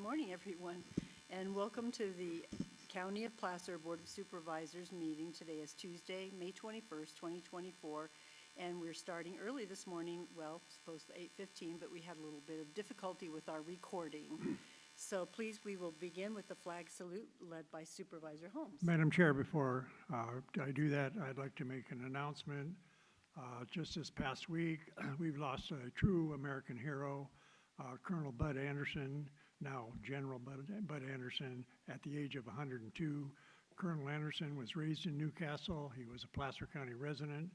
morning, everyone, and welcome to the County of Placer Board of Supervisors meeting. Today is Tuesday, May 21st, 2024, and we're starting early this morning. Well, supposed to 8:15, but we had a little bit of difficulty with our recording. So please, we will begin with the flag salute led by Supervisor Holmes. Madam Chair, before I do that, I'd like to make an announcement. Just this past week, we've lost a true American hero, Colonel Bud Anderson, now General Bud Anderson, at the age of 102. Colonel Anderson was raised in Newcastle. He was a Placer County resident,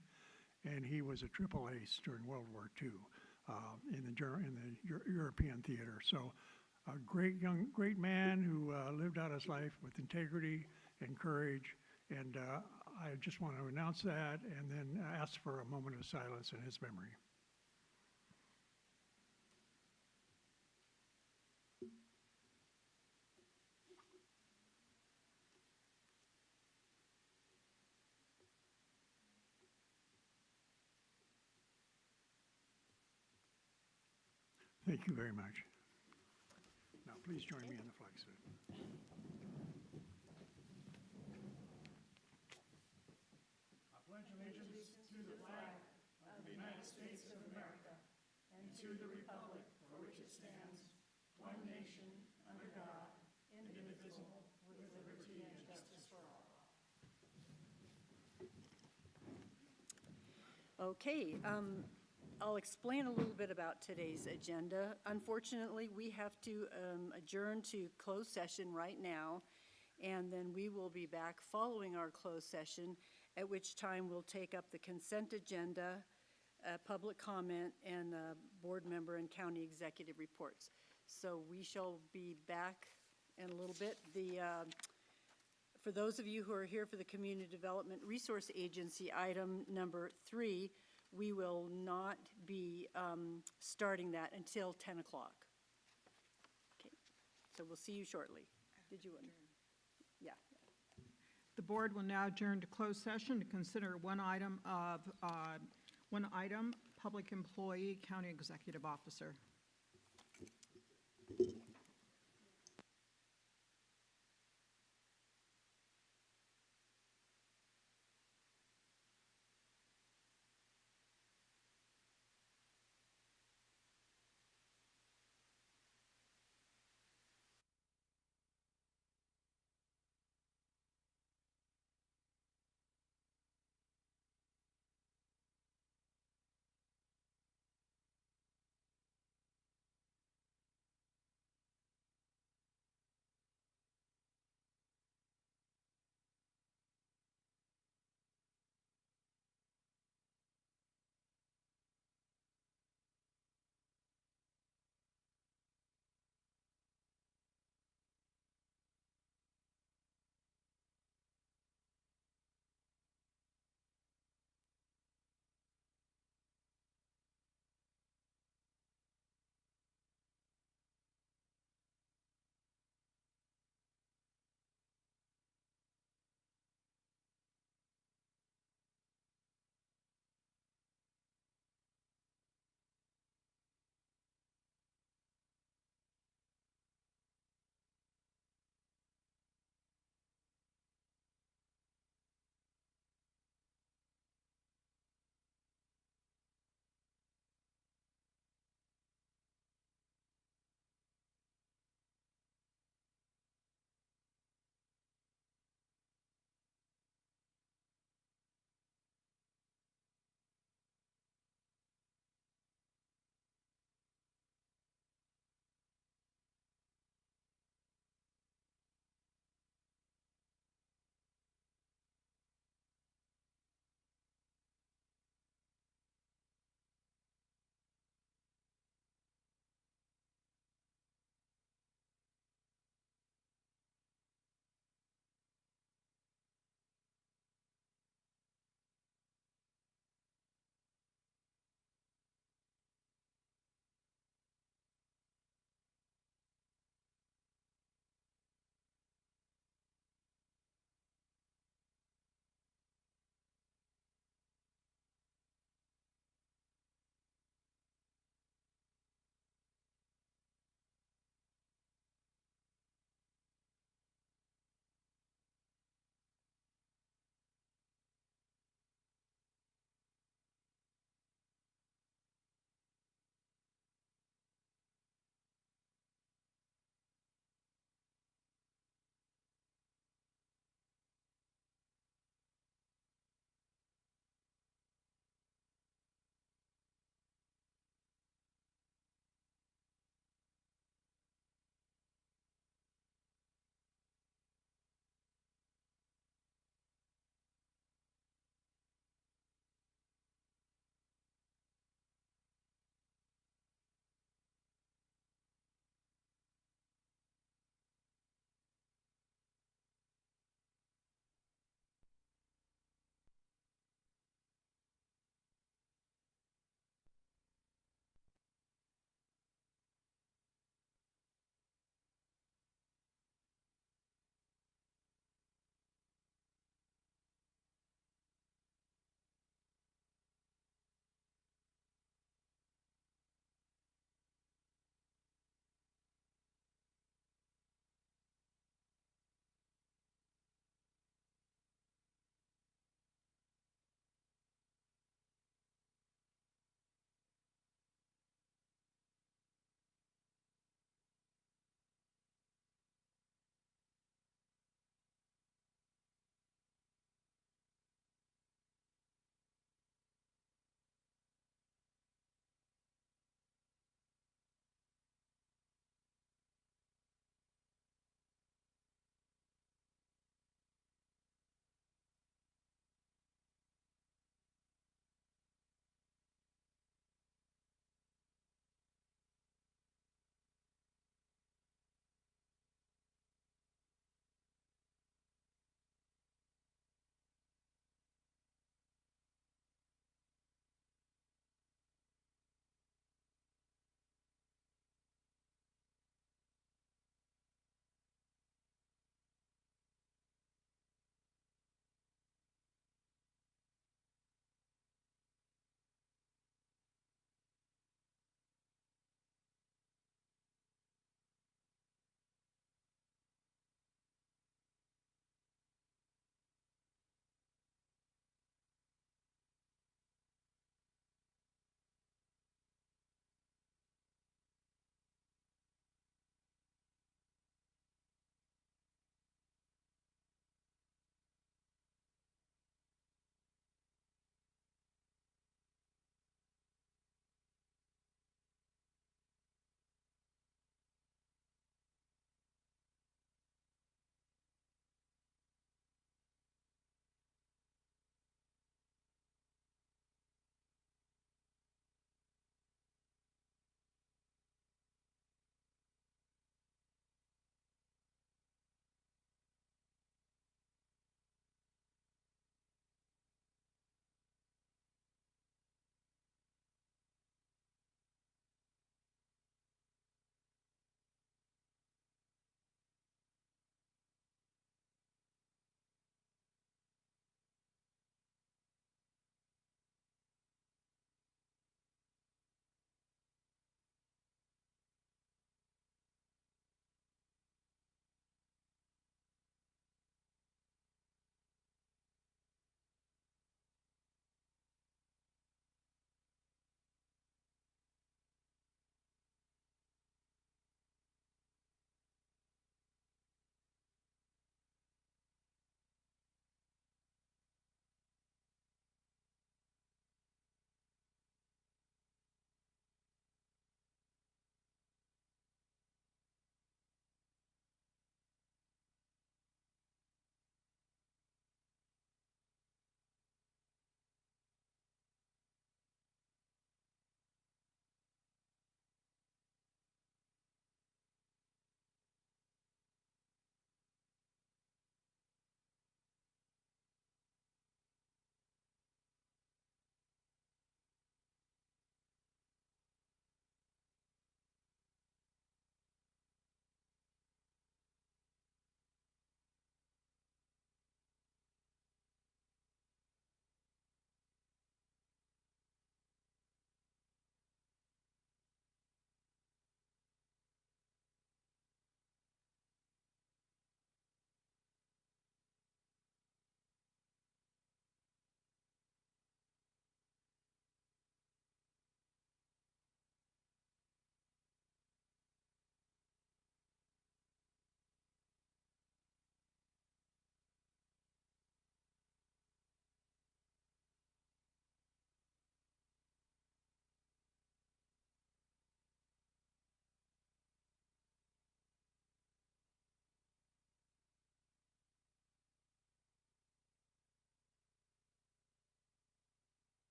and he was a triple ace during World War II in the European theater. So a great man who lived out his life with integrity and courage, and I just want to announce that and then ask for a moment of silence in his memory. Thank you very much. Now, please join me in the flag salute. I pledge allegiance to the flag of the United States of America and to the republic for which it stands, one nation, under God, indivisible, with liberty and justice for all. Okay, I'll explain a little bit about today's agenda. Unfortunately, we have to adjourn to closed session right now, and then we will be back following our closed session, at which time we'll take up the consent agenda, public comment, and board member and county executive reports. So we shall be back in a little bit. For those of you who are here for the Community Development Resource Agency item number 3, we will not be starting that until 10 o'clock. Okay, so we'll see you shortly. Did you want to? Yeah. The board will now adjourn to closed session to consider one item, public employee, county executive officer.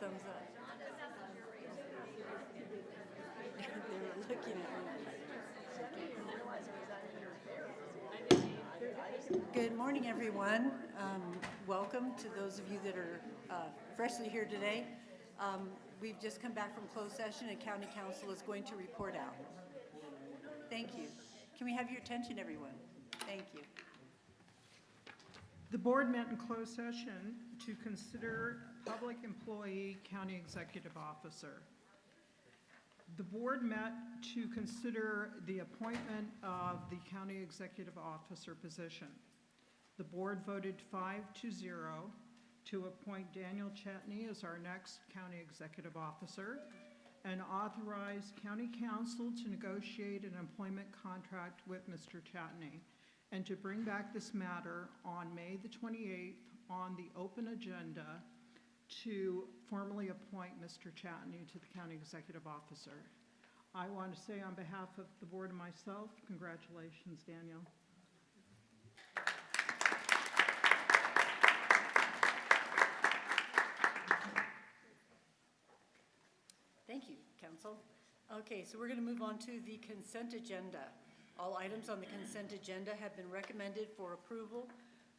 thumbs up. They were looking at me. Good morning, everyone. Welcome to those of you that are freshly here today. We've just come back from closed session and County Council is going to report out. Thank you. Can we have your attention, everyone? Thank you. The board met in closed session to consider public employee county executive officer. The board met to consider the appointment of the county executive officer position. The board voted 5-0 to appoint Daniel Chetney as our next county executive officer and authorize county council to negotiate an employment contract with Mr. Chetney and to bring back this matter on May the 28th on the open agenda to formally appoint Mr. Chetney to the county executive officer. I want to say on behalf of the board and myself, congratulations, Daniel. Thank you, Council. Okay, so we're going to move on to the consent agenda. All items on the consent agenda have been recommended for approval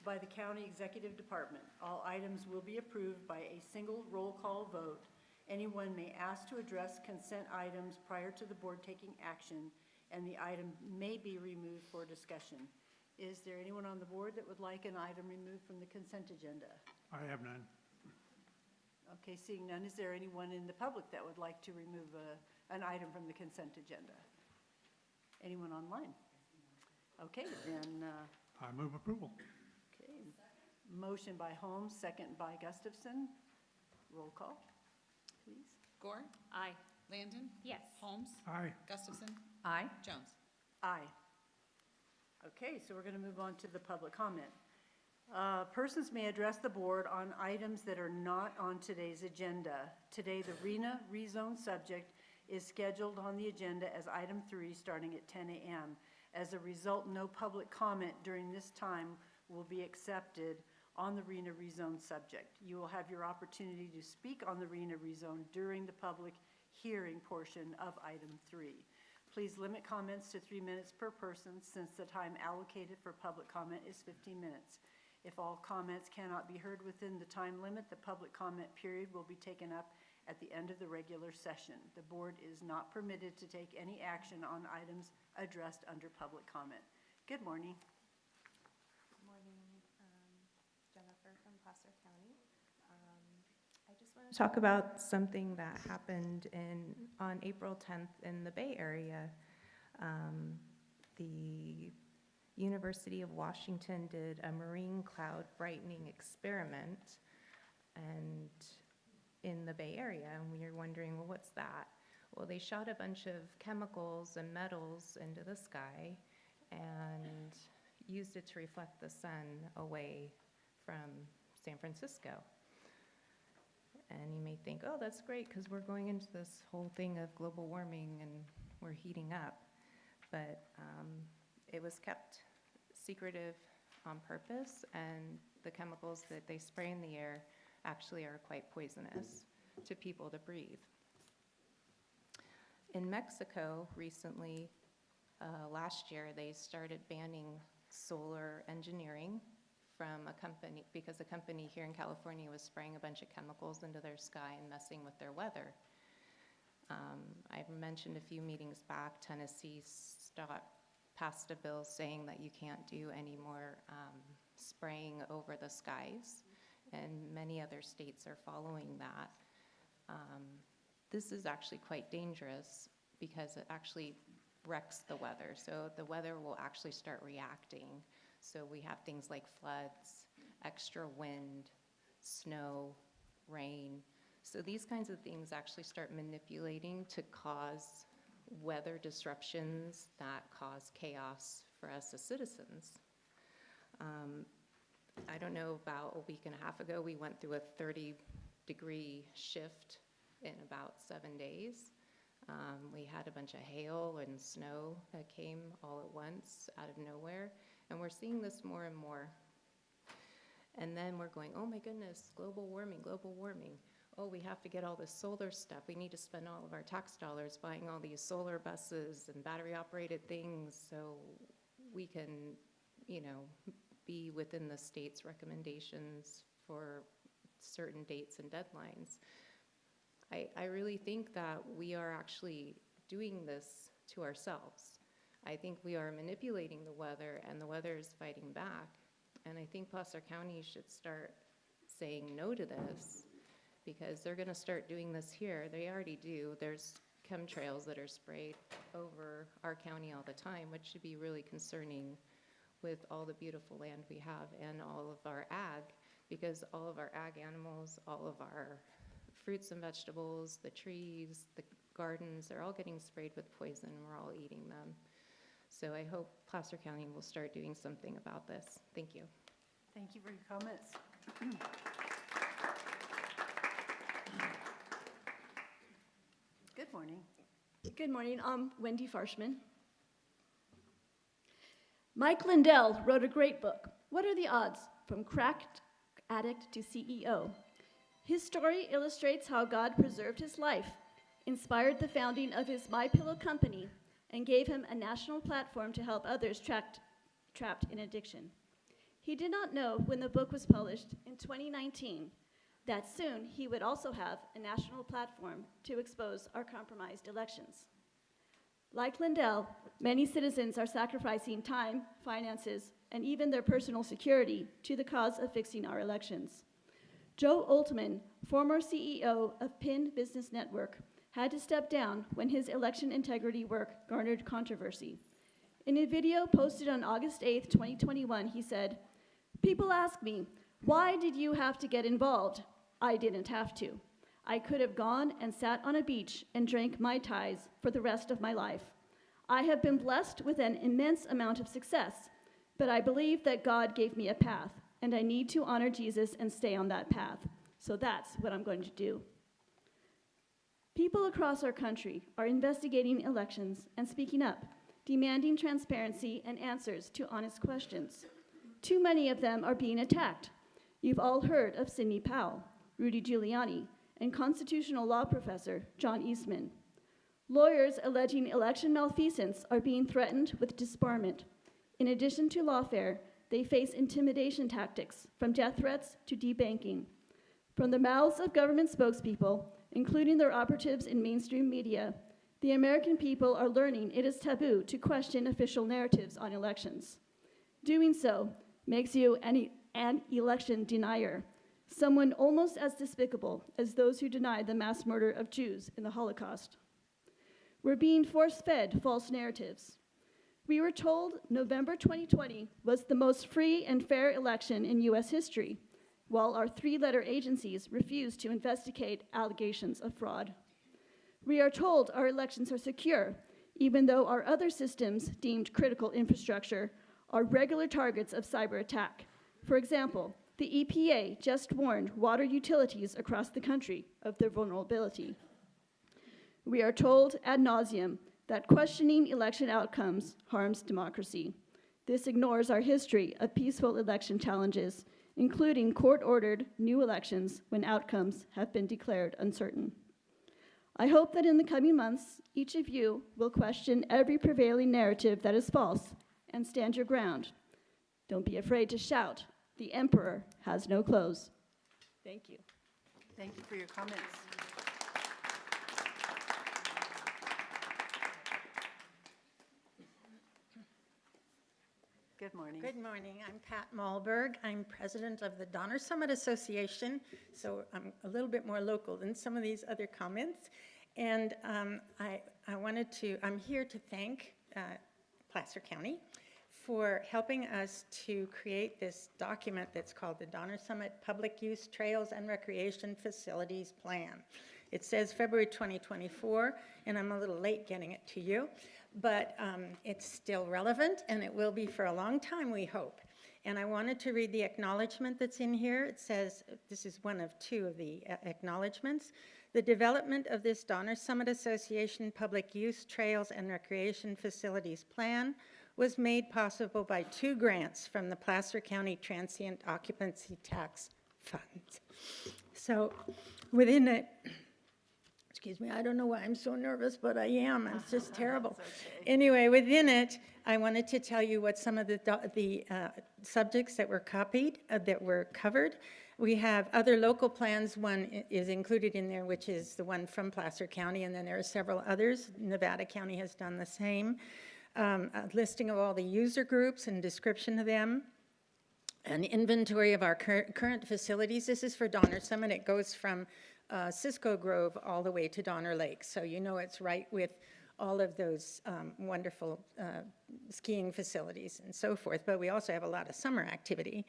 by the County Executive Department. All items will be approved by a single roll call vote. Anyone may ask to address consent items prior to the board taking action, and the item may be removed for discussion. Is there anyone on the board that would like an item removed from the consent agenda? I have none. Okay, seeing none, is there anyone in the public that would like to remove an item from the consent agenda? Anyone online? Okay, then. I move approval. Okay, motion by Holmes, second by Gustafson. Roll call, please. Gore? Aye. Landon? Yes. Holmes? Aye. Gustafson? Aye. Jones? Aye. Okay, so we're going to move on to the public comment. Persons may address the board on items that are not on today's agenda. Today, the RENA rezone subject is scheduled on the agenda as item 3 starting at 10 a.m. As a result, no public comment during this time will be accepted on the RENA rezone subject. You will have your opportunity to speak on the RENA rezone during the public hearing portion of item 3. Please limit comments to 3 minutes per person since the time allocated for public comment is 15 minutes. If all comments cannot be heard within the time limit, the public comment period will be taken up at the end of the regular session. The board is not permitted to take any action on items addressed under public comment. Good morning. Good morning, Jennifer from Placer County. I just want to talk about something that happened on April 10th in the Bay Area. The University of Washington did a marine cloud brightening experiment and in the Bay Area, and we were wondering, well, what's that? Well, they shot a bunch of chemicals and metals into the sky and used it to reflect the sun away from San Francisco. And you may think, oh, that's great because we're going into this whole thing of global warming and we're heating up. But it was kept secretive on purpose, and the chemicals that they spray in the air actually are quite poisonous to people to breathe. In Mexico recently, last year, they started banning solar engineering from a company, because a company here in California was spraying a bunch of chemicals into their sky and messing with their weather. I mentioned a few meetings back, Tennessee passed a bill saying that you can't do any more spraying over the skies, and many other states are following that. This is actually quite dangerous because it actually wrecks the weather. So the weather will actually start reacting. So we have things like floods, extra wind, snow, rain. So these kinds of things actually start manipulating to cause weather disruptions that cause chaos for us as citizens. I don't know, about a week and a half ago, we went through a 30-degree shift in about 7 days. We had a bunch of hail and snow that came all at once out of nowhere, and we're seeing this more and more. And then we're going, oh my goodness, global warming, global warming. oh, we have to get all this solar stuff. We need to spend all of our tax dollars buying all these solar buses and battery-operated things so we can, you know, be within the state's recommendations for certain dates and deadlines. I really think that we are actually doing this to ourselves. I think we are manipulating the weather, and the weather is fighting back. And I think Placer County should start saying no to this, because they're gonna start doing this here. They already do. There's chemtrails that are sprayed over our county all the time, which should be really concerning with all the beautiful land we have and all of our ag, because all of our ag animals, all of our fruits and vegetables, the trees, the gardens, they're all getting sprayed with poison and we're all eating them. So I hope Placer County will start doing something about this. Thank you. Thank you for your comments. Good morning. Good morning. I'm Wendy Farshman. Mike Lindell wrote a great book, What Are the Odds? From Crack Addict to CEO. His story illustrates how God preserved his life, inspired the founding of his My Pillow company, and gave him a national platform to help others trapped in addiction. He did not know when the book was published in 2019 that soon he would also have a national platform to expose our compromised elections. Like Lindell, many citizens are sacrificing time, finances, and even their personal security to the cause of fixing our elections. Joe Oltman, former CEO of PIN Business Network, had to step down when his election integrity work garnered controversy. In a video posted on August 8, 2021, he said, "People ask me, why did you have to get involved? I didn't have to. I could have gone and sat on a beach and drank Mai Tais for the rest of my life. I have been blessed with an immense amount of success, but I believe that God gave me a path, and I need to honor Jesus and stay on that path. So that's what I'm going to do." People across our country are investigating elections and speaking up, demanding transparency and answers to honest questions. Too many of them are being attacked. You've all heard of Sidney Powell, Rudy Giuliani, and constitutional law professor John Eastman. Lawyers alleging election malfeasance are being threatened with disbarment. In addition to lawfare, they face intimidation tactics, from death threats to debanking. From the mouths of government spokespeople, including their operatives in mainstream media, the American people are learning it is taboo to question official narratives on elections. Doing so makes you an election denier, someone almost as despicable as those who denied the mass murder of Jews in the Holocaust. We're being force-fed false narratives. We were told November 2020 was the most free and fair election in US history, while our three-letter agencies refused to investigate allegations of fraud. We are told our elections are secure, even though our other systems, deemed critical infrastructure, are regular targets of cyber attack. For example, the EPA just warned water utilities across the country of their vulnerability. We are told ad nauseum that questioning election outcomes harms democracy. This ignores our history of peaceful election challenges, including court-ordered new elections when outcomes have been declared uncertain. I hope that in the coming months, each of you will question every prevailing narrative that is false and stand your ground. Don't be afraid to shout, "The emperor has no clothes." Thank you. Thank you for your comments. Good morning. Good morning. I'm Pat Malberg. I'm president of the Donner Summit Association, so I'm a little bit more local than some of these other comments. And I'm here to thank Placer County for helping us to create this document that's called the Donner Summit Public Use Trails and Recreation Facilities Plan. It says February 2024, and I'm a little late getting it to you, but it's still relevant, and it will be for a long time, we hope. And I wanted to read the acknowledgement that's in here. It says, this is one of two of the acknowledgements. The development of this Donner Summit Association Public Use Trails and Recreation Facilities Plan was made possible by 2 grants from the Placer County Transient Occupancy Tax Fund. So within it, excuse me, I don't know why I'm so nervous, but I am. It's just terrible. Anyway, within it, I wanted to tell you what some of the subjects that were copied, that were covered. We have other local plans. One is included in there, which is the one from Placer County, and then there are several others. Nevada County has done the same. A listing of all the user groups and description of them. An inventory of our current facilities. This is for Donner Summit. It goes from Cisco Grove all the way to Donner Lake. So you know it's right with all of those wonderful skiing facilities and so forth. But we also have a lot of summer activity.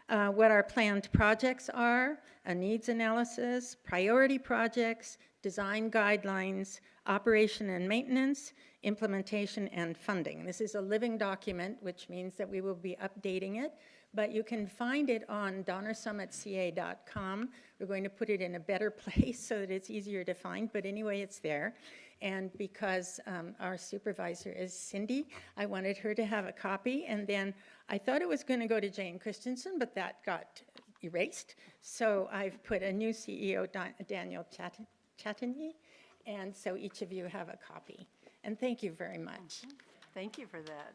What our planned projects are, a needs analysis, priority projects, design guidelines, operation and maintenance, implementation, and funding. This is a living document, which means that we will be updating it, but you can find it on donnersummitca.com. We're going to put it in a better place so that it's easier to find, but anyway, it's there. And because our supervisor is Cindy, I wanted her to have a copy, and then I thought it was going to go to Jane Christensen, but that got erased. So I've put a new CEO, Daniel Chatagny, and so each of you have a copy. And thank you very much. Thank you for that.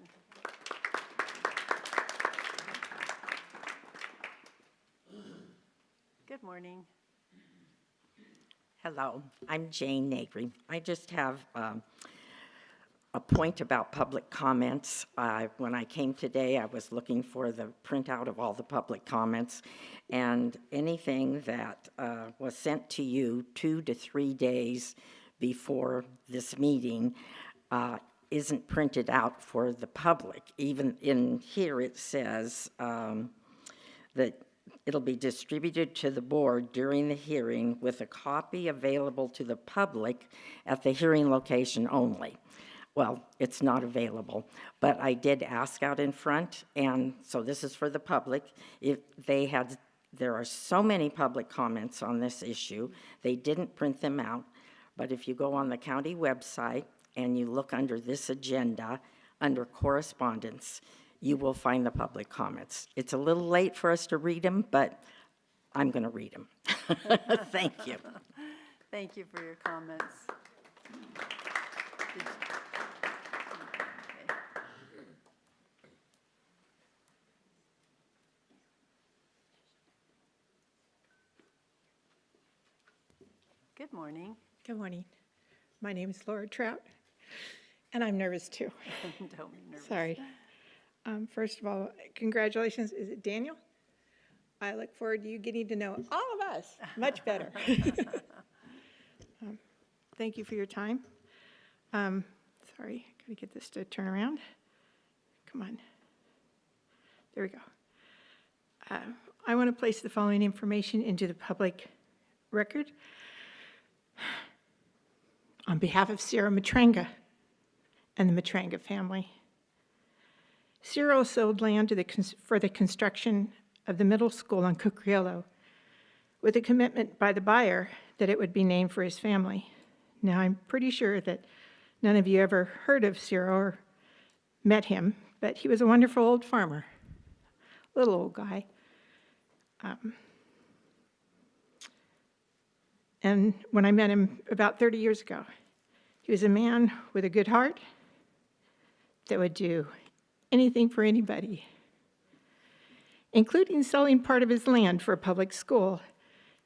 Good morning. Hello, I'm Jane Nagry. I just have a point about public comments. When I came today, I was looking for the printout of all the public comments, and anything that was sent to you 2 to 3 days before this meeting isn't printed out for the public. Even in here it says that it'll be distributed to the board during the hearing with a copy available to the public at the hearing location only. Well, it's not available, but I did ask out in front, and so this is for the public. There are so many public comments on this issue, they didn't print them out, but if you go on the county website and you look under this agenda, under correspondence, you will find the public comments. It's a little late for us to read them, but I'm going to read them. Thank you. Thank you for your comments. Good morning. Good morning. My name is Laura Trout, and I'm nervous too. Don't be nervous. Sorry. First of all, congratulations. Is it Daniel? I look forward to you getting to know all of us much better. Thank you for your time. Sorry, gotta get this to turn around. Come on. There we go. I want to place the following information into the public record. On behalf of Sarah Matranga and the Matranga family. Cyril sold land for the construction of the middle school on Cucuriello with a commitment by the buyer that it would be named for his family. Now, I'm pretty sure that none of you ever heard of Cyril or met him, but he was a wonderful old farmer, little old guy. And when I met him about 30 years ago, he was a man with a good heart that would do anything for anybody, including selling part of his land for a public school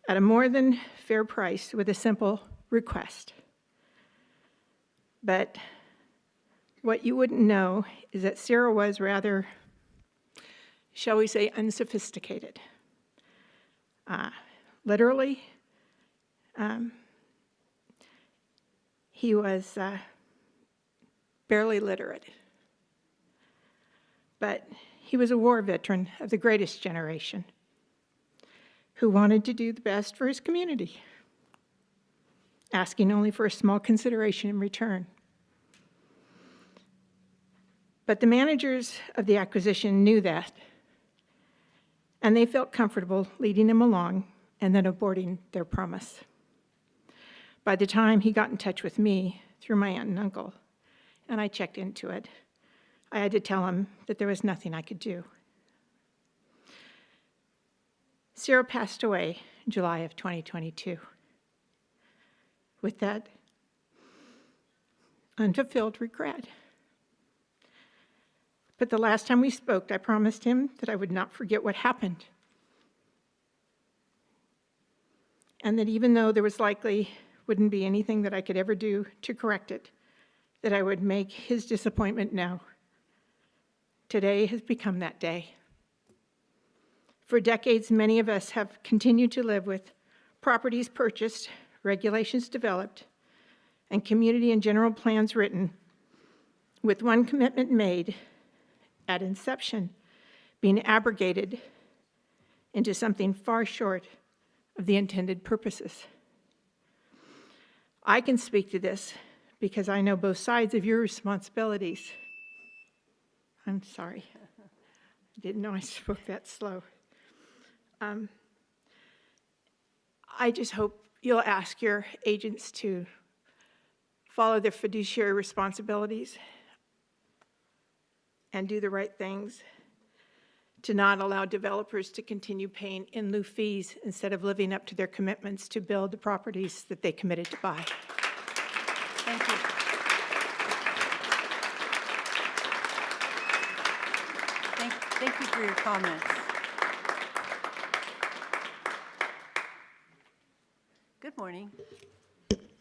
at a more than fair price with a simple request. But what you wouldn't know is that Sarah was rather, shall we say, unsophisticated. Literally, he was barely literate. But he was a war veteran of the greatest generation who wanted to do the best for his community, asking only for a small consideration in return. But the managers of the acquisition knew that, and they felt comfortable leading him along and then aborting their promise. By the time he got in touch with me through my aunt and uncle, and I checked into it, I had to tell him that there was nothing I could do. Sarah passed away July of 2022. With that unfulfilled regret. But the last time we spoke, I promised him that I would not forget what happened. And that even though there was likely wouldn't be anything that I could ever do to correct it, that I would make his disappointment known. Today has become that day. For decades, many of us have continued to live with properties purchased, regulations developed, and community and general plans written, with one commitment made at inception being abrogated into something far short of the intended purposes. I can speak to this because I know both sides of your responsibilities. I'm sorry. I didn't know I spoke that slow. I just hope you'll ask your agents to follow their fiduciary responsibilities and do the right things, to not allow developers to continue paying in lieu fees instead of living up to their commitments to build the properties that they committed to buy. Thank you. Thank you for your comments. Good morning.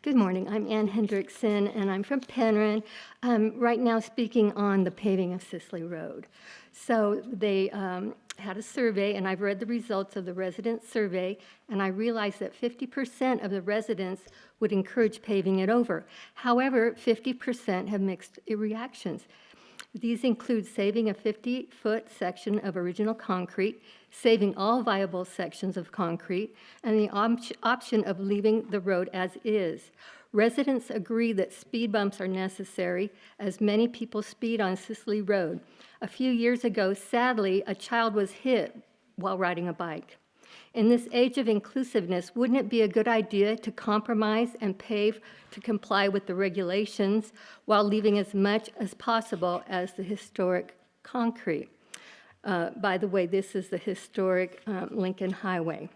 Good morning. I'm Ann Hendrickson, and I'm from Penryn. Right now speaking on the paving of Sisley Road. So they had a survey, and I've read the results of the resident survey, and I realized that 50% of the residents would encourage paving it over. However, 50% have mixed reactions. These include saving a 50-foot section of original concrete, saving all viable sections of concrete, and the option of leaving the road as is. Residents agree that speed bumps are necessary, as many people speed on Sisley Road. A few years ago, sadly, a child was hit while riding a bike. In this age of inclusiveness, wouldn't it be a good idea to compromise and pave to comply with the regulations while leaving as much as possible as the historic concrete? By the way, this is the historic Lincoln Highway.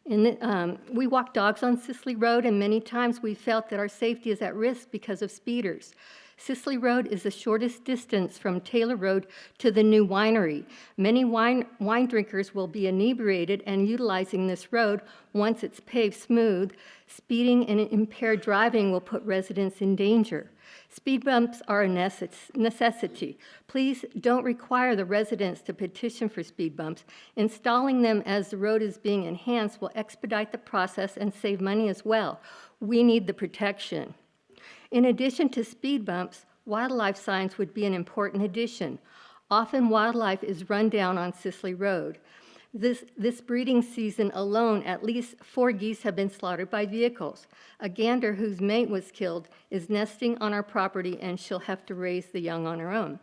We walk dogs on Sisley Road, and many times we felt that our safety is at risk because of speeders. Sisley Road is the shortest distance from Taylor Road to the new winery. Many wine drinkers will be inebriated and utilizing this road once it's paved smooth. Speeding and impaired driving will put residents in danger. Speed bumps are a necessity. Please don't require the residents to petition for speed bumps. Installing them as the road is being enhanced will expedite the process and save money as well. We need the protection. In addition to speed bumps, wildlife signs would be an important addition. Often wildlife is run down on Sisley Road. This breeding season alone, at least 4 geese have been slaughtered by vehicles. A gander whose mate was killed is nesting on our property, and she'll have to raise the young on her own.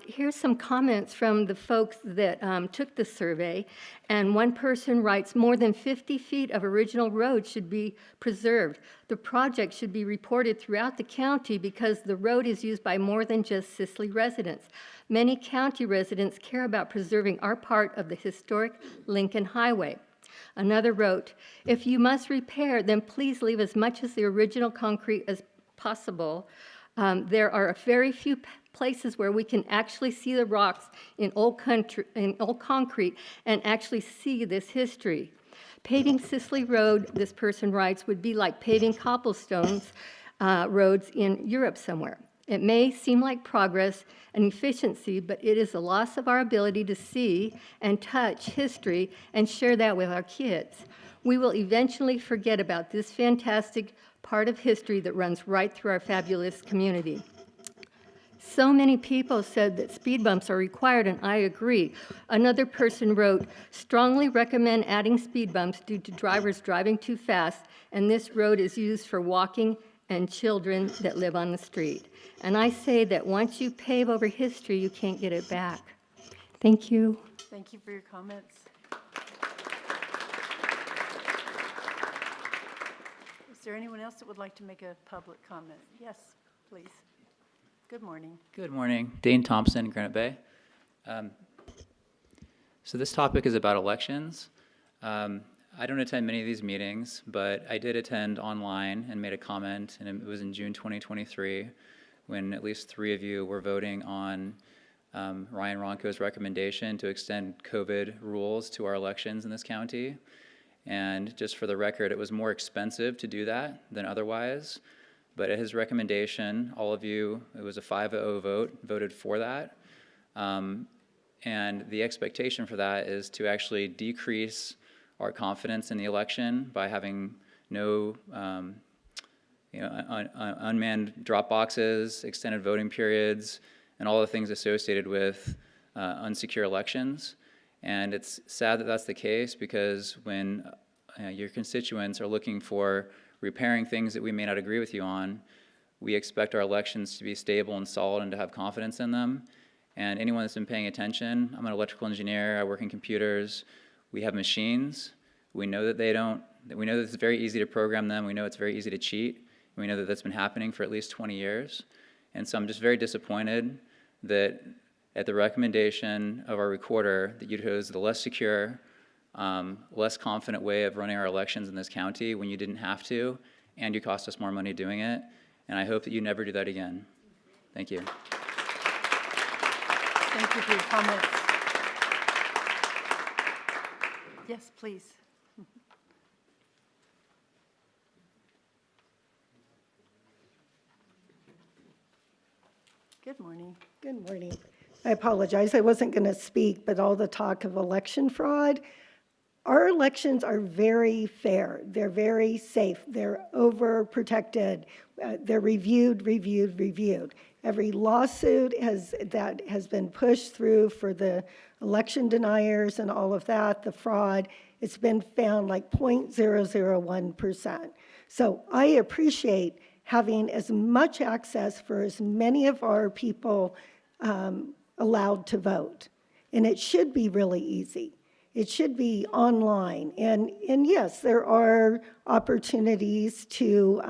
Here's some comments from the folks that took the survey, and one person writes, more than 50 feet of original road should be preserved. The project should be reported throughout the county because the road is used by more than just Sisley residents. Many county residents care about preserving our part of the historic Lincoln Highway. Another wrote, if you must repair, then please leave as much as the original concrete as possible. There are very few places where we can actually see the rocks in old concrete and actually see this history. Paving Sisley Road, this person writes, would be like paving cobblestones roads in Europe somewhere. It may seem like progress and efficiency, but it is a loss of our ability to see and touch history and share that with our kids. We will eventually forget about this fantastic part of history that runs right through our fabulous community. So many people said that speed bumps are required, and I agree. Another person wrote, strongly recommend adding speed bumps due to drivers driving too fast, and this road is used for walking and children that live on the street. And I say that once you pave over history, you can't get it back. Thank you. Thank you for your comments. Is there anyone else that would like to make a public comment? Yes, please. Good morning. Good morning. Dane Thompson, Granite Bay. So this topic is about elections. I don't attend many of these meetings, but I did attend online and made a comment, and it was in June 2023, when at least 3 of you were voting on Ryan Ronco's recommendation to extend COVID rules to our elections in this county. And just for the record, it was more expensive to do that than otherwise. But at his recommendation, all of you, it was a 5-0 vote, voted for that. And the expectation for that is to actually decrease our confidence in the election by having no unmanned drop boxes, extended voting periods, and all the things associated with unsecure elections. And it's sad that that's the case, because when your constituents are looking for repairing things that we may not agree with you on, we expect our elections to be stable and solid and to have confidence in them. And anyone that's been paying attention, I'm an electrical engineer, I work in computers, we have machines, we know that we know that it's very easy to program them, we know it's very easy to cheat, and we know that that's been happening for at least 20 years. And so I'm just very disappointed that at the recommendation of our recorder, that you chose the less secure, less confident way of running our elections in this county when you didn't have to, and you cost us more money doing it. And I hope that you never do that again. Thank you. Thank you for your comments. Yes, please. Good morning. Good morning. I apologize, I wasn't going to speak, but all the talk of election fraud, our elections are very fair. They're very safe. They're overprotected. They're reviewed. Every lawsuit that has been pushed through for the election deniers and all of that, the fraud, it's been found like 0.001%. So I appreciate having as much access for as many of our people allowed to vote. And it should be really easy. It should be online. And yes, there are opportunities to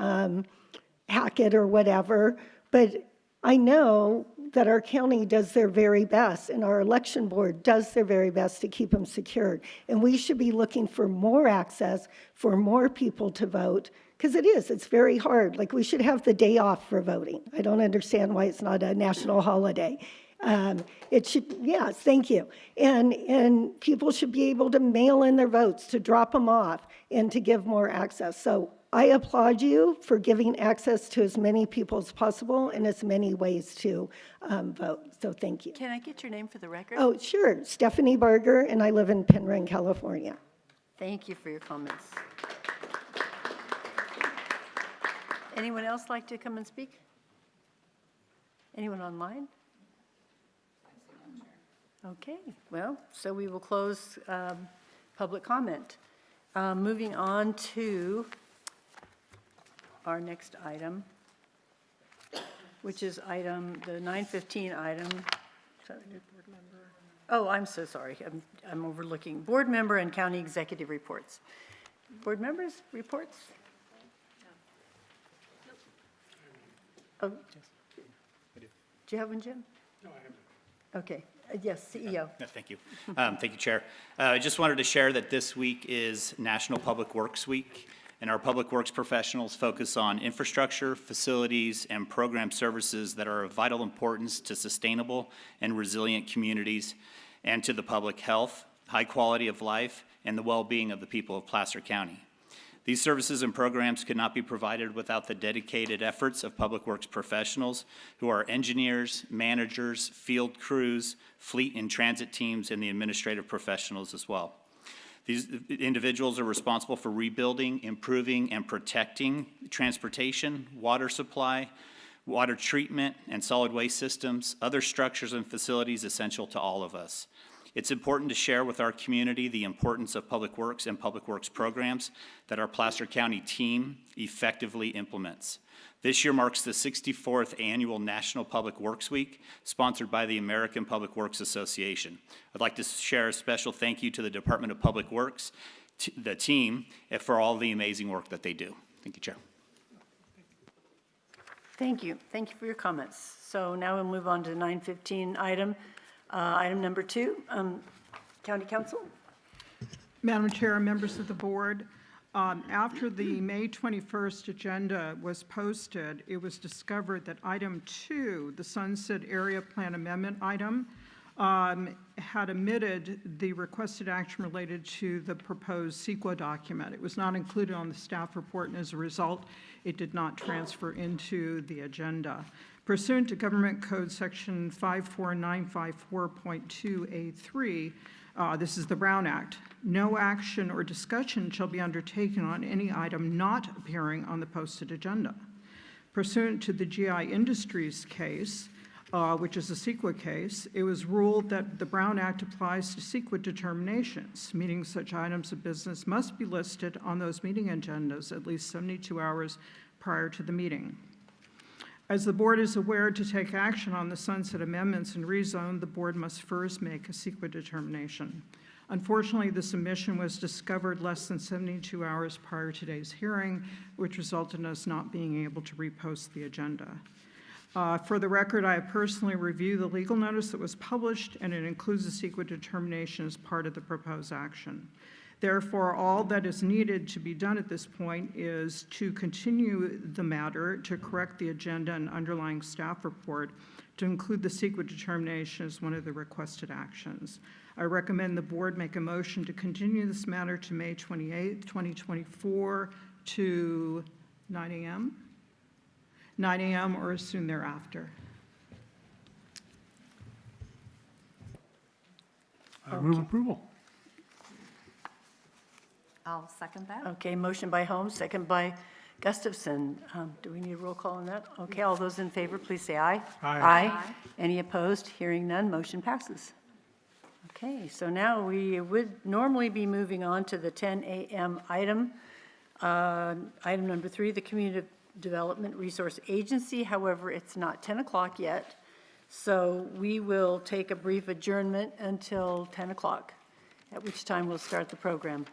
hack it or whatever, but I know that our county does their very best and our election board does their very best to keep them secured. And we should be looking for more access for more people to vote, because it's very hard. Like, we should have the day off for voting. I don't understand why it's not a national holiday. It should, yes, thank you. And people should be able to mail in their votes, to drop them off, and to give more access. So I applaud you for giving access to as many people as possible in as many ways to vote. So thank you. Can I get your name for the record? Oh, sure. Stephanie Barger, and I live in Penryn, California. Thank you for your comments. Anyone else like to come and speak? Anyone online? Okay, well, so we will close public comment. Moving on to our next item, which is the 9:15 item. Oh, I'm so sorry. I'm overlooking. Board member and county executive reports. Board members' reports? Oh, do you have one, Jim? No, I haven't. Okay. Yes, CEO. No, thank you. Thank you, Chair. I just wanted to share that this week is National Public Works Week, and our public works professionals focus on infrastructure, facilities, and program services that are of vital importance to sustainable and resilient communities and to the public health, high quality of life, and the well-being of the people of Placer County. These services and programs could not be provided without the dedicated efforts of public works professionals who are engineers, managers, field crews, fleet and transit teams, and the administrative professionals as well. These individuals are responsible for rebuilding, improving, and protecting transportation, water supply, water treatment, and solid waste systems, other structures and facilities essential to all of us. It's important to share with our community the importance of public works and public works programs that our Placer County team effectively implements. This year marks the 64th annual National Public Works Week, sponsored by the American Public Works Association. I'd like to share a special thank you to the Department of Public Works, the team, for all the amazing work that they do. Thank you, Chair. Thank you. Thank you for your comments. So now we'll move on to 9:15 item. Item number 2, County Council. Madam Chair, members of the board, after the May 21st agenda was posted, it was discovered that item 2, the Sunset Area Plan Amendment item, had omitted the requested action related to the proposed CEQA document. It was not included on the staff report, and as a result, it did not transfer into the agenda. Pursuant to Government Code Section 54954.2A3, this is the Brown Act, no action or discussion shall be undertaken on any item not appearing on the posted agenda. Pursuant to the GI Industries case, which is a CEQA case, it was ruled that the Brown Act applies to CEQA determinations, meaning such items of business must be listed on those meeting agendas at least 72 hours prior to the meeting. As the board is aware, to take action on the sunset amendments and rezone, the board must first make a CEQA determination. Unfortunately, the submission was discovered less than 72 hours prior to today's hearing, which resulted in us not being able to repost the agenda. For the record, I have personally reviewed the legal notice that was published, and it includes the CEQA determination as part of the proposed action. Therefore, all that is needed to be done at this point is to continue the matter to correct the agenda and underlying staff report to include the CEQA determination as one of the requested actions. I recommend the board make a motion to continue this matter to May 28th, 2024 to 9 a.m. 9 a.m. or as soon thereafter. I move approval. I'll second that. Okay, motion by Holmes, second by Gustafson. Do we need a roll call on that? Okay, all those in favor, please say aye. Aye. Aye. Any opposed? Hearing none, motion passes. Okay, so now we would normally be moving on to the 10 a.m. item. Item number 3, the Community Development Resource Agency. However, it's not 10 o'clock yet, so we will take a brief adjournment until 10 o'clock, at which time we'll start the program.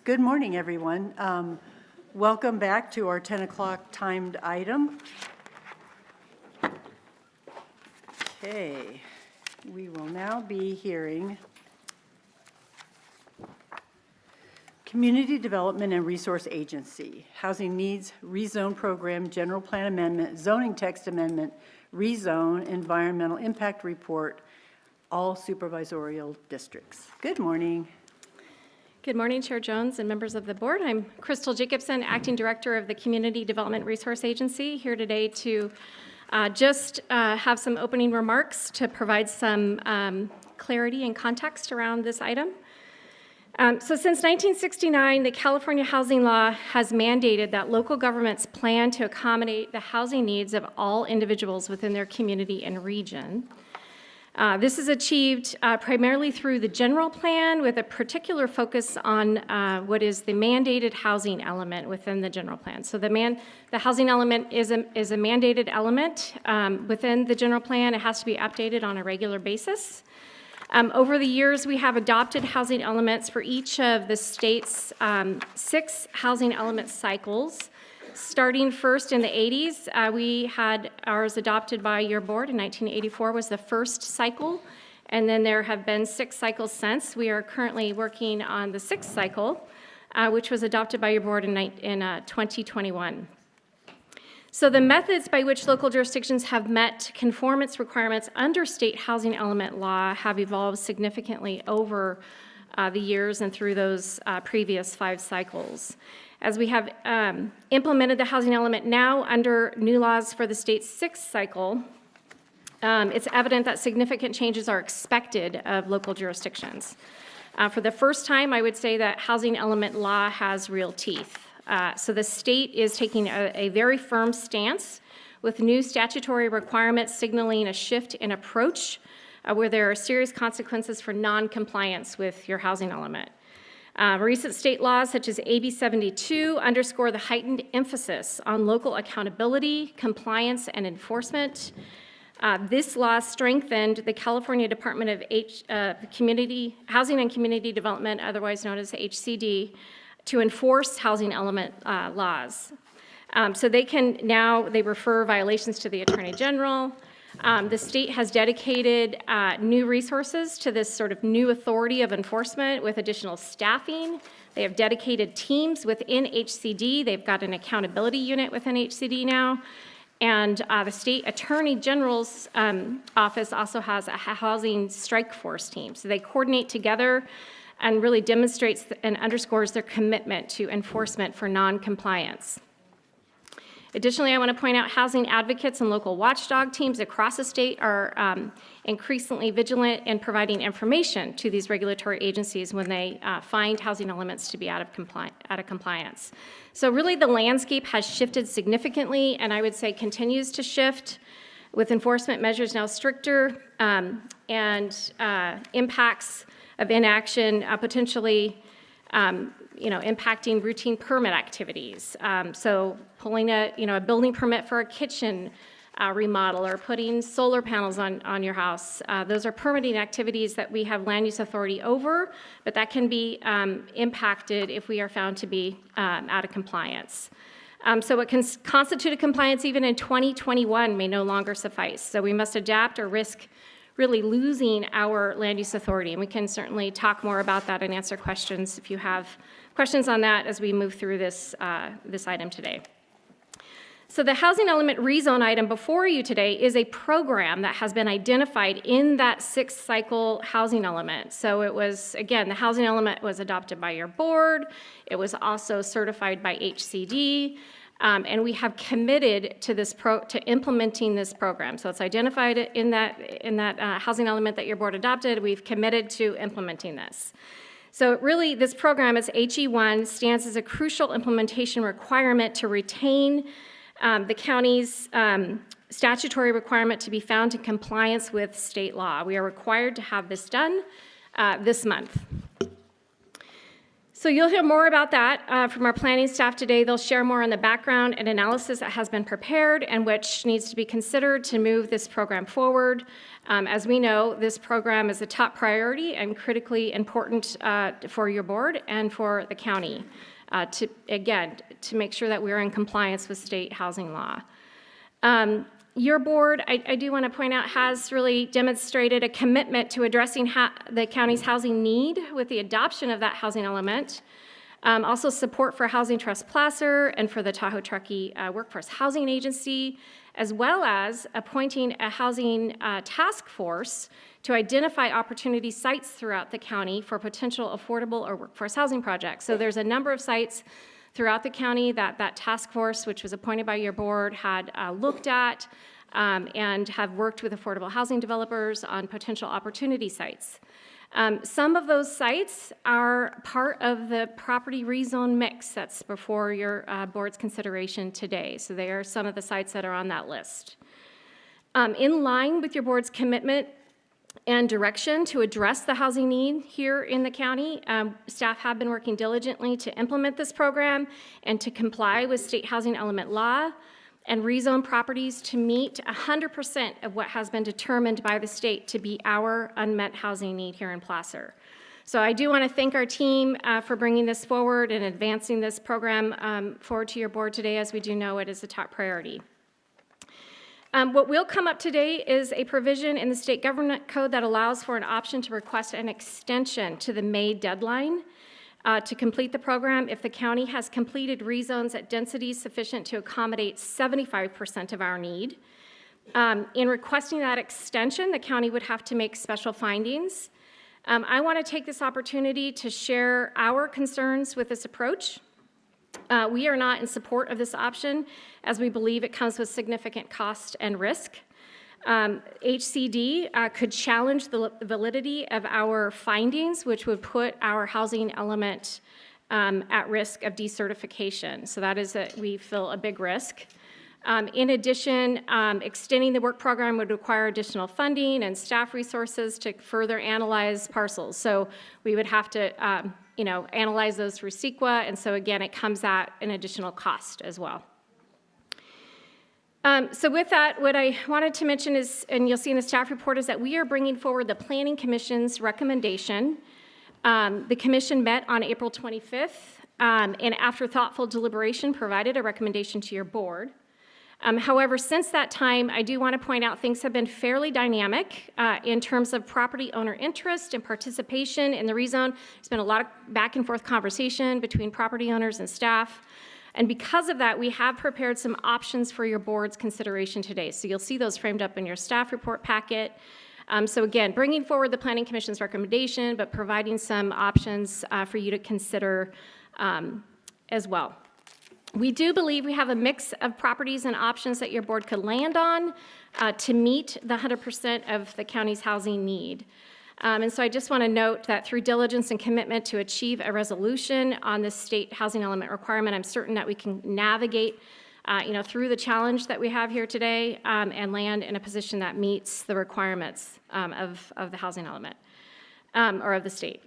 Good morning, everyone. Welcome back to our 10 o'clock timed item. Okay, we will now be hearing Community Development and Resource Agency, Housing Needs Rezone Program, General Plan Amendment, Zoning Text Amendment, Rezone, Environmental Impact Report, all supervisorial districts. Good morning. Good morning, Chair Jones and members of the board. I'm Crystal Jacobson, Acting Director of the Community Development Resource Agency, here today to just have some opening remarks to provide some clarity and context around this item. So since 1969, the California housing law has mandated that local governments plan to accommodate the housing needs of all individuals within their community and region. This is achieved primarily through the general plan with a particular focus on what is the mandated housing element within the general plan. So the housing element is a mandated element within the general plan. It has to be updated on a regular basis. Over the years, we have adopted housing elements for each of the state's 6 housing element cycles. Starting first in the 80s, we had ours adopted by your board in 1984 was the first cycle, and then there have been 6 cycles since. We are currently working on the 6th cycle, which was adopted by your board in 2021. So the methods by which local jurisdictions have met conformance requirements under state housing element law have evolved significantly over the years and through those previous 5 cycles. As we have implemented the housing element now under new laws for the state's 6th cycle, it's evident that significant changes are expected of local jurisdictions. For the first time, I would say that housing element law has real teeth. So the state is taking a very firm stance with new statutory requirements signaling a shift in approach where there are serious consequences for non-compliance with your housing element. Recent state laws, such as AB 72, underscore the heightened emphasis on local accountability, compliance, and enforcement. This law strengthened the California Department of Housing and Community Development, otherwise known as HCD, to enforce housing element laws. So they refer violations to the Attorney General. The state has dedicated new resources to this sort of new authority of enforcement with additional staffing. They have dedicated teams within HCD. They've got an accountability unit within HCD now. And the state attorney general's office also has a housing strike force team. So they coordinate together and really demonstrates and underscores their commitment to enforcement for non-compliance. Additionally, I want to point out housing advocates and local watchdog teams across the state are increasingly vigilant in providing information to these regulatory agencies when they find housing elements to be out of compliance. So really the landscape has shifted significantly, and I would say continues to shift, with enforcement measures now stricter and impacts of inaction potentially impacting routine permit activities. So pulling a building permit for a kitchen remodel or putting solar panels on your house. Those are permitting activities that we have land use authority over, but that can be impacted if we are found to be out of compliance. So what can constitute a compliance even in 2021 may no longer suffice. So we must adapt or risk really losing our land use authority. And we can certainly talk more about that and answer questions if you have questions on that as we move through this item today. So the housing element rezone item before you today is a program that has been identified in that 6th cycle housing element. So it was, again, the housing element was adopted by your board. It was also certified by HCD. And we have committed to to implementing this program. So it's identified in that housing element that your board adopted. We've committed to implementing this. So really, this program, it's HE1, stands as a crucial implementation requirement to retain the county's statutory requirement to be found in compliance with state law. We are required to have this done this month. So you'll hear more about that from our planning staff today. They'll share more on the background and analysis that has been prepared and which needs to be considered to move this program forward. As we know, this program is a top priority and critically important for your board and for the county to make sure that we're in compliance with state housing law. Your board, I do want to point out, has really demonstrated a commitment to addressing the county's housing need with the adoption of that housing element. Also support for Housing Trust Placer and for the Tahoe Truckee Workforce Housing Agency, as well as appointing a housing task force to identify opportunity sites throughout the county for potential affordable or workforce housing projects. So there's a number of sites throughout the county that task force, which was appointed by your board, had looked at and have worked with affordable housing developers on potential opportunity sites. Some of those sites are part of the property rezone mix that's before your board's consideration today. So they are some of the sites that are on that list. In line with your board's commitment and direction to address the housing need here in the county, staff have been working diligently to implement this program and to comply with state housing element law and rezone properties to meet 100% of what has been determined by the state to be our unmet housing need here in Placer. So I do want to thank our team for bringing this forward and advancing this program forward to your board today, as we do know it is a top priority. What will come up today is a provision in the state government code that allows for an option to request an extension to the May deadline to complete the program if the county has completed rezones at densities sufficient to accommodate 75% of our need. In requesting that extension, the county would have to make special findings. I want to take this opportunity to share our concerns with this approach. We are not in support of this option, as we believe it comes with significant cost and risk. HCD could challenge the validity of our findings, which would put our housing element at risk of decertification. So that is, we feel, a big risk. In addition, extending the work program would require additional funding and staff resources to further analyze parcels. So we would have to analyze those through CEQA, and so again, it comes at an additional cost as well. So with that, what I wanted to mention is, and you'll see in the staff report, is that we are bringing forward the Planning Commission's recommendation. The commission met on April 25th, and after thoughtful deliberation, provided a recommendation to your board. However, since that time, I do want to point out things have been fairly dynamic in terms of property owner interest and participation in the rezone. There's been a lot of back and forth conversation between property owners and staff. And because of that, we have prepared some options for your board's consideration today. So you'll see those framed up in your staff report packet. So again, bringing forward the Planning Commission's recommendation, but providing some options for you to consider as well. We do believe we have a mix of properties and options that your board could land on to meet the 100% of the county's housing need. And so I just want to note that through diligence and commitment to achieve a resolution on the state housing element requirement, I'm certain that we can navigate through the challenge that we have here today and land in a position that meets the requirements of the housing element or of the state.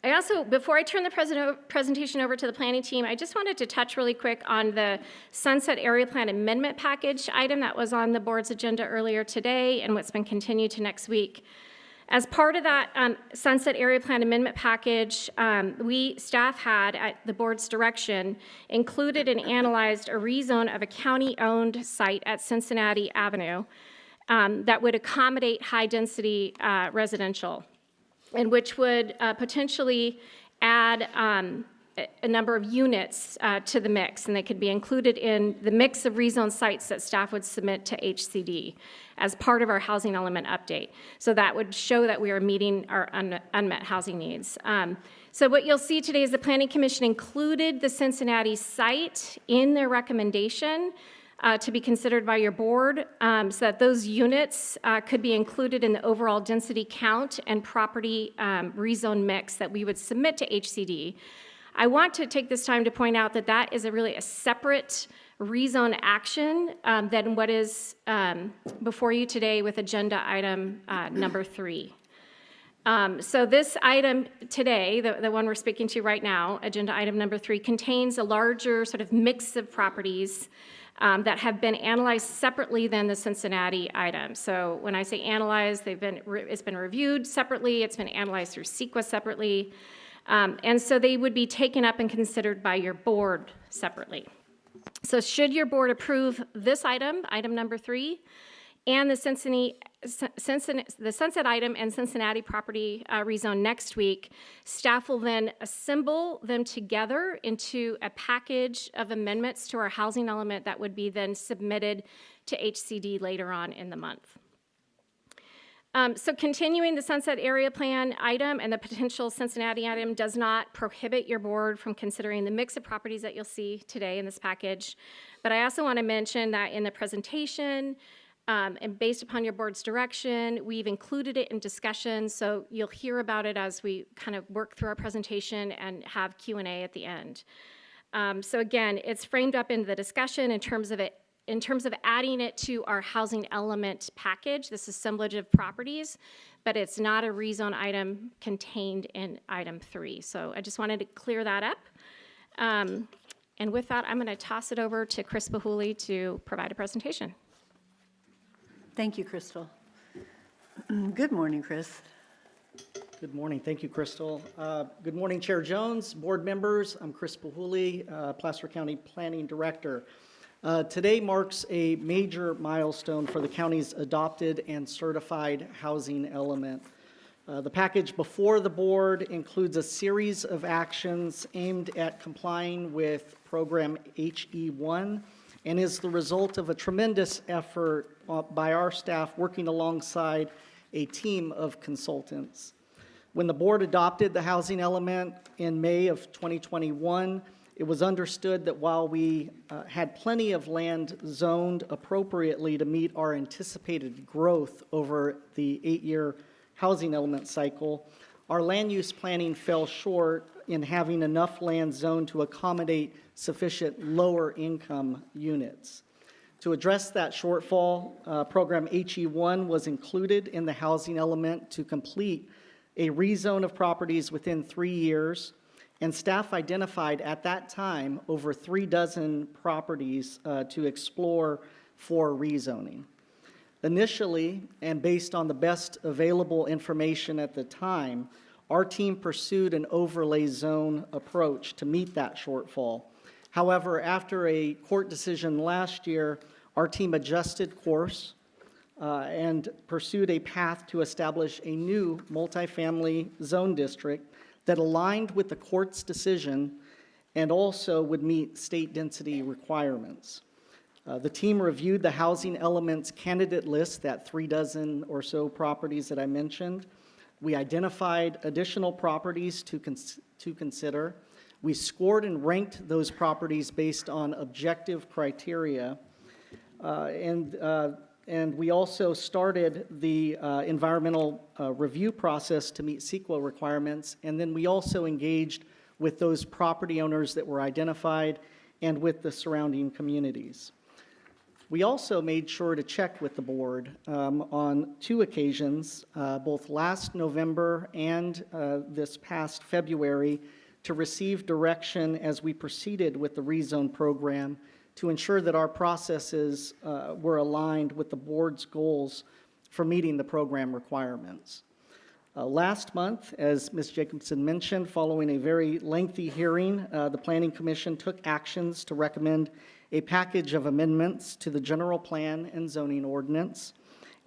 I also, before I turn the presentation over to the planning team, I just wanted to touch really quick on the Sunset Area Plan Amendment Package item that was on the board's agenda earlier today and what's been continued to next week. As part of that Sunset Area Plan Amendment Package, staff had, at the board's direction, included and analyzed a rezone of a county-owned site at Cincinnati Avenue that would accommodate high-density residential, and which would potentially add a number of units to the mix, and they could be included in the mix of rezone sites that staff would submit to HCD as part of our housing element update. So that would show that we are meeting our unmet housing needs. So what you'll see today is the Planning Commission included the Cincinnati site in their recommendation to be considered by your board, so that those units could be included in the overall density count and property rezone mix that we would submit to HCD. I want to take this time to point out that that is really a separate rezone action than what is before you today with agenda item number 3. So this item today, the one we're speaking to right now, agenda item number 3, contains a larger sort of mix of properties that have been analyzed separately than the Cincinnati item. So when I say analyzed, it's been reviewed separately, it's been analyzed through CEQA separately, and so they would be taken up and considered by your board separately. So should your board approve this item, item number 3, and the Sunset item and Cincinnati property rezone next week, staff will then assemble them together into a package of amendments to our housing element that would be then submitted to HCD later on in the month. So continuing the Sunset Area Plan item and the potential Cincinnati item does not prohibit your board from considering the mix of properties that you'll see today in this package. But I also want to mention that in the presentation, and based upon your board's direction, we've included it in discussion, so you'll hear about it as we kind of work through our presentation and have Q&A at the end. So again, it's framed up in the discussion in terms of adding it to our housing element package, this assemblage of properties, but it's not a rezone item contained in item 3. So I just wanted to clear that up. And with that, I'm going to toss it over to Chris Bahuli to provide a presentation. Thank you, Crystal. Good morning, Chris. Good morning. Thank you, Crystal. Good morning, Chair Jones, board members. I'm Chris Bahuli, Placer County Planning Director. Today marks a major milestone for the county's adopted and certified housing element. The package before the board includes a series of actions aimed at complying with Program HE1 and is the result of a tremendous effort by our staff working alongside a team of consultants. When the board adopted the housing element in May of 2021, it was understood that while we had plenty of land zoned appropriately to meet our anticipated growth over the 8-year housing element cycle, our land use planning fell short in having enough land zoned to accommodate sufficient lower income units. To address that shortfall, Program HE1 was included in the housing element to complete a rezone of properties within 3 years, and staff identified at that time over 36 properties to explore for rezoning. Initially, and based on the best available information at the time, our team pursued an overlay zone approach to meet that shortfall. However, after a court decision last year, our team adjusted course and pursued a path to establish a new multifamily zone district that aligned with the court's decision and also would meet state density requirements. The team reviewed the housing elements candidate list, that 36 or so properties that I mentioned. We identified additional properties to consider. We scored and ranked those properties based on objective criteria. And we also started the environmental review process to meet CEQA requirements. And then we also engaged with those property owners that were identified and with the surrounding communities. We also made sure to check with the board on 2 occasions, both last November and this past February, to receive direction as we proceeded with the rezone program to ensure that our processes were aligned with the board's goals for meeting the program requirements. Last month, as Ms. Jacobson mentioned, following a very lengthy hearing, the Planning Commission took actions to recommend a package of amendments to the general plan and zoning ordinance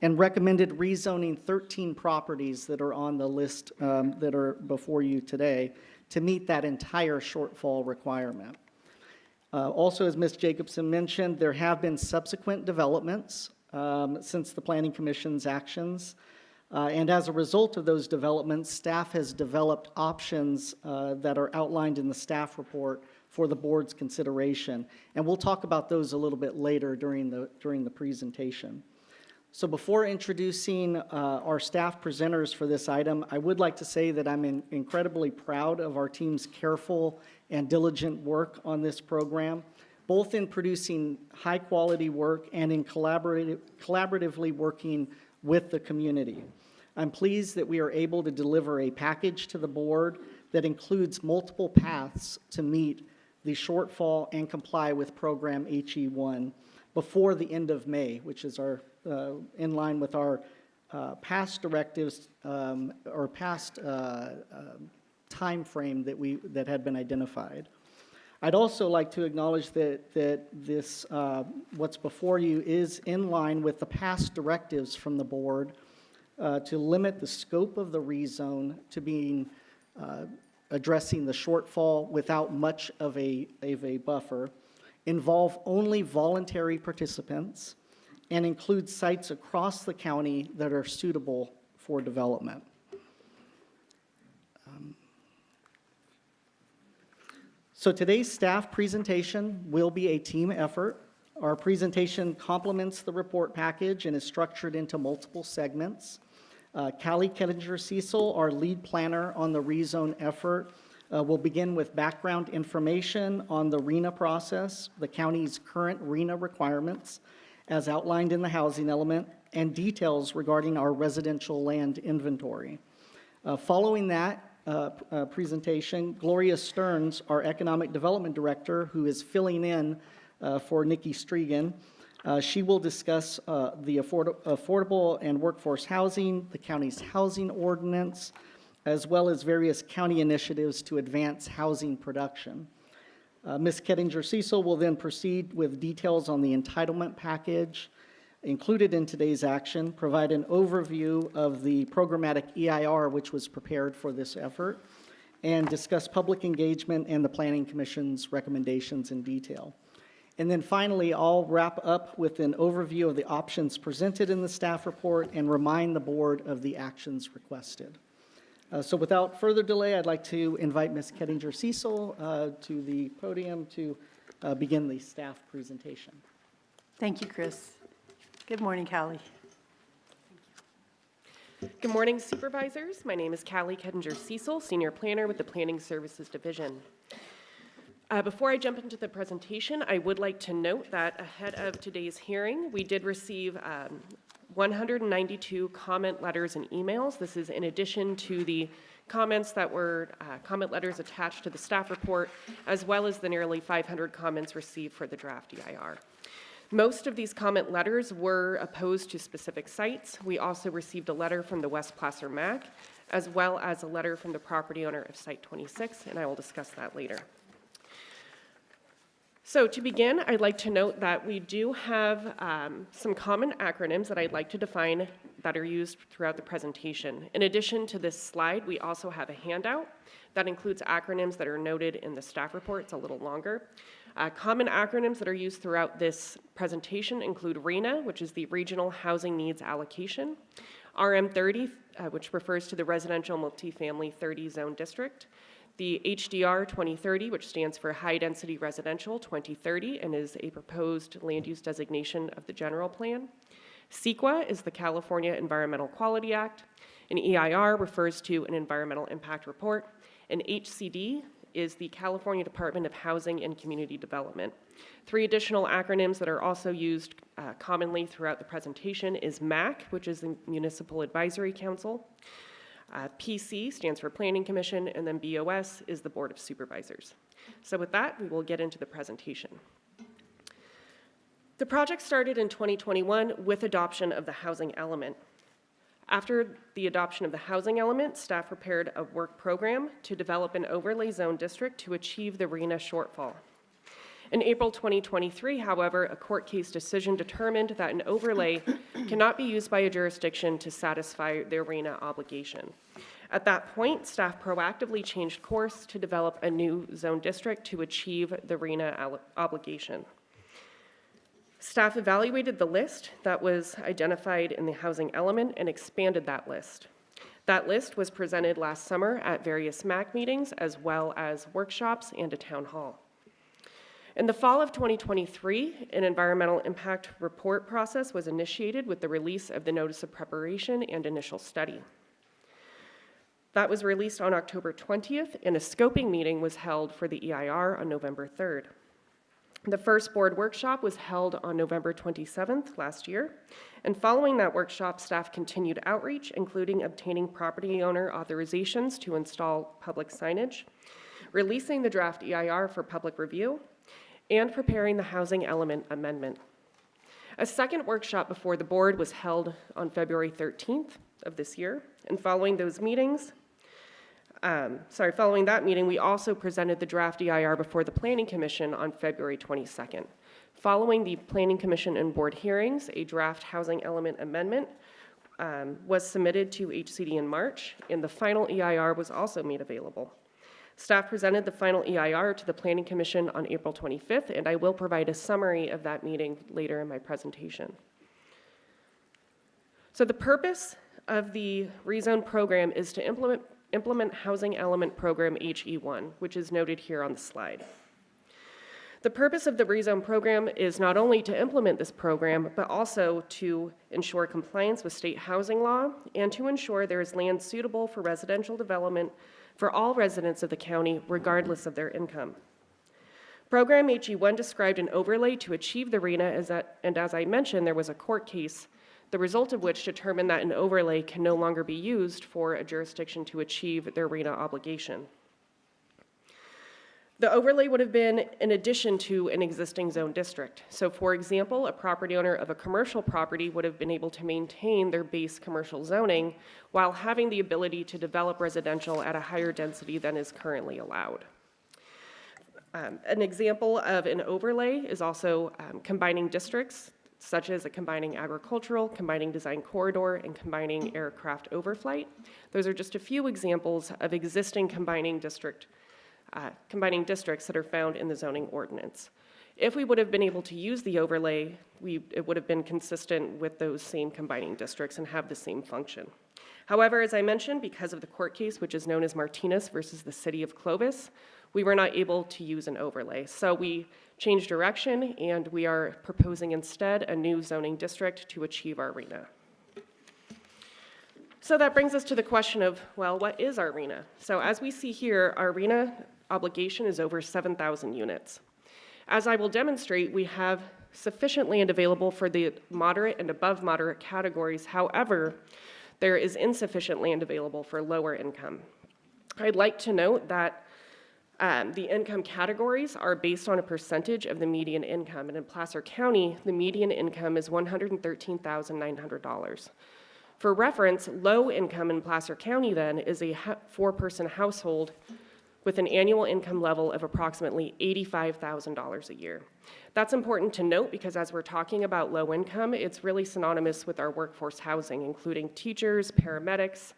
and recommended rezoning 13 properties that are on the list that are before you today to meet that entire shortfall requirement. Also, as Ms. Jacobson mentioned, there have been subsequent developments since the Planning Commission's actions. And as a result of those developments, staff has developed options that are outlined in the staff report for the board's consideration. And we'll talk about those a little bit later during the presentation. So before introducing our staff presenters for this item, I would like to say that I'm incredibly proud of our team's careful and diligent work on this program, both in producing high-quality work and in collaboratively working with the community. I'm pleased that we are able to deliver a package to the board that includes multiple paths to meet the shortfall and comply with program HE1 before the end of May, which is our in line with our past directives or past time frame that had been identified. I'd also like to acknowledge that this what's before you is in line with the past directives from the board to limit the scope of the rezone to being addressing the shortfall without much of a buffer, involve only voluntary participants, and include sites across the county that are suitable for development. So today's staff presentation will be a team effort. Our presentation complements the report package and is structured into multiple segments. Callie Kettinger-Cecil, our lead planner on the rezone effort, will begin with background information on the RENA process, the county's current RENA requirements, as outlined in the housing element, and details regarding our residential land inventory. Following that presentation, Gloria Stearns, our Economic Development Director, who is filling in for Nikki Stregan, she will discuss the affordable and workforce housing, the county's housing ordinance, as well as various county initiatives to advance housing production. Ms. Kettinger-Cecil will then proceed with details on the entitlement package included in today's action, provide an overview of the programmatic EIR which was prepared for this effort, and discuss public engagement and the Planning Commission's recommendations in detail. And then finally, I'll wrap up with an overview of the options presented in the staff report and remind the board of the actions requested. So without further delay, I'd like to invite Ms. Kettinger-Cecil to the podium to begin the staff presentation. Thank you, Chris. Good morning, Callie. Good morning, Supervisors. My name is Callie Kettinger-Cecil, Senior Planner with the Planning Services Division. Before I jump into the presentation, I would like to note that ahead of today's hearing, we did receive 192 comment letters and emails. This is in addition to the comments that were comment letters attached to the staff report, as well as the nearly 500 comments received for the draft EIR. Most of these comment letters were opposed to specific sites. We also received a letter from the West Placer MAC, as well as a letter from the property owner of Site 26, and I will discuss that later. So to begin, I'd like to note that we do have some common acronyms that I'd like to define that are used throughout the presentation. In addition to this slide, we also have a handout that includes acronyms that are noted in the staff report. It's a little longer. Common acronyms that are used throughout this presentation include RENA, which is the Regional Housing Needs Allocation, RM30, which refers to the Residential Multifamily 30 Zone District, the HDR 2030, which stands for High Density Residential 2030 and is a proposed land use designation of the general plan. CEQA is the California Environmental Quality Act. An EIR refers to an environmental impact report. And HCD is the California Department of Housing and Community Development. Three additional acronyms that are also used commonly throughout the presentation is MAC, which is the Municipal Advisory Council. PC stands for Planning Commission, and then BOS is the Board of Supervisors. So with that, we will get into the presentation. The project started in 2021 with adoption of the housing element. After the adoption of the housing element, staff prepared a work program to develop an overlay zone district to achieve the RENA shortfall. In April 2023, however, a court case decision determined that an overlay cannot be used by a jurisdiction to satisfy their RENA obligation. At that point, staff proactively changed course to develop a new zone district to achieve the RENA obligation. Staff evaluated the list that was identified in the housing element and expanded that list. That list was presented last summer at various MAC meetings, as well as workshops and a town hall. In the fall of 2023, an environmental impact report process was initiated with the release of the Notice of Preparation and Initial Study. That was released on October 20th, and a scoping meeting was held for the EIR on November 3rd. The first board workshop was held on November 27th last year, and following that workshop, staff continued outreach, including obtaining property owner authorizations to install public signage, releasing the draft EIR for public review, and preparing the housing element amendment. A second workshop before the board was held on February 13th of this year, and following that meeting, we also presented the draft EIR before the Planning Commission on February 22nd. Following the Planning Commission and board hearings, a draft housing element amendment was submitted to HCD in March, and the final EIR was also made available. Staff presented the final EIR to the Planning Commission on April 25th, and I will provide a summary of that meeting later in my presentation. So the purpose of the rezone program is to implement Housing Element Program HE1, which is noted here on the slide. The purpose of the rezone program is not only to implement this program, but also to ensure compliance with state housing law and to ensure there is land suitable for residential development for all residents of the county, regardless of their income. Program HE1 described an overlay to achieve the RHNA, and as I mentioned, there was a court case, the result of which determined that an overlay can no longer be used for a jurisdiction to achieve their RHNA obligation. The overlay would have been in addition to an existing zone district. So for example, a property owner of a commercial property would have been able to maintain their base commercial zoning while having the ability to develop residential at a higher density than is currently allowed. An example of an overlay is also combining districts, such as a combining agricultural, combining design corridor, and combining aircraft overflight. Those are just a few examples of existing combining districts that are found in the zoning ordinance. If we would have been able to use the overlay, it would have been consistent with those same combining districts and have the same function. However, as I mentioned, because of the court case, which is known as Martinez versus the City of Clovis, we were not able to use an overlay. So we changed direction, and we are proposing instead a new zoning district to achieve our RHNA. So that brings us to the question of, well, what is our RHNA? So as we see here, our RHNA obligation is over 7,000 units. As I will demonstrate, we have sufficient land available for the moderate and above moderate categories. However, there is insufficient land available for lower income. I'd like to note that the income categories are based on a percentage of the median income, and in Placer County, the median income is $113,900. For reference, low income in Placer County then is a four-person household with an annual income level of approximately $85,000 a year. That's important to note because as we're talking about low income, it's really synonymous with our workforce housing, including teachers, paramedics,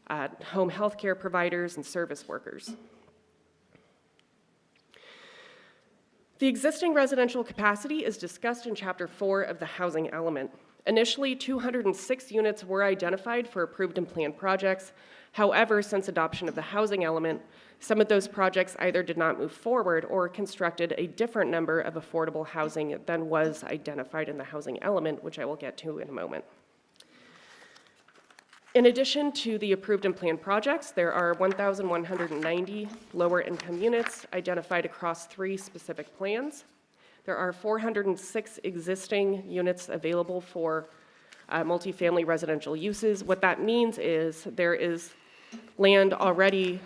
home health care providers, and service workers. The existing residential capacity is discussed in Chapter 4 of the housing element. Initially, 206 units were identified for approved and planned projects. However, since adoption of the housing element, some of those projects either did not move forward or constructed a different number of affordable housing than was identified in the housing element, which I will get to in a moment. In addition to the approved and planned projects, there are 1,190 lower income units identified across 3 specific plans. There are 406 existing units available for multifamily residential uses. What that means is there is land already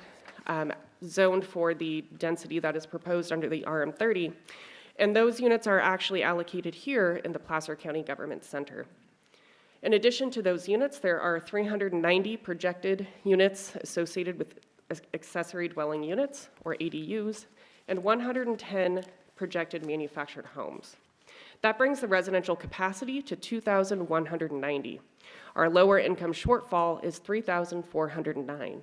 zoned for the density that is proposed under the RM30, and those units are actually allocated here in the Placer County Government Center. In addition to those units, there are 390 projected units associated with accessory dwelling units, or ADUs, and 110 projected manufactured homes. That brings the residential capacity to 2,190. Our lower income shortfall is 3,409.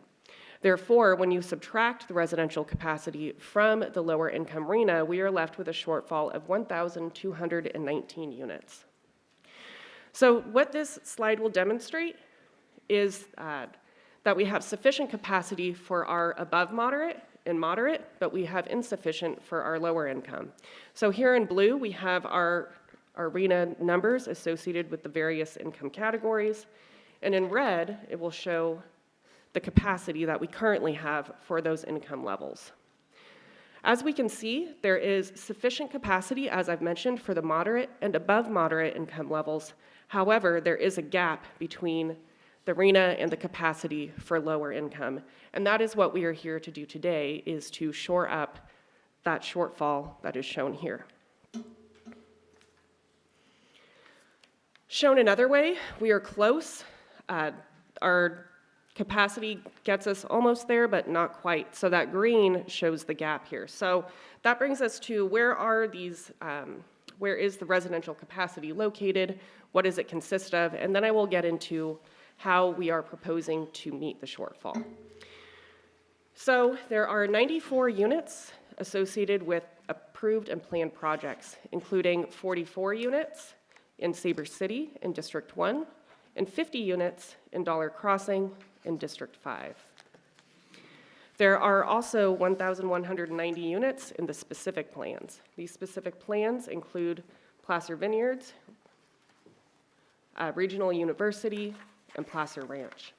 Therefore, when you subtract the residential capacity from the lower income RHNA, we are left with a shortfall of 1,219 units. So what this slide will demonstrate is that we have sufficient capacity for our above moderate and moderate, but we have insufficient for our lower income. So here in blue, we have our RHNA numbers associated with the various income categories, and in red, it will show the capacity that we currently have for those income levels. As we can see, there is sufficient capacity, as I've mentioned, for the moderate and above moderate income levels. However, there is a gap between the RHNA and the capacity for lower income. And that is what we are here to do today, is to shore up that shortfall that is shown here. Shown another way, we are close. Our capacity gets us almost there, but not quite. So that green shows the gap here. So that brings us to where is the residential capacity located? What does it consist of? And then I will get into how we are proposing to meet the shortfall. So there are 94 units associated with approved and planned projects, including 44 units in Sabre City in District 1 and 50 units in Dollar Crossing in District 5. There are also 1,190 units in the specific plans. These specific plans include Placer Vineyards, Regional University, and Placer Ranch.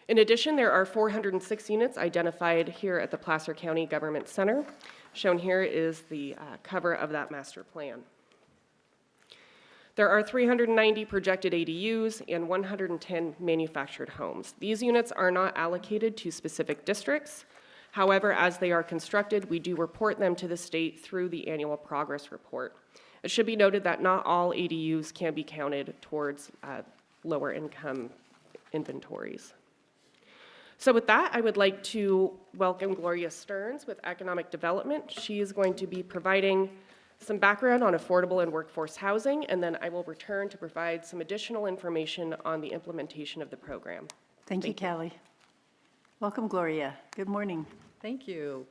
In addition, there are 406 units identified here at the Placer County Government Center. Shown here is the cover of that master plan. There are 390 projected ADUs and 110 manufactured homes. These units are not allocated to specific districts. However, as they are constructed, we do report them to the state through the annual progress report. It should be noted that not all ADUs can be counted towards lower income inventories. So with that, I would like to welcome Gloria Stearns with Economic Development. She is going to be providing some background on affordable and workforce housing, and then I will return to provide some additional information on the implementation of the program. Thank you, Callie. Welcome, Gloria. Good morning. Thank you.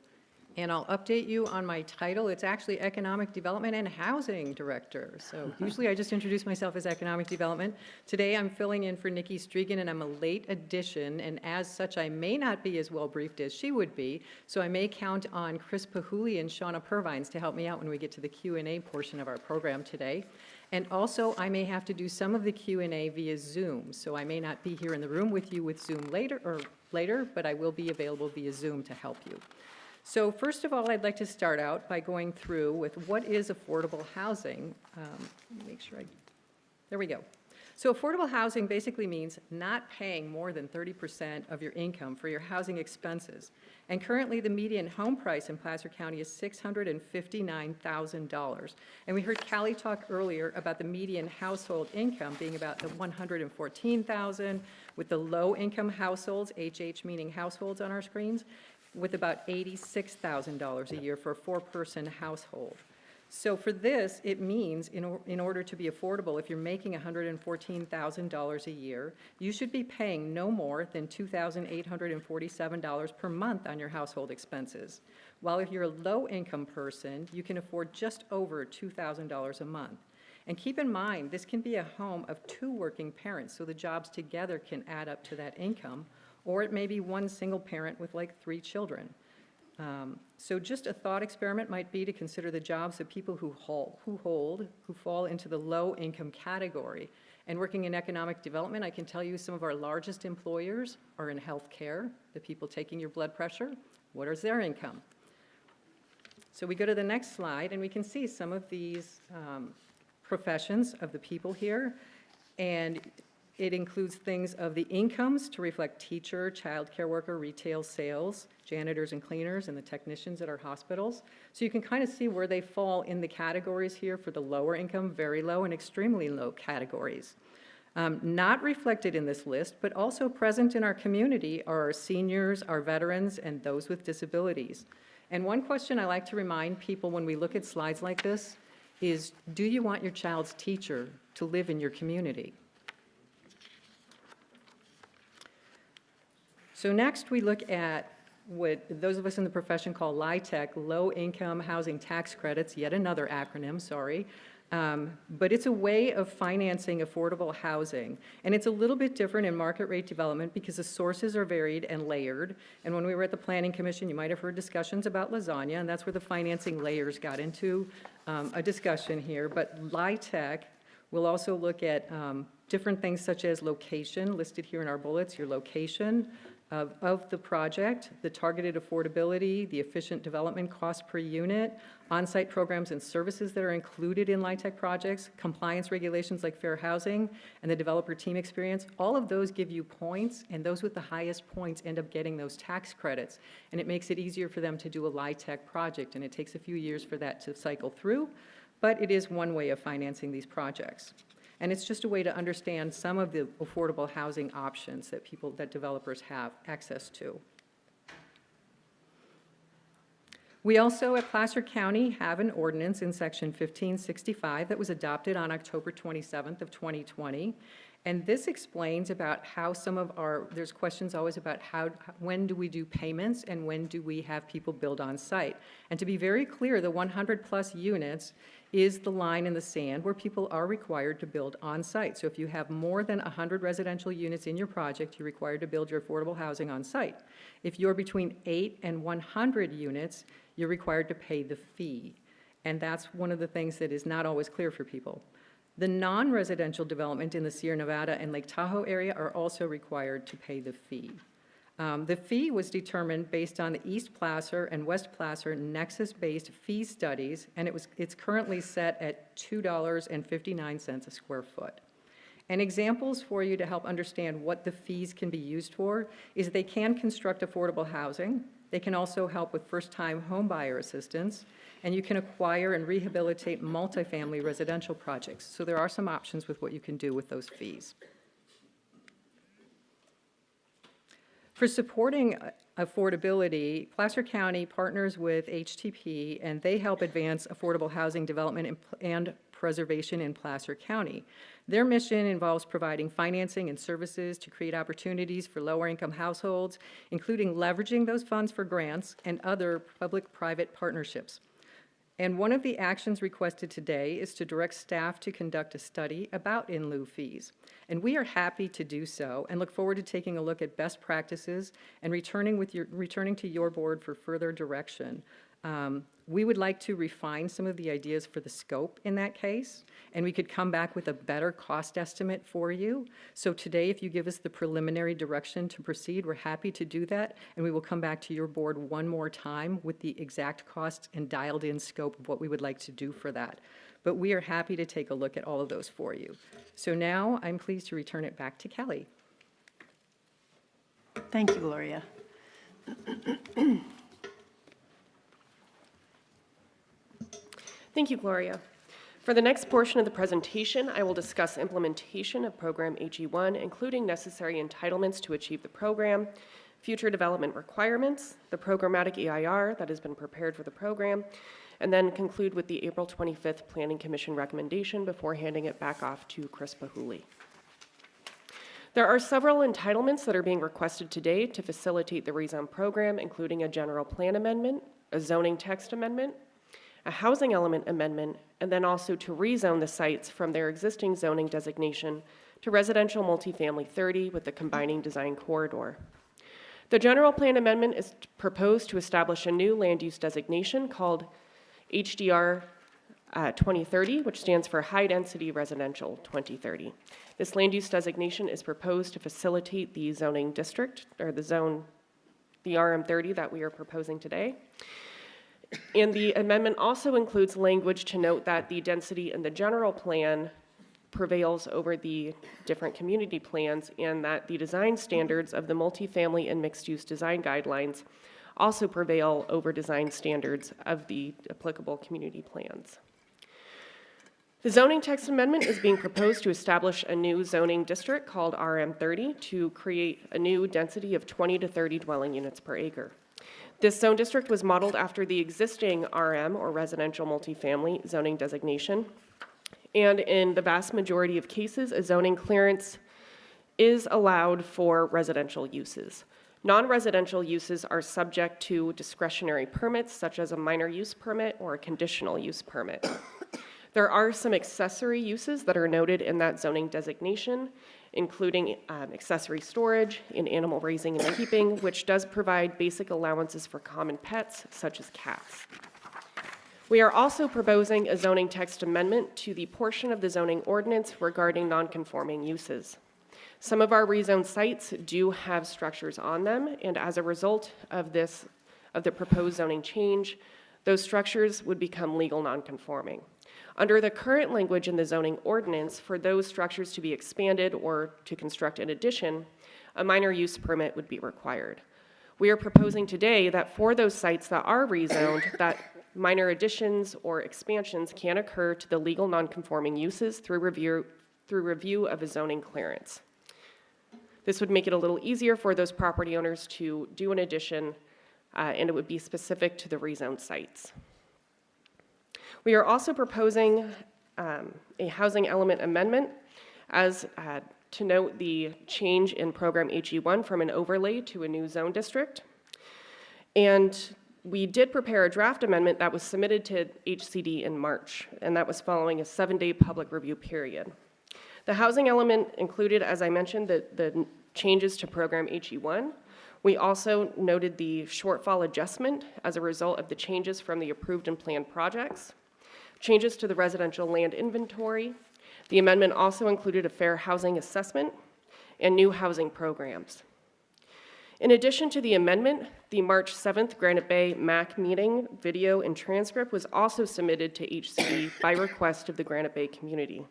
And I'll update you on my title. It's actually Economic Development and Housing Director. So usually I just introduce myself as Economic Development. Today I'm filling in for Nikki Stregan, and I'm a late addition, and as such I may not be as well briefed as she would be, so I may count on Chris Pahuli and Shauna Purvines to help me out when we get to the Q&A portion of our program today. And also I may have to do some of the Q&A via Zoom, so I may not be here in the room with you with Zoom later, but I will be available via Zoom to help you. So first of all, I'd like to start out by going through with what is affordable housing. Make sure there we go. So affordable housing basically means not paying more than 30% of your income for your housing expenses. And currently the median home price in Placer County is $659,000. And we heard Callie talk earlier about the median household income being about the $114,000, with the low income households, HH meaning households on our screens, with about $86,000 a year for a four-person household. So for this, it means in order to be affordable, if you're making $114,000 a year, you should be paying no more than $2,847 per month on your household expenses. While if you're a low-income person, you can afford just over $2,000 a month. And keep in mind, this can be a home of two working parents, so the jobs together can add up to that income, or it may be one single parent with like 3 children. So just a thought experiment might be to consider the jobs of people who fall into the low income category. And working in economic development, I can tell you some of our largest employers are in healthcare, the people taking your blood pressure. What is their income? So we go to the next slide and we can see some of these professions of the people here. And it includes things of the incomes to reflect teacher, child care worker, retail sales, janitors and cleaners, and the technicians at our hospitals. So you can kind of see where they fall in the categories here for the lower income, very low, and extremely low categories. Not reflected in this list, but also present in our community are our seniors, our veterans, and those with disabilities. And one question I like to remind people when we look at slides like this is, do you want your child's teacher to live in your community? So next we look at what those of us in the profession call LIHTC, Low Income Housing Tax Credits, yet another acronym, sorry. But it's a way of financing affordable housing. And it's a little bit different in market rate development because the sources are varied and layered. And when we were at the Planning Commission, you might have heard discussions about lasagna, and that's where the financing layers got into a discussion here. But LIHTC will also look at Different things such as location, listed here in our bullets, your location of the project, the targeted affordability, the efficient development cost per unit, on-site programs and services that are included in LIHTC projects, compliance regulations like fair housing, and the developer team experience. All of those give you points, and those with the highest points end up getting those tax credits. And it makes it easier for them to do a LIHTC project, and it takes a few years for that to cycle through, but it is one way of financing these projects. And it's just a way to understand some of the affordable housing options that developers have access to. We also at Placer County have an ordinance in section 1565 that was adopted on October 27th of 2020. And this explains about how there's questions always about when do we do payments and when do we have people build on site. And to be very clear, the 100+ units is the line in the sand where people are required to build on site. So if you have more than 100 residential units in your project, you're required to build your affordable housing on site. If you're between 8 and 100 units, you're required to pay the fee. And that's one of the things that is not always clear for people. The non-residential development in the Sierra Nevada and Lake Tahoe area are also required to pay the fee. The fee was determined based on the East Placer and West Placer nexus-based fee studies, and it's currently set at $2.59 a square foot. And examples for you to help understand what the fees can be used for is they can construct affordable housing. They can also help with first-time home buyer assistance, and you can acquire and rehabilitate multifamily residential projects. So there are some options with what you can do with those fees. For supporting affordability, Placer County partners with HTP, and they help advance affordable housing development and preservation in Placer County. Their mission involves providing financing and services to create opportunities for lower-income households, including leveraging those funds for grants and other public-private partnerships. And one of the actions requested today is to direct staff to conduct a study about in lieu fees. And we are happy to do so and look forward to taking a look at best practices and returning to your board for further direction. We would like to refine some of the ideas for the scope in that case, and we could come back with a better cost estimate for you. So today, if you give us the preliminary direction to proceed, we're happy to do that, and we will come back to your board one more time with the exact cost and dialed in scope of what we would like to do for that. But we are happy to take a look at all of those for you. So now I'm pleased to return it back to Kelly. Thank you, Gloria. Thank you, Gloria. For the next portion of the presentation, I will discuss implementation of Program HE1, including necessary entitlements to achieve the program, future development requirements, the programmatic EIR that has been prepared for the program, and then conclude with the April 25th Planning Commission recommendation before handing it back off to Chris Pahuli. There are several entitlements that are being requested today to facilitate the rezone program, including a general plan amendment, a zoning text amendment, a housing element amendment, and then also to rezone the sites from their existing zoning designation to residential multifamily 30 with the combining design corridor. The general plan amendment is proposed to establish a new land use designation called HDR 2030, which stands for High Density Residential 2030. This land use designation is proposed to facilitate the zoning district, or the RM30 that we are proposing today. And the amendment also includes language to note that the density in the general plan prevails over the different community plans, and that the design standards of the multifamily and mixed-use design guidelines also prevail over design standards of the applicable community plans. The zoning text amendment is being proposed to establish a new zoning district called RM30 to create a new density of 20 to 30 dwelling units per acre. This zone district was modeled after the existing RM, or residential multifamily, zoning designation. And in the vast majority of cases, a zoning clearance is allowed for residential uses. Non-residential uses are subject to discretionary permits, such as a minor use permit or a conditional use permit. There are some accessory uses that are noted in that zoning designation, including accessory storage and animal raising and keeping, which does provide basic allowances for common pets, such as cats. We are also proposing a zoning text amendment to the portion of the zoning ordinance regarding nonconforming uses. Some of our rezoned sites do have structures on them, and as a result of the proposed zoning change, those structures would become legal nonconforming. Under the current language in the zoning ordinance, for those structures to be expanded or to construct an addition, a minor use permit would be required. We are proposing today that for those sites that are rezoned, that minor additions or expansions can occur to the legal nonconforming uses through review of a zoning clearance. This would make it a little easier for those property owners to do an addition, and it would be specific to the rezoned sites. We are also proposing a housing element amendment to note the change in program HE1 from an overlay to a new zone district. And we did prepare a draft amendment that was submitted to HCD in March, and that was following a 7-day public review period. The housing element included, as I mentioned, the changes to program HE1. We also noted the shortfall adjustment as a result of the changes from the approved and planned projects, changes to the residential land inventory. The amendment also included a fair housing assessment and new housing programs. In addition to the amendment, the March 7th Granite Bay MAC meeting video and transcript was also submitted to HCD by request of the Granite Bay community.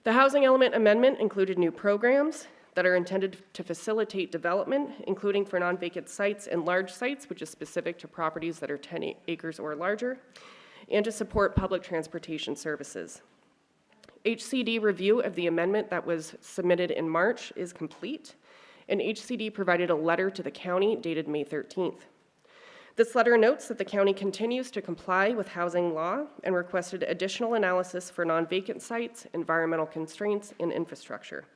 The housing element amendment included new programs that are intended to facilitate development, including for non-vacant sites and large sites, which is specific to properties that are 10 acres or larger, and to support public transportation services. HCD review of the amendment that was submitted in March is complete, and HCD provided a letter to the county dated May 13th. This letter notes that the county continues to comply with housing law and requested additional analysis for non-vacant sites, environmental constraints, and infrastructure.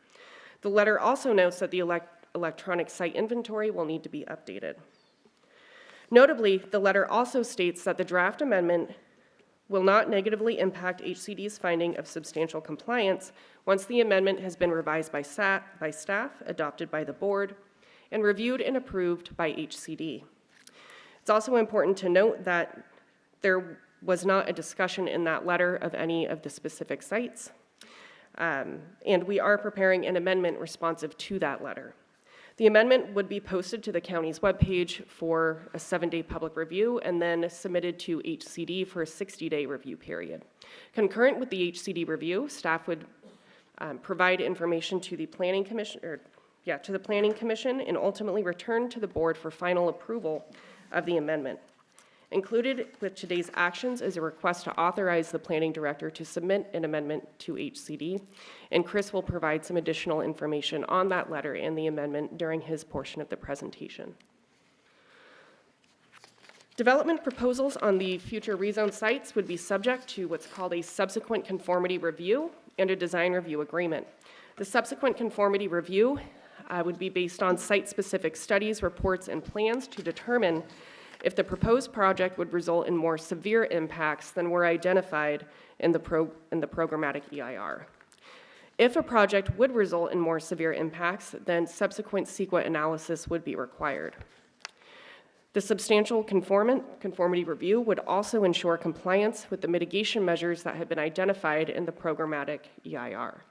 The letter also notes that the electronic site inventory will need to be updated. Notably, the letter also states that the draft amendment will not negatively impact HCD's finding of substantial compliance once the amendment has been revised by staff, adopted by the board, and reviewed and approved by HCD. It's also important to note that there was not a discussion in that letter of any of the specific sites, and we are preparing an amendment responsive to that letter. The amendment would be posted to the county's webpage for a 7-day public review and then submitted to HCD for a 60-day review period. Concurrent with the HCD review, staff would provide information to the Planning Commission, and ultimately return to the board for final approval of the amendment. Included with today's actions is a request to authorize the planning director to submit an amendment to HCD, and Chris will provide some additional information on that letter and the amendment during his portion of the presentation. Development proposals on the future rezone sites would be subject to what's called a subsequent conformity review and a design review agreement. The subsequent conformity review would be based on site-specific studies, reports, and plans to determine if the proposed project would result in more severe impacts than were identified in the programmatic EIR. If a project would result in more severe impacts, then subsequent CEQA analysis would be required. The substantial conformity review would also ensure compliance with the mitigation measures that had been identified in the programmatic EIR.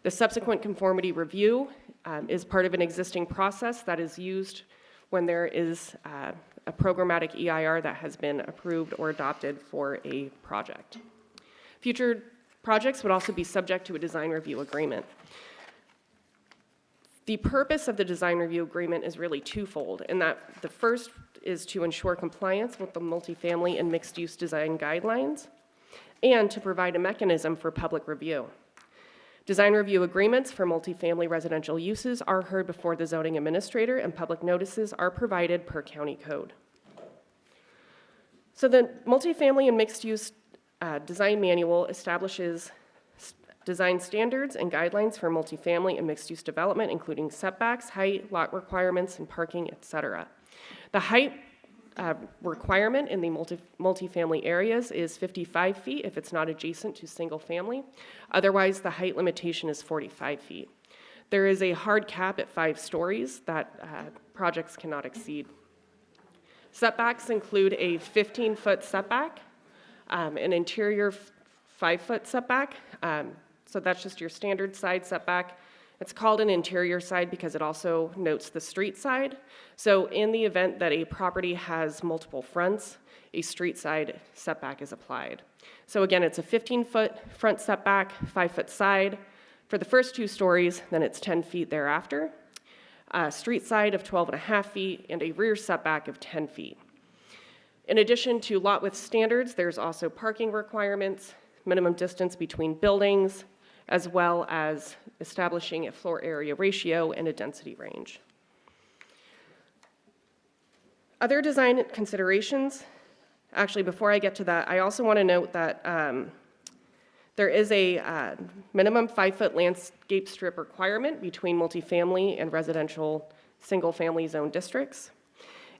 The subsequent conformity review is part of an existing process that is used when there is a programmatic EIR that has been approved or adopted for a project. Future projects would also be subject to a design review agreement. The purpose of the design review agreement is really twofold, in that the first is to ensure compliance with the multifamily and mixed-use design guidelines, and to provide a mechanism for public review. Design review agreements for multifamily residential uses are heard before the zoning administrator, and public notices are provided per county code. So the multifamily and mixed-use design manual establishes design standards and guidelines for multifamily and mixed-use development, including setbacks, height, lot requirements, and parking, etc. The height requirement in the multifamily areas is 55 feet if it's not adjacent to single family. Otherwise, the height limitation is 45 feet. There is a hard cap at 5 stories that projects cannot exceed. Setbacks include a 15-foot setback, an interior 5-foot setback. So that's just your standard side setback. It's called an interior side because it also notes the street side. So in the event that a property has multiple fronts, a street side setback is applied. So again, it's a 15-foot front setback, 5-foot side for the first 2 stories, then it's 10 feet thereafter. A street side of 12.5 feet and a rear setback of 10 feet. In addition to lot width standards, there's also parking requirements, minimum distance between buildings, as well as establishing a floor area ratio and a density range. Other design considerations, actually before I get to that, I also want to note that there is a minimum 5-foot landscape strip requirement between multifamily and residential single-family zone districts.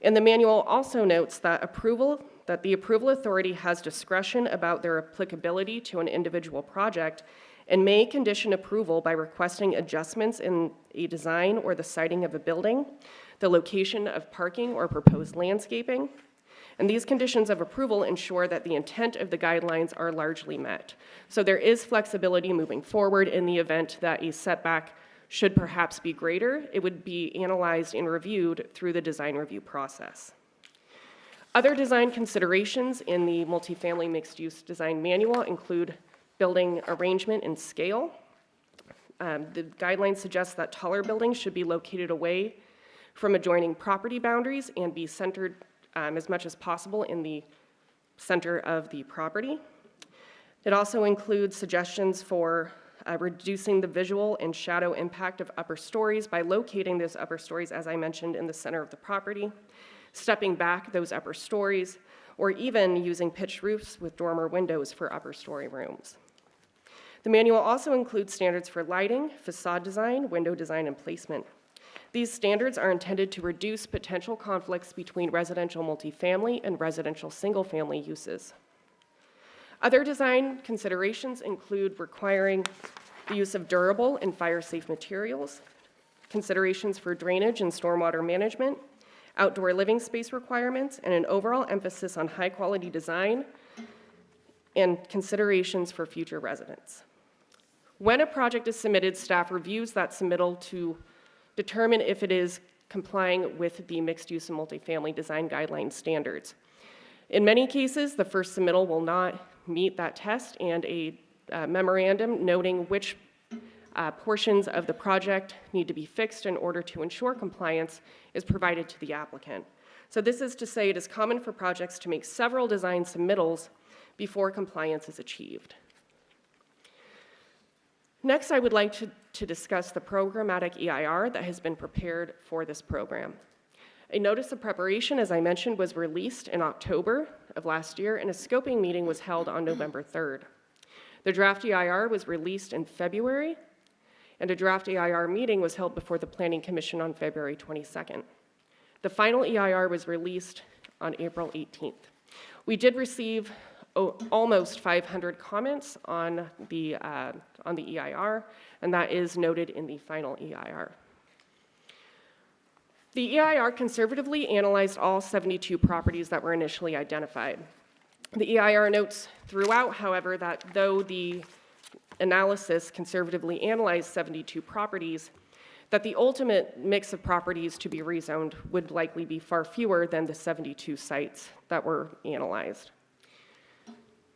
And the manual also notes that the approval authority has discretion about their applicability to an individual project and may condition approval by requesting adjustments in a design or the siting of a building, the location of parking or proposed landscaping. And these conditions of approval ensure that the intent of the guidelines are largely met. So there is flexibility moving forward in the event that a setback should perhaps be greater. It would be analyzed and reviewed through the design review process. Other design considerations in the multifamily mixed-use design manual include building arrangement and scale. The guidelines suggest that taller buildings should be located away from adjoining property boundaries and be centered as much as possible in the center of the property. It also includes suggestions for reducing the visual and shadow impact of upper stories by locating those upper stories, as I mentioned, in the center of the property, stepping back those upper stories, or even using pitched roofs with dormer windows for upper story rooms. The manual also includes standards for lighting, facade design, window design, and placement. These standards are intended to reduce potential conflicts between residential multifamily and residential single-family uses. Other design considerations include requiring the use of durable and fire-safe materials, considerations for drainage and stormwater management, outdoor living space requirements, and an overall emphasis on high-quality design and considerations for future residents. When a project is submitted, staff reviews that submittal to determine if it is complying with the mixed-use and multifamily design guideline standards. In many cases, the first submittal will not meet that test, and a memorandum noting which portions of the project need to be fixed in order to ensure compliance is provided to the applicant. So this is to say it is common for projects to make several design submittals before compliance is achieved. Next, I would like to discuss the programmatic EIR that has been prepared for this program. A notice of preparation, as I mentioned, was released in October of last year, and a scoping meeting was held on November 3rd. The draft EIR was released in February, and a draft EIR meeting was held before the Planning Commission on February 22nd. The final EIR was released on April 18th. We did receive almost 500 comments on the EIR, and that is noted in the final EIR. The EIR conservatively analyzed all 72 properties that were initially identified. The EIR notes throughout, however, that though the analysis conservatively analyzed 72 properties, that the ultimate mix of properties to be rezoned would likely be far fewer than the 72 sites that were analyzed.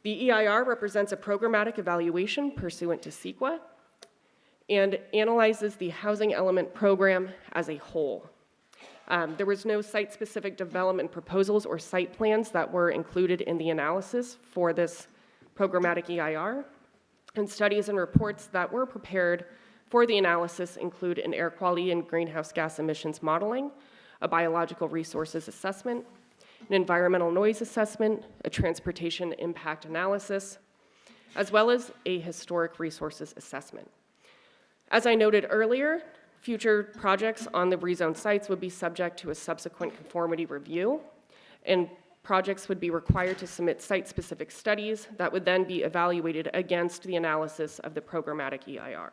The EIR represents a programmatic evaluation pursuant to CEQA and analyzes the housing element program as a whole. There was no site-specific development proposals or site plans that were included in the analysis for this programmatic EIR, and studies and reports that were prepared for the analysis include an air quality and greenhouse gas emissions modeling, a biological resources assessment, an environmental noise assessment, a transportation impact analysis, as well as a historic resources assessment. As I noted earlier, future projects on the rezoned sites would be subject to a subsequent conformity review, and projects would be required to submit site-specific studies that would then be evaluated against the analysis of the programmatic EIR.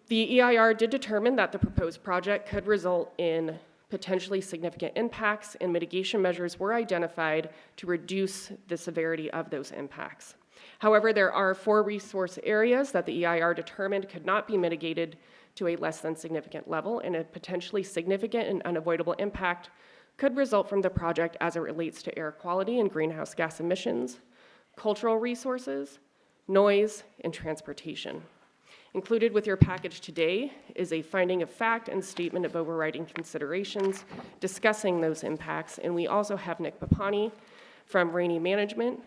The EIR did determine that the proposed project could result in potentially significant impacts, and mitigation measures were identified to reduce the severity of those impacts. However, there are 4 resource areas that the EIR determined could not be mitigated to a less than significant level, and a potentially significant and unavoidable impact could result from the project as it relates to air quality and greenhouse gas emissions, cultural resources, noise, and transportation. Included with your package today is a finding of fact and statement of overriding considerations discussing those impacts, and we also have Nick Papani from Rainey Management,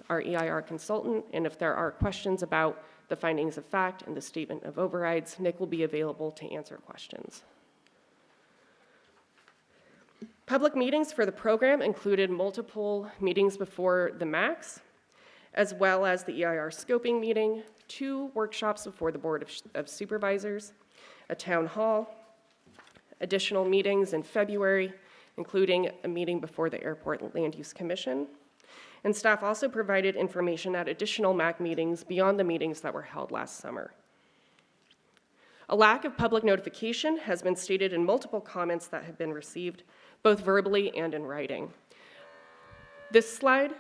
our EIR consultant, and if there are questions about the findings of fact and the statement of overrides, Nick will be available to answer questions. Public meetings for the program included multiple meetings before the MAX, as well as the EIR scoping meeting, 2 workshops before the Board of Supervisors, a town hall, additional meetings in February, including a meeting before the Airport Land Use Commission. And staff also provided information at additional MAC meetings beyond the meetings that were held last summer. A lack of public notification has been stated in multiple comments that have been received, both verbally and in writing. This slide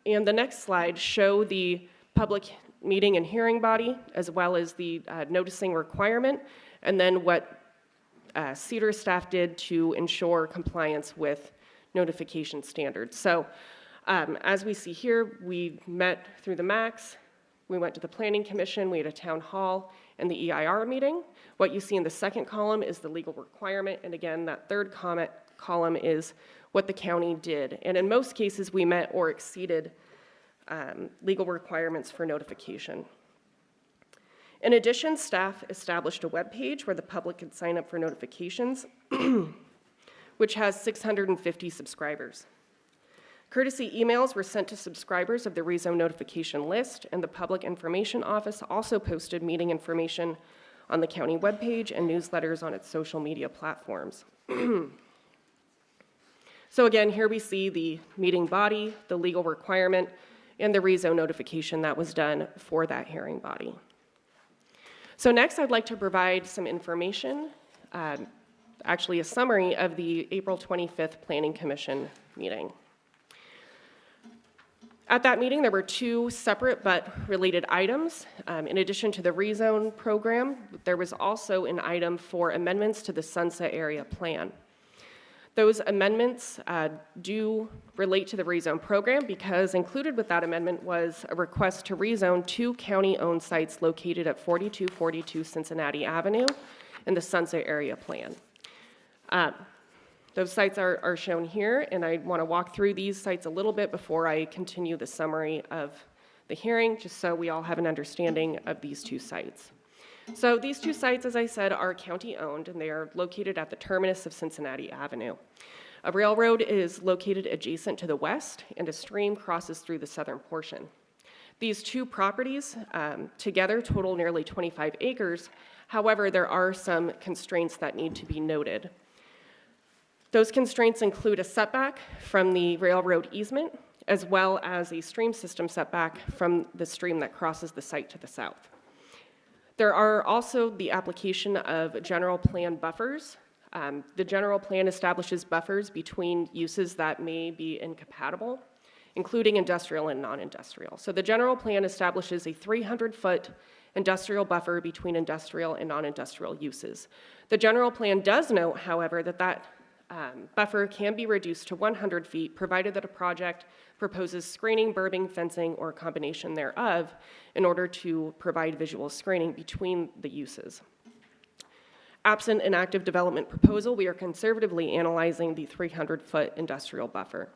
and the next slide show the public meeting and hearing body, as well as the noticing requirement, and then what CEDAR staff did to ensure compliance with notification standards. So as we see here, we met through the MAX, we went to the Planning Commission, we had a town hall, and the EIR meeting. What you see in the second column is the legal requirement, and again, that third column is what the county did. And in most cases, we met or exceeded legal requirements for notification. In addition, staff established a webpage where the public could sign up for notifications, which has 650 subscribers. Courtesy emails were sent to subscribers of the rezone notification list, and the Public Information Office also posted meeting information on the county webpage and newsletters on its social media platforms. So again, here we see the meeting body, the legal requirement, and the rezone notification that was done for that hearing body. So next, I'd like to provide some information, actually a summary of the April 25th Planning Commission meeting. At that meeting, there were 2 separate but related items. In addition to the rezone program, there was also an item for amendments to the Sunset Area Plan. Those amendments do relate to the rezone program because included with that amendment was a request to rezone 2 county-owned sites located at 4242 Cincinnati Avenue in the Sunset Area Plan. Those sites are shown here, and I want to walk through these sites a little bit before I continue the summary of the hearing, just so we all have an understanding of these 2 sites. So these 2 sites, as I said, are county-owned, and they are located at the terminus of Cincinnati Avenue. A railroad is located adjacent to the west, and a stream crosses through the southern portion. These 2 properties together total nearly 25 acres. However, there are some constraints that need to be noted. Those constraints include a setback from the railroad easement, as well as a stream system setback from the stream that crosses the site to the south. There are also the application of general plan buffers. The general plan establishes buffers between uses that may be incompatible, including industrial and non-industrial. So the general plan establishes a 300-foot industrial buffer between industrial and non-industrial uses. The general plan does note, however, that buffer can be reduced to 100 feet, provided that a project proposes screening, burbing, fencing, or a combination thereof in order to provide visual screening between the uses. Absent an active development proposal, we are conservatively analyzing the 300-foot industrial buffer.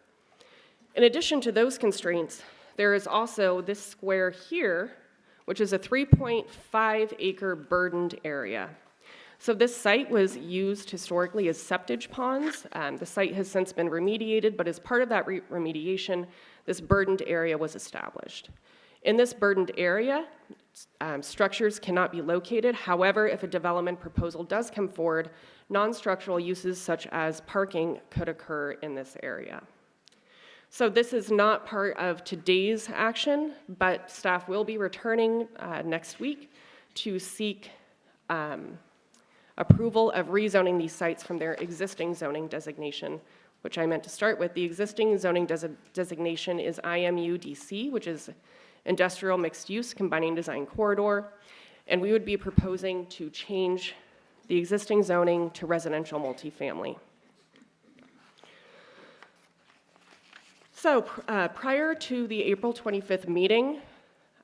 In addition to those constraints, there is also this square here, which is a 3.5-acre burdened area. So this site was used historically as septage ponds. The site has since been remediated, but as part of that remediation, this burdened area was established. In this burdened area, structures cannot be located. However, if a development proposal does come forward, non-structural uses such as parking could occur in this area. So this is not part of today's action, but staff will be returning next week to seek approval of rezoning these sites from their existing zoning designation, which I meant to start with. The existing zoning designation is IMU-DC, which is Industrial Mixed Use Combining Design Corridor, and we would be proposing to change the existing zoning to residential multifamily. So prior to the April 25th meeting,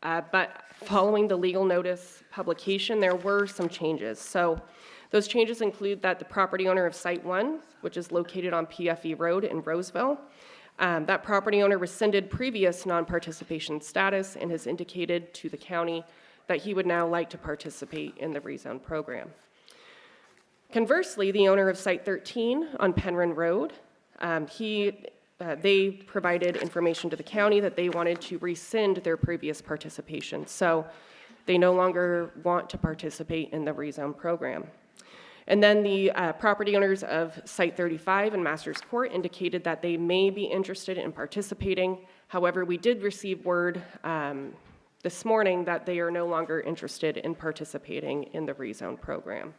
but following the legal notice publication, there were some changes. So those changes include that the property owner of Site 1, which is located on PFE Road in Roseville, that property owner rescinded previous non-participation status and has indicated to the county that he would now like to participate in the rezone program. Conversely, the owner of Site 13 on Penryn Road, they provided information to the county that they wanted to rescind their previous participation. So they no longer want to participate in the rezone program. And then the property owners of Site 35 and Masters Court indicated that they may be interested in participating. However, we did receive word this morning that they are no longer interested in participating in the rezone program.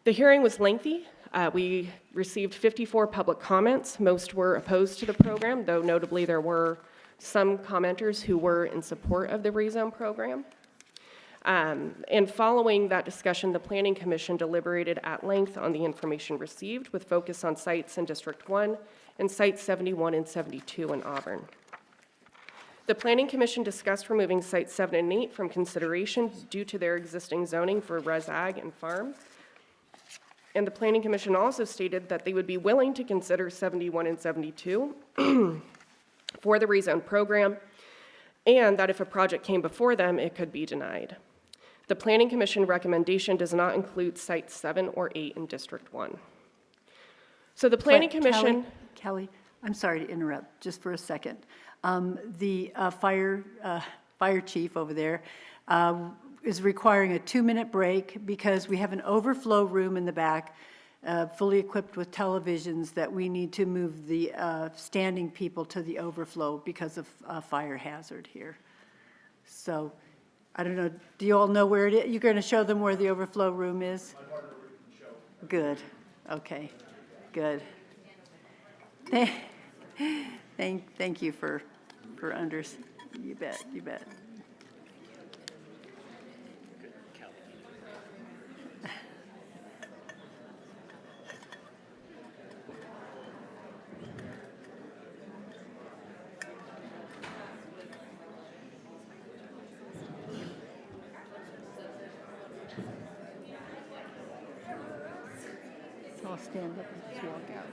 The hearing was lengthy. We received 54 public comments. Most were opposed to the program, though notably there were some commenters who were in support of the rezone program. And following that discussion, the Planning Commission deliberated at length on the information received with focus on sites in District 1 and sites 71 and 72 in Auburn. The Planning Commission discussed removing sites 7 and 8 from consideration due to their existing zoning for res ag and farm. And the Planning Commission also stated that they would be willing to consider 71 and 72 for the rezone program, and that if a project came before them, it could be denied. The Planning Commission recommendation does not include sites 7 or 8 in District 1. So the Planning Commission... Kelly, I'm sorry to interrupt just for a second. The fire chief over there is requiring a 2-minute break because we have an overflow room in the back, fully equipped with televisions, that we need to move the standing people to the overflow because of a fire hazard here. So, I don't know, do you all know where it is? You're going to show them where the overflow room is? Good, okay, good. Thank you for you bet, you bet. I'll stand up and just walk out.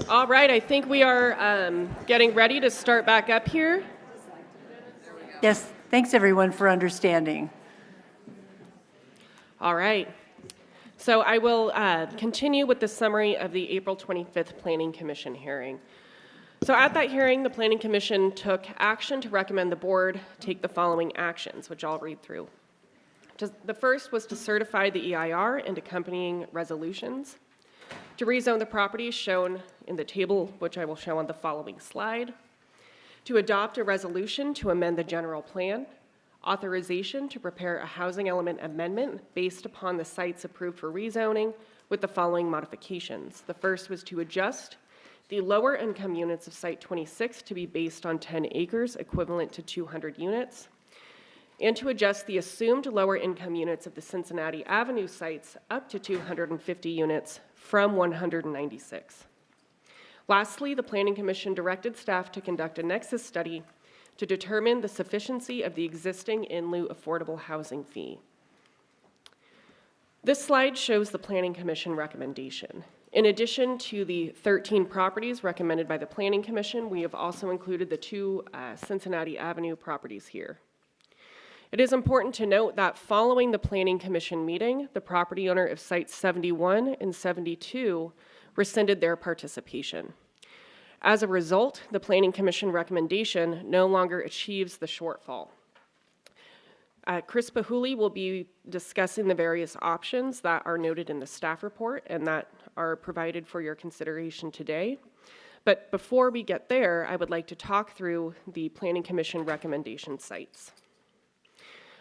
All right, I think we are getting ready to start back up here. Yes, thanks everyone for understanding. All right. So I will continue with the summary of the April 25th Planning Commission hearing. So at that hearing, the Planning Commission took action to recommend the board take the following actions, which I'll read through. The first was to certify the EIR and accompanying resolutions, to rezone the properties shown in the table, which I will show on the following slide, to adopt a resolution to amend the general plan, authorization to prepare a housing element amendment based upon the sites approved for rezoning with the following modifications. The first was to adjust the lower income units of Site 26 to be based on 10 acres, equivalent to 200 units, and to adjust the assumed lower income units of the Cincinnati Avenue sites up to 250 units from 196. Lastly, the Planning Commission directed staff to conduct a nexus study to determine the sufficiency of the existing in lieu affordable housing fee. This slide shows the Planning Commission recommendation. In addition to the 13 properties recommended by the Planning Commission, we have also included the 2 Cincinnati Avenue properties here. It is important to note that following the Planning Commission meeting, the property owner of Sites 71 and 72 rescinded their participation. As a result, the Planning Commission recommendation no longer achieves the shortfall. Chris Pahuli will be discussing the various options that are noted in the staff report and that are provided for your consideration today. But before we get there, I would like to talk through the Planning Commission recommendation sites.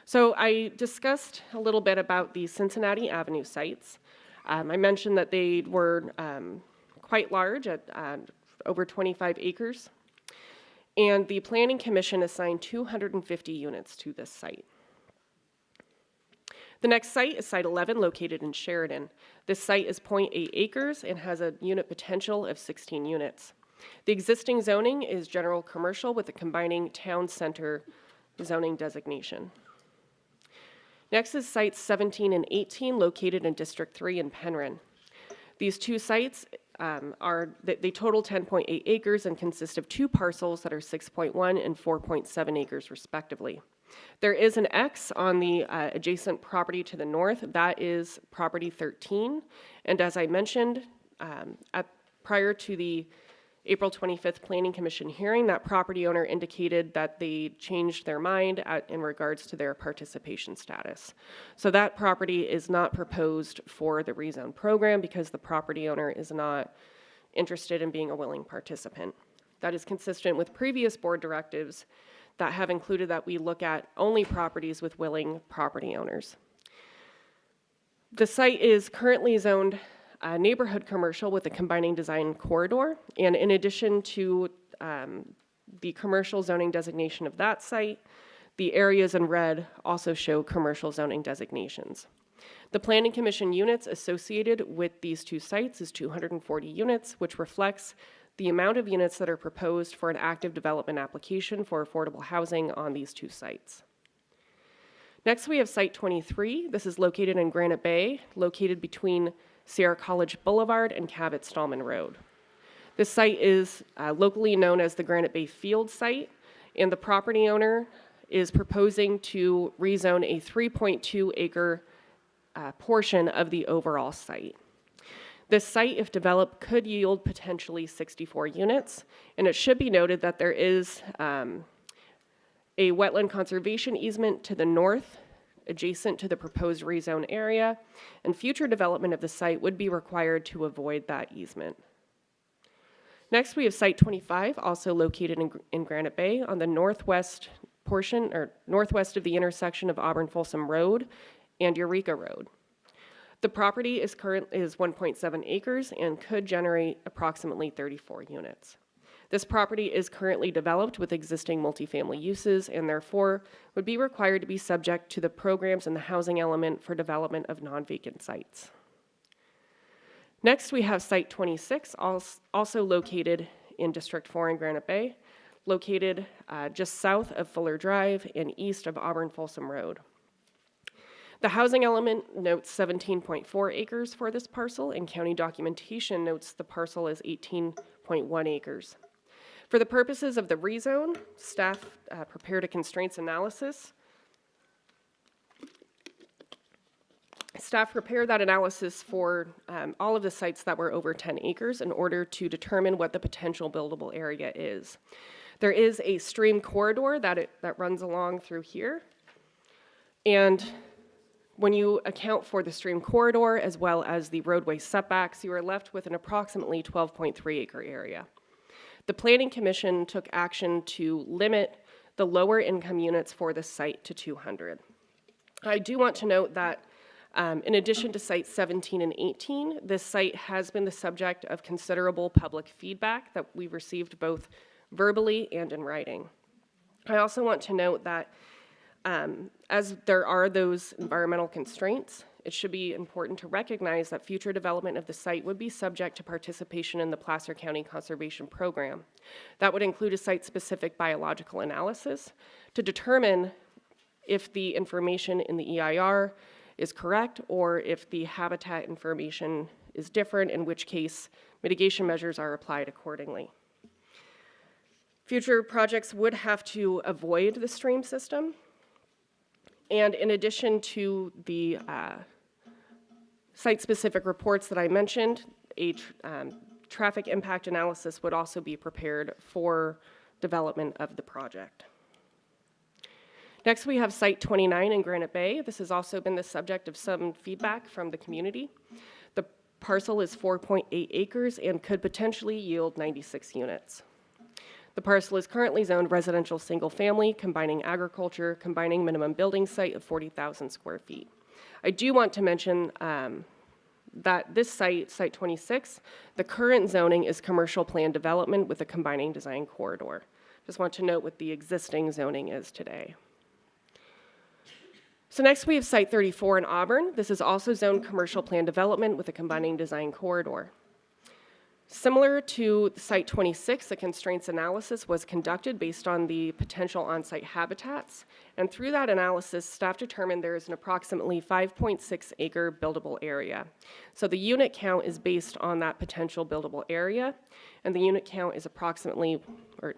So I discussed a little bit about the Cincinnati Avenue sites. I mentioned that they were quite large at over 25 acres. And the Planning Commission assigned 250 units to this site. The next site is Site 11, located in Sheridan. This site is 0.8 acres and has a unit potential of 16 units. The existing zoning is general commercial with a combining town center zoning designation. Next is Sites 17 and 18, located in District 3 in Penryn. These 2 sites they total 10.8 acres and consist of 2 parcels that are 6.1 and 4.7 acres respectively. There is an X on the adjacent property to the north. That is property 13. And as I mentioned, prior to the April 25th Planning Commission hearing, that property owner indicated that they changed their mind in regards to their participation status. So that property is not proposed for the rezone program because the property owner is not interested in being a willing participant. That is consistent with previous board directives that have included that we look at only properties with willing property owners. The site is currently zoned neighborhood commercial with a combining design corridor, and in addition to the commercial zoning designation of that site, the areas in red also show commercial zoning designations. The Planning Commission units associated with these 2 sites is 240 units, which reflects the amount of units that are proposed for an active development application for affordable housing on these 2 sites. Next, we have Site 23. This is located in Granite Bay, located between Sierra College Boulevard and Cabot-Stallman Road. This site is locally known as the Granite Bay Field site, and the property owner is proposing to rezone a 3.2 acre portion of the overall site. This site, if developed, could yield potentially 64 units, and it should be noted that there is a wetland conservation easement to the north adjacent to the proposed rezone area, and future development of the site would be required to avoid that easement. Next, we have Site 25, also located in Granite Bay on the northwest portion, or northwest of the intersection of Auburn Folsom Road and Eureka Road. The property is 1.7 acres and could generate approximately 34 units. This property is currently developed with existing multifamily uses and therefore would be required to be subject to the programs and the housing element for development of non-vacant sites. Next, we have Site 26, also located in District 4 in Granite Bay, located just south of Fuller Drive and east of Auburn Folsom Road. The housing element notes 17.4 acres for this parcel, and county documentation notes the parcel as 18.1 acres. For the purposes of the rezone, staff prepared a constraints analysis. Staff prepared that analysis for all of the sites that were over 10 acres in order to determine what the potential buildable area is. There is a stream corridor that runs along through here. And when you account for the stream corridor as well as the roadway setbacks, you are left with an approximately 12.3 acre area. The Planning Commission took action to limit the lower income units for the site to 200. I do want to note that in addition to sites 17 and 18, this site has been the subject of considerable public feedback that we've received both verbally and in writing. I also want to note that as there are those environmental constraints, it should be important to recognize that future development of the site would be subject to participation in the Placer County Conservation Program. That would include a site-specific biological analysis to determine if the information in the EIR is correct or if the habitat information is different, in which case mitigation measures are applied accordingly. Future projects would have to avoid the stream system. And in addition to the site-specific reports that I mentioned, a traffic impact analysis would also be prepared for development of the project. Next, we have Site 29 in Granite Bay. This has also been the subject of some feedback from the community. The parcel is 4.8 acres and could potentially yield 96 units. The parcel is currently zoned residential single-family, combining agriculture, combining minimum building site of 40,000 square feet. I do want to mention that this site, Site 26, the current zoning is commercial plan development with a combining design corridor. Just want to note what the existing zoning is today. So next we have Site 34 in Auburn. This is also zoned commercial plan development with a combining design corridor. Similar to Site 26, a constraints analysis was conducted based on the potential on-site habitats. And through that analysis, staff determined there is an approximately 5.6 acre buildable area. So the unit count is based on that potential buildable area, and the unit count is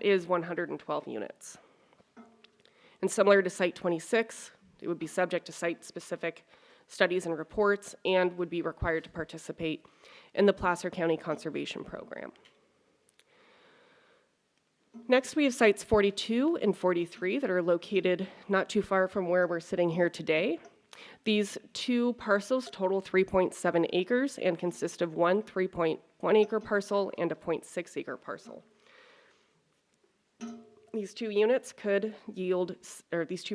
is 112 units. And similar to Site 26, it would be subject to site-specific studies and reports and would be required to participate in the Placer County Conservation Program. Next, we have sites 42 and 43 that are located not too far from where we're sitting here today. These two parcels total 3.7 acres and consist of one 3.1 acre parcel and a 0.6 acre parcel. These two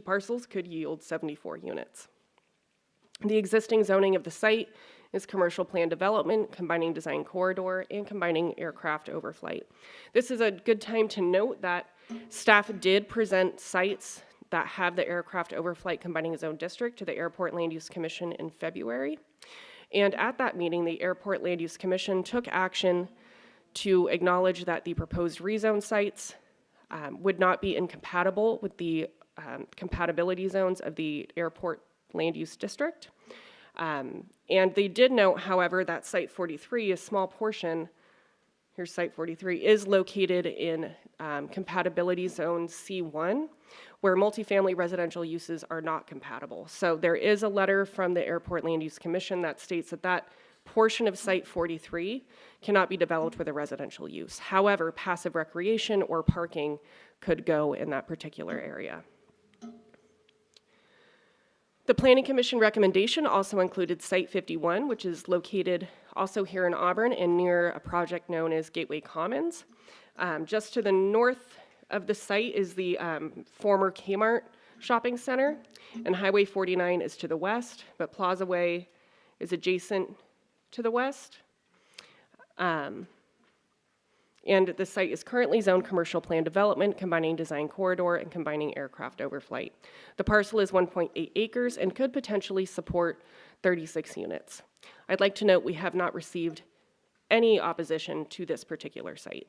parcels could yield 74 units. The existing zoning of the site is commercial plan development, combining design corridor, and combining aircraft overflight. This is a good time to note that staff did present sites that have the aircraft overflight combining zone district to the Airport Land Use Commission in February. And at that meeting, the Airport Land Use Commission took action to acknowledge that the proposed rezone sites would not be incompatible with the compatibility zones of the Airport Land Use District. And they did note, however, that Site 43, a small portion, here's Site 43, is located in compatibility zone C1, where multifamily residential uses are not compatible. So there is a letter from the Airport Land Use Commission that states that that portion of Site 43 cannot be developed with a residential use. However, passive recreation or parking could go in that particular area. The Planning Commission recommendation also included Site 51, which is located also here in Auburn and near a project known as Gateway Commons. Just to the north of the site is the former Kmart shopping center, and Highway 49 is to the west, but Plaza Way is adjacent to the west. And the site is currently zoned commercial plan development, combining design corridor and combining aircraft overflight. The parcel is 1.8 acres and could potentially support 36 units. I'd like to note we have not received any opposition to this particular site.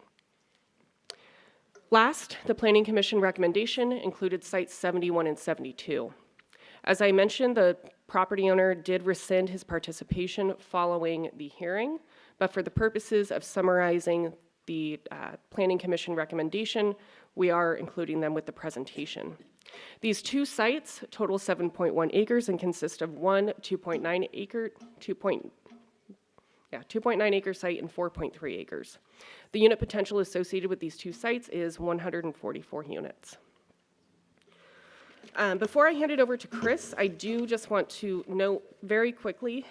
Last, the Planning Commission recommendation included sites 71 and 72. As I mentioned, the property owner did rescind his participation following the hearing, but for the purposes of summarizing the Planning Commission recommendation, we are including them with the presentation. These two sites total 7.1 acres and consist of one 2.9 acre site and 4.3 acres. The unit potential associated with these two sites is 144 units. Before I hand it over to Chris, I do just want to note very quickly,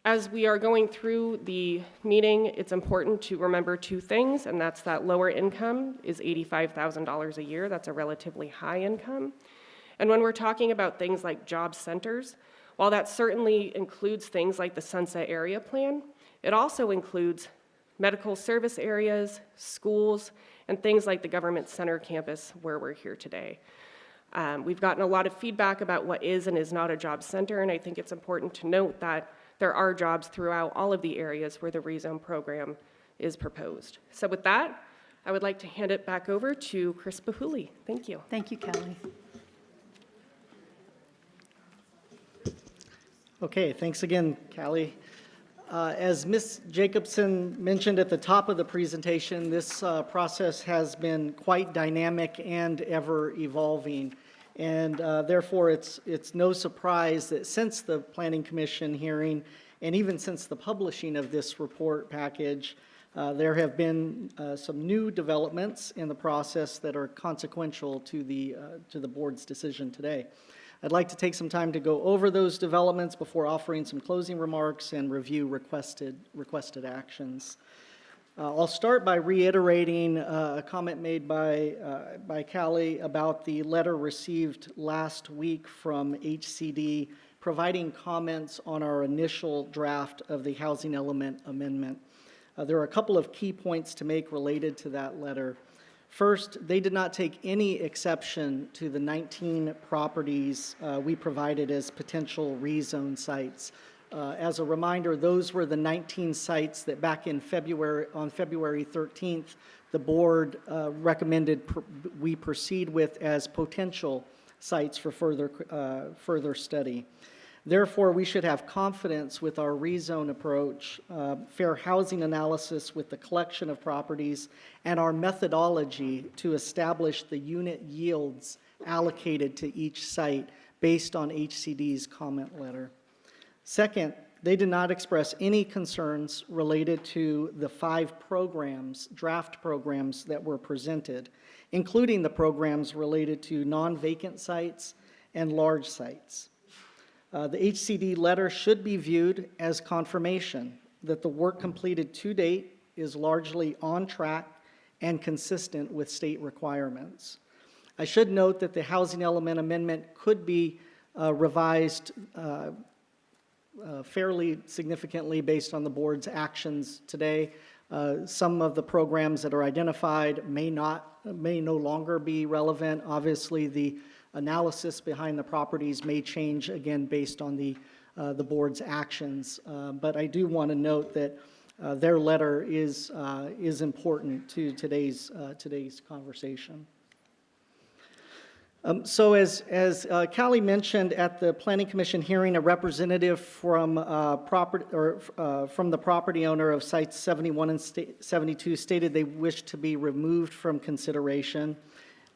as we are going through the meeting, it's important to remember two things, and that's that lower income is $85,000 a year. That's a relatively high income. And when we're talking about things like job centers, while that certainly includes things like the Sunset Area Plan, it also includes medical service areas, schools, and things like the Government Center campus where we're here today. We've gotten a lot of feedback about what is and is not a job center, and I think it's important to note that there are jobs throughout all of the areas where the rezone program is proposed. So with that, I would like to hand it back over to Chris Bahuli. Thank you. Thank you, Kelly. Okay, thanks again, Callie. As Ms. Jacobson mentioned at the top of the presentation, this process has been quite dynamic and ever evolving. And therefore, it's no surprise that since the Planning Commission hearing, and even since the publishing of this report package, there have been some new developments in the process that are consequential to the board's decision today. I'd like to take some time to go over those developments before offering some closing remarks and review requested actions. I'll start by reiterating a comment made by Callie about the letter received last week from HCD providing comments on our initial draft of the housing element amendment. There are a couple of key points to make related to that letter. First, they did not take any exception to the 19 properties we provided as potential rezone sites. As a reminder, those were the 19 sites that back in on February 13th, the board recommended we proceed with as potential sites for further study. Therefore, we should have confidence with our rezone approach, fair housing analysis with the collection of properties, and our methodology to establish the unit yields allocated to each site based on HCD's comment letter. Second, they did not express any concerns related to the 5 programs, draft programs that were presented, including the programs related to non-vacant sites and large sites. The HCD letter should be viewed as confirmation that the work completed to date is largely on track and consistent with state requirements. I should note that the housing element amendment could be revised fairly significantly based on the board's actions today. Some of the programs that are identified may no longer be relevant. Obviously, the analysis behind the properties may change again based on the board's actions. But I do want to note that their letter is important to today's conversation. So as Callie mentioned at the Planning Commission hearing, a representative from the property owner of sites 71 and 72 stated they wished to be removed from consideration.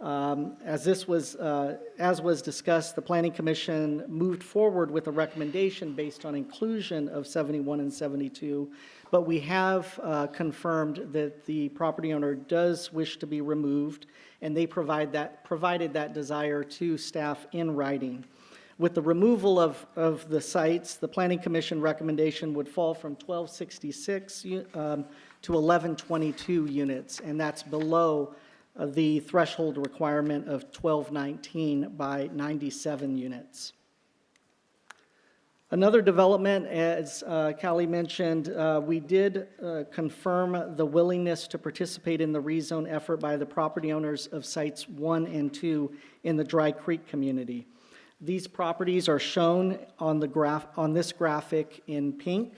As was discussed, the Planning Commission moved forward with a recommendation based on inclusion of 71 and 72, but we have confirmed that the property owner does wish to be removed, and they provided that desire to staff in writing. With the removal of the sites, the Planning Commission recommendation would fall from 1266 to 1122 units, and that's below the threshold requirement of 1219 by 97 units. Another development, as Callie mentioned, we did confirm the willingness to participate in the rezone effort by the property owners of sites 1 and 2 in the Dry Creek community. These properties are shown on this graphic in pink.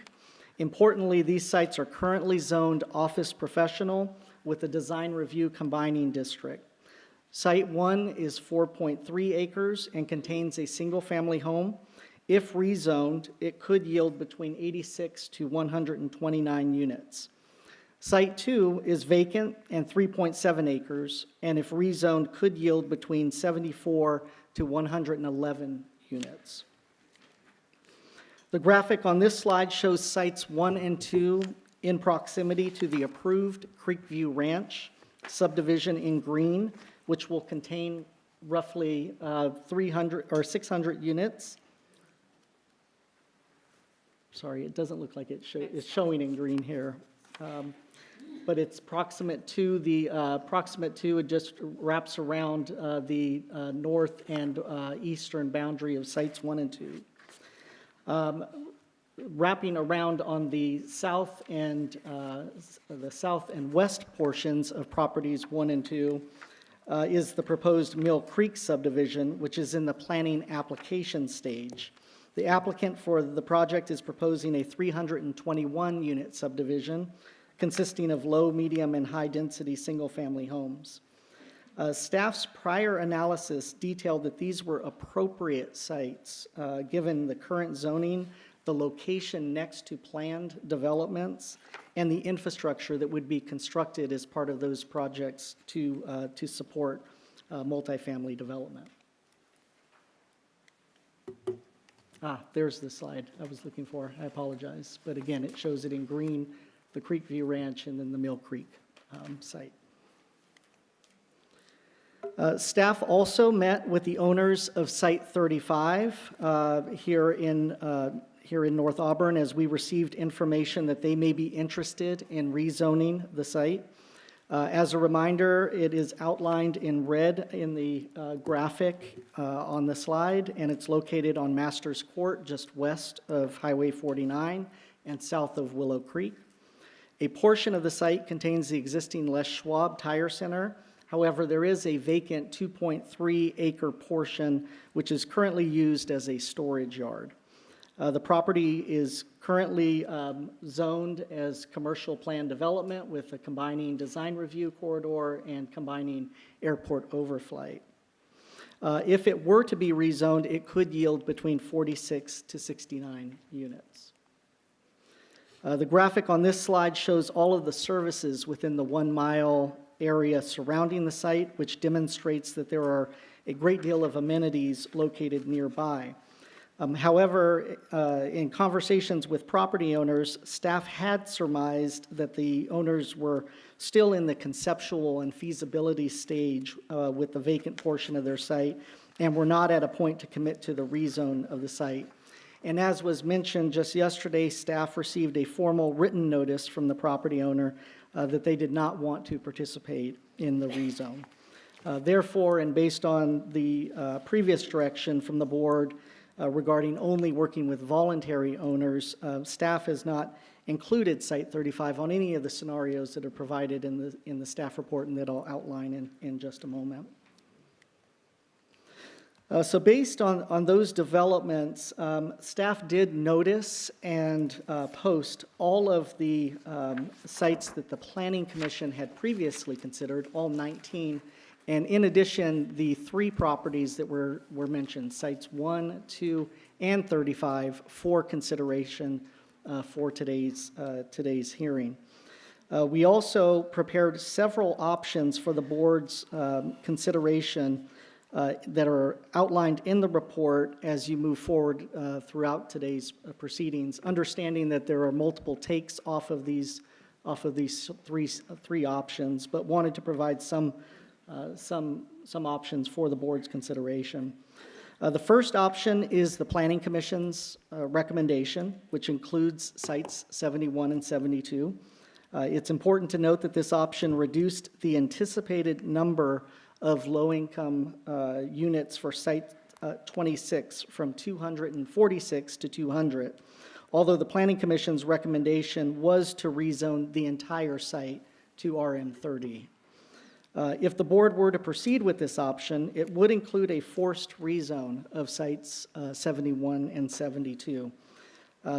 Importantly, these sites are currently zoned office professional with a design review combining district. Site 1 is 4.3 acres and contains a single-family home. If rezoned, it could yield between 86 to 129 units. Site 2 is vacant and 3.7 acres, and if rezoned, could yield between 74 to 111 units. The graphic on this slide shows sites 1 and 2 in proximity to the approved Creekview Ranch subdivision in green, which will contain roughly 300 or 600 units. Sorry, it doesn't look like it's showing in green here. But it's proximate to it just wraps around the north and eastern boundary of sites 1 and 2. Wrapping around on the south and west portions of properties 1 and 2 is the proposed Mill Creek subdivision, which is in the planning application stage. The applicant for the project is proposing a 321-unit subdivision consisting of low, medium, and high-density single-family homes. Staff's prior analysis detailed that these were appropriate sites given the current zoning, the location next to planned developments, and the infrastructure that would be constructed as part of those projects to support multifamily development. There's the slide I was looking for. I apologize. But again, it shows it in green, the Creekview Ranch, and then the Mill Creek site. Staff also met with the owners of Site 35 here in North Auburn as we received information that they may be interested in rezoning the site. As a reminder, it is outlined in red in the graphic on the slide, and it's located on Masters Court just west of Highway 49 and south of Willow Creek. A portion of the site contains the existing Les Schwab Tire Center. However, there is a vacant 2.3 acre portion which is currently used as a storage yard. The property is currently zoned as commercial plan development with a combining design review corridor and combining airport overflight. If it were to be rezoned, it could yield between 46 to 69 units. The graphic on this slide shows all of the services within the 1 mile area surrounding the site, which demonstrates that there are a great deal of amenities located nearby. However, in conversations with property owners, staff had surmised that the owners were still in the conceptual and feasibility stage with the vacant portion of their site and were not at a point to commit to the rezone of the site. And as was mentioned just yesterday, staff received a formal written notice from the property owner that they did not want to participate in the rezone. Therefore, and based on the previous direction from the board regarding only working with voluntary owners, staff has not included Site 35 on any of the scenarios that are provided in the staff report and that I'll outline in just a moment. So based on those developments, staff did notice and post all of the sites that the Planning Commission had previously considered, all 19, and in addition, the 3 properties that were mentioned, sites 1, 2, and 35 for consideration for today's hearing. We also prepared several options for the board's consideration that are outlined in the report as you move forward throughout today's proceedings, understanding that there are multiple takes off of these three options, but wanted to provide some options for the board's consideration. The first option is the Planning Commission's recommendation, which includes sites 71 and 72. It's important to note that this option reduced the anticipated number of low-income units for site 26 from 246 to 200, although the Planning Commission's recommendation was to rezone the entire site to RM30. If the board were to proceed with this option, it would include a forced rezone of sites 71 and 72.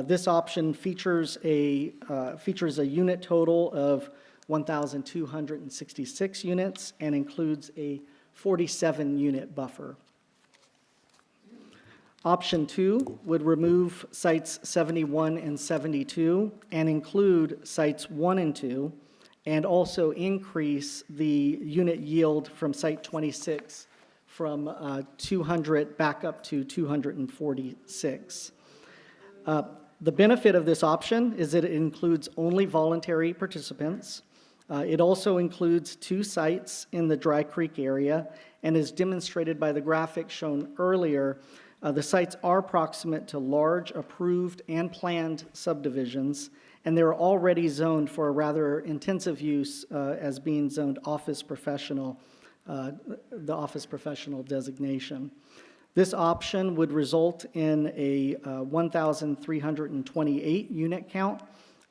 This option features a unit total of 1,266 units and includes a 47-unit buffer. Option 2 would remove sites 71 and 72 and include sites 1 and 2, and also increase the unit yield from site 26 from 200 back up to 246. The benefit of this option is that it includes only voluntary participants. It also includes 2 sites in the Dry Creek area, and as demonstrated by the graphic shown earlier, the sites are proximate to large approved and planned subdivisions, and they're already zoned for a rather intensive use as being zoned office professional, the office professional designation. This option would result in a 1,328 unit count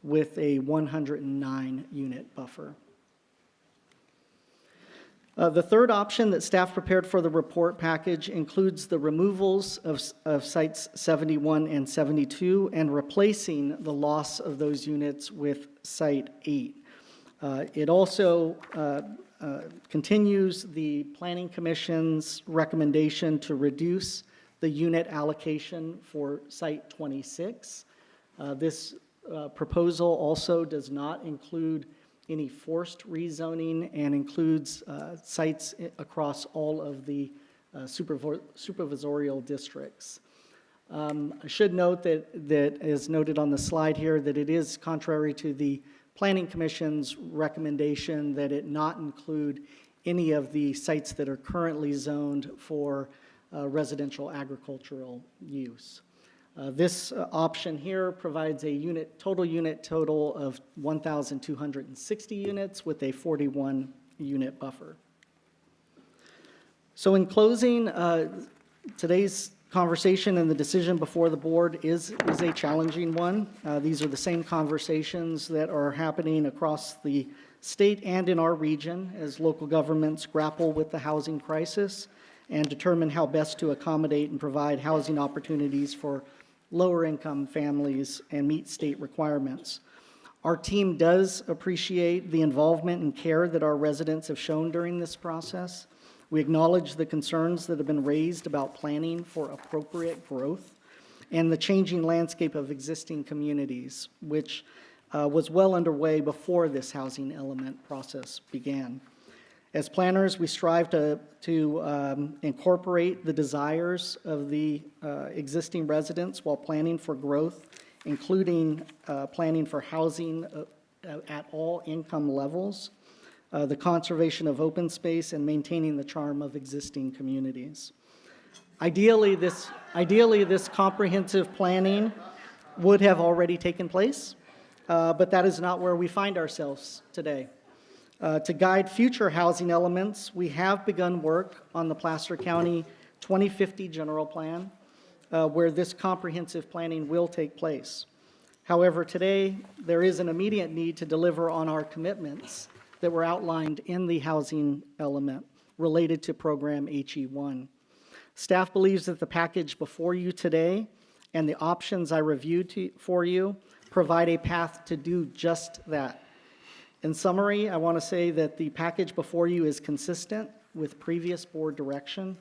with a 109 unit buffer. The third option that staff prepared for the report package includes the removals of sites 71 and 72 and replacing the loss of those units with site 8. It also continues the Planning Commission's recommendation to reduce the unit allocation for site 26. This proposal also does not include any forced rezoning and includes sites across all of the supervisorial districts. I should note that as noted on the slide here, that it is contrary to the Planning Commission's recommendation that it not include any of the sites that are currently zoned for residential agricultural use. This option here provides a total unit of 1,260 units with a 41 unit buffer. So in closing, today's conversation and the decision before the board is a challenging one. These are the same conversations that are happening across the state and in our region as local governments grapple with the housing crisis and determine how best to accommodate and provide housing opportunities for lower income families and meet state requirements. Our team does appreciate the involvement and care that our residents have shown during this process. We acknowledge the concerns that have been raised about planning for appropriate growth and the changing landscape of existing communities, which was well underway before this housing element process began. As planners, we strive to incorporate the desires of the existing residents while planning for growth, including planning for housing at all income levels, the conservation of open space, and maintaining the charm of existing communities. Ideally, this comprehensive planning would have already taken place, but that is not where we find ourselves today. To guide future housing elements, we have begun work on the Placer County 2050 General Plan, where this comprehensive planning will take place. However, today, there is an immediate need to deliver on our commitments that were outlined in the housing element related to Program HE1. Staff believes that the package before you today and the options I reviewed for you provide a path to do just that. In summary, I want to say that the package before you is consistent with previous board direction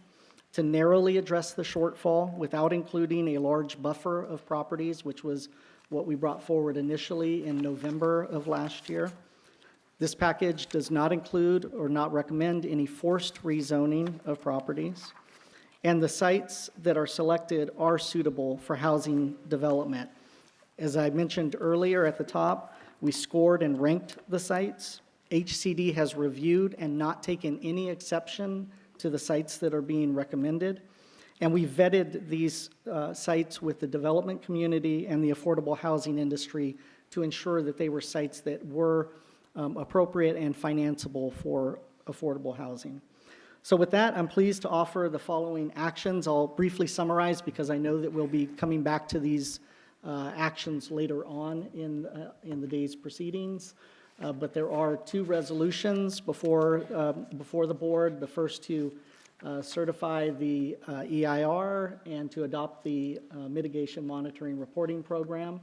to narrowly address the shortfall without including a large buffer of properties, which was what we brought forward initially in November of last year. This package does not include or not recommend any forced rezoning of properties, and the sites that are selected are suitable for housing development. As I mentioned earlier at the top, we scored and ranked the sites. HCD has reviewed and not taken any exception to the sites that are being recommended. And we vetted these sites with the development community and the affordable housing industry to ensure that they were sites that were appropriate and financeable for affordable housing. So with that, I'm pleased to offer the following actions. I'll briefly summarize because I know that we'll be coming back to these actions later on in the day's proceedings. But there are 2 resolutions before the board. The first to certify the EIR and to adopt the mitigation monitoring reporting program.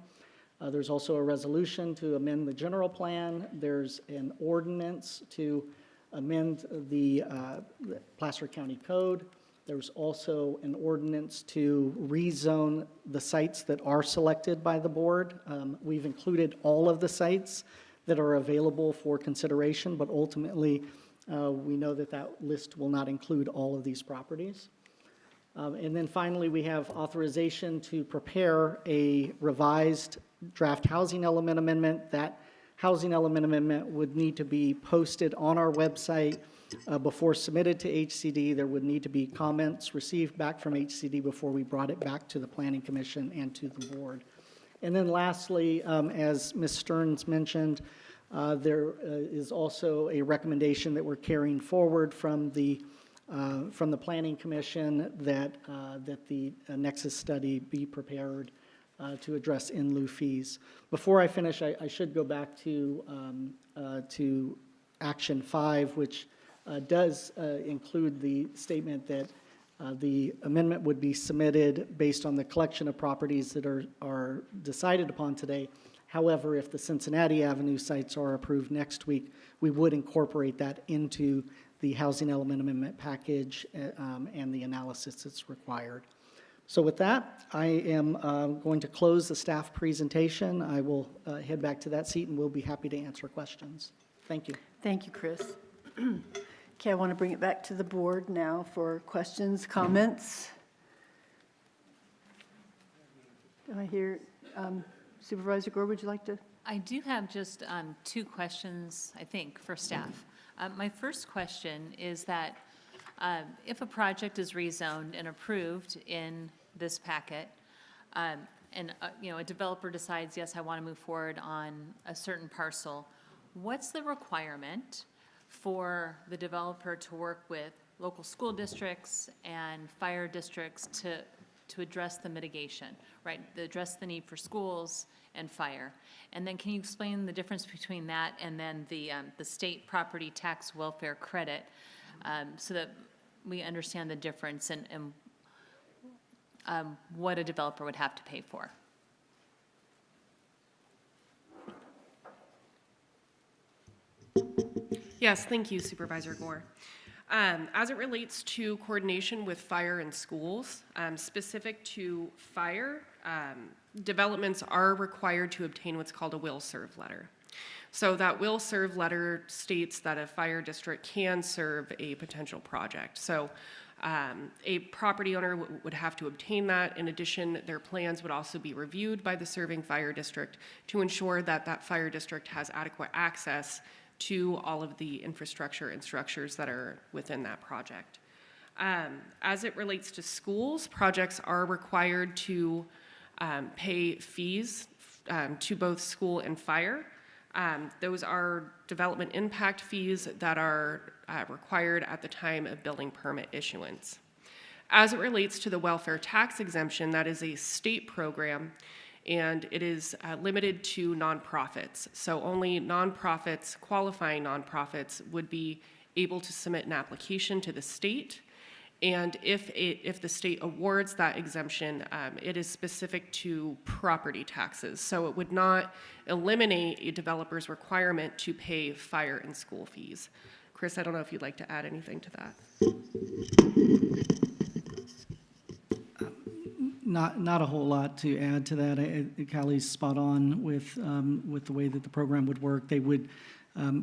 There's also a resolution to amend the general plan. There's an ordinance to amend the Placer County Code. There's also an ordinance to rezone the sites that are selected by the board. We've included all of the sites that are available for consideration, but ultimately, we know that that list will not include all of these properties. And then finally, we have authorization to prepare a revised draft housing element amendment. That housing element amendment would need to be posted on our website before submitted to HCD. There would need to be comments received back from HCD before we brought it back to the Planning Commission and to the board. And then lastly, as Ms. Stearns mentioned, there is also a recommendation that we're carrying forward from the Planning Commission that the Nexus study be prepared to address in lieu fees. Before I finish, I should go back to Action 5, which does include the statement that the amendment would be submitted based on the collection of properties that are decided upon today. However, if the Cincinnati Avenue sites are approved next week, we would incorporate that into the housing element amendment package and the analysis that's required. So with that, I am going to close the staff presentation. I will head back to that seat and we'll be happy to answer questions. Thank you. Thank you, Chris. Okay, I want to bring it back to the board now for questions, comments. Do I hear Supervisor Gore, would you like to? I do have just two questions, I think, for staff. My first question is that if a project is rezoned and approved in this packet, and a developer decides, yes, I want to move forward on a certain parcel, what's the requirement for the developer to work with local school districts and fire districts to address the mitigation, right? To address the need for schools and fire. And then can you explain the difference between that and then the state property tax welfare credit so that we understand the difference and what a developer would have to pay for? Yes, thank you, Supervisor Gore. As it relates to coordination with fire and schools, specific to fire, developments are required to obtain what's called a will serve letter. So that will serve letter states that a fire district can serve a potential project. So a property owner would have to obtain that. In addition, their plans would also be reviewed by the serving fire district to ensure that that fire district has adequate access to all of the infrastructure and structures that are within that project. As it relates to schools, projects are required to pay fees to both school and fire. Those are development impact fees that are required at the time of building permit issuance. As it relates to the welfare tax exemption, that is a state program, and it is limited to nonprofits. So only nonprofits, qualifying nonprofits, would be able to submit an application to the state. And if the state awards that exemption, it is specific to property taxes. So it would not eliminate a developer's requirement to pay fire and school fees. Chris, I don't know if you'd like to add anything to that. Not a whole lot to add to that. Callie's spot on with the way that the program would work. They would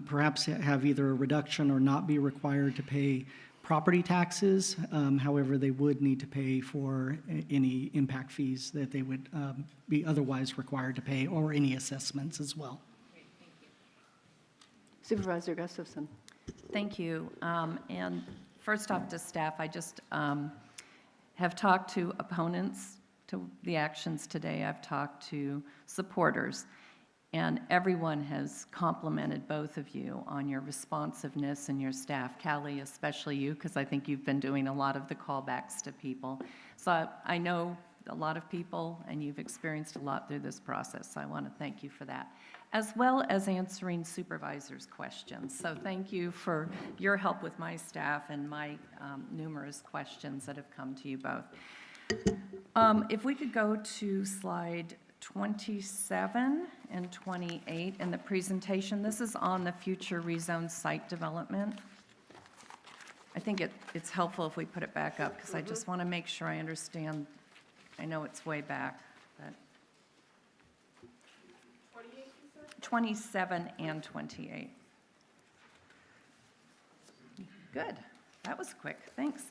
perhaps have either a reduction or not be required to pay property taxes. However, they would need to pay for any impact fees that they would be otherwise required to pay, or any assessments as well. Great, thank you. Supervisor Gustafson. Thank you. And first off to staff, I just have talked to opponents to the actions today. I've talked to supporters, and everyone has complimented both of you on your responsiveness and your staff. Callie, especially you, because I think you've been doing a lot of the callbacks to people. So I know a lot of people, and you've experienced a lot through this process. So I want to thank you for that, as well as answering supervisors' questions. So thank you for your help with my staff and my numerous questions that have come to you both. If we could go to slide 27 and 28 in the presentation. This is on the future rezone site development. I think it's helpful if we put it back up, because I just want to make sure I understand. I know it's way back, but 27 and 28. Good. That was quick. Thanks.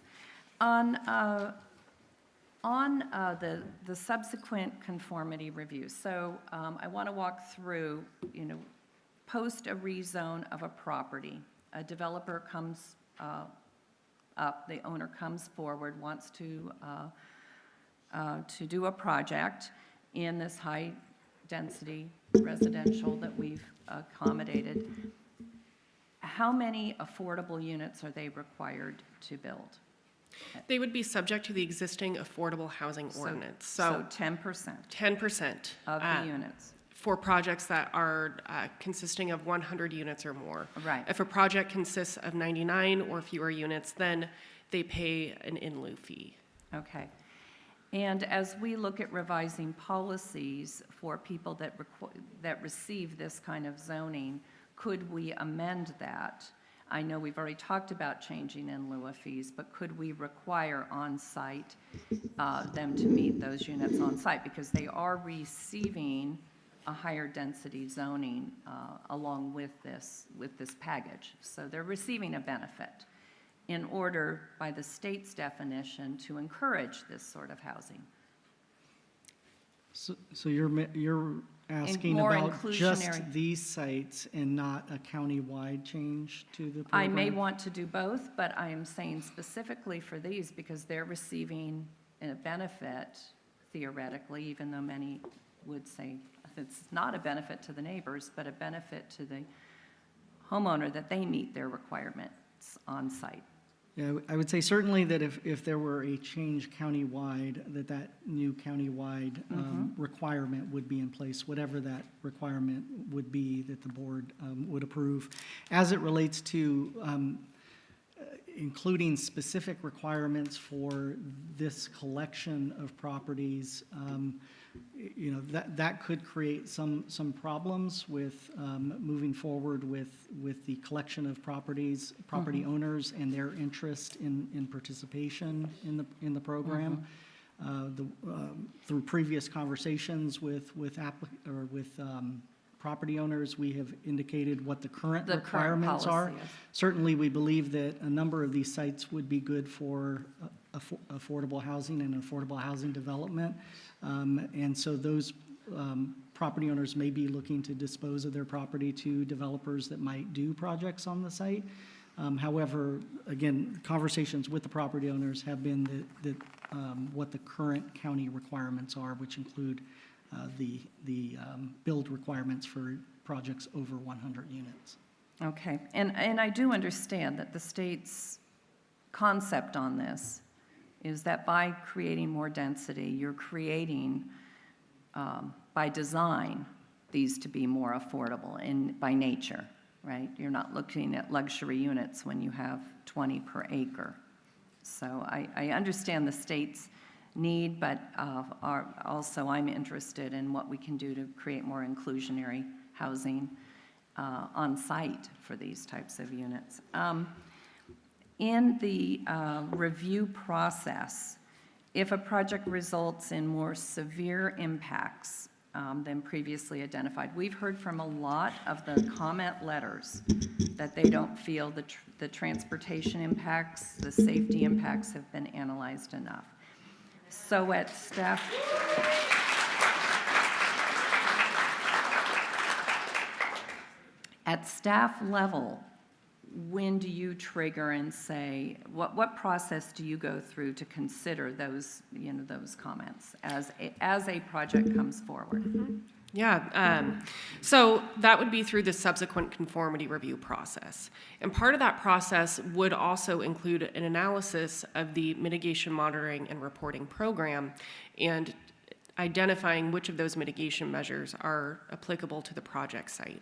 On the subsequent conformity review, so I want to walk through, post a rezone of a property. A developer comes up, the owner comes forward, wants to do a project in this high-density residential that we've accommodated. How many affordable units are they required to build? They would be subject to the existing affordable housing ordinance. So 10%? 10%. Of the units? For projects that are consisting of 100 units or more. Right. If a project consists of 99 or fewer units, then they pay an in lieu fee. Okay. And as we look at revising policies for people that receive this kind of zoning, could we amend that? I know we've already talked about changing in lieu of fees, but could we require on-site them to meet those units on-site? Because they are receiving a higher density zoning along with this package. So they're receiving a benefit in order, by the state's definition, to encourage this sort of housing. So you're asking more about just inclusionary. these sites and not a county-wide change to the I program? may want to do both, but I am saying specifically for these because they're receiving a benefit theoretically, even though many would say it's not a benefit to the neighbors, but a benefit to the homeowner that they meet their requirements on site. Yeah, I would say certainly that if there were a change countywide, that new countywide requirement would be in place, whatever that requirement would be that the board would approve. As it relates to including specific requirements for this collection of properties, that could create some problems with moving forward with the collection of properties, property owners, and their interest in participation in the program. Through previous conversations with property owners, we have indicated what the current requirements are. policy is. Certainly, we believe that a number of these sites would be good for affordable housing and affordable housing development. And so those property owners may be looking to dispose of their property to developers that might do projects on the site. However, again, conversations with the property owners have been that what the current county requirements are, which include the build requirements for projects over 100 units. Okay, and I do understand that the state's concept on this is that by creating more density, you're creating, by design, these to be more affordable by nature, right? You're not looking at luxury units when you have 20 per acre. So I understand the state's need, but also I'm interested in what we can do to create more inclusionary housing on site for these types of units. In the review process, if a project results in more severe impacts than previously identified, we've heard from a lot of the comment letters that they don't feel the transportation impacts, the safety impacts have been analyzed enough. So at staff level, when do you trigger and say, what process do you go through to consider those, those comments as a project comes forward? Yeah, so that would be through the subsequent conformity review process. And part of that process would also include an analysis of the mitigation monitoring and reporting program and identifying which of those mitigation measures are applicable to the project site.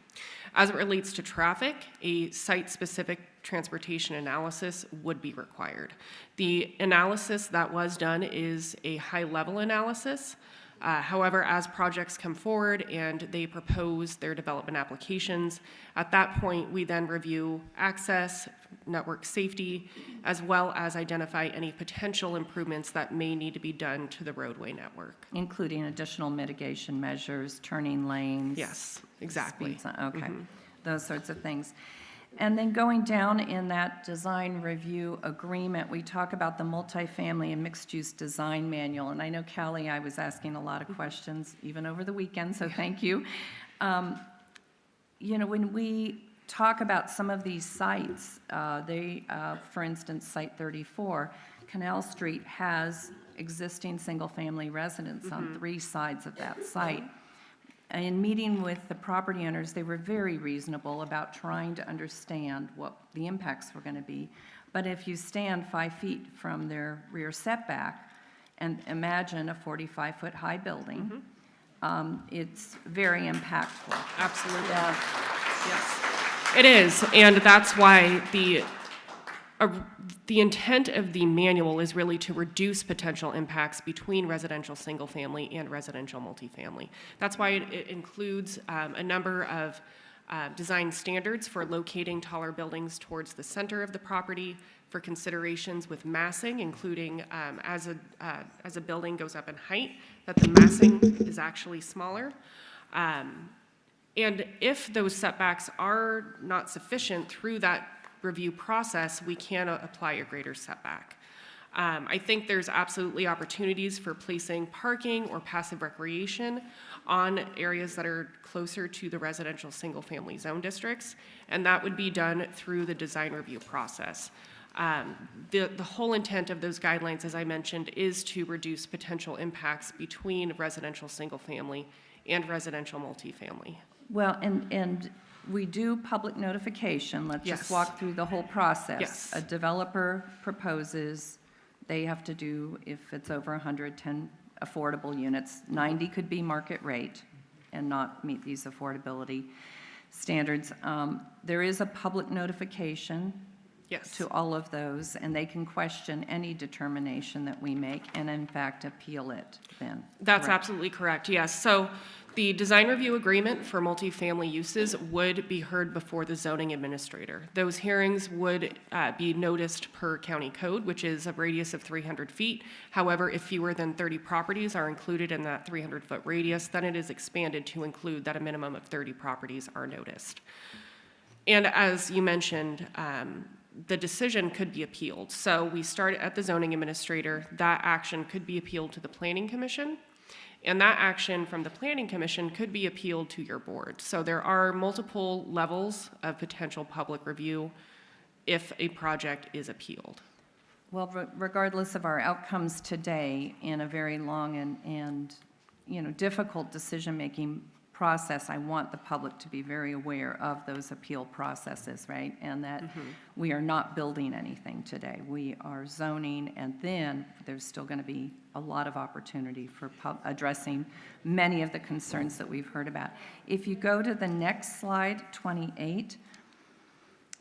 As it relates to traffic, a site-specific transportation analysis would be required. The analysis that was done is a high-level analysis. However, as projects come forward and they propose their development applications, at that point we then review access, network safety, as well as identify any potential improvements that may need to be done to the roadway network. Including additional mitigation measures, turning lanes? Yes, exactly. Okay, those sorts of things. And then going down in that design review agreement, we talk about the multifamily and mixed-use design manual. And I know, Callie, I was asking a lot of questions even over the weekend, so thank you. You know, when we talk about some of these sites, for instance, Site 34, Canal Street has existing single-family residents on 3 sides of that site. In meeting with the property owners, they were very reasonable about trying to understand what the impacts were going to be. But if you stand 5 feet from their rear setback and imagine a 45-foot high building, it's very impactful. Absolutely. Yes, it is. And that's why the intent of the manual is really to reduce potential impacts between residential single family and residential multifamily. That's why it includes a number of design standards for locating taller buildings towards the center of the property, for considerations with massing, including as a building goes up in height, that the massing is actually smaller. And if those setbacks are not sufficient through that review process, we can apply a greater setback. I think there's absolutely opportunities for placing parking or passive recreation on areas that are closer to the residential single-family zone districts, and that would be done through the design review process. The whole intent of those guidelines, as I mentioned, is to reduce potential impacts between residential single-family and residential multifamily. Well, and we do public notification. Let's just walk through the whole process. Yes. A developer proposes, they have to do, if it's over 110 affordable units, 90 could be market rate and not meet these affordability standards. There is a public notification to all of those, and they can question any determination that we make and in fact appeal it then. That's absolutely correct, yes. So the design review agreement for multifamily uses would be heard before the zoning administrator. Those hearings would be noticed per county code, which is a radius of 300 feet. However, if fewer than 30 properties are included in that 300-foot radius, then it is expanded to include that a minimum of 30 properties are noticed. And as you mentioned, the decision could be appealed. So we start at the zoning administrator. That action could be appealed to the planning commission. And that action from the Planning Commission could be appealed to your board. So there are multiple levels of potential public review if a project is appealed. Well, regardless of our outcomes today in a very long and difficult decision-making process, I want the public to be very aware of those appeal processes, right? And that we are not building anything today. We are zoning, and then there's still going to be a lot of opportunity for addressing many of the concerns that we've heard about. If you go to the next slide, 28,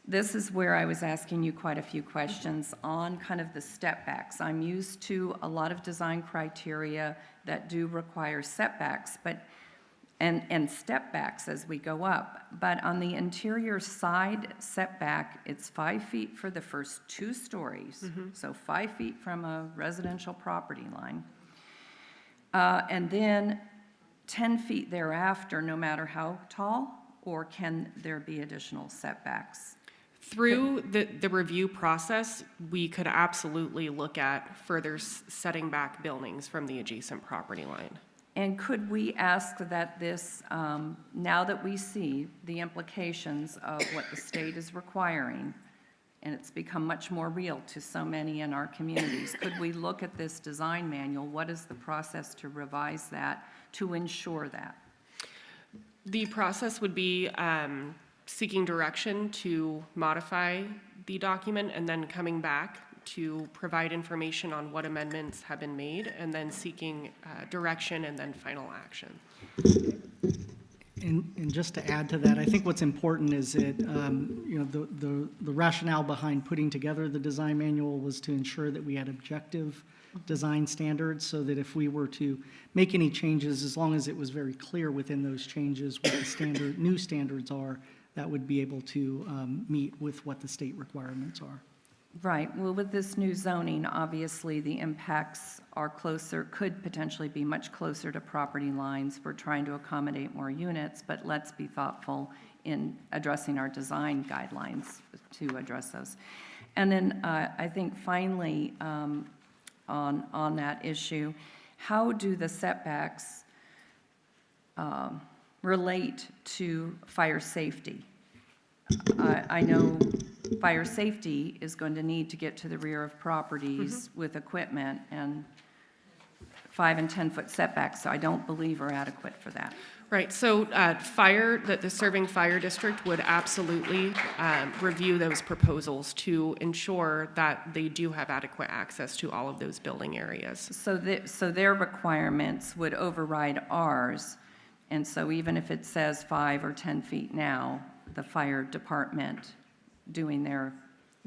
this is where I was asking you quite a few questions on kind of the step backs. I'm used to a lot of design criteria that do require setbacks, and step backs as we go up. But on the interior side setback, it's 5 feet for the first 2 stories. So 5 feet from a residential property line. And then 10 feet thereafter, no matter how tall, or can there be additional setbacks? Through the review process, we could absolutely look at further setting back buildings from the adjacent property line. And could we ask that this, now that we see the implications of what the state is requiring, and it's become much more real to so many in our communities, could we look at this design manual? What is the process to revise that, to ensure that? The process would be seeking direction to modify the document and then coming back to provide information on what amendments have been made, and then seeking direction and then final action. And just to add to that, I think what's important is that the rationale behind putting together the design manual was to ensure that we had objective design standards, so that if we were to make any changes, as long as it was very clear within those changes what the new standards are, that would be able to meet with what the state requirements are. Right. Well, with this new zoning, obviously, the impacts are closer, could potentially be much closer to property lines. We're trying to accommodate more units, but let's be thoughtful in addressing our design guidelines to address those. And then I think finally, on that issue, how do the setbacks relate to fire safety? I know fire safety is going to need to get to the rear of properties with equipment, and 5 and 10-foot setbacks, so I don't believe are adequate for that. Right, so the serving fire district would absolutely review those proposals to ensure that they do have adequate access to all of those building areas. So their requirements would override ours, and so even if it says 5 or 10 feet now, the fire department doing their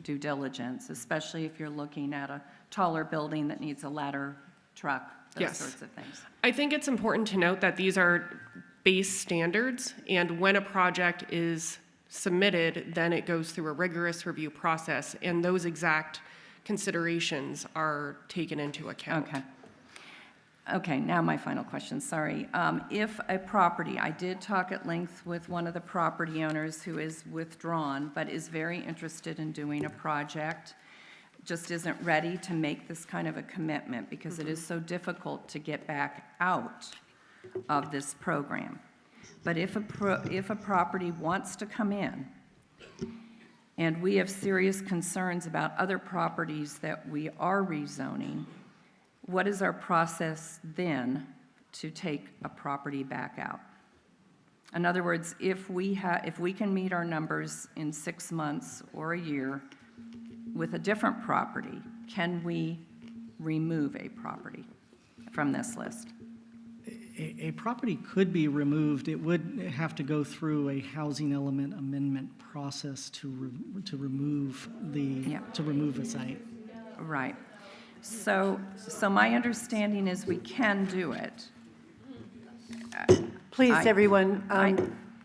due diligence, especially if you're looking at a taller building that needs a ladder truck, those sorts of things. I think it's important to note that these are base standards, and when a project is submitted, then it goes through a rigorous review process, and those exact considerations are taken into account. Okay, now my final question, sorry. If a property, I did talk at length with one of the property owners who is withdrawn, but is very interested in doing a project, just isn't ready to make this kind of a commitment because it is so difficult to get back out of this program. But if a property wants to come in, and we have serious concerns about other properties that we are rezoning, what is our process then to take a property back out? In other words, if we can meet our numbers in 6 months or a year with a different property, can we remove a property from this list? A property could be removed. It would have to go through a housing element amendment process to remove a site. Right. So my understanding is we can do it. Please, everyone,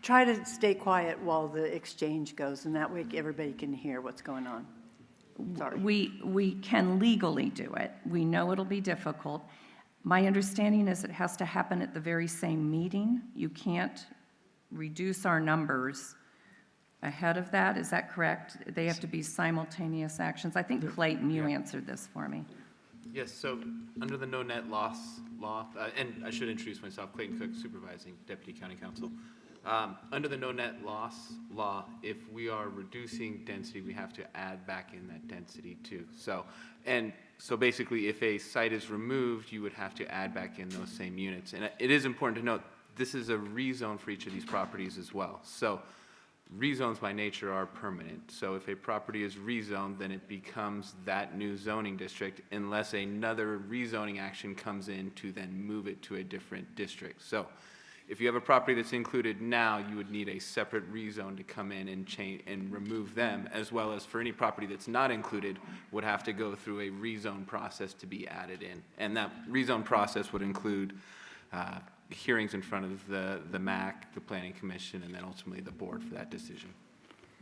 try to stay quiet while the exchange goes, and that way everybody can hear what's going on. Sorry. We can legally do it. We know it'll be difficult. My understanding is it has to happen at the very same meeting. You can't reduce our numbers ahead of that. Is that correct? They have to be simultaneous actions. I think, Clayton, you answered this for me. Yes, so under the no net loss law, and I should introduce myself, Clayton Cook, supervising Deputy County Counsel. Under the no net loss law, if we are reducing density, we have to add back in that density too. So basically, if a site is removed, you would have to add back in those same units. And it is important to note, this is a rezone for each of these properties as well. So rezones by nature are permanent. So if a property is rezoned, then it becomes that new zoning district unless another rezoning action comes in to then move it to a different district. So if you have a property that's included now, you would need a separate rezone to come in and change and remove them, as well as for any property that's not included would have to go through a rezone process to be added in. And that rezone process would include hearings in front of the MAC, the Planning Commission, and then ultimately the board for that decision.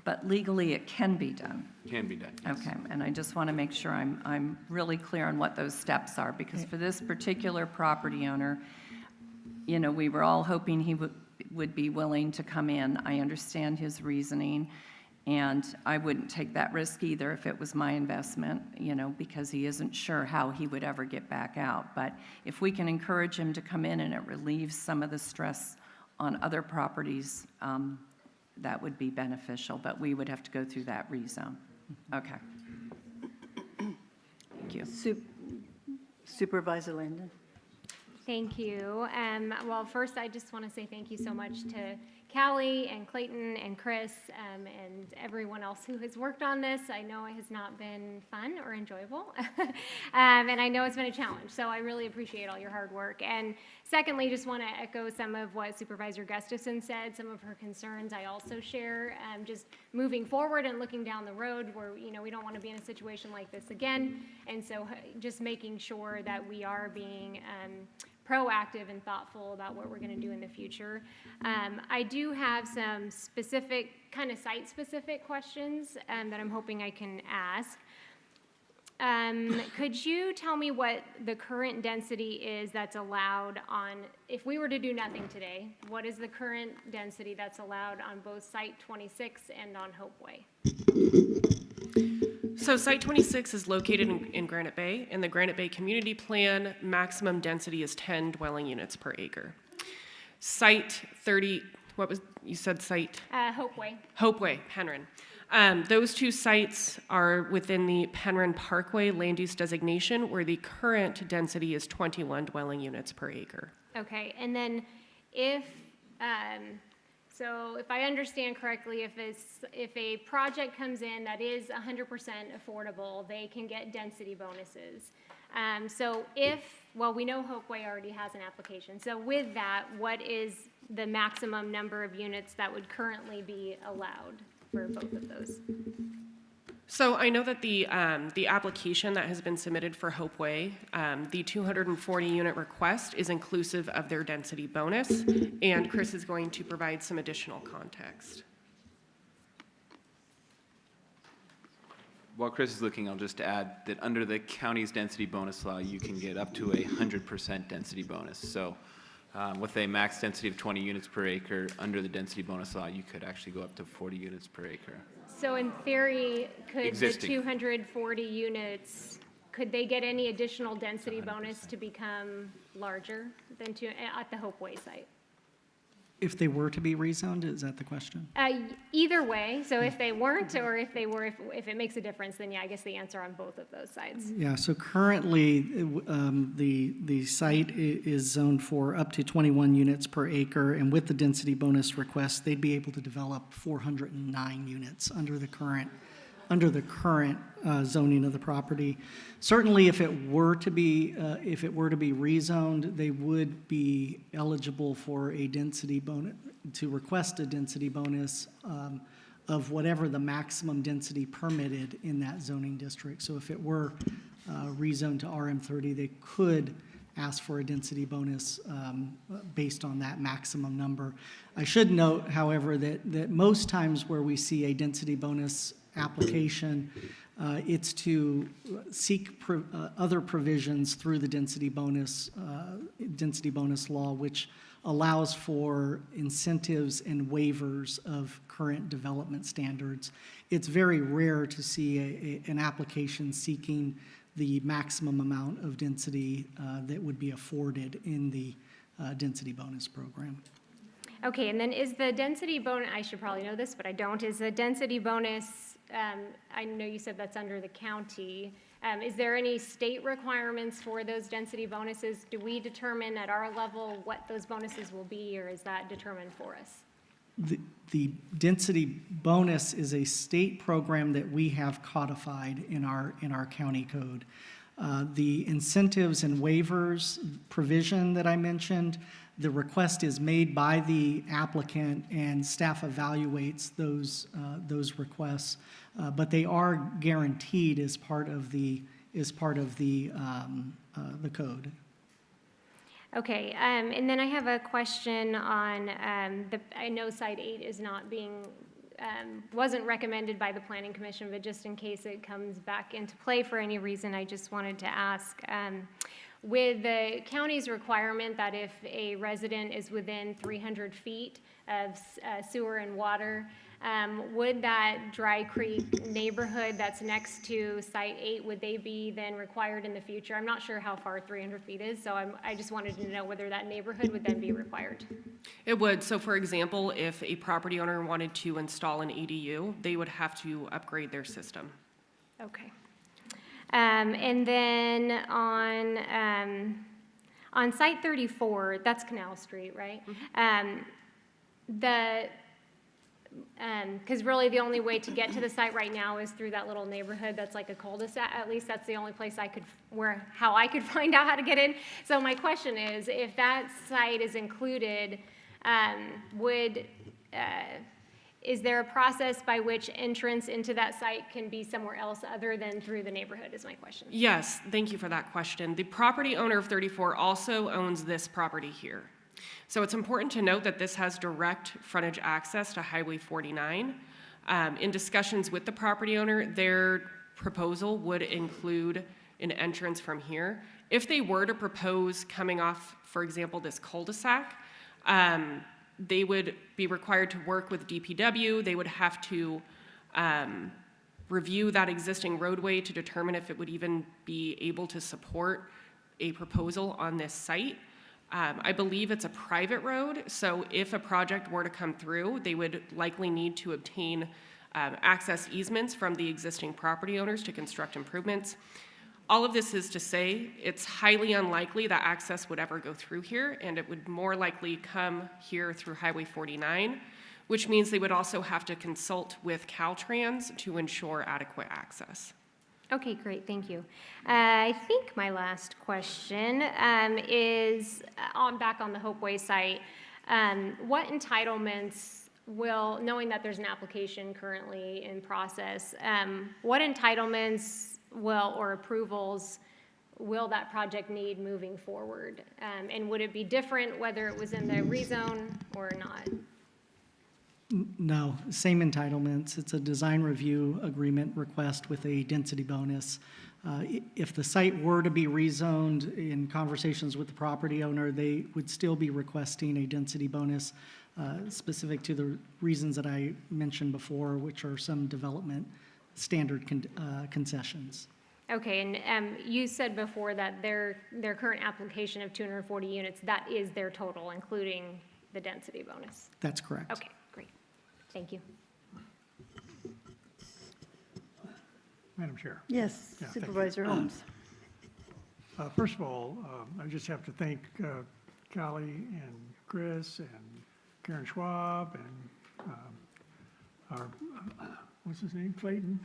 But legally, it can be done. Can be done, yes. Okay, and I just want to make sure I'm really clear on what those steps are, because for this particular property owner, you know, we were all hoping he would be willing to come in. I understand his reasoning, and I wouldn't take that risk either if it was my investment, you know, because he isn't sure how he would ever get back out. But if we can encourage him to come in and it relieves some of the stress on other properties, that would be beneficial, but we would have to go through that rezone. Okay. Thank you. Supervisor Landon. Thank you. Well, first, I just want to say thank you so much to Callie and Clayton and Chris and everyone else who has worked on this. I know it has not been fun or enjoyable, and I know it's been a challenge, so I really appreciate all your hard work. And Secondly, just want to echo some of what Supervisor Gustafson said, some of her concerns I also share. Just moving forward and looking down the road where, we don't want to be in a situation like this again. And so just making sure that we are being proactive and thoughtful about what we're going to do in the future. I do have some specific, kind of site-specific questions that I'm hoping I can ask. Could you tell me what the current density is that's allowed on, if we were to do nothing today, what is the current density that's allowed on both Site 26 and on Hopeway? So Site 26 is located in Granite Bay. In the Granite Bay Community Plan, maximum density is 10 dwelling units per acre. Site 30, what was, you said site? Hopeway. Hopeway, Penryn. Those two sites are within the Penryn Parkway land use designation, where the current density is 21 dwelling units per acre. Okay, and then if, so if I understand correctly, if a project comes in that is 100% affordable, they can get density bonuses. So well, we know Hopeway already has an application. So with that, what is the maximum number of units that would currently be allowed for both of those? So I know that the application that has been submitted for Hopeway, the 240 unit request is inclusive of their density bonus, and Chris is going to provide some additional context. While Chris is looking, I'll just add that under the county's density bonus law, you can get up to a 100% density bonus. So with a max density of 20 units per acre, under the density bonus law, you could actually go up to 40 units per acre. So in theory, could Existing. the 240 units, could they get any additional density bonus to become larger than at the Hopeway site? If they were to be rezoned, is that the question? Either way, so if they weren't, or if they were, if it makes a difference, then yeah, I guess the answer on both of those sides. Yeah, so currently, the site is zoned for up to 21 units per acre, and with the density bonus request, they'd be able to develop 409 units under the current zoning of the property. Certainly, if it were to be rezoned, they would be eligible for a density bonus, to request a density bonus of whatever the maximum density permitted in that zoning district. So if it were rezoned to RM30, they could ask for a density bonus based on that maximum number. I should note, however, that most times where we see a density bonus application, it's to seek other provisions through the density bonus law, which allows for incentives and waivers of current development standards. It's very rare to see an application seeking the maximum amount of density that would be afforded in the density bonus program. Okay, and then is the density bonus, I should probably know this, but I don't, is the density bonus, I know you said that's under the county. Is there any state requirements for those density bonuses? Do we determine at our level what those bonuses will be, or is that determined for us? The density bonus is a state program that we have codified in our county code. The incentives and waivers provision that I mentioned, the request is made by the applicant and staff evaluates those requests, but they are guaranteed as part of the code. Okay, and then I have a question on I know Site 8 is not being, wasn't recommended by the Planning Commission, but just in case it comes back into play for any reason, I just wanted to ask, with the county's requirement that if a resident is within 300 feet of sewer and water, would that Dry Creek neighborhood that's next to Site 8, would they be then required in the future? I'm not sure how far 300 feet is, so I just wanted to know whether that neighborhood would then be required. It would. So for example, if a property owner wanted to install an ADU, they would have to upgrade their system. Okay. And then on Site 34, that's Canal Street, right? because really the only way to get to the site right now is through that little neighborhood that's like a cul-de-sac. At least that's the only place how I could find out how to get in. So my question is, if that site is included, is there a process by which entrance into that site can be somewhere else other than through the neighborhood, is my question. Yes, thank you for that question. The property owner of 34 also owns this property here. So it's important to note that this has direct frontage access to Highway 49. In discussions with the property owner, their proposal would include an entrance from here. If they were to propose coming off, for example, this cul-de-sac, they would be required to work with DPW. They would have to review that existing roadway to determine if it would even be able to support a proposal on this site. I believe it's a private road, so if a project were to come through, they would likely need to obtain access easements from the existing property owners to construct improvements. All of this is to say it's highly unlikely that access would ever go through here, and it would more likely come here through Highway 49, which means they would also have to consult with Caltrans to ensure adequate access. Okay, great, thank you. I think my last question is back on the Hopeway site. What entitlements will, knowing that there's an application currently in process, what entitlements or approvals will that project need moving forward? And would it be different whether it was in the rezone or not? No, same entitlements. It's a design review agreement request with a density bonus. If the site were to be rezoned, in conversations with the property owner, they would still be requesting a density bonus specific to the reasons that I mentioned before, which are some development standard concessions. Okay, and you said before that their current application of 240 units, that is their total, including the density bonus? That's correct. Okay, great. Thank you. Madam Chair. Yes, Yeah, thank you. Supervisor Holmes. First of all, I just have to thank Callie and Chris and Karen Schwab and our, what's his name, Clayton?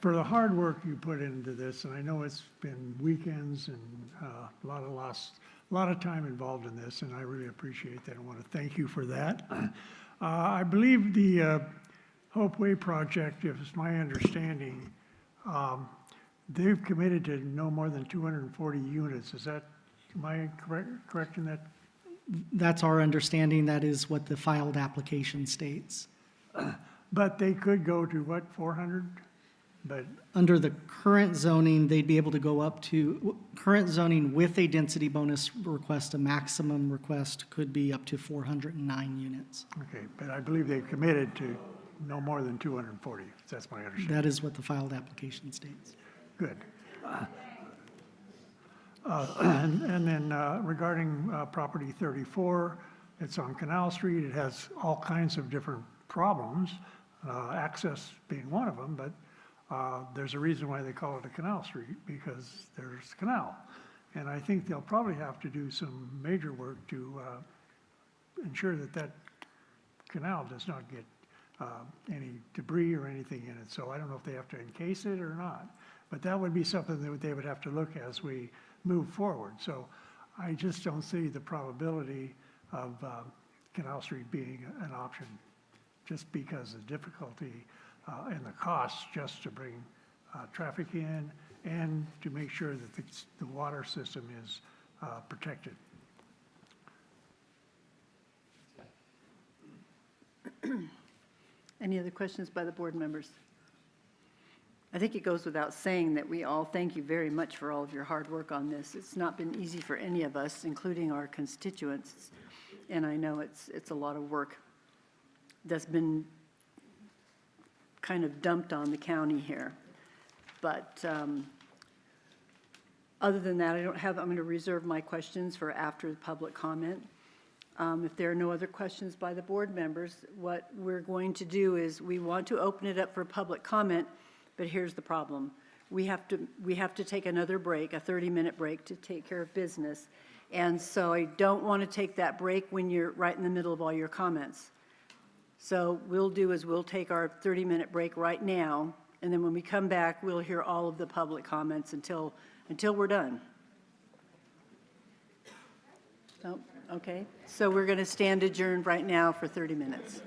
For the hard work you put into this, and I know it's been weekends and a lot of time involved in this, and I really appreciate that. I want to thank you for that. I believe the Hopeway project, if it's my understanding, they've committed to no more than 240 units. Is that, am I correct in that? That's our understanding. That is what the filed application states. But they could go to what, 400? But under the current zoning, they'd be able to go up to, current zoning with a density bonus request, a maximum request could be up to 409 units. Okay, but I believe they've committed to no more than 240. That's my understanding. That is what the filed application states. Good. And then regarding property 34, it's on Canal Street. It has all kinds of different problems, access being one of them, but there's a reason why they call it a canal street, because there's canal. And I think they'll probably have to do some major work to ensure that that canal does not get any debris or anything in it. So I don't know if they have to encase it or not, but that would be something that they would have to look at as we move forward. So I just don't see the probability of Canal Street being an option, just because of the difficulty and the cost just to bring traffic in and to make sure that the water system is protected. Any other questions by the board members? I think it goes without saying that we all thank you very much for all of your hard work on this. It's not been easy for any of us, including our constituents, and I know it's a lot of work that's been kind of dumped on the county here. But other than that, I'm going to reserve my questions for after the public comment. If there are no other questions by the board members, what we're going to do is we want to open it up for public comment, but here's the problem. We have to take another break, a 30-minute break, to take care of business. And so I don't want to take that break when you're right in the middle of all your comments. So we'll take our 30-minute break right now, and then when we come back, we'll hear all of the public comments until we're done. Oh, okay, so we're going to stand adjourned right now for 30 minutes.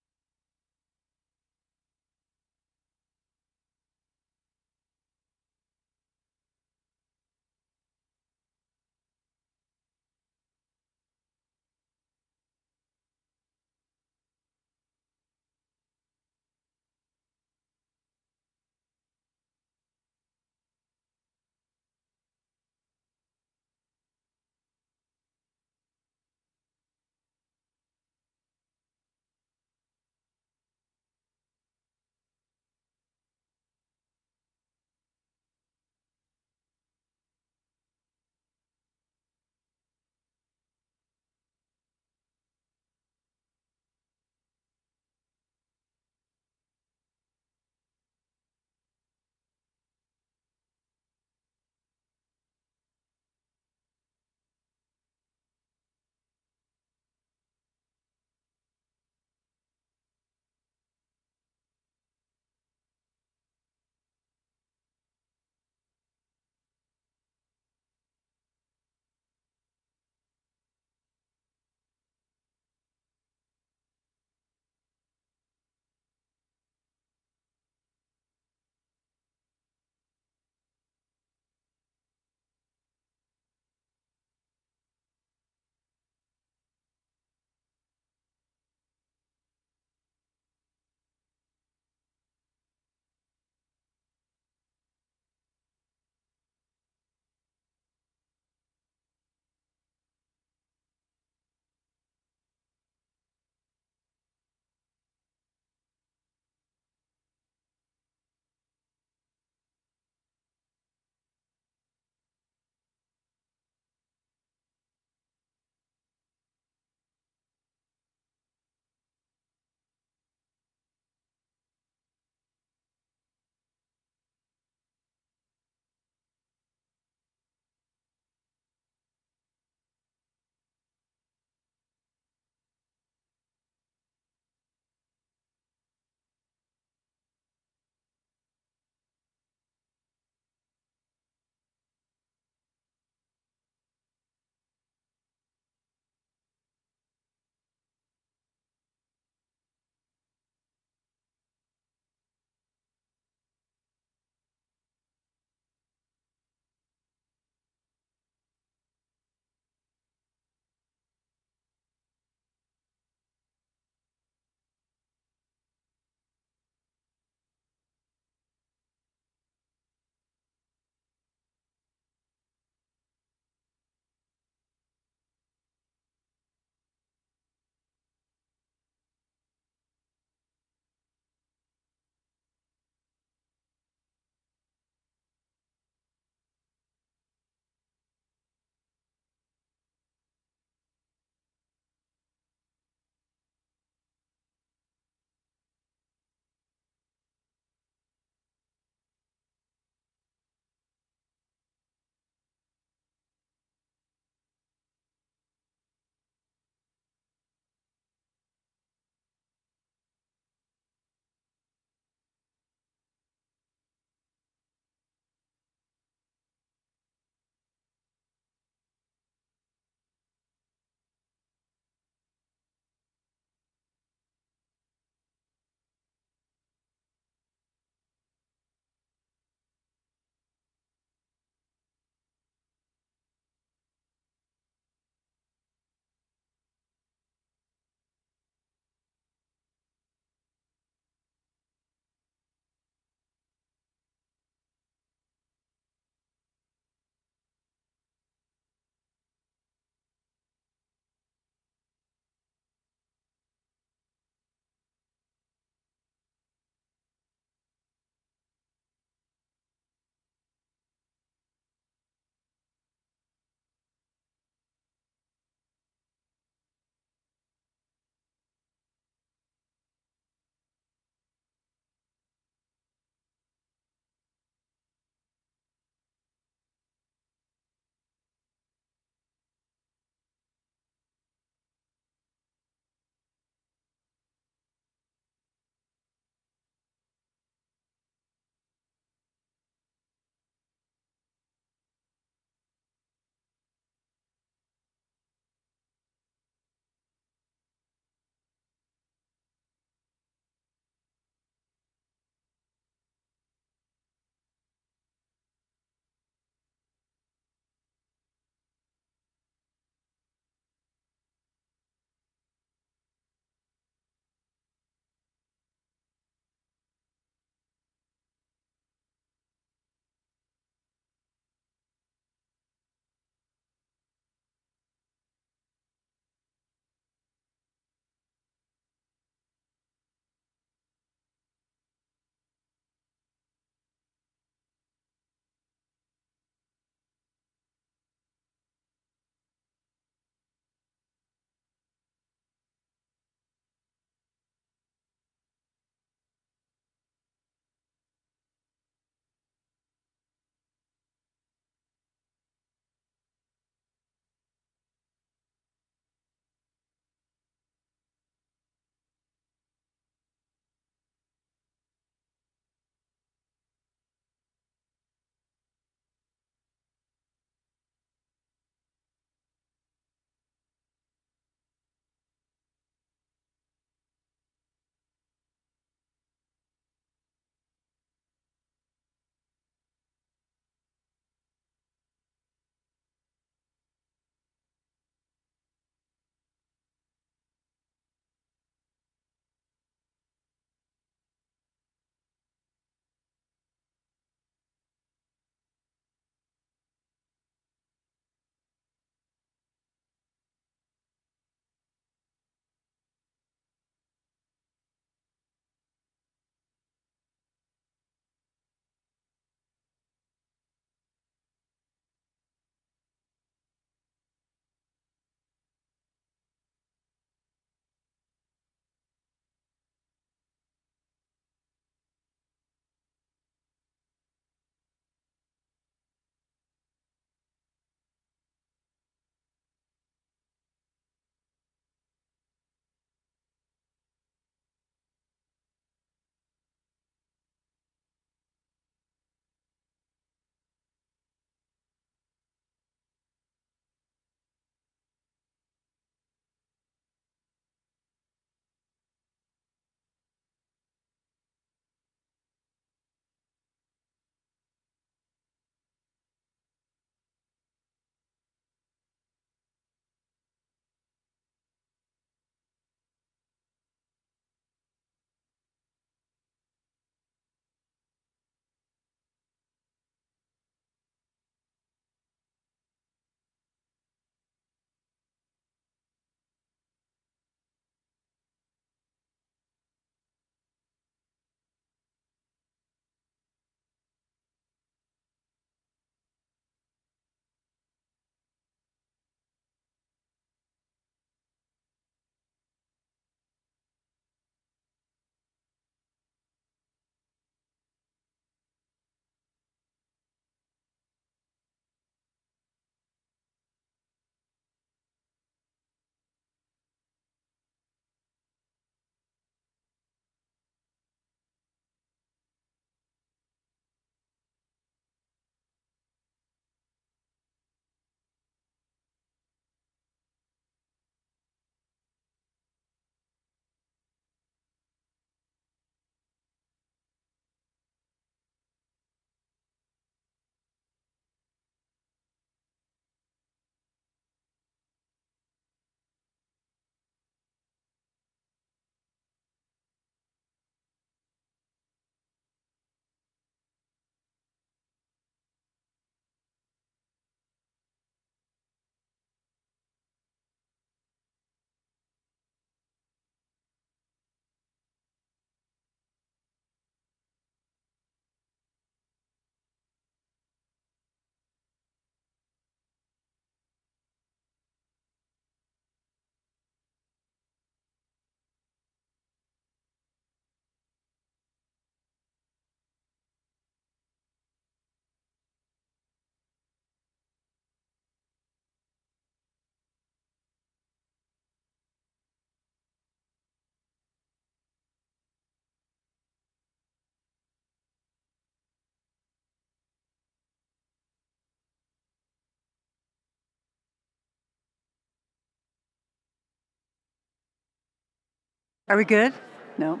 Are we good? No?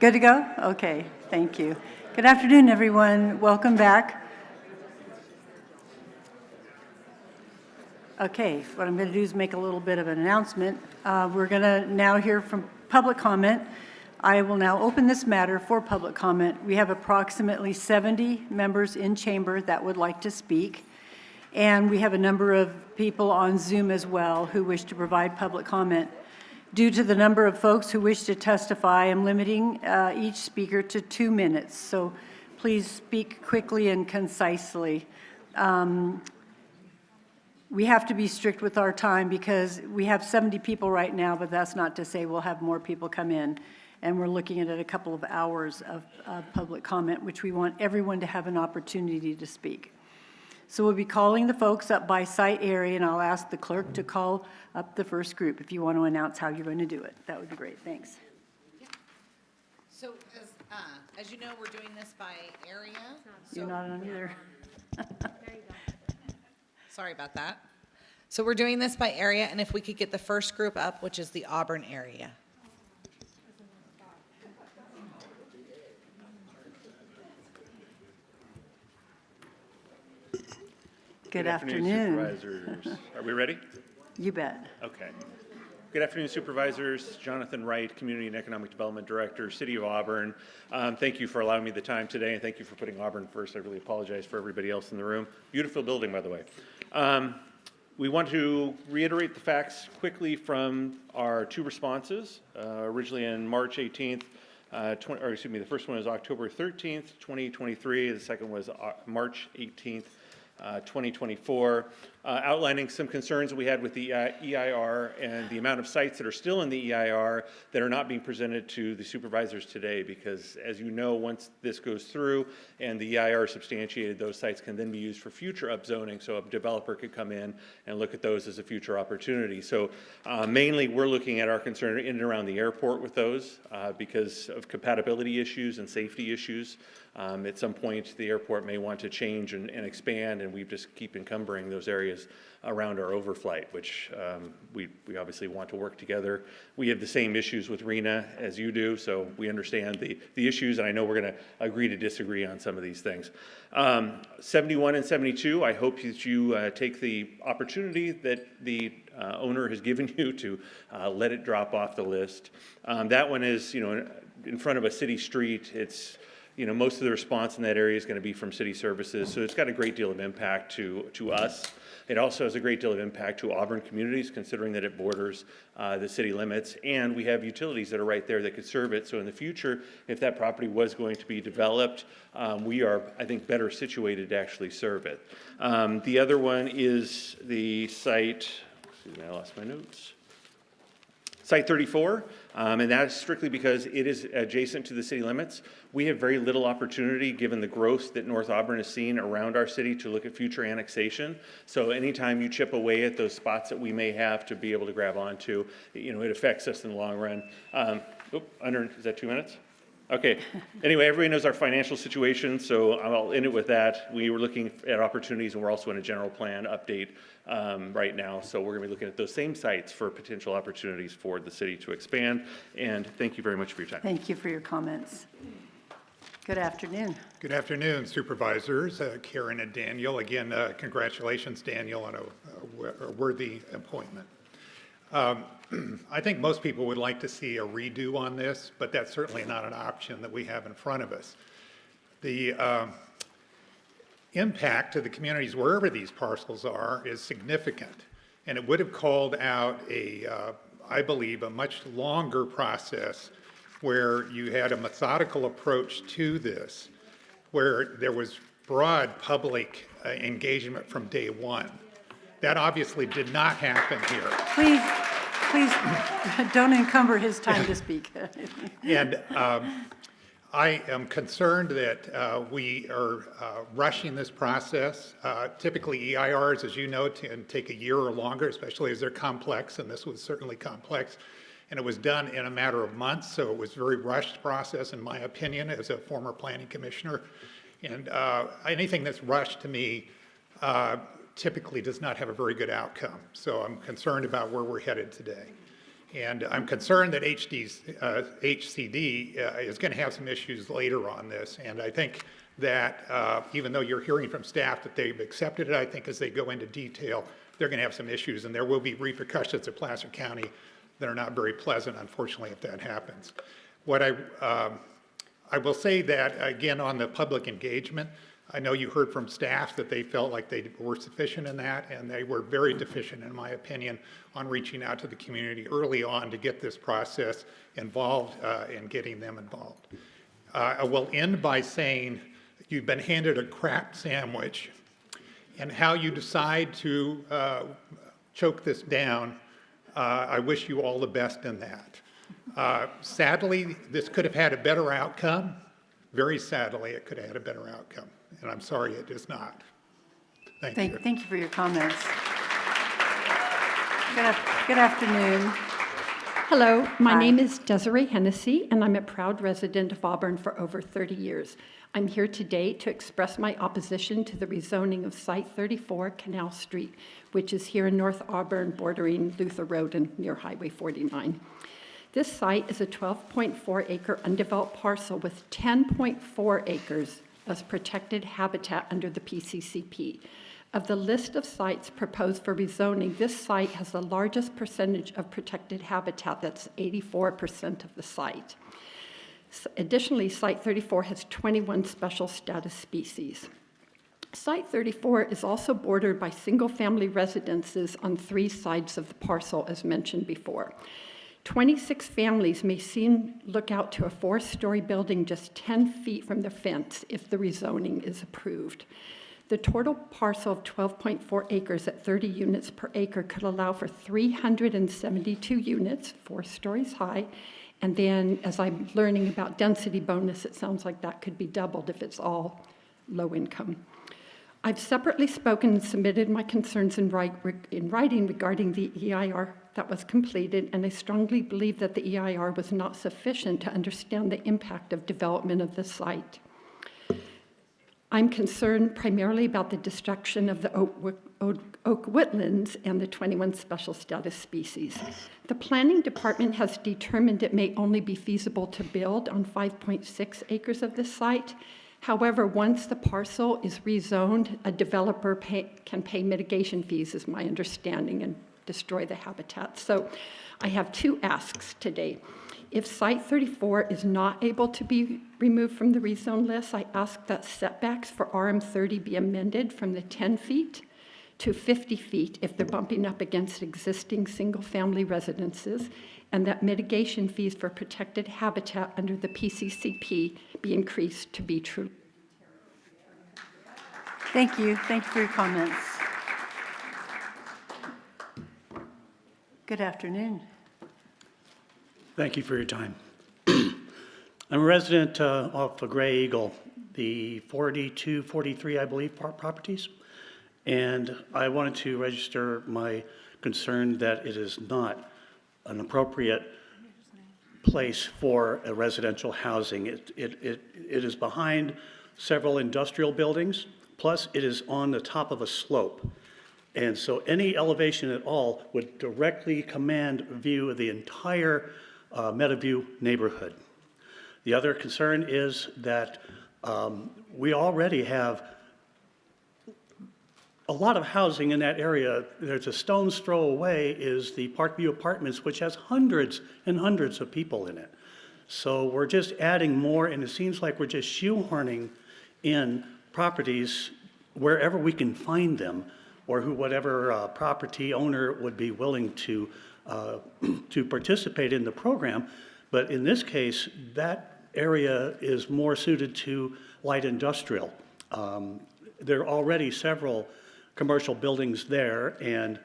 Good to go? Okay, thank you. Good afternoon, everyone. Welcome back. Okay, what I'm going to do is make a little bit of an announcement. We're going to now hear from public comment. I will now open this matter for public comment. We have approximately 70 members in chamber that would like to speak, and we have a number of people on Zoom as well who wish to provide public comment. Due to the number of folks who wish to testify, I'm limiting each speaker to 2 minutes, so please speak quickly and concisely. We have to be strict with our time because we have 70 people right now, but that's not to say we'll have more people come in. And we're looking at a couple of hours of public comment, which we want everyone to have an opportunity to speak. So we'll be calling the folks up by site area, and I'll ask the clerk to call up the first group if you want to announce how you're going to do it. That would be great. Thanks. So as you know, we're doing this by area. You're not on either. Sorry about that. So we're doing this by area, and if we could get the first group up, which is the Auburn area. Good afternoon. Supervisors. Are we ready? You bet. Okay. Good afternoon, Supervisors. Jonathan Wright, Community and Economic Development Director, City of Auburn. Thank you for allowing me the time today, and thank you for putting Auburn first. I really apologize for everybody else in the room. Beautiful building, by the way. We want to reiterate the facts quickly from our 2 responses. Originally on March 18th, the first one was October 13th, 2023. The second was March 18th, 2024, outlining some concerns we had with the EIR and the amount of sites that are still in the EIR that are not being presented to the supervisors today, because as you know, once this goes through and the EIR is substantiated, those sites can then be used for future upzoning, so a developer could come in and look at those as a future opportunity. So mainly we're looking at our concern in and around the airport with those because of compatibility issues and safety issues. At some point, the airport may want to change and expand, and we just keep encumbering those areas around our overflight, which we obviously want to work together. We have the same issues with RENA as you do, so we understand the issues, and I know we're going to agree to disagree on some of these things. 71 and 72, I hope that you take the opportunity that the owner has given you to let it drop off the list. That one is, in front of a city street. It's most of the response in that area is going to be from city services, so it's got a great deal of impact to us. It also has a great deal of impact to Auburn communities, considering that it borders the city limits, and we have utilities that are right there that could serve it. So in the future, if that property was going to be developed, we are, I think, better situated to actually serve it. The other one is the site, excuse me, I lost my notes. Site 34, and that is strictly because it is adjacent to the city limits. We have very little opportunity, given the growth that North Auburn has seen around our city, to look at future annexation. So anytime you chip away at those spots that we may have to be able to grab onto, it affects us in the long run. Is that 2 minutes? Okay. Anyway, everybody knows our financial situation, so I'll end it with that. We were looking at opportunities, and we're also in a general plan update right now. So we're going to be looking at those same sites for potential opportunities for the city to expand. And thank you very much for your time. Thank you for your comments. Good afternoon. Good afternoon, Supervisors. Karen and Daniel. Again, congratulations, Daniel, on a worthy appointment. I think most people would like to see a redo on this, but that's certainly not an option that we have in front of us. The impact to the communities wherever these parcels are is significant, and it would have called out I believe, a much longer process where you had a methodical approach to this, where there was broad public engagement from day one. That obviously did not happen here. Please don't encumber his time to speak. And I am concerned that we are rushing this process. Typically EIRs, as you know, can take a year or longer, especially as they're complex, and this was certainly complex. And it was done in a matter of months, so it was a very rushed process, in my opinion, as a former planning commissioner. And anything that's rushed to me typically does not have a very good outcome. So I'm concerned about where we're headed today. And I'm concerned that HCD is going to have some issues later on this. And I think that even though you're hearing from staff that they've accepted it, I think as they go into detail, they're going to have some issues, and there will be repercussions at Placer County that are not very pleasant, unfortunately, if that happens. What I will say that, again, on the public engagement, I know you heard from staff that they felt like they were sufficient in that, and they were very deficient, in my opinion, on reaching out to the community early on to get this process involved and getting them involved. I will end by saying you've been handed a crap sandwich, and how you decide to choke this down, I wish you all the best in that. Sadly, this could have had a better outcome. Very sadly, it could have had a better outcome, and I'm sorry it is not. Thank you. Thank you for your comments. Good afternoon. Hello, my Hi. name is Desiree Hennessy, and I'm a proud resident of Auburn for over 30 years. I'm here today to express my opposition to the rezoning of Site 34 Canal Street, which is here in North Auburn, bordering Luther Road and near Highway 49. This site is a 12.4-acre undeveloped parcel with 10.4 acres as protected habitat under the PCCP. Of the list of sites proposed for rezoning, this site has the largest percentage of protected habitat, that's 84% of the site. Additionally, Site 34 has 21 special status species. Site 34 is also bordered by single-family residences on 3 sides of the parcel, as mentioned before. 26 families may soon look out to a 4-story building just 10 feet from the fence if the rezoning is approved. The total parcel of 12.4 acres at 30 units per acre could allow for 372 units, 4 stories high, and then as I'm learning about density bonus, it sounds like that could be doubled if it's all low income. I've separately spoken and submitted my concerns in writing regarding the EIR that was completed, and I strongly believe that the EIR was not sufficient to understand the impact of development of the site. I'm concerned primarily about the destruction of the oak woodlands and the 21 special status species. The planning department has determined it may only be feasible to build on 5.6 acres of this site. However, once the parcel is rezoned, a developer can pay mitigation fees, is my understanding, and destroy the habitat. So I have 2 asks today. If Site 34 is not able to be removed from the rezone list, I ask that setbacks for RM30 be amended from the 10 feet to 50 feet if they're bumping up against existing single-family residences, and that mitigation fees for protected habitat under the PCCP be increased to be true. Thank you. Thank you for your comments. Good afternoon. Thank you for your time. I'm a resident off of Gray Eagle, the 42, 43, I believe, properties. And I wanted to register my concern that it is not an appropriate place for a residential housing. It is behind several industrial buildings, plus it is on the top of a slope. And so any elevation at all would directly command a view of the entire Meadowview neighborhood. The other concern is that we already have a lot of housing in that area. There's a stone's throw away is the Parkview Apartments, which has hundreds and hundreds of people in it. So we're just adding more, and it seems like we're just shoehorning in properties wherever we can find them, or whatever property owner would be willing to participate in the program. But in this case, that area is more suited to light industrial. There are already several commercial buildings there, and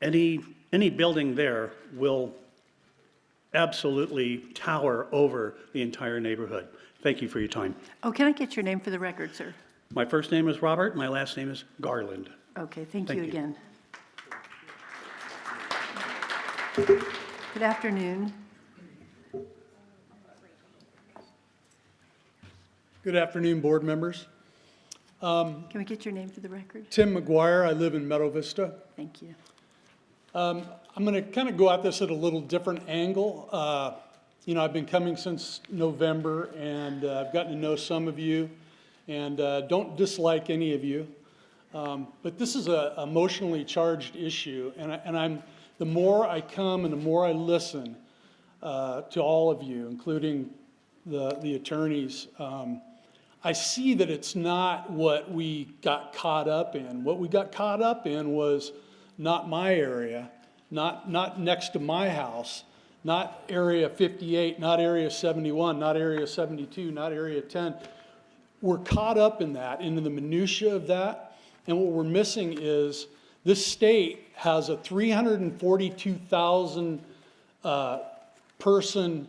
any building there will absolutely tower over the entire neighborhood. Thank you for your time. Oh, can I get your name for the record, sir? My first name is Robert, my last name is Garland. Okay, thank you Thank you. again. Good afternoon. Good afternoon, board members. Can we get your name for the record? Tim McGuire, I live in Meadow Vista. Thank you. I'm going to kind of go at this at a little different angle. You know, I've been coming since November, and I've gotten to know some of you, and don't dislike any of you. But this is an emotionally charged issue, and the more I come and the more I listen to all of you, including the attorneys, I see that it's not what we got caught up in. What we got caught up in was not my area, not next to my house, not Area 58, not Area 71, not Area 72, not Area 10. We're caught up in that, into the minutia of that, and what we're missing is this state has a 342,000 person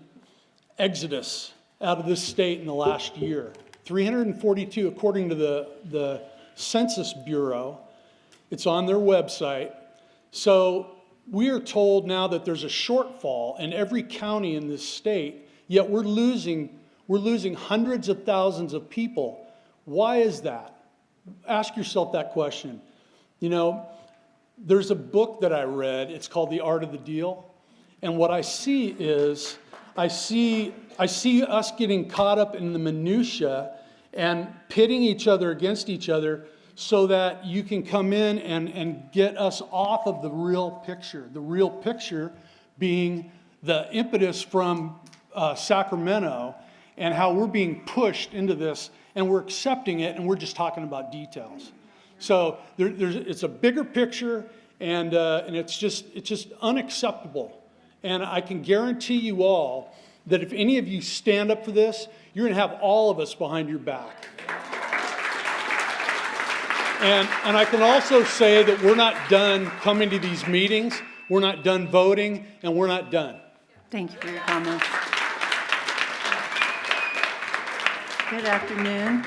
exodus out of this state in the last year. 342 according to the Census Bureau. It's on their website. So we are told now that there's a shortfall in every county in this state, yet we're losing hundreds of thousands of people. Why is that? Ask yourself that question. You know, there's a book that I read, it's called The Art of the Deal, and what I see is, I see us getting caught up in the minutia and pitting each other against each other so that you can come in and get us off of the real picture. The real picture being the impetus from Sacramento and how we're being pushed into this and we're accepting it and we're just talking about details. So it's a bigger picture and it's just unacceptable. And I can guarantee you all that if any of you stand up for this, you're going to have all of us behind your back. And I can also say that we're not done coming to these meetings, we're not done voting, and we're not done. Thank you for your comments. Good afternoon.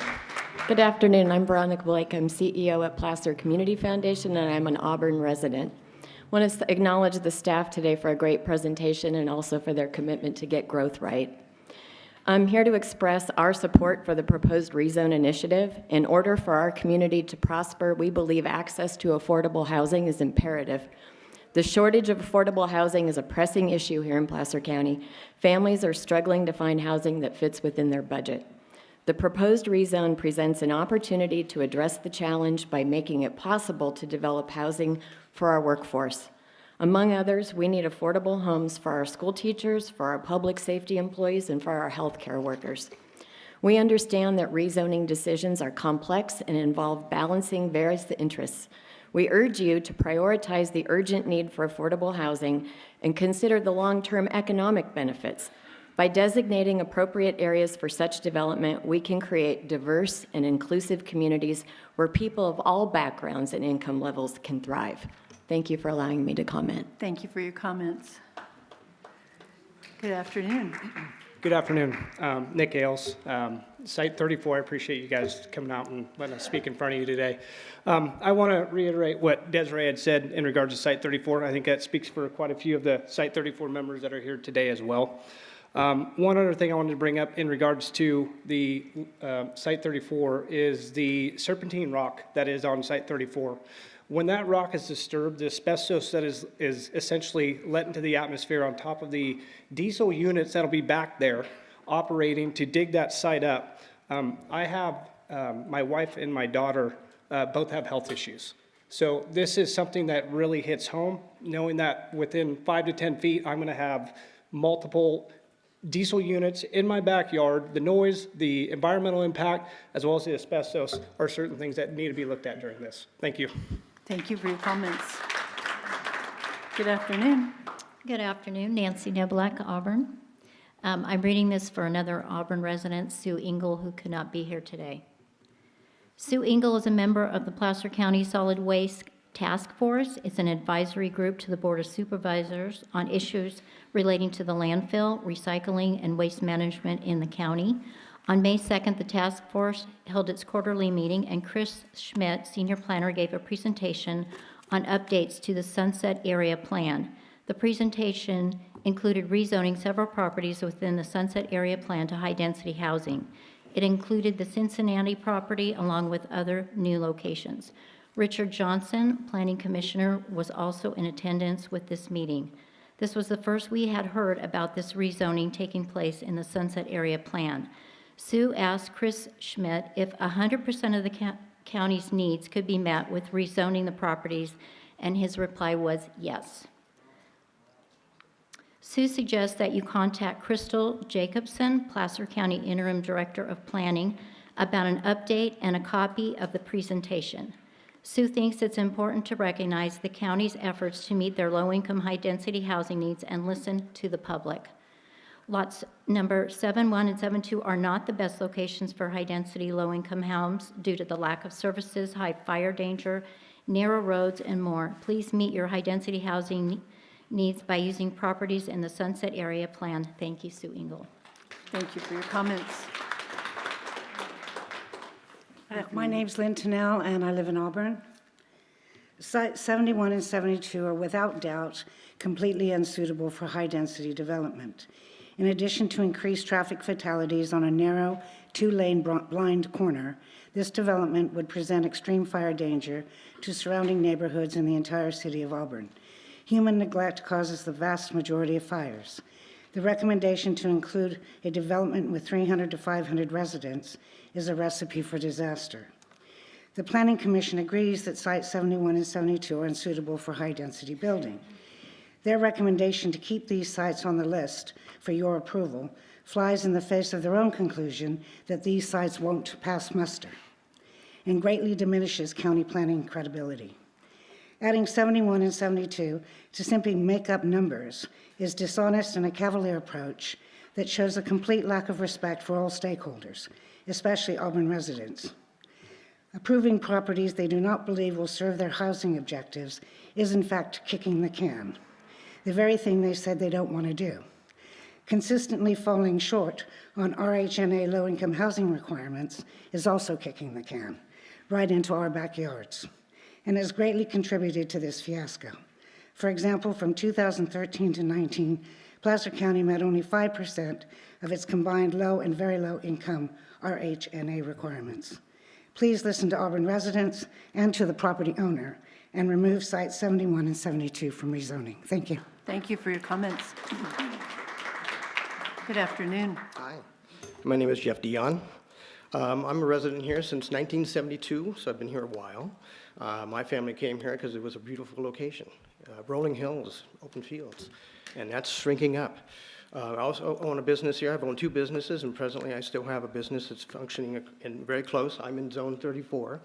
Good afternoon. I'm Veronica Blake. I'm CEO at Placer Community Foundation, and I'm an Auburn resident. I want to acknowledge the staff today for a great presentation and also for their commitment to get growth right. I'm here to express our support for the proposed rezone initiative. In order for our community to prosper, we believe access to affordable housing is imperative. The shortage of affordable housing is a pressing issue here in Placer County. Families are struggling to find housing that fits within their budget. The proposed rezone presents an opportunity to address the challenge by making it possible to develop housing for our workforce. Among others, we need affordable homes for our school teachers, for our public safety employees, and for our healthcare workers. We understand that rezoning decisions are complex and involve balancing various interests. We urge you to prioritize the urgent need for affordable housing and consider the long-term economic benefits. By designating appropriate areas for such development, we can create diverse and inclusive communities where people of all backgrounds and income levels can thrive. Thank you for allowing me to comment. Thank you for your comments. Good afternoon. Good afternoon. Nick Ailes, Site 34. I appreciate you guys coming out and letting us speak in front of you today. I want to reiterate what Desiree had said in regards to Site 34. I think that speaks for quite a few of the Site 34 members that are here today as well. One other thing I wanted to bring up in regards to the Site 34 is the serpentine rock that is on Site 34. When that rock is disturbed, the asbestos that is essentially let into the atmosphere on top of the diesel units that'll be back there operating to dig that site up. I have, my wife and my daughter both have health issues. So this is something that really hits home, knowing that within 5 to 10 feet, I'm gonna have multiple diesel units in my backyard. The noise, the environmental impact, as well as the asbestos are certain things that need to be looked at during this. Thank you. Thank you for your comments. Good afternoon. Good afternoon, Nancy Neblak, Auburn. I'm reading this for another Auburn resident, Sue Engel, who could not be here today. Sue Engel is a member of the Placer County Solid Waste Task Force. It's an advisory group to the Board of Supervisors on issues relating to the landfill, recycling, and waste management in the county. On May 2nd, the task force held its quarterly meeting, and Chris Schmidt, senior planner, gave a presentation on updates to the Sunset Area Plan. The presentation included rezoning several properties within the Sunset Area Plan to high-density housing. It included the Cincinnati property along with other new locations. Richard Johnson, Planning Commissioner, was also in attendance with this meeting. This was the first we had heard about this rezoning taking place in the Sunset Area Plan. Sue asked Chris Schmidt if 100% of the county's needs could be met with rezoning the properties, and his reply was yes. Sue suggests that you contact Crystal Jacobson, Placer County Interim Director of Planning, about an update and a copy of the presentation. Sue thinks it's important to recognize the county's efforts to meet their low-income, high-density housing needs and listen to the public. Lots number 7-1 and 7-2 are not the best locations for high-density, low-income homes due to the lack of services, high fire danger, narrow roads, and more. Please meet your high-density housing needs by using properties in the Sunset Area Plan. Thank you, Sue Engel. Thank you for your comments. My name's Lynn Tennell, and I live in Auburn. Sites 71 and 72 are without doubt completely unsuitable for high-density development. In addition to increased traffic fatalities on a narrow, two-lane blind corner, this development would present extreme fire danger to surrounding neighborhoods in the entire city of Auburn. Human neglect causes the vast majority of fires. The recommendation to include a development with 300 to 500 residents is a recipe for disaster. The Planning Commission agrees that Sites 71 and 72 are unsuitable for high-density building. Their recommendation to keep these sites on the list for your approval flies in the face of their own conclusion that these sites won't pass muster and greatly diminishes county planning credibility. Adding 71 and 72 to simply make up numbers is dishonest and a cavalier approach that shows a complete lack of respect for all stakeholders, especially Auburn residents. Approving properties they do not believe will serve their housing objectives is in fact kicking the can, the very thing they said they don't want to do. Consistently falling short on RHNA low-income housing requirements is also kicking the can right into our backyards and has greatly contributed to this fiasco. For example, from 2013 to 19, Placer County met only 5% of its combined low and very low income RHNA requirements. Please listen to Auburn residents and to the property owner and remove sites 71 and 72 from rezoning. Thank you. Thank you for your comments. Good afternoon. Hi. My name is Jeff Dion. I'm a resident here since 1972, so I've been here a while. My family came here because it was a beautiful location. Rolling hills, open fields, and that's shrinking up. I also own a business here. I've owned two businesses, and presently I still have a business that's functioning and very close. I'm in zone 34.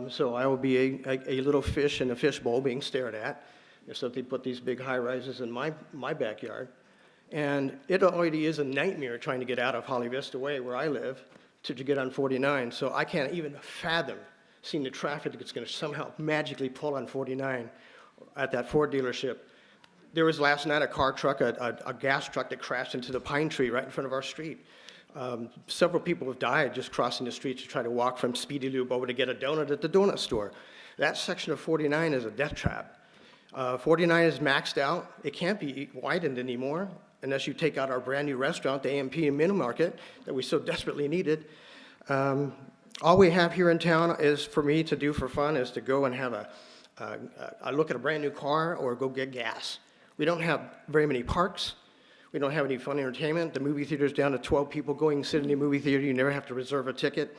So I will be a little fish in a fishbowl being stared at. So they put these big high-rises in my backyard. And it already is a nightmare trying to get out of Holly Vista Way, where I live, to get on 49. So I can't even fathom seeing the traffic that's going to somehow magically pull on 49 at that Ford dealership. There was last night a car truck, a gas truck that crashed into the pine tree right in front of our street. Several people have died just crossing the street to try to walk from Speedy Lube over to get a donut at the donut store. That section of 49 is a death trap. 49 is maxed out. It can't be widened anymore unless you take out our brand new restaurant, the AMP and Mini Market, that we so desperately needed. All we have here in town is for me to do for fun is to go and have a look at a brand new car or go get gas. We don't have very many parks. We don't have any fun entertainment. The movie theater's down to 12 people going to sit in the movie theater. You never have to reserve a ticket.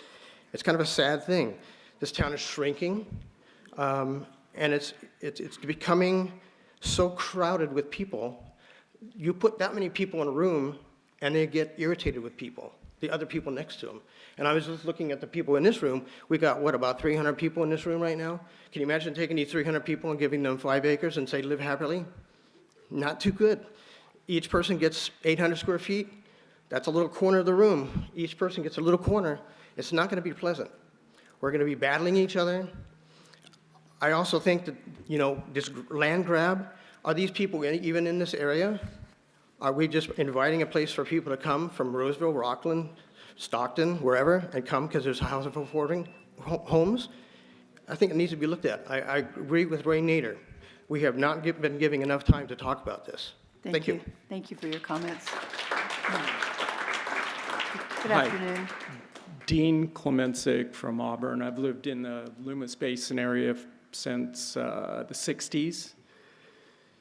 It's kind of a sad thing. This town is shrinking, and it's becoming so crowded with people. You put that many people in a room, and they get irritated with people, the other people next to them. And I was just looking at the people in this room. We got, what, about 300 people in this room right now? Can you imagine taking these 300 people and giving them 5 acres and say, live happily? Not too good. Each person gets 800 square feet. That's a little corner of the room. Each person gets a little corner. It's not going to be pleasant. We're going to be battling each other. I also think that, this land grab, are these people even in this area? Are we just inviting a place for people to come from Roseville, Rockland, Stockton, wherever, and come because there's housing for affording homes? I think it needs to be looked at. I agree with Ray Nader. We have not been giving enough time to talk about this. Thank you. Thank you for your comments. Good Hi. afternoon. Dean Klemensick from Auburn. I've lived in the Loomis Basin area since the 60s.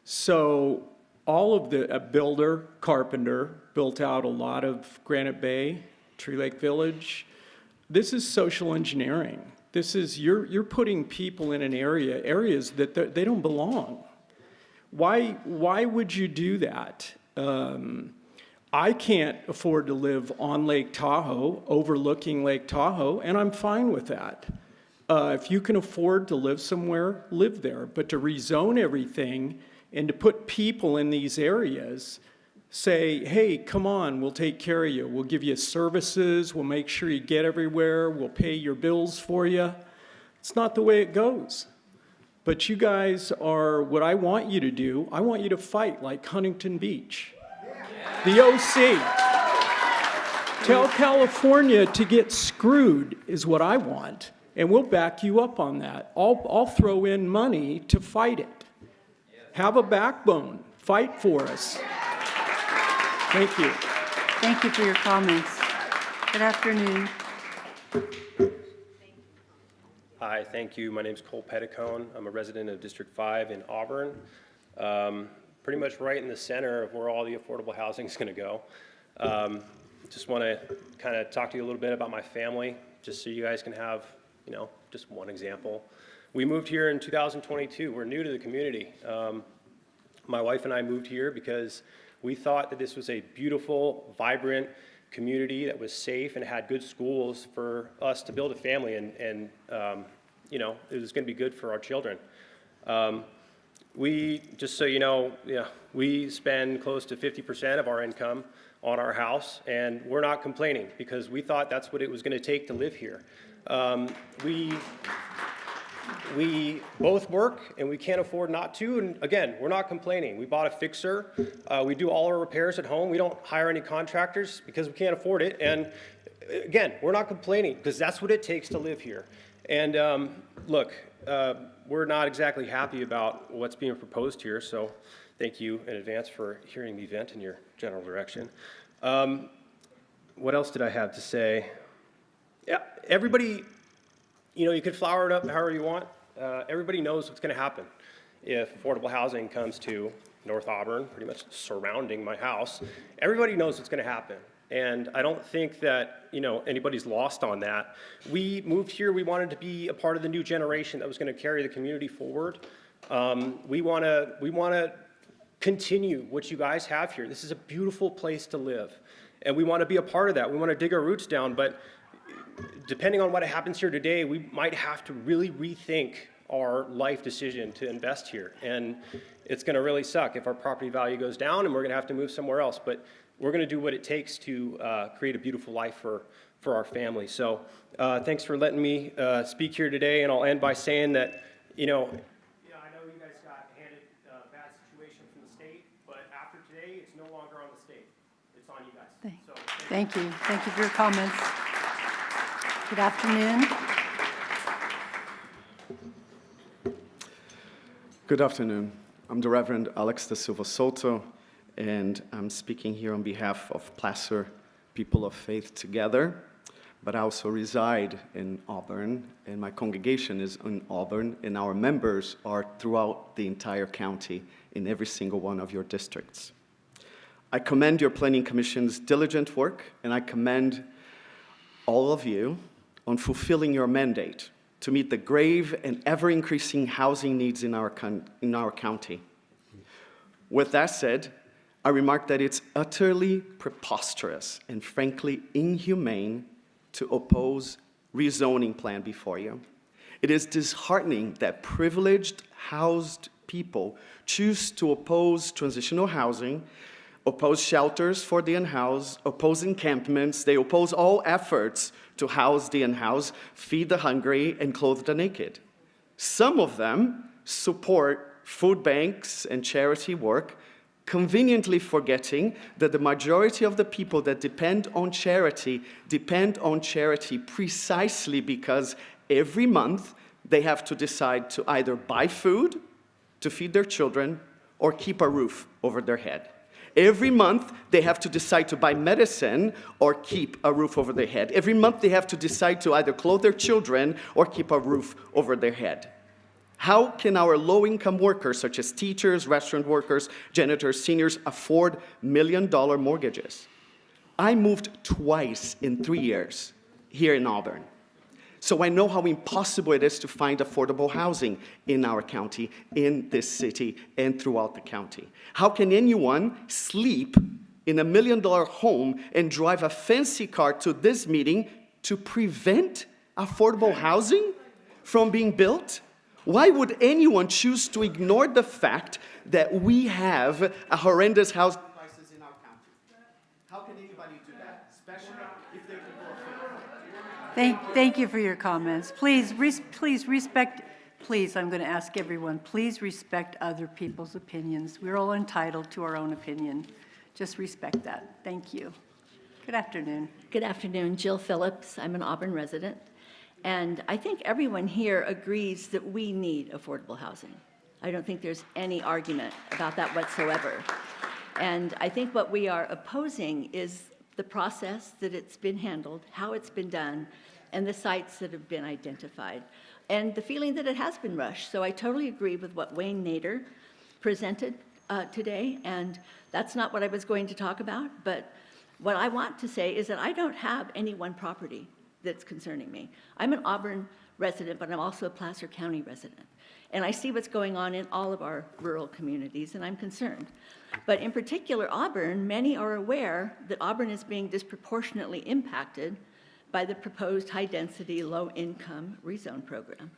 So all of a builder, carpenter, built out a lot of Granite Bay, Tree Lake Village. This is social engineering. This is, you're putting people in areas that they don't belong. Why would you do that? I can't afford to live on Lake Tahoe, overlooking Lake Tahoe, and I'm fine with that. If you can afford to live somewhere, live there. But to rezone everything and to put people in these areas, say, hey, come on, we'll take care of you. We'll give you services. We'll make sure you get everywhere. We'll pay your bills for you. It's not the way it goes. But you guys are, what I want you to do, I want you to fight like Huntington Beach. The OC. Tell California to get screwed is what I want, and we'll back you up on that. I'll throw in money to fight it. Have a backbone. Fight for us. Thank you. Thank you for your comments. Good afternoon. Hi, thank you. My name is Cole Petticone. I'm a resident of District 5 in Auburn. Pretty much right in the center of where all the affordable housing is going to go. Just want to kind of talk to you a little bit about my family, just so you guys can have, just one example. We moved here in 2022. We're new to the community. My wife and I moved here because we thought that this was a beautiful, vibrant community that was safe and had good schools for us to build a family, and it was going to be good for our children. We, just so you know, we spend close to 50% of our income on our house, and we're not complaining because we thought that's what it was going to take to live here. We both work, and we can't afford not to, and again, we're not complaining. We bought a fixer. We do all our repairs at home. We don't hire any contractors because we can't afford it, and again, we're not complaining because that's what it takes to live here. And look, we're not exactly happy about what's being proposed here, so thank you in advance for hearing me vent in your general direction. What else did I have to say? Yeah, everybody, you can flower it up however you want. Everybody knows what's going to happen if affordable housing comes to North Auburn, pretty much surrounding my house. Everybody knows what's going to happen. And I don't think that, anybody's lost on that. We moved here, we wanted to be a part of the new generation that was going to carry the community forward. We want to continue what you guys have here. This is a beautiful place to live. And we want to be a part of that. We want to dig our roots down, but depending on what happens here today, we might have to really rethink our life decision to invest here. And it's going to really suck if our property value goes down and we're going to have to move somewhere else. But we're going to do what it takes to create a beautiful life for our family. So thanks for letting me speak here today. And I'll end by saying that, I know you guys got handed a bad situation from the state, but after today, it's no longer on the state. It's on you guys. Thank you. Thank you for your comments. Good afternoon. Good afternoon. I'm the Reverend Alex da Silva Soto, and I'm speaking here on behalf of Placer People of Faith Together, but I also reside in Auburn, and my congregation is in Auburn, and our members are throughout the entire county in every single one of your districts. I commend your Planning Commission's diligent work, and I commend all of you on fulfilling your mandate to meet the grave and ever-increasing housing needs in our county. With that said, I remark that it's utterly preposterous and frankly inhumane to oppose rezoning plan before you. It is disheartening that privileged housed people choose to oppose transitional housing, oppose shelters for the unhoused, oppose encampments. They oppose all efforts to house the unhoused, feed the hungry, and clothe the naked. Some of them support food banks and charity work, conveniently forgetting that the majority of the people that depend on charity precisely because every month they have to decide to either buy food to feed their children or keep a roof over their head. Every month, they have to decide to buy medicine or keep a roof over their head. Every month, they have to decide to either clothe their children or keep a roof over their head. How can our low-income workers, such as teachers, restaurant workers, janitors, seniors, afford million-dollar mortgages? I moved twice in 3 years here in Auburn. So I know how impossible it is to find affordable housing in our county, in this city, and throughout the county. How can anyone sleep in $1 million home and drive a fancy car to this meeting to prevent affordable housing from being built? Why would anyone choose to ignore the fact that we have a horrendous housing crisis in our county? How can anybody do that, especially if they're people of faith? Thank you for your comments. Please respect, I'm going to ask everyone, please respect other people's opinions. We're all entitled to our own opinion. Just respect that. Thank you. Good afternoon. Good afternoon. Jill Phillips. I'm an Auburn resident. And I think everyone here agrees that we need affordable housing. I don't think there's any argument about that whatsoever. And I think what we are opposing is the process that it's been handled, how it's been done, and the sites that have been identified, and the feeling that it has been rushed. So I totally agree with what Wayne Nader presented today, and that's not what I was going to talk about, but what I want to say is that I don't have any one property that's concerning me. I'm an Auburn resident, but I'm also a Placer County resident. And I see what's going on in all of our rural communities, and I'm concerned. But in particular, Auburn, many are aware that Auburn is being disproportionately impacted by the proposed high-density, low-income rezone program.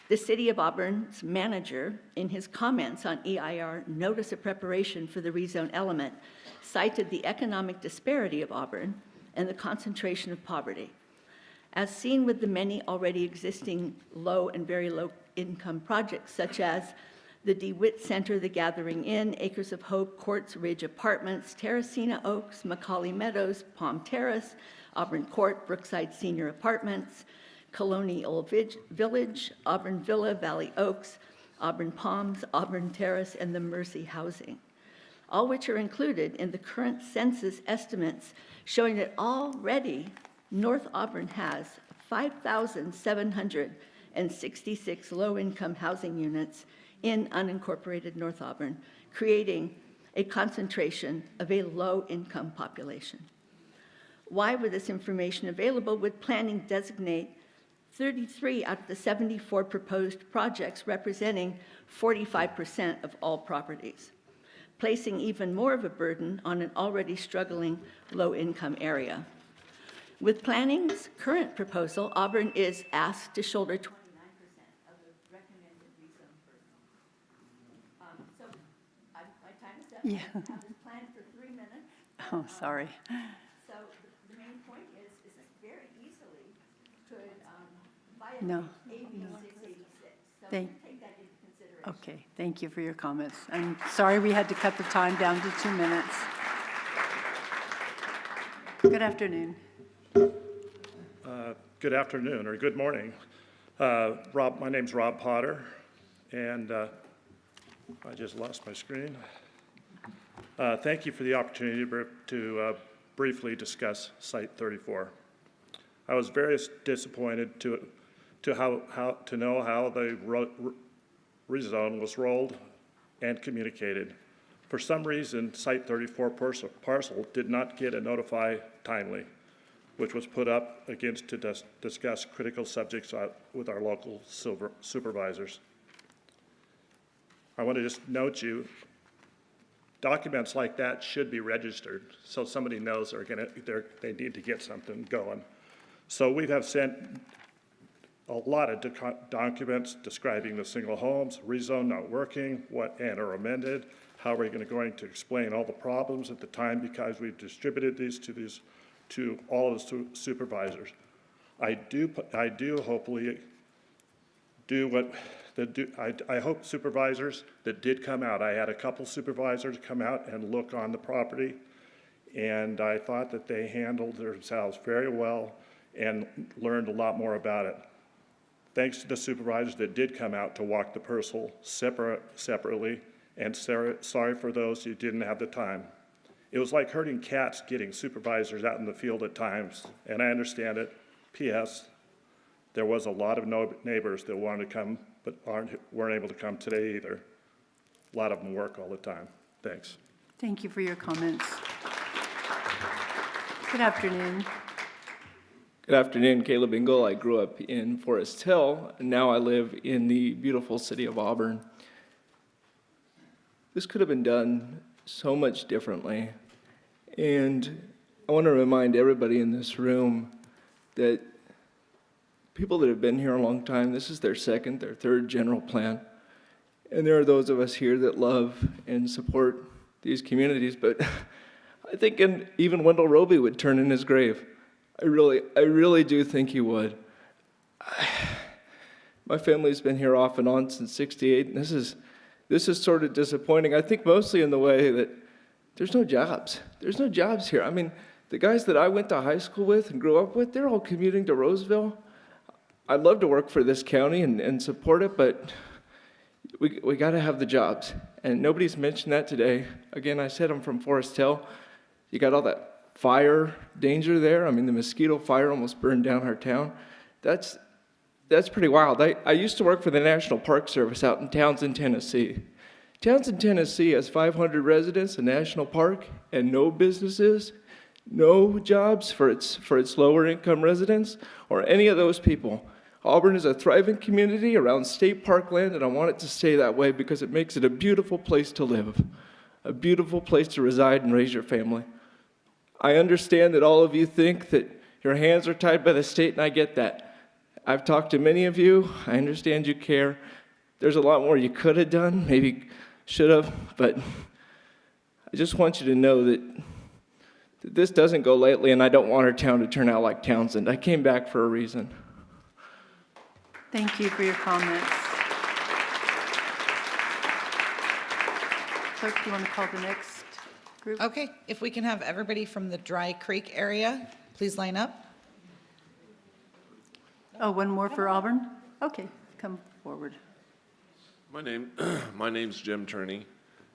The City of Auburn's manager, in his comments on EIR Notice of Preparation for the Rezone Element, cited the economic disparity of Auburn and the concentration of poverty. As seen with the many already existing low and very low income projects, such as the DeWitt Center, the Gathering Inn, Acres of Hope, Courts Ridge Apartments, Terracina Oaks, Macaulay Meadows, Palm Terrace, Auburn Court, Brookside Senior Apartments, Colonial Village, Auburn Villa, Valley Oaks, Auburn Palms, Auburn Terrace, and the Mercy Housing, all which are included in the current census estimates showing that already North Auburn has 5,766 low-income housing units in unincorporated North Auburn, creating a concentration of a low-income population. Why, with this information available, would planning designate 33 out of the 74 proposed projects representing 45% of all properties, placing even more of a burden on an already struggling low-income area? With planning's current proposal, Auburn is asked to shoulder 29% of the recommended rezone burden. So my time is up. Yeah. I have this planned for 3 minutes. Oh, sorry. So the main point is it very easily could No. violate AB 686. So Thank- take that into consideration. Okay, thank you for your comments. I'm sorry we had to cut the time down to 2 minutes. Good afternoon. Good afternoon, or good morning. My name's Rob Potter, and I just lost my screen. Thank you for the opportunity to briefly discuss Site 34. I was very disappointed to know how the rezone was rolled and communicated. For some reason, Site 34 parcel did not get a notify timely, which was put up against to discuss critical subjects with our local supervisors. I want to just note documents like that should be registered so somebody knows they need to get something going. So we have sent a lot of documents describing the single homes, rezone not working, and are amended. How are we going to explain all the problems at the time, because we've distributed these to all of the supervisors. I hopefully do what I hope supervisors that did come out. I had a couple supervisors come out and look on the property, and I thought that they handled themselves very well and learned a lot more about it. Thanks to the supervisors that did come out to walk the parcel separately and sorry for those who didn't have the time. It was like herding cats getting supervisors out in the field at times, and I understand it. P.S. There was a lot of neighbors that wanted to come but weren't able to come today either. A lot of them work all the time. Thanks. Thank you for your comments. Good afternoon. Good afternoon, Caleb Engel. I grew up in Forest Hill, and now I live in the beautiful city of Auburn. This could have been done so much differently, and I want to remind everybody in this room that people that have been here a long time, this is their second, their third general plan, and there are those of us here that love and support these communities, but I think even Wendell Roby would turn in his grave. I really do think he would. My family's been here off and on since '68, and this is sort of disappointing. I think mostly in the way that there's no jobs. There's no jobs here. I mean, the guys that I went to high school with and grew up with, they're all commuting to Roseville. I'd love to work for this county and support it, but we got to have the jobs. And nobody's mentioned that today. Again, I said I'm from Forest Hill. You got all that fire danger there. I mean, the mosquito fire almost burned down our town. That's pretty wild. I used to work for the National Park Service out in Townsend, Tennessee. Townsend, Tennessee has 500 residents, a national park, and no businesses, no jobs for its lower income residents or any of those people. Auburn is a thriving community around state park land, and I want it to stay that way because it makes it a beautiful place to live, a beautiful place to reside and raise your family. I understand that all of you think that your hands are tied by the state, and I get that. I've talked to many of you. I understand you care. There's a lot more you could have done, maybe should have, but I just want you to know that this doesn't go lightly, and I don't want our town to turn out like Townsend. I came back for a reason. Thank you for your comments. Clerk, do you want to call the next group? Okay, if we can have everybody from the Dry Creek area, please line up. Oh, one more for Auburn? Okay, come forward. My name's Jim Turney,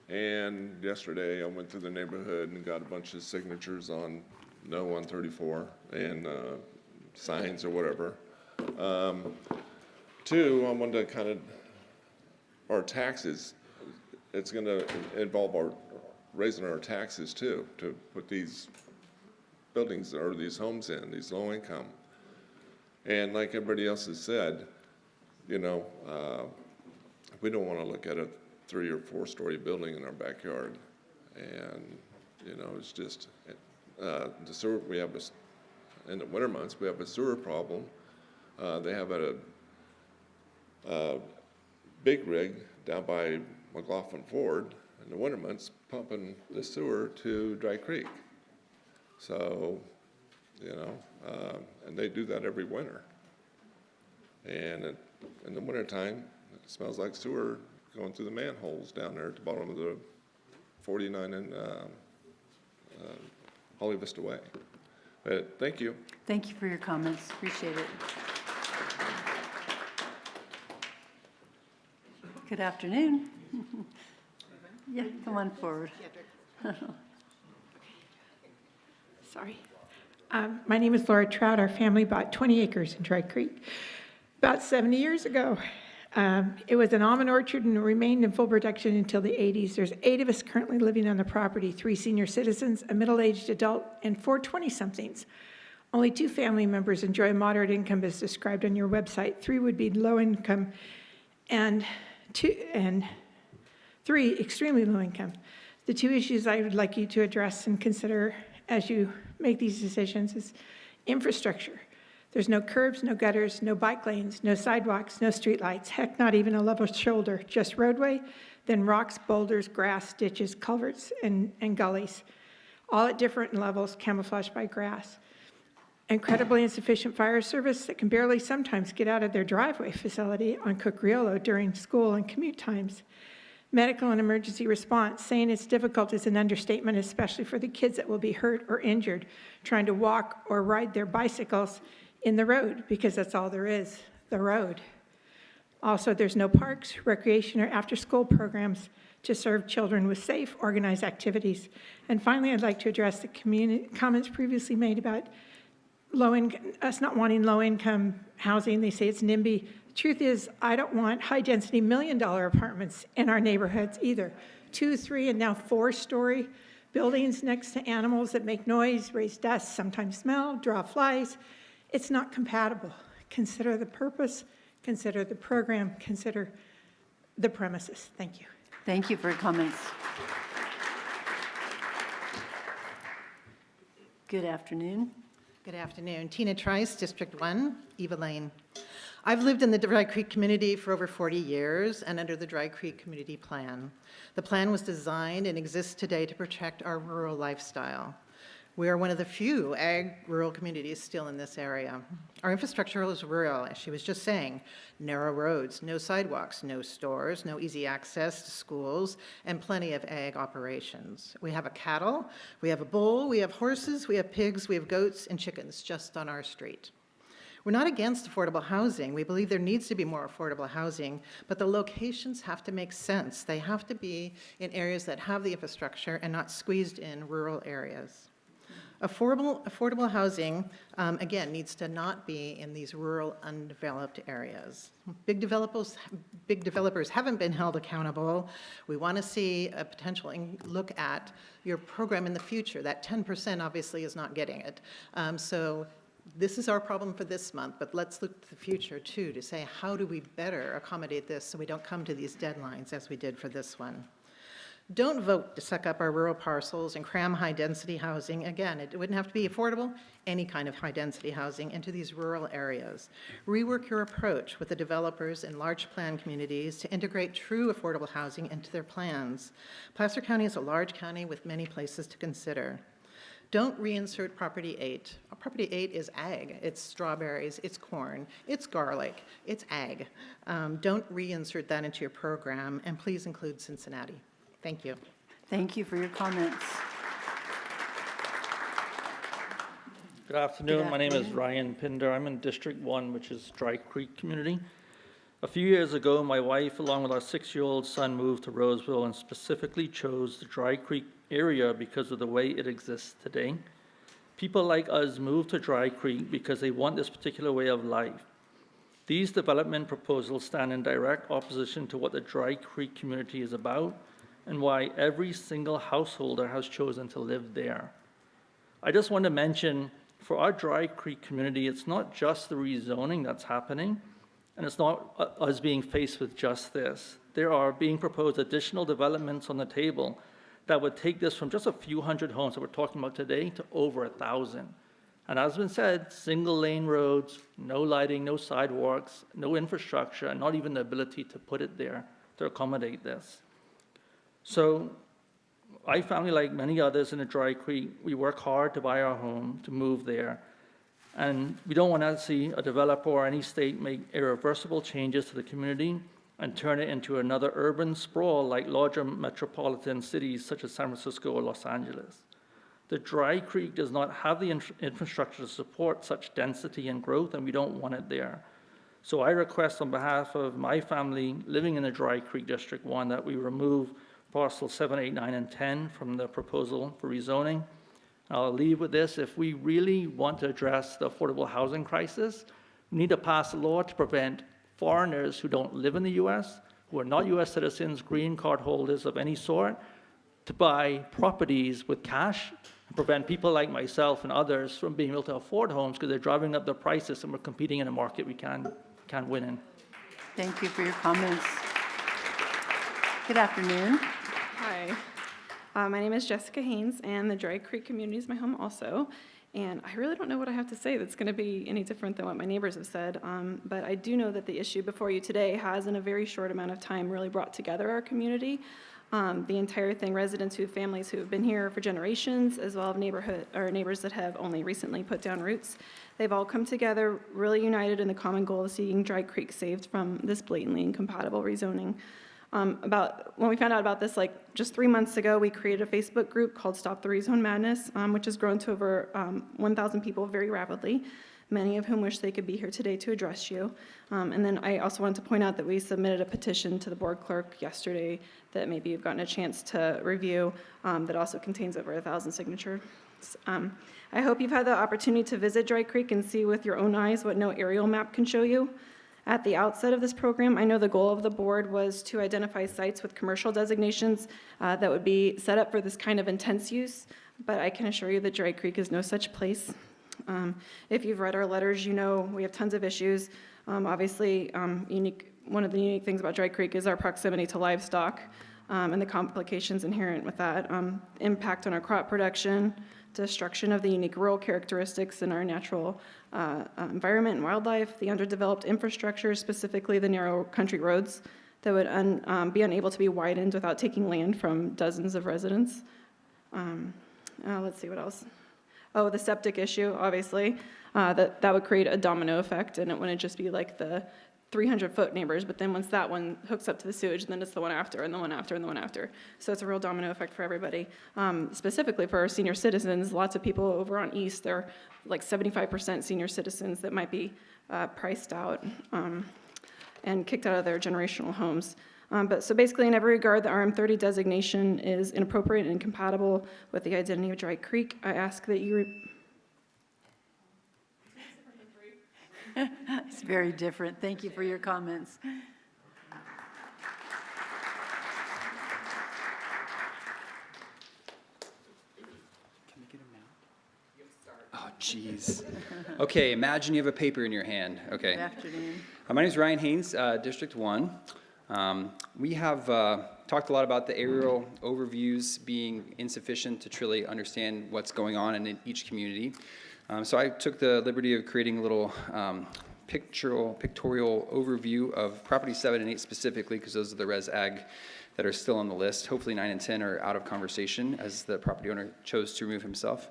and yesterday I went through the neighborhood and got a bunch of signatures on No 134 and signs or whatever. Two, I wanted to kind of, our taxes, it's going to involve our raising our taxes too, to put these buildings or these homes in, these low income. And like everybody else has said, you know, we don't want to look at a 3 or 4 story building in our backyard. And, you know, it's just, the sewer, we have in the winter months, we have a sewer problem. They have a big rig down by McLaughlin Ford in the winter months pumping the sewer to Dry Creek. So, you know, and they do that every winter. And in the wintertime, it smells like sewer going through the manholes down there at the bottom of the 49 and Holly Vista Way. But thank you. Thank you for your comments. Appreciate it. Good afternoon. Yeah, come on forward. Sorry. My name is Laura Trout. Our family bought 20 acres in Dry Creek about 70 years ago. It was an almond orchard and remained in full production until the 80s. There's 8 of us currently living on the property, 3 senior citizens, a middle-aged adult, and 4 20-somethings. Only 2 family members enjoy moderate income as described on your website. 3 would be low income and 3 extremely low income. The 2 issues I would like you to address and consider as you make these decisions is infrastructure. There's no curbs, no gutters, no bike lanes, no sidewalks, no streetlights, heck, not even a level shoulder, just roadway, then rocks, boulders, grass, ditches, culverts, and gullies, all at different levels camouflaged by grass. Incredibly insufficient fire service that can barely sometimes get out of their driveway facility on Cookriolo during school and commute times. Medical and emergency response, saying it's difficult is an understatement, especially for the kids that will be hurt or injured trying to walk or ride their bicycles in the road, because that's all there is, the road. Also, there's no parks, recreation, or after-school programs to serve children with safe, organized activities. And finally, I'd like to address the comments previously made about us not wanting low-income housing. They say it's NIMBY. The truth is, I don't want high-density million-dollar apartments in our neighborhoods either. 2, 3, and now 4-story buildings next to animals that make noise, raise dust, sometimes smell, draw flies. It's not compatible. Consider the purpose, consider the program, consider the premises. Thank you. Thank you for your comments. Good afternoon. Good afternoon. Tina Trice, District 1, Eva Lane. I've lived in the Dry Creek community for over 40 years and under the Dry Creek Community Plan. The plan was designed and exists today to protect our rural lifestyle. We are one of the few ag rural communities still in this area. Our infrastructure is rural, as she was just saying. Narrow roads, no sidewalks, no stores, no easy access to schools, and plenty of ag operations. We have a cattle, we have a bull, we have horses, we have pigs, we have goats and chickens just on our street. We're not against affordable housing. We believe there needs to be more affordable housing, but the locations have to make sense. They have to be in areas that have the infrastructure and not squeezed in rural areas. Affordable housing, again, needs to not be in these rural, undeveloped areas. Big developers haven't been held accountable. We want to see a potential look at your program in the future. That 10% obviously is not getting it. So this is our problem for this month, but let's look to the future too to say how do we better accommodate this so we don't come to these deadlines as we did for this one. Don't vote to suck up our rural parcels and cram high-density housing. Again, it wouldn't have to be affordable, any kind of high-density housing into these rural areas. Rework your approach with the developers in large plan communities to integrate true affordable housing into their plans. Placer County is a large county with many places to consider. Don't reinsert Property 8. Property 8 is ag. It's strawberries, it's corn, it's garlic, it's ag. Don't reinsert that into your program, and please include Cincinnati. Thank you. Thank you for your comments. Good afternoon. My name is Ryan Pinder. I'm in District 1, which is Dry Creek community. A few years ago, my wife, along with our 6-year-old son, moved to Roseville and specifically chose the Dry Creek area because of the way it exists today. People like us move to Dry Creek because they want this particular way of life. These development proposals stand in direct opposition to what the Dry Creek community is about and why every single householder has chosen to live there. I just want to mention, for our Dry Creek community, it's not just the rezoning that's happening, and it's not us being faced with just this. There are being proposed additional developments on the table that would take this from just a few hundred homes that we're talking about today to over 1,000. And as has been said, single lane roads, no lighting, no sidewalks, no infrastructure, and not even the ability to put it there to accommodate this. So my family, like many others in the Dry Creek, we work hard to buy our home, to move there. And we don't want to see a developer or any state make irreversible changes to the community and turn it into another urban sprawl like larger metropolitan cities such as San Francisco or Los Angeles. The Dry Creek does not have the infrastructure to support such density and growth, and we don't want it there. So I request on behalf of my family living in the Dry Creek District 1 that we remove parcels 7, 8, 9, and 10 from the proposal for rezoning. I'll leave with this. If we really want to address the affordable housing crisis, we need to pass a law to prevent foreigners who don't live in the U.S., who are not U.S. citizens, green card holders of any sort, to buy properties with cash and prevent people like myself and others from being able to afford homes because they're driving up the prices and we're competing in a market we can't win in. Thank you for your comments. Good afternoon. Hi. My name is Jessica Haynes, and the Dry Creek community is my home also. And I really don't know what I have to say that's going to be any different than what my neighbors have said. But I do know that the issue before you today has, in a very short amount of time, really brought together our community. The entire thing, residents who have families who have been here for generations, as well as neighbors that have only recently put down roots. They've all come together, really united in the common goal of seeing Dry Creek saved from this blatantly incompatible rezoning. When we found out about this, like just 3 months ago, we created a Facebook group called Stop the Rezone Madness, which has grown to over 1,000 people very rapidly. many of whom wish they could be here today to address you. And then I also wanted to point out that we submitted a petition to the board clerk yesterday that maybe you've gotten a chance to review, that also contains over 1,000 signatures. I hope you've had the opportunity to visit Dry Creek and see with your own eyes what no aerial map can show you. At the outset of this program, I know the goal of the board was to identify sites with commercial designations that would be set up for this kind of intense use, but I can assure you that Dry Creek is no such place. If you've read our letters, you know we have tons of issues. Obviously, one of the unique things about Dry Creek is our proximity to livestock and the complications inherent with that. Impact on our crop production, destruction of the unique rural characteristics in our natural environment and wildlife, the underdeveloped infrastructure, specifically the narrow country roads that would be unable to be widened without taking land from dozens of residents. Let's see what else. Oh, the septic issue, obviously. That would create a domino effect, and it wouldn't just be like the 300-foot neighbors, but then once that one hooks up to the sewage, then it's the one after, and the one after, and the one after. So it's a real domino effect for everybody. Specifically for our senior citizens, lots of people over on East, they're like 75% senior citizens that might be priced out and kicked out of their generational homes. So basically, in every regard, the RM30 designation is inappropriate and incompatible with the identity of Dry Creek. I ask that you... It's very different. Thank you for your comments. Oh, jeez. Okay, imagine you have a paper in your hand. Okay. Good afternoon. My name is Ryan Haynes, District 1. We have talked a lot about the aerial overviews being insufficient to truly understand what's going on in each community. So I took the liberty of creating a little pictorial overview of property 7 and 8 specifically, because those are the res ag that are still on the list. Hopefully 9 and 10 are out of conversation as the property owner chose to remove himself.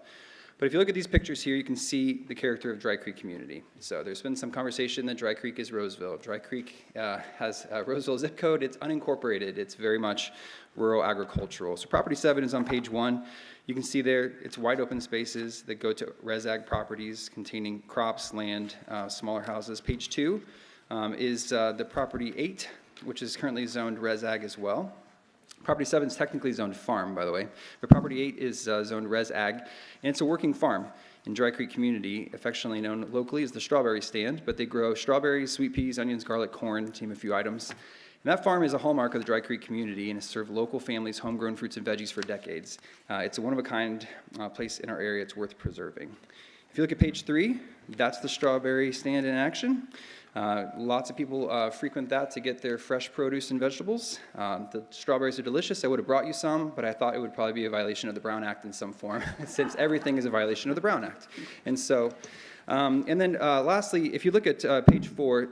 But if you look at these pictures here, you can see the character of Dry Creek community. So there's been some conversation that Dry Creek is Roseville. Dry Creek has a Roseville zip code. It's unincorporated. It's very much rural agricultural. So property 7 is on page 1. You can see there, it's wide open spaces that go to res ag properties containing crops, land, smaller houses. Page 2 is the property 8, which is currently zoned res ag as well. Property 7 is technically zoned farm, by the way, but property 8 is zoned res ag, and it's a working farm in Dry Creek community, affectionately known locally as the Strawberry Stand, but they grow strawberries, sweet peas, onions, garlic, corn, to name a few items. And that farm is a hallmark of the Dry Creek community and has served local families homegrown fruits and veggies for decades. It's a one-of-a-kind place in our area. It's worth preserving. If you look at page 3, that's the Strawberry Stand in action. Lots of people frequent that to get their fresh produce and vegetables. The strawberries are delicious. I would have brought you some, but I thought it would probably be a violation of the Brown Act in some form, since everything is a violation of the Brown Act. And so, and then lastly, if you look at page 4,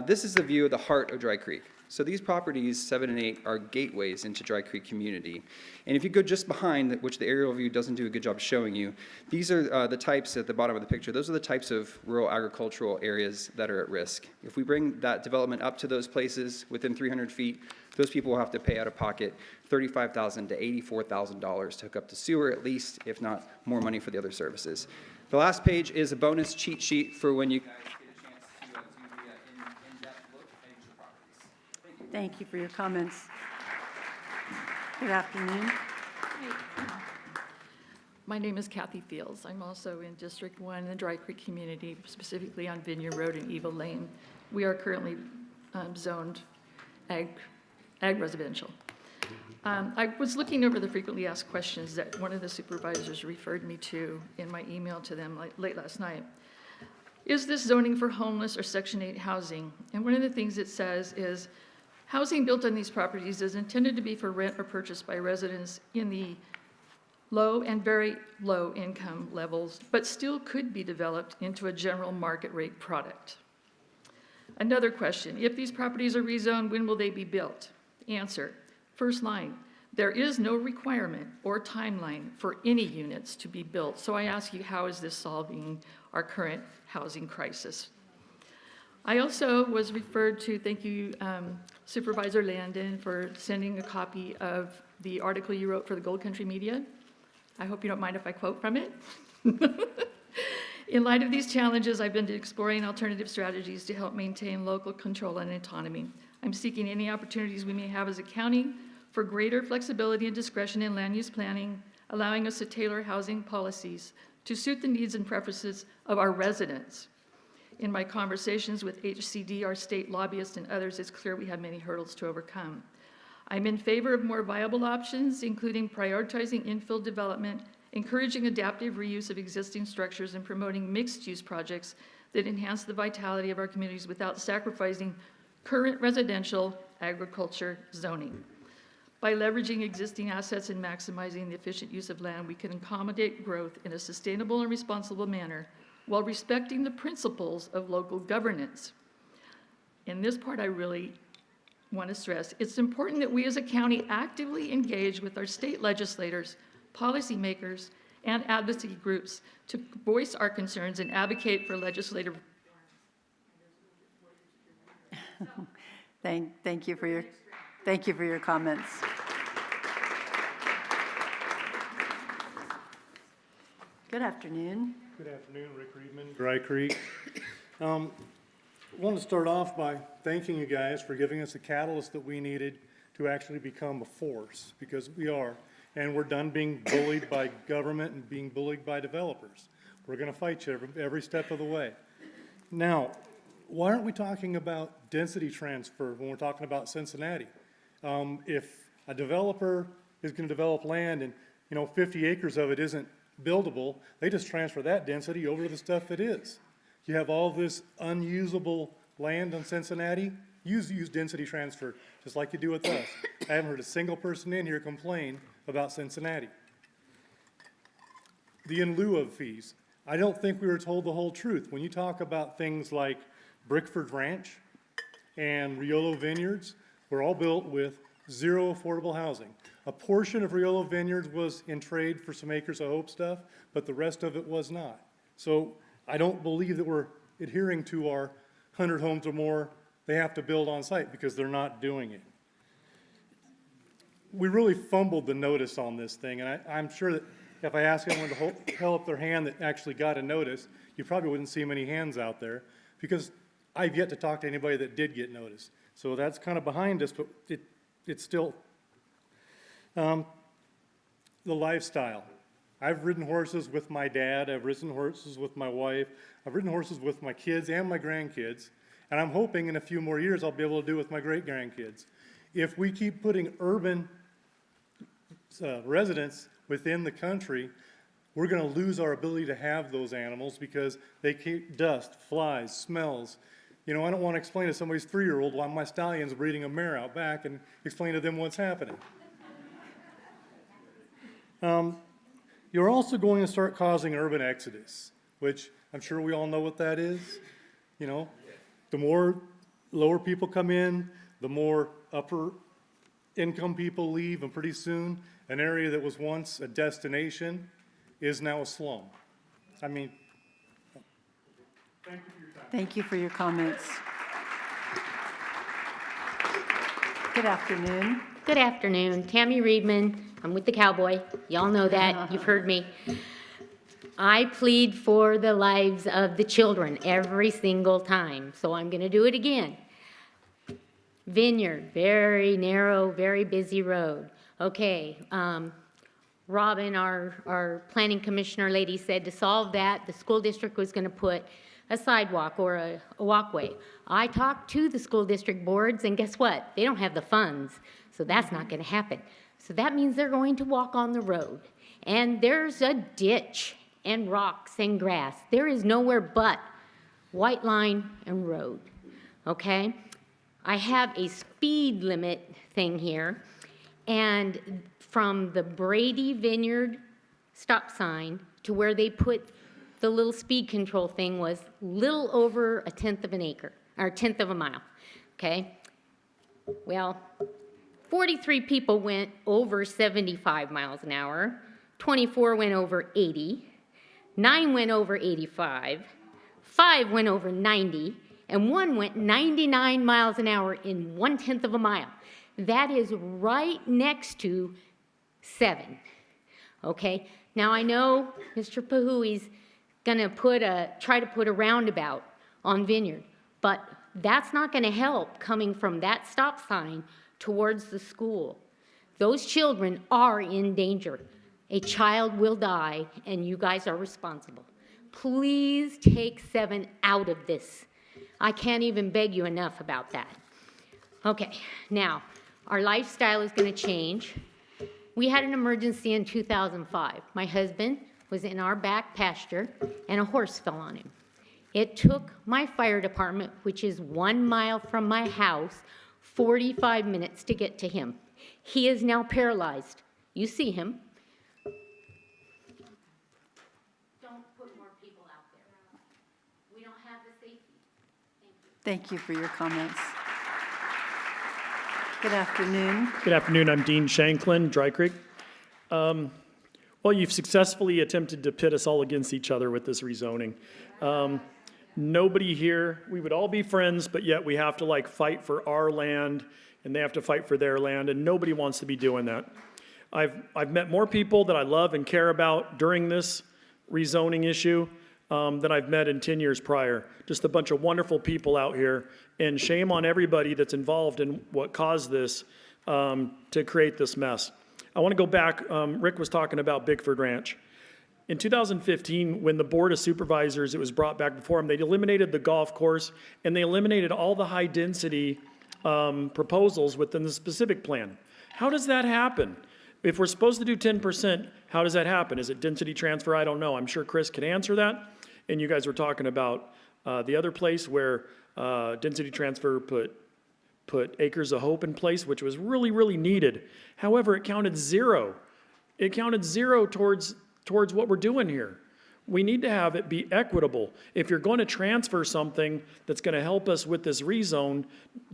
this is the view of the heart of Dry Creek. So these properties, 7 and 8, are gateways into Dry Creek community. And if you go just behind, which the aerial view doesn't do a good job showing you, these are the types at the bottom of the picture. Those are the types of rural agricultural areas that are at risk. If we bring that development up to those places within 300 feet, those people will have to pay out of pocket $35,000 to $84,000 to hook up to sewer at least, if not more money for the other services. The last page is a bonus cheat sheet for when you guys get a chance to do the in-depth look at each of the properties. Thank you for your comments. Good afternoon. My name is Kathy Fields. I'm also in District 1 in the Dry Creek community, specifically on Vineyard Road and Eva Lane. We are currently zoned ag residential. I was looking over the frequently asked questions that one of the supervisors referred me to in my email to them late last night. Is this zoning for homeless or Section 8 housing? And one of the things it says is, housing built on these properties is intended to be for rent or purchase by residents in the low and very low income levels, but still could be developed into a general market rate product. Another question, if these properties are rezoned, when will they be built? Answer, first line, there is no requirement or timeline for any units to be built. So I ask you, how is this solving our current housing crisis? I also was referred to, thank you, Supervisor Landon, for sending a copy of the article you wrote for the Gold Country Media. I hope you don't mind if I quote from it. In light of these challenges, I've been exploring alternative strategies to help maintain local control and autonomy. I'm seeking any opportunities we may have as a county for greater flexibility and discretion in land use planning, allowing us to tailor housing policies to suit the needs and preferences of our residents. In my conversations with HCD, our state lobbyists, and others, it's clear we have many hurdles to overcome. I'm in favor of more viable options, including prioritizing infill development, encouraging adaptive reuse of existing structures, and promoting mixed-use projects that enhance the vitality of our communities without sacrificing current residential agriculture zoning. By leveraging existing assets and maximizing the efficient use of land, we can accommodate growth in a sustainable and responsible manner while respecting the principles of local governance. In this part, I really want to stress, it's important that we as a county actively engage with our state legislators, policymakers, and advocacy groups to voice our concerns and advocate for legislative. Thank you for your comments. Good afternoon. Good afternoon, Rick Reedman, Dry Creek. I want to start off by thanking you guys for giving us a catalyst that we needed to actually become a force, because we are. And we're done being bullied by government and being bullied by developers. We're going to fight you every step of the way. Now, why aren't we talking about density transfer when we're talking about Cincinnati? If a developer is going to develop land and 50 acres of it isn't buildable, they just transfer that density over to the stuff it is. You have all this unusable land on Cincinnati, use density transfer, just like you do with us. I haven't heard a single person in here complain about Cincinnati. The in lieu of fees. I don't think we were told the whole truth. When you talk about things like Brickford Ranch and Riolo Vineyards, were all built with zero affordable housing. A portion of Riolo Vineyards was in trade for some acres of Hope stuff, but the rest of it was not. So I don't believe that we're adhering to our 100 homes or more they have to build on site, because they're not doing it. We really fumbled the notice on this thing, and I'm sure that if I asked anyone to hold up their hand that actually got a notice, you probably wouldn't see many hands out there, because I've yet to talk to anybody that did get notice. So that's kind of behind us, but it's still the lifestyle. I've ridden horses with my dad, I've ridden horses with my wife, I've ridden horses with my kids and my grandkids, and I'm hoping in a few more years I'll be able to do it with my great-grandkids. If we keep putting urban residents within the country, we're going to lose our ability to have those animals, because they keep dust, flies, smells. I don't want to explain to somebody's 3-year-old why my stallion's breeding a mare out back and explain to them what's happening. You're also going to start causing urban exodus, which I'm sure we all know what that is. The more lower people come in, the more upper income people leave, and pretty soon an area that was once a destination is now a slum. I mean, Thank you for your comments. Good afternoon. Good afternoon. Tammy Reedman. I'm with the Cowboy. Y'all know that. You've heard me. I plead for the lives of the children every single time, so I'm going to do it again. Vineyard, very narrow, very busy road. Okay, Robin, our planning commissioner lady, said to solve that, the school district was going to put a sidewalk or a walkway. I talked to the school district boards, and guess what? They don't have the funds, so that's not going to happen. So that means they're going to walk on the road, and there's a ditch and rocks and grass. There is nowhere but white line and road, okay? I have a speed limit thing here, and from the Brady Vineyard stop sign to where they put the little speed control thing was little over 1/10 of an acre, or 1/10 of a mile, okay? Well, 43 people went over 75 miles an hour, 24 went over 80, 9 went over 85, 5 went over 90, and 1 went 99 miles an hour in 1/10 of a mile. That is right next to 7, okay? Now, I know Mr. Pahui's gonna try to put a roundabout on Vineyard. But that's not gonna help coming from that stop sign towards the school. Those children are in danger. A child will die, and you guys are responsible. Please take 7 out of this. I can't even beg you enough about that. Okay, now, our lifestyle is gonna change. We had an emergency in 2005. My husband was in our back pasture, and a horse fell on him. It took my fire department, which is 1 mile from my house, 45 minutes to get to him. He is now paralyzed. You see him. Don't put more people out there. We don't have the safety. Thank you for your comments. Good afternoon. Good afternoon. I'm Dean Shanklin, Dry Creek. Well, you've successfully attempted to pit us all against each other with this rezoning. Nobody here, we would all be friends, but yet we have to like fight for our land and they have to fight for their land, and nobody wants to be doing that. I've met more people that I love and care about during this rezoning issue than I've met in 10 years prior. Just a bunch of wonderful people out here, and shame on everybody that's involved in what caused this to create this mess. I want to go back, Rick was talking about Bickford Ranch. In 2015, when the Board of Supervisors, it was brought back before them, they eliminated the golf course and they eliminated all the high density proposals within the specific plan. How does that happen? If we're supposed to do 10%, how does that happen? Is it density transfer? I don't know. I'm sure Chris could answer that. And you guys were talking about the other place where density transfer put Acres of Hope in place, which was really, really needed. However, it counted 0. It counted 0 towards what we're doing here. We need to have it be equitable. If you're going to transfer something that's going to help us with this rezone,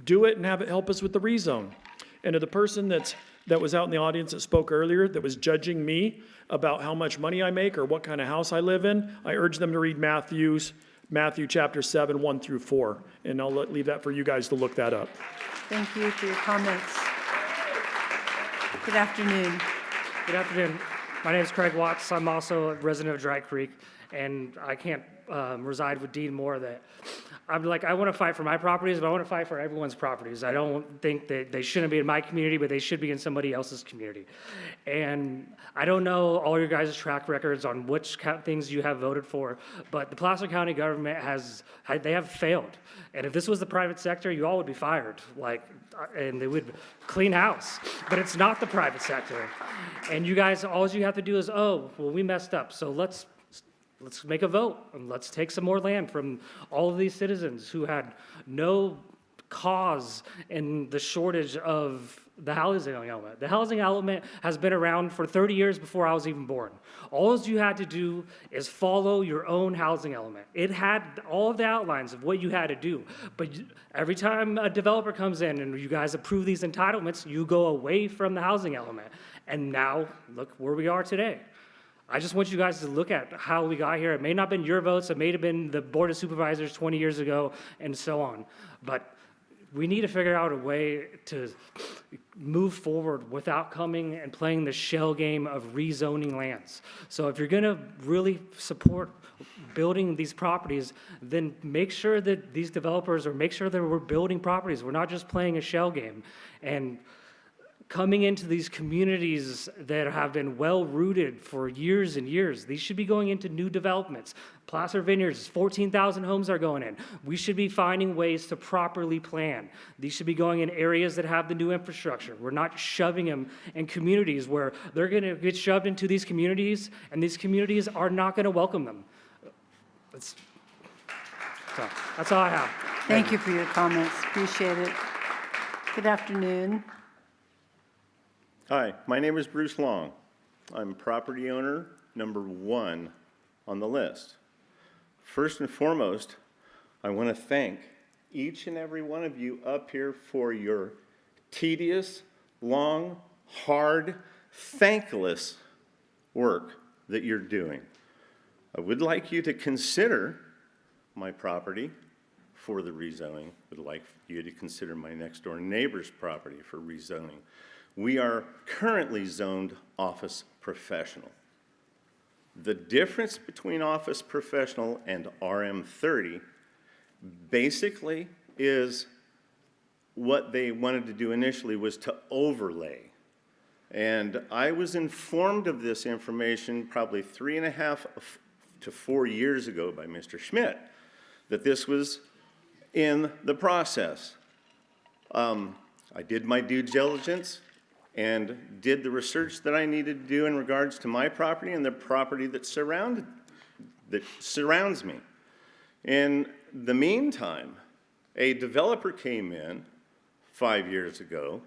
do it and have it help us with the rezone. And to the person that was out in the audience that spoke earlier that was judging me about how much money I make or what kind of house I live in, I urge them to read Matthew chapter 7, 1 through 4. And I'll leave that for you guys to look that up. Thank you for your comments. Good afternoon. Good afternoon. My name is Craig Watts. I'm also a resident of Dry Creek, and I can't reside with Dean more that I'm like, I want to fight for my properties, but I want to fight for everyone's properties. I don't think that they shouldn't be in my community, but they should be in somebody else's community. And I don't know all your guys' track records on which things you have voted for, but the Placer County government they have failed. And if this was the private sector, you all would be fired, and they would clean house. But it's not the private sector. And you guys, all you have to do is, we messed up, so let's make a vote, and let's take some more land from all of these citizens who had no cause in the shortage of the housing element. The housing element has been around for 30 years before I was even born. All you had to do is follow your own housing element. It had all of the outlines of what you had to do, but every time a developer comes in and you guys approve these entitlements, you go away from the housing element. And now, look where we are today. I just want you guys to look at how we got here. It may not have been your votes, it may have been the Board of Supervisors 20 years ago, and so on. But we need to figure out a way to move forward without coming and playing the shell game of rezoning lands. So if you're gonna really support building these properties, then make sure that these developers, or make sure that we're building properties. We're not just playing a shell game. And coming into these communities that have been well-rooted for years and years. These should be going into new developments. Placer Vineyards, 14,000 homes are going in. We should be finding ways to properly plan. These should be going in areas that have the new infrastructure. We're not shoving them in communities where they're gonna get shoved into these communities, and these communities are not gonna welcome them. That's all I have. Thank you for your comments. Appreciate it. Good afternoon. Hi, my name is Bruce Long. I'm property owner number 1 on the list. First and foremost, I want to thank each and every one of you up here for your tedious, long, hard, thankless work that you're doing. I would like you to consider my property for the rezoning. I would like you to consider my next door neighbor's property for rezoning. We are currently zoned office professional. The difference between office professional and RM30 basically is what they wanted to do initially was to overlay. And I was informed of this information probably 3.5 to 4 years ago by Mr. Schmidt, that this was in the process. I did my due diligence and did the research that I needed to do in regards to my property and the property that surrounds me. In the meantime, a developer came in 5 years ago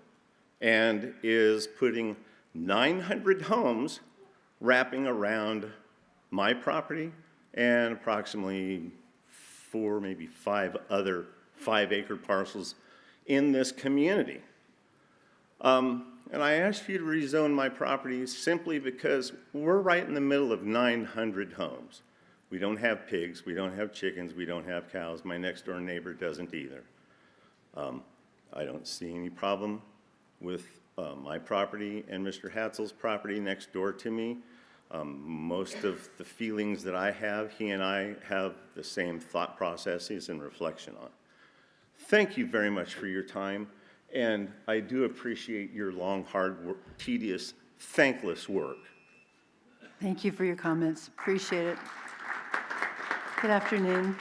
and is putting 900 homes wrapping around my property and approximately 4, maybe 5 other 5-acre parcels in this community. And I asked you to rezone my property simply because we're right in the middle of 900 homes. We don't have pigs, we don't have chickens, we don't have cows. My next door neighbor doesn't either. I don't see any problem with my property and Mr. Hatzel's property next door to me. Most of the feelings that I have, he and I have the same thought processes and reflection on. Thank you very much for your time, and I do appreciate your long, hard, work, tedious, thankless work. Thank you for your comments. Appreciate it. Good afternoon.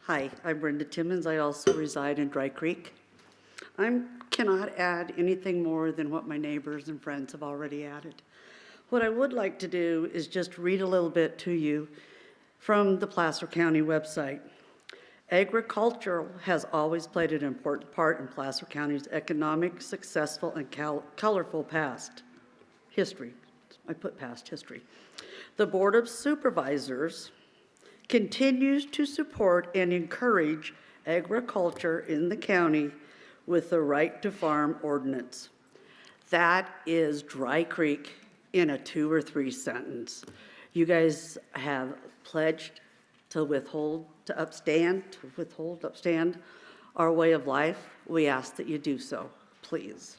Hi, I'm Brenda Timmons. I also reside in Dry Creek. I cannot add anything more than what my neighbors and friends have already added. What I would like to do is just read a little bit to you from the Placer County website. Agriculture has always played an important part in Placer County's economic, successful, and colorful past history. I put past history. The Board of Supervisors continues to support and encourage agriculture in the county with the Right to Farm ordinance. That is Dry Creek in a 2 or 3 sentence. You guys have pledged to withhold our way of life. We ask that you do so, please.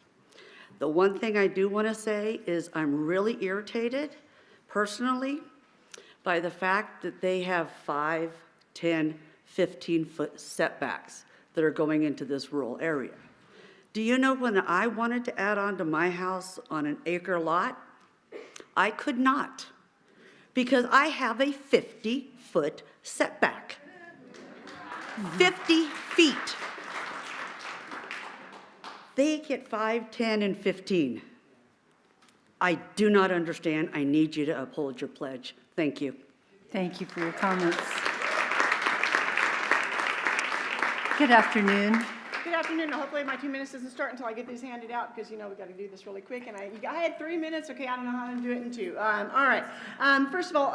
The one thing I do want to say is I'm really irritated, personally, by the fact that they have 5, 10, 15-foot setbacks that are going into this rural area. Do you know when I wanted to add on to my house on an acre lot, I could not, because I have a 50-foot setback. 50 feet. They get 5, 10, and 15. I do not understand. I need you to uphold your pledge. Thank you. Thank you for your comments. Good afternoon. Good afternoon. Hopefully my 2 minutes doesn't start until I get these handed out because, you know, we got to do this really quick. And I had 3 minutes. Okay, I don't know how to do it in 2. All right. First of all,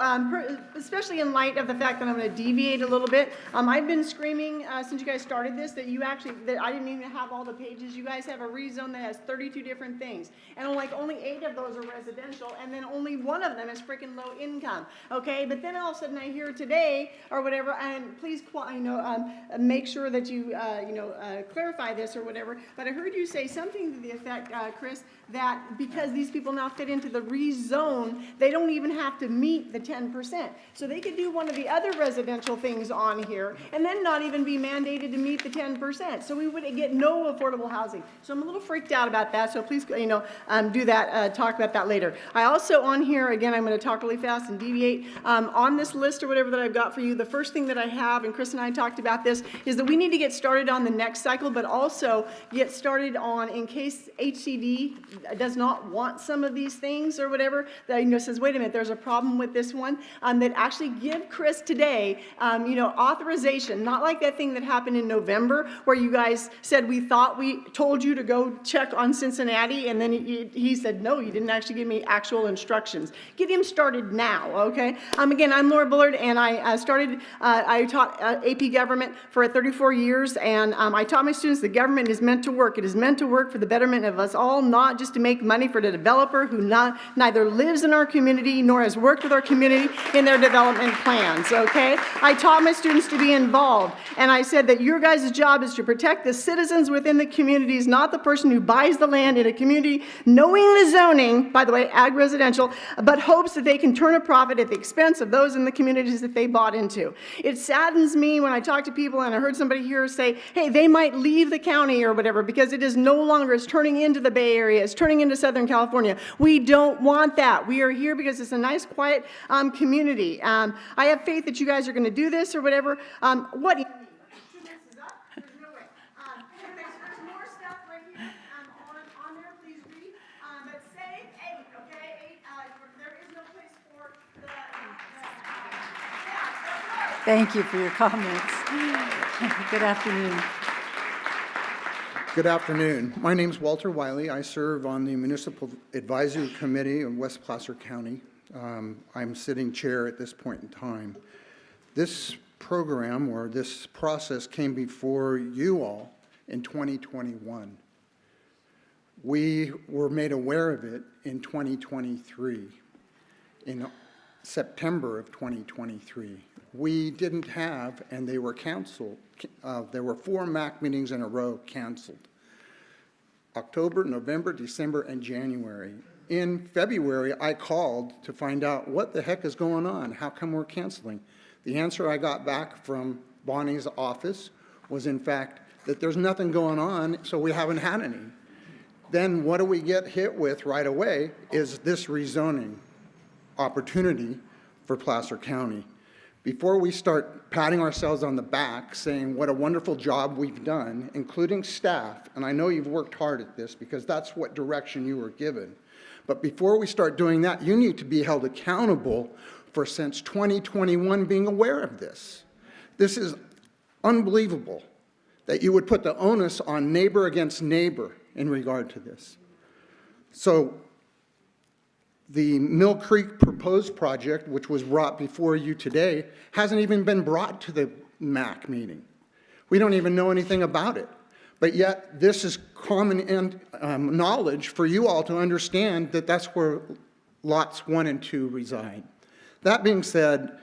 especially in light of the fact that I'm going to deviate a little bit, I've been screaming since you guys started this that that I didn't even have all the pages. You guys have a rezone that has 32 different things. And like only 8 of those are residential, and then only 1 of them is freaking low income. Okay, but then all of a sudden I hear today or whatever, and please, make sure that you, clarify this or whatever, but I heard you say something to the effect, Chris, that because these people now fit into the rezone, they don't even have to meet the 10%. So they could do one of the other residential things on here and then not even be mandated to meet the 10%. So we would get no affordable housing. So I'm a little freaked out about that. So please, do that, talk about that later. I also on here, again, I'm going to talk really fast and deviate. On this list or whatever that I've got for you, the first thing that I have, and Chris and I talked about this, is that we need to get started on the next cycle, but also get started on, in case HCD does not want some of these things or whatever, that says, wait a minute, there's a problem with this one, that actually give Chris today, authorization, not like that thing that happened in November where you guys said we told you to go check on Cincinnati, and then he said, no, you didn't actually give me actual instructions. Get him started now, okay? Again, I'm Laura Bullard, and I taught AP government for 34 years, and I taught my students the government is meant to work. It is meant to work for the betterment of us all, not just to make money for the developer who neither lives in our community nor has worked with our community in their development plans, okay? I taught my students to be involved, and I said that your guys' job is to protect the citizens within the communities, not the person who buys the land in a community, knowing the zoning, by the way, ag residential, but hopes that they can turn a profit at the expense of those in the communities that they bought into. It saddens me when I talk to people, and I heard somebody here say, hey, they might leave the county or whatever because it is no longer, it's turning into the Bay Area, it's turning into Southern California. We don't want that. We are here because it's a nice, quiet community. I have faith that you guys are going to do this or whatever. What? 2 minutes is up? There's no way. Anyways, there's more stuff right here on there. Please read. But say 8, okay? 8. There is no place for the Thank you for your comments. Good afternoon. Good afternoon. My name is Walter Wiley. I serve on the Municipal Advisory Committee in West Placer County. I'm sitting chair at this point in time. This program or this process came before you all in 2021. We were made aware of it in 2023, in September of 2023. We didn't have, and they were canceled. There were 4 MAC meetings in a row canceled. October, November, December, and January. In February, I called to find out what the heck is going on. How come we're canceling? The answer I got back from Bonnie's office was, in fact, that there's nothing going on, so we haven't had any. Then what do we get hit with right away is this rezoning opportunity for Placer County. Before we start patting ourselves on the back, saying what a wonderful job we've done, including staff, and I know you've worked hard at this because that's what direction you were given. But before we start doing that, you need to be held accountable for since 2021 being aware of this. This is unbelievable that you would put the onus on neighbor against neighbor in regard to this. So the Mill Creek proposed project, which was brought before you today, hasn't even been brought to the MAC meeting. We don't even know anything about it. But yet, this is common knowledge for you all to understand that that's where lots 1 and 2 reside. That being said,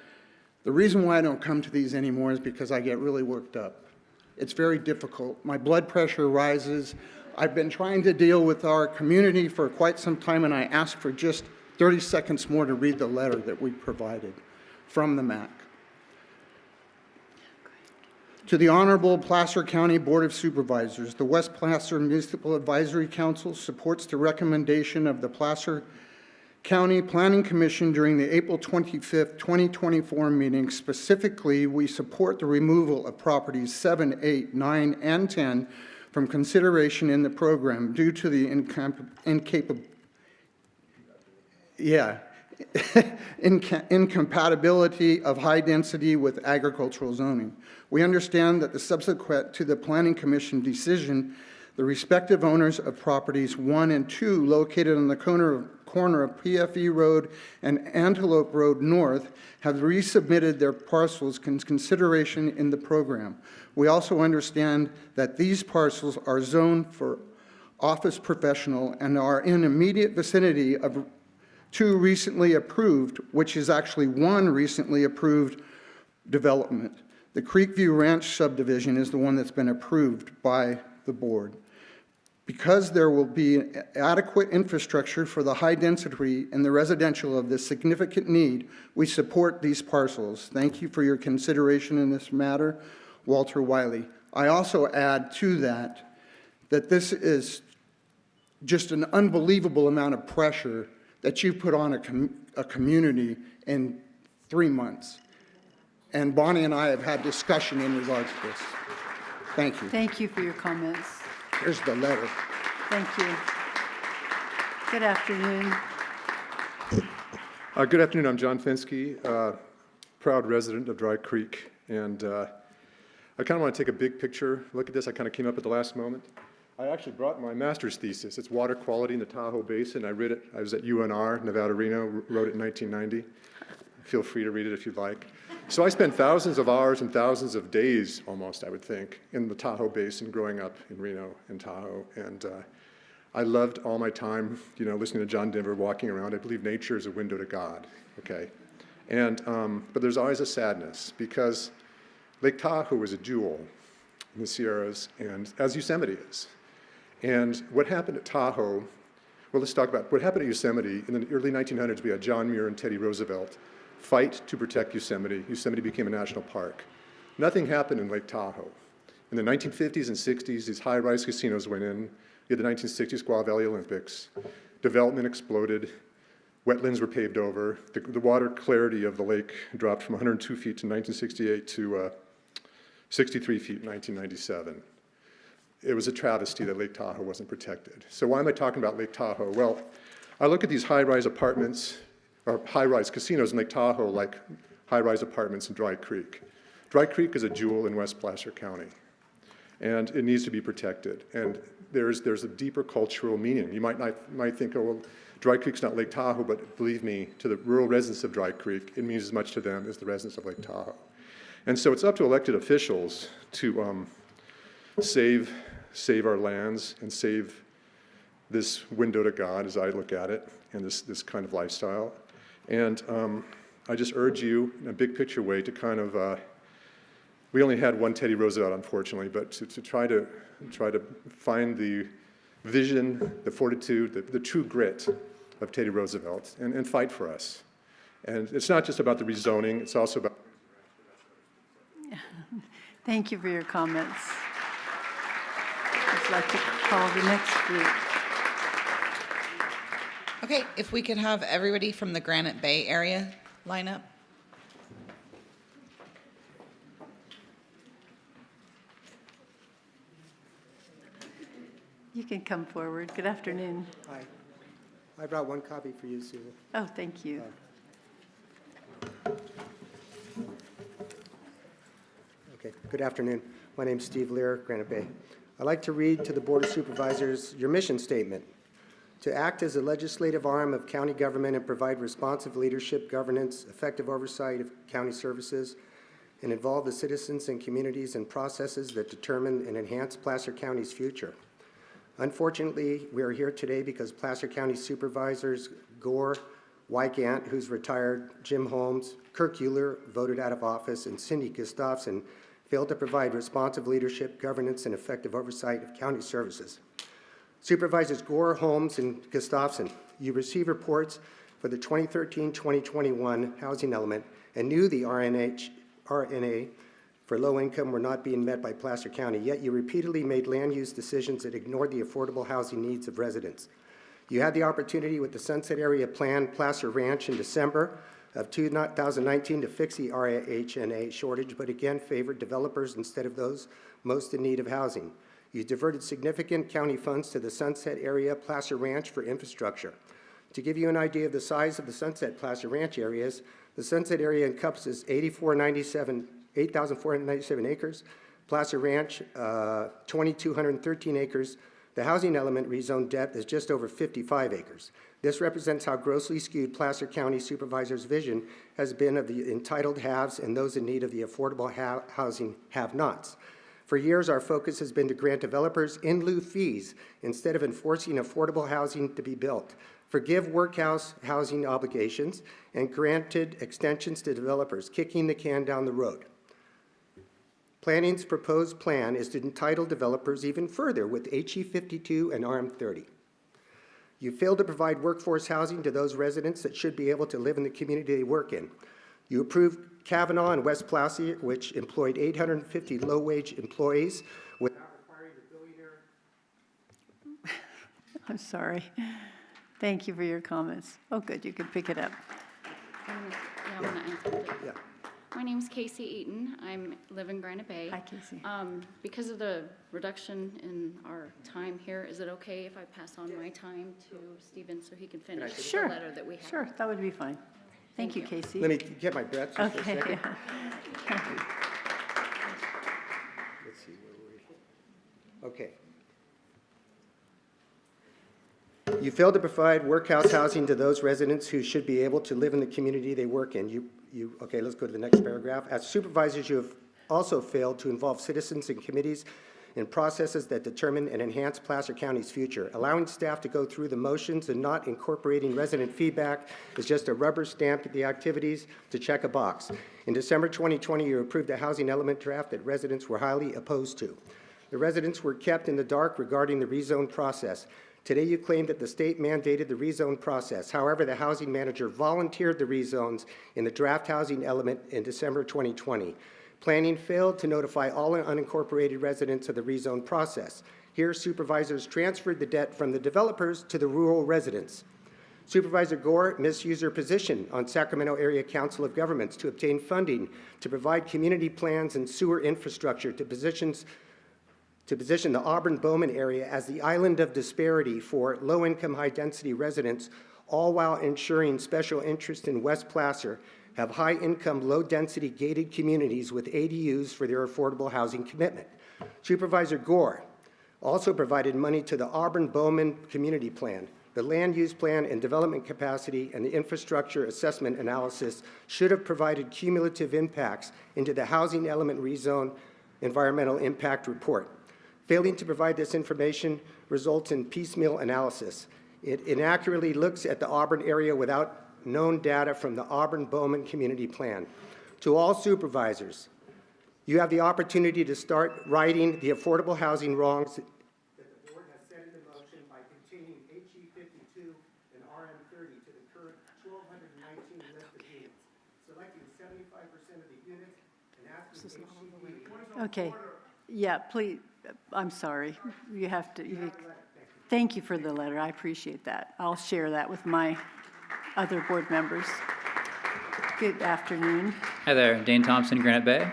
the reason why I don't come to these anymore is because I get really worked up. It's very difficult. My blood pressure rises. I've been trying to deal with our community for quite some time, and I ask for just 30 seconds more to read the letter that we provided from the MAC. To the Honorable Placer County Board of Supervisors, the West Placer Municipal Advisory Council supports the recommendation of the Placer County Planning Commission during the April 25th, 2024 meeting. Specifically, we support the removal of properties 7, 8, 9, and 10 from consideration in the program due to the incompatibility of high density with agricultural zoning. We understand that subsequent to the Planning Commission decision, the respective owners of properties 1 and 2 located on the corner of PFE Road and Antelope Road North have resubmitted their parcels consideration in the program. We also understand that these parcels are zoned for office professional and are in immediate vicinity of 2 recently approved, which is actually 1 recently approved development. The Creekview Ranch subdivision is the one that's been approved by the board. Because there will be adequate infrastructure for the high density and the residential of this significant need, we support these parcels. Thank you for your consideration in this matter, Walter Wiley. I also add to that this is just an unbelievable amount of pressure that you put on a community in 3 months. And Bonnie and I have had discussion in regards to this. Thank you. Thank you for your comments. Here's the letter. Thank you. Good afternoon. Good afternoon. I'm John Finsky, proud resident of Dry Creek. And I kind of want to take a big picture look at this. I kind of came up at the last moment. I actually brought my master's thesis. It's water quality in the Tahoe Basin. I read it. I was at UNR, Nevada, Reno, wrote it in 1990. Feel free to read it if you'd like. So I spent thousands of hours and thousands of days, almost, I would think, in the Tahoe Basin growing up in Reno and Tahoe. And I loved all my time, listening to John Denver walking around. I believe nature is a window to God, okay? And, but there's always a sadness because Lake Tahoe is a jewel in the Sierras, and as Yosemite is. And what happened at Tahoe, well, let's talk about what happened at Yosemite. In the early 1900s, we had John Muir and Teddy Roosevelt fight to protect Yosemite. Yosemite became a national park. Nothing happened in Lake Tahoe. In the 1950s and 60s, these high-rise casinos went in. You had the 1960 Squaw Valley Olympics. Development exploded. Wetlands were paved over. The water clarity of the lake dropped from 102 feet in 1968 to 63 feet in 1997. It was a travesty that Lake Tahoe wasn't protected. So why am I talking about Lake Tahoe? Well, I look at these high-rise apartments, or high-rise casinos in Lake Tahoe like high-rise apartments in Dry Creek. Dry Creek is a jewel in West Placer County, and it needs to be protected. And there's a deeper cultural meaning. You might think, oh, well, Dry Creek's not Lake Tahoe, but believe me, to the rural residents of Dry Creek, it means as much to them as the residents of Lake Tahoe. And so it's up to elected officials to save our lands and save this window to God, as I look at it, and this kind of lifestyle. And I just urge you, in a big picture way, to kind of, we only had one Teddy Roosevelt, unfortunately, but to try to find the vision, the fortitude, the true grit of Teddy Roosevelt, and fight for us. And it's not just about the rezoning, it's also about... Thank you for your comments. I'd like to call the next group. Okay, if we could have everybody from the Granite Bay area line up. You can come forward. Good afternoon. Hi. I brought one copy for you, Susan. Oh, thank you. Okay, good afternoon. My name's Steve Lear, Granite Bay. I'd like to read to the Board of Supervisors your mission statement: to act as a legislative arm of county government and provide responsive leadership, governance, effective oversight of county services, and involve the citizens and communities in processes that determine and enhance Placer County's future. Unfortunately, we are here today because Placer County Supervisors Gore Wygant, who's retired, Jim Holmes, Kirk Euler, voted out of office, and Cindy Gustafson failed to provide responsive leadership, governance, and effective oversight of county services. Supervisors Gore, Holmes, and Gustafson, you received reports for the 2013-2021 housing element and knew the RNA for low income were not being met by Placer County, yet you repeatedly made land use decisions that ignored the affordable housing needs of residents. You had the opportunity with the Sunset Area Plan Placer Ranch in December of 2019 to fix the RHNA shortage, but again favored developers instead of those most in need of housing. You diverted significant county funds to the Sunset Area Placer Ranch for infrastructure. To give you an idea of the size of the Sunset Placer Ranch areas, the Sunset area encompasses 8,497 acres, Placer Ranch, 2,213 acres. The housing element rezoned depth is just over 55 acres. This represents how grossly skewed Placer County Supervisor's vision has been of the entitled haves and those in need of the affordable housing have-nots. For years, our focus has been to grant developers in lieu fees instead of enforcing affordable housing to be built, forgive workhouse housing obligations, and granted extensions to developers, kicking the can down the road. Planning's proposed plan is to entitle developers even further with HE 52 and RM 30. You failed to provide workforce housing to those residents that should be able to live in the community they work in. You approved Kavanaugh and West Placer, which employed 850 low-wage employees without requiring the billionaire. I'm sorry. Thank you for your comments. Oh, good, you can pick it up. Yeah. My name's Casey Eaton. I live in Granite Bay. Hi, Casey. Because of the reduction in our time here, is it okay if I pass on my time to Stephen so he can finish Sure. the letter that we have? Sure, that would be fine. Thank you, Casey. Let me get my breath just for a Okay. second. Let's see, where were we? Okay. You failed to provide workhouse housing to those residents who should be able to live in the community they work in. Okay, let's go to the next paragraph. As supervisors, you have also failed to involve citizens in committees and processes that determine and enhance Placer County's future. Allowing staff to go through the motions and not incorporating resident feedback is just a rubber stamp at the activities to check a box. In December 2020, you approved a housing element draft that residents were highly opposed to. The residents were kept in the dark regarding the rezone process. Today, you claim that the state mandated the rezone process. However, the housing manager volunteered the rezones in the draft housing element in December 2020. Planning failed to notify all unincorporated residents of the rezone process. Here, supervisors transferred the debt from the developers to the rural residents. Supervisor Gore misused her position on Sacramento Area Council of Governments to obtain funding to provide community plans and sewer infrastructure to position the Auburn-Bowman area as the island of disparity for low-income, high-density residents, all while ensuring special interest in West Placer have high-income, low-density gated communities with ADUs for their affordable housing commitment. Supervisor Gore also provided money to the Auburn-Bowman Community Plan. The land use plan and development capacity and the infrastructure assessment analysis should have provided cumulative impacts into the housing element rezone environmental impact report. Failing to provide this information results in piecemeal analysis. It inaccurately looks at the Auburn area without known data from the Auburn-Bowman Community Plan. To all supervisors, you have the opportunity to start righting the affordable housing wrongs that the board has set into motion by continuing HE 52 and RM 30 to the current 1,219 list of units, selecting 75% of the units and asking HE. Okay, yeah, please, I'm sorry. You have to, thank you for the letter. I appreciate that. I'll share that with my other board members. Good afternoon. Hi there, Dane Thompson, Granite Bay.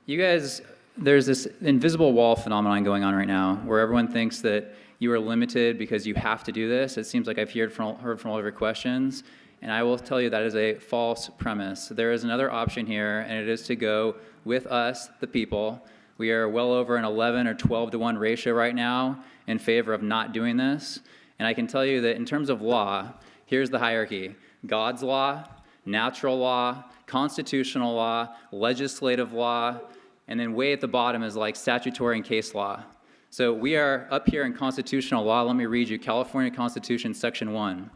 You guys, there's this invisible wall phenomenon going on right now where everyone thinks that you are limited because you have to do this. It seems like I've heard from all of your questions, and I will tell you that is a false premise. There is another option here, and it is to go with us, the people. We are well over an 11 or 12 to 1 ratio right now in favor of not doing this. And I can tell you that in terms of law, here's the hierarchy: God's law, natural law, constitutional law, legislative law, and then way at the bottom is like statutory and case law. So we are up here in constitutional law. Let me read you California Constitution, Section 1.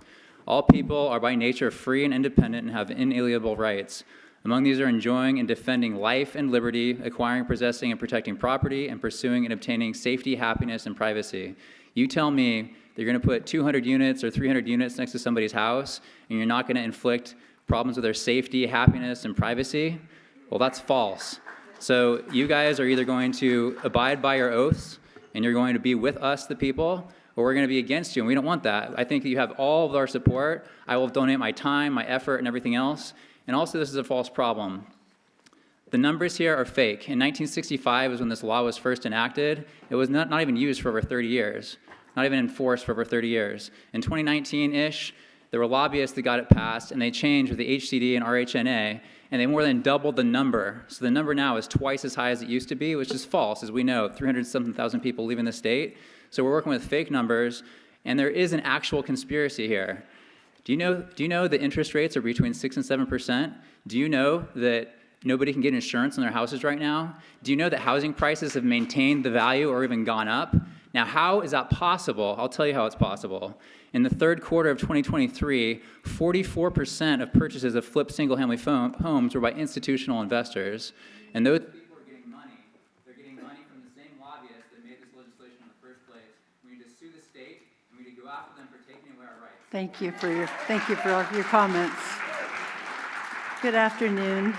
All people are by nature free and independent and have inalienable rights. Among these are enjoying and defending life and liberty, acquiring, possessing, and protecting property, and pursuing and obtaining safety, happiness, and privacy. You tell me that you're going to put 200 units or 300 units next to somebody's house, and you're not going to inflict problems with their safety, happiness, and privacy? Well, that's false. So you guys are either going to abide by your oaths, and you're going to be with us, the people, or we're going to be against you, and we don't want that. I think that you have all of our support. I will donate my time, my effort, and everything else. And also, this is a false problem. The numbers here are fake. In 1965 was when this law was first enacted. It was not even used for over 30 years. Not even enforced for over 30 years. In 2019-ish, there were lobbyists that got it passed, and they changed with the HCD and RHNA, and they more than doubled the number. So the number now is twice as high as it used to be, which is false, as we know, 300-something people leaving the state. So we're working with fake numbers, and there is an actual conspiracy here. Do you know that interest rates are between 6 and 7%? Do you know that nobody can get insurance on their houses right now? Do you know that housing prices have maintained the value or even gone up? Now, how is that possible? I'll tell you how it's possible. In the third quarter of 2023, 44% of purchases of flipped single-family homes were by institutional investors. And those people are getting money. They're getting money from the same lobbyists that made this legislation in the first place. We need to sue the state, and we need to go after them for taking away our rights. Thank you for all your comments. Good afternoon.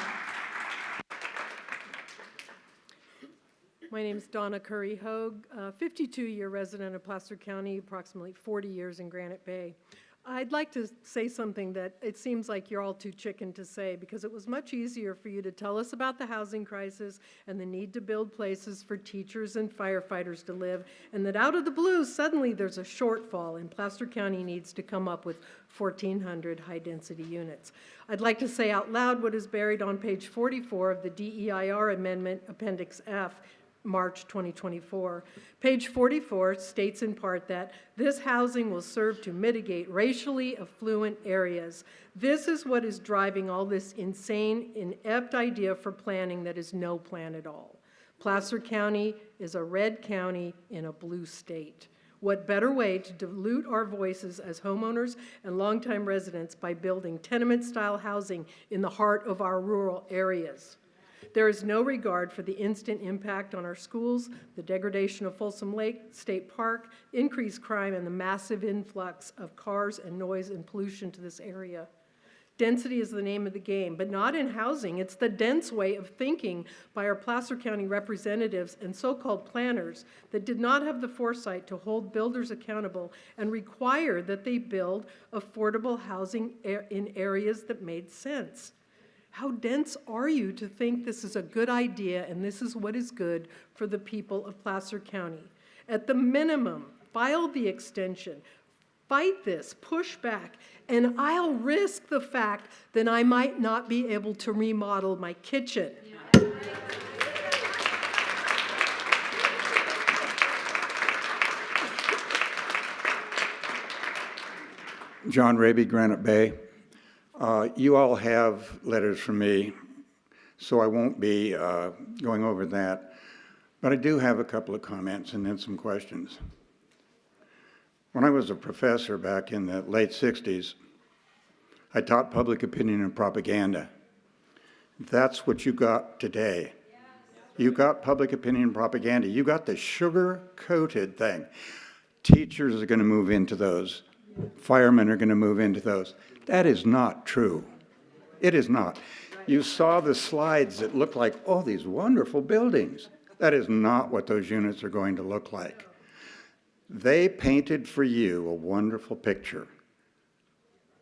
My name is Donna Curry Hogue, 52-year resident of Placer County, approximately 40 years in Granite Bay. I'd like to say something that it seems like you're all too chicken to say, because it was much easier for you to tell us about the housing crisis and the need to build places for teachers and firefighters to live, and that out of the blue, suddenly there's a shortfall and Placer County needs to come up with 1,400 high-density units. I'd like to say out loud what is buried on page 44 of the DEIR Amendment, Appendix F, March 2024. Page 44 states in part that this housing will serve to mitigate racially affluent areas. This is what is driving all this insane, inept idea for planning that is no plan at all. Placer County is a red county in a blue state. What better way to dilute our voices as homeowners and longtime residents by building tenement-style housing in the heart of our rural areas? There is no regard for the instant impact on our schools, the degradation of Folsom Lake State Park, increased crime, and the massive influx of cars and noise and pollution to this area. Density is the name of the game, but not in housing. It's the dense way of thinking by our Placer County representatives and so-called planners that did not have the foresight to hold builders accountable and require that they build affordable housing in areas that made sense. How dense are you to think this is a good idea and this is what is good for the people of Placer County? At the minimum, file the extension. Fight this, push back, and I'll risk the fact that I might not be able to remodel my kitchen. John Raby, Granite Bay. You all have letters from me, so I won't be going over that. But I do have a couple of comments and then some questions. When I was a professor back in the late 60s, I taught public opinion and propaganda. That's what you got today. You got public opinion and propaganda. You got the sugar-coated thing. Teachers are going to move into those. Firemen are going to move into those. That is not true. It is not. You saw the slides that looked like, oh, these wonderful buildings. That is not what those units are going to look like. They painted for you a wonderful picture.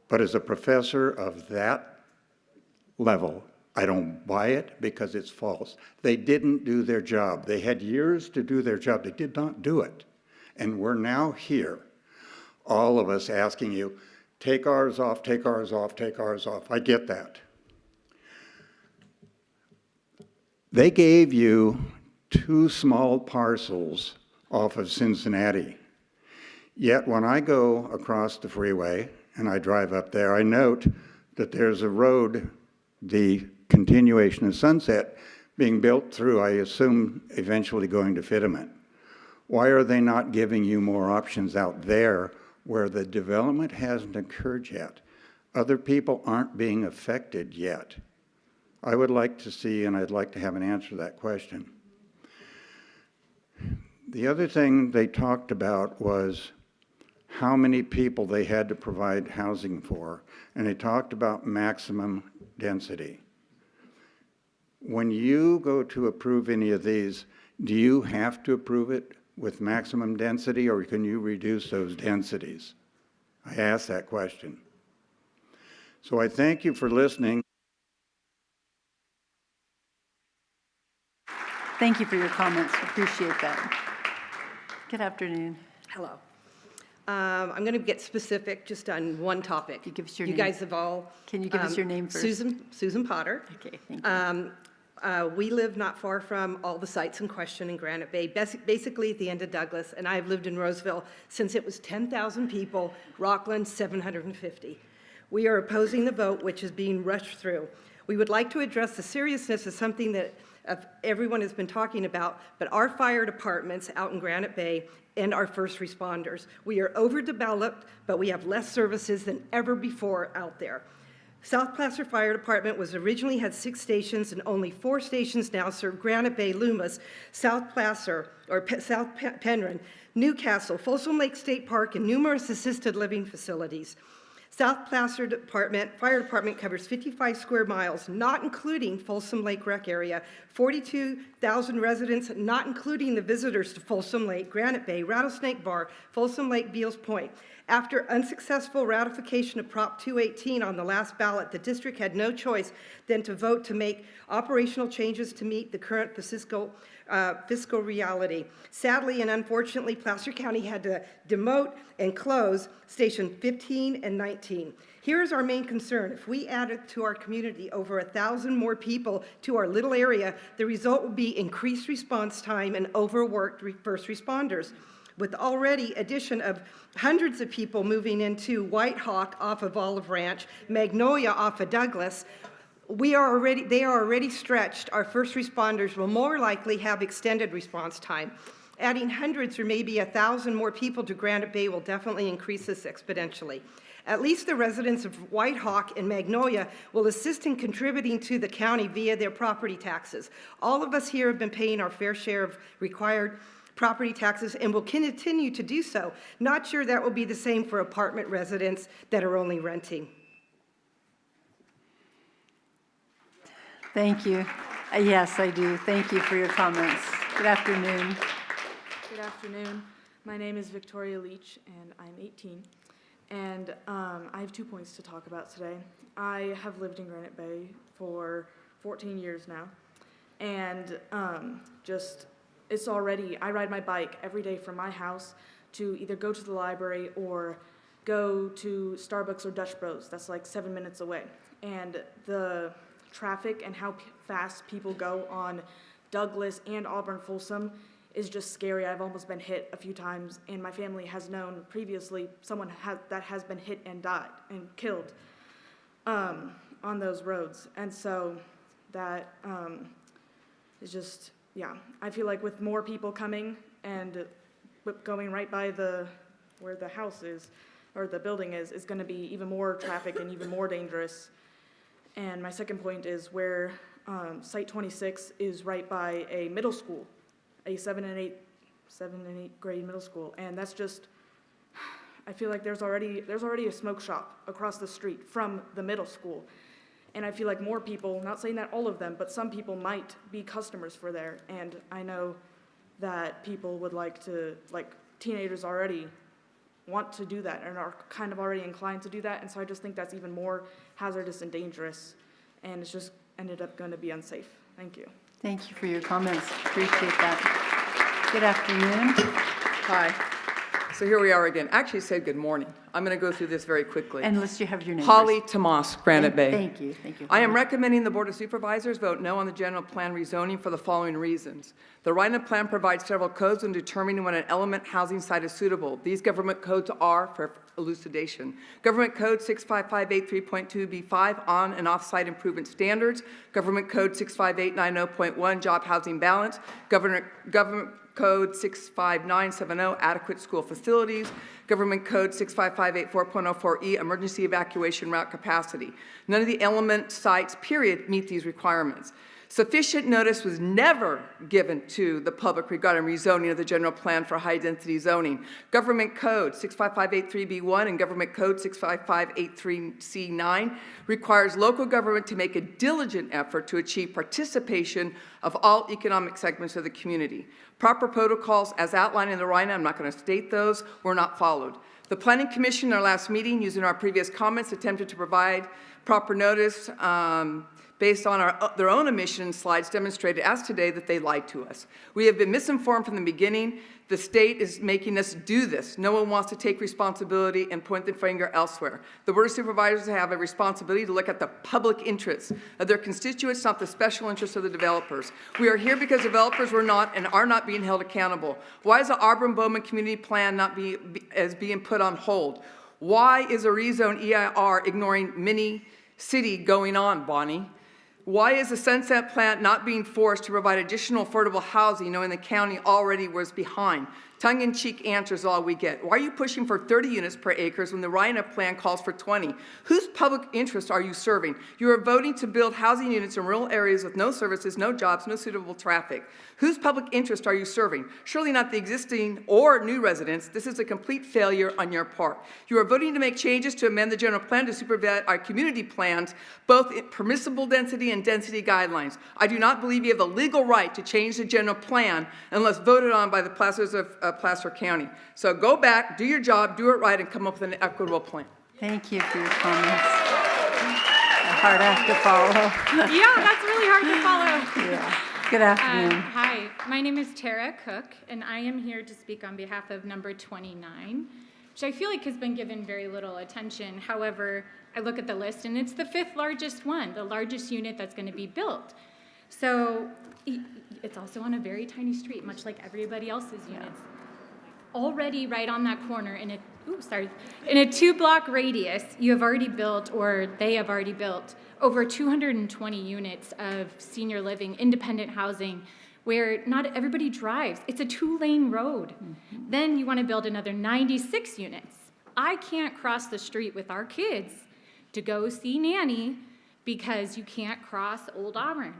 But as a professor of that level, I don't buy it because it's false. They didn't do their job. They had years to do their job. They did not do it. And we're now here, all of us asking you, take ours off, take ours off, take ours off. I get that. They gave you 2 small parcels off of Cincinnati. Yet when I go across the freeway and I drive up there, I note that there's a road, the continuation of Sunset, being built through, I assume, eventually going to Fitterman. Why are they not giving you more options out there where the development hasn't occurred yet? Other people aren't being affected yet. I would like to see, and I'd like to have an answer to that question. The other thing they talked about was how many people they had to provide housing for, and they talked about maximum density. When you go to approve any of these, do you have to approve it with maximum density, or can you reduce those densities? I asked that question. So I thank you for listening. Thank you for your comments. Appreciate that. Good afternoon. Hello. I'm going to get specific just on one topic. Can you give us your name? You guys have all. Can you give us your name first? Susan Potter. Okay, thank you. We live not far from all the sites in question in Granite Bay, basically at the end of Douglas, and I've lived in Roseville since it was 10,000 people, Rockland 750. We are opposing the vote, which is being rushed through. We would like to address the seriousness of something that everyone has been talking about, but our fire departments out in Granite Bay and our first responders. We are overdeveloped, but we have less services than ever before out there. South Placer Fire Department was originally had 6 stations, and only 4 stations now serve Granite Bay, Loomis, South Placer, or South Penryn, Newcastle, Folsom Lake State Park, and numerous assisted living facilities. South Placer Fire Department covers 55 square miles, not including Folsom Lake Rec Area, 42,000 residents, not including the visitors to Folsom Lake, Granite Bay, Rattlesnake Bar, Folsom Lake, Beals Point. After unsuccessful ratification of Prop 218 on the last ballot, the district had no choice than to vote to make operational changes to meet the current fiscal reality. Sadly and unfortunately, Placer County had to demote and close Station 15 and 2019. Here's our main concern. If we added to our community over 1,000 more people to our little area, the result would be increased response time and overworked first responders. With already addition of hundreds of people moving into White Hawk off of Olive Ranch, Magnolia off of Douglas, they are already stretched. Our first responders will more likely have extended response time. Adding hundreds or maybe 1,000 more people to Granite Bay will definitely increase this exponentially. At least the residents of White Hawk and Magnolia will assist in contributing to the county via their property taxes. All of us here have been paying our fair share of required property taxes and will continue to do so. Not sure that will be the same for apartment residents that are only renting. Thank you. Yes, I do. Thank you for your comments. Good afternoon. Good afternoon. My name is Victoria Leach, and I'm 18. And I have 2 points to talk about today. I have lived in Granite Bay for 14 years now. And I ride my bike every day from my house to either go to the library or go to Starbucks or Dutch Bros. That's like 7 minutes away. And the traffic and how fast people go on Douglas and Auburn Folsom is just scary. I've almost been hit a few times, and my family has known previously someone that has been hit and died and killed on those roads. And so that is just, yeah. I feel like with more people coming and going right by where the house is, or the building is going to be even more traffic and even more dangerous. And my second point is where Site 26 is right by a middle school, a 7 and 8 grade middle school, and that's just, I feel like there's already a smoke shop across the street from the middle school, and I feel like more people, not saying that all of them, but some people might be customers for there, and I know that people would like to, like teenagers already want to do that and are kind of already inclined to do that, and so I just think that's even more hazardous and dangerous, and it's just ended up going to be unsafe. Thank you. Thank you for your comments. Appreciate that. Good afternoon. Hi. So here we are again. Actually said good morning. I'm going to go through this very quickly. And let's you have your name. Holly Tomas, Granite Bay. Thank you. Thank you. I am recommending the Board of Supervisors vote no on the general plan rezoning for the following reasons. The Rhino Plan provides several codes in determining when an element housing site is suitable. These government codes are, for elucidation, Government Code 65583.2B5 on and off-site improvement standards, Government Code 65890.1 job housing balance, Government Code 65970 adequate school facilities, Government Code 65584.04E emergency evacuation route capacity. None of the element sites, period, meet these requirements. Sufficient notice was never given to the public regarding rezoning of the general plan for high-density zoning. Government Code 65583B1 and Government Code 65583C9 requires local government to make a diligent effort to achieve participation of all economic segments of the community. Proper protocols, as outlined in the RINA, I'm not going to state those, were not followed. The Planning Commission, in our last meeting, using our previous comments, attempted to provide proper notice based on their own emission slides demonstrated as today that they lied to us. We have been misinformed from the beginning. The state is making us do this. No one wants to take responsibility and point the finger elsewhere. The Board of Supervisors have a responsibility to look at the public interests of their constituents, not the special interests of the developers. We are here because developers were not and are not being held accountable. Why is the Auburn-Bowman Community Plan not being put on hold? Why is a rezone EIR ignoring mini city going on, Bonnie? Why is the Sunset Plant not being forced to provide additional affordable housing knowing the county already was behind? Tongue-in-cheek answers all we get. Why are you pushing for 30 units per acre when the Rhino Plan calls for 20? Whose public interest are you serving? You are voting to build housing units in rural areas with no services, no jobs, no suitable traffic. Whose public interest are you serving? Surely not the existing or new residents. This is a complete failure on your part. You are voting to make changes to amend the general plan to supervise our community plans, both in permissible density and density guidelines. I do not believe you have the legal right to change the general plan unless voted on by the Plasters of Placer County. So go back, do your job, do it right, and come up with an equitable plan. Thank you for your comments. A hard act to follow. Yeah, that's really hard to follow. Yeah. Good afternoon. Hi, my name is Tara Cook, and I am here to speak on behalf of number 29, which I feel like has been given very little attention. However, I look at the list and it's the 5th largest one, the largest unit that's going to be built. So it's also on a very tiny street, much like everybody else's units. Already right on that corner in a 2-block radius, you have already built, or they have already built, over 220 units of senior living, independent housing, where not everybody drives. It's a 2-lane road. Then you want to build another 96 units. I can't cross the street with our kids to go see Nanny because you can't cross Old Auburn.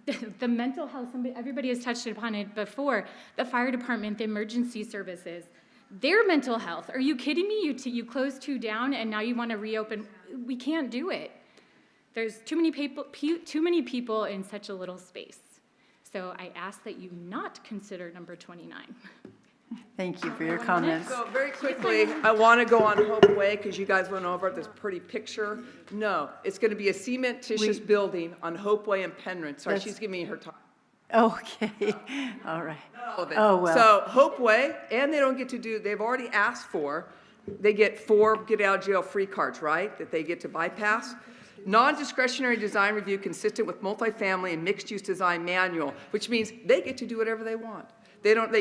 The mental health, everybody has touched upon it before, the fire department, the emergency services, their mental health. Are you kidding me? You closed 2 down and now you want to reopen. We can't do it. There's too many people in such a little space. So I ask that you not consider number 29. Thank you for your comments. So very quickly, I want to go on Hope Way because you guys went over this pretty picture. No, it's going to be a cementitious building on Hope Way and Penryn. Sorry, she's giving me her time. Okay, all right. Oh, well. So Hope Way, and they don't get to do, they've already asked for, they get 4 get out of jail free cards, right, that they get to bypass. Non-discretionary design review consistent with multifamily and mixed-use design manual, which means they get to do whatever they want. They don't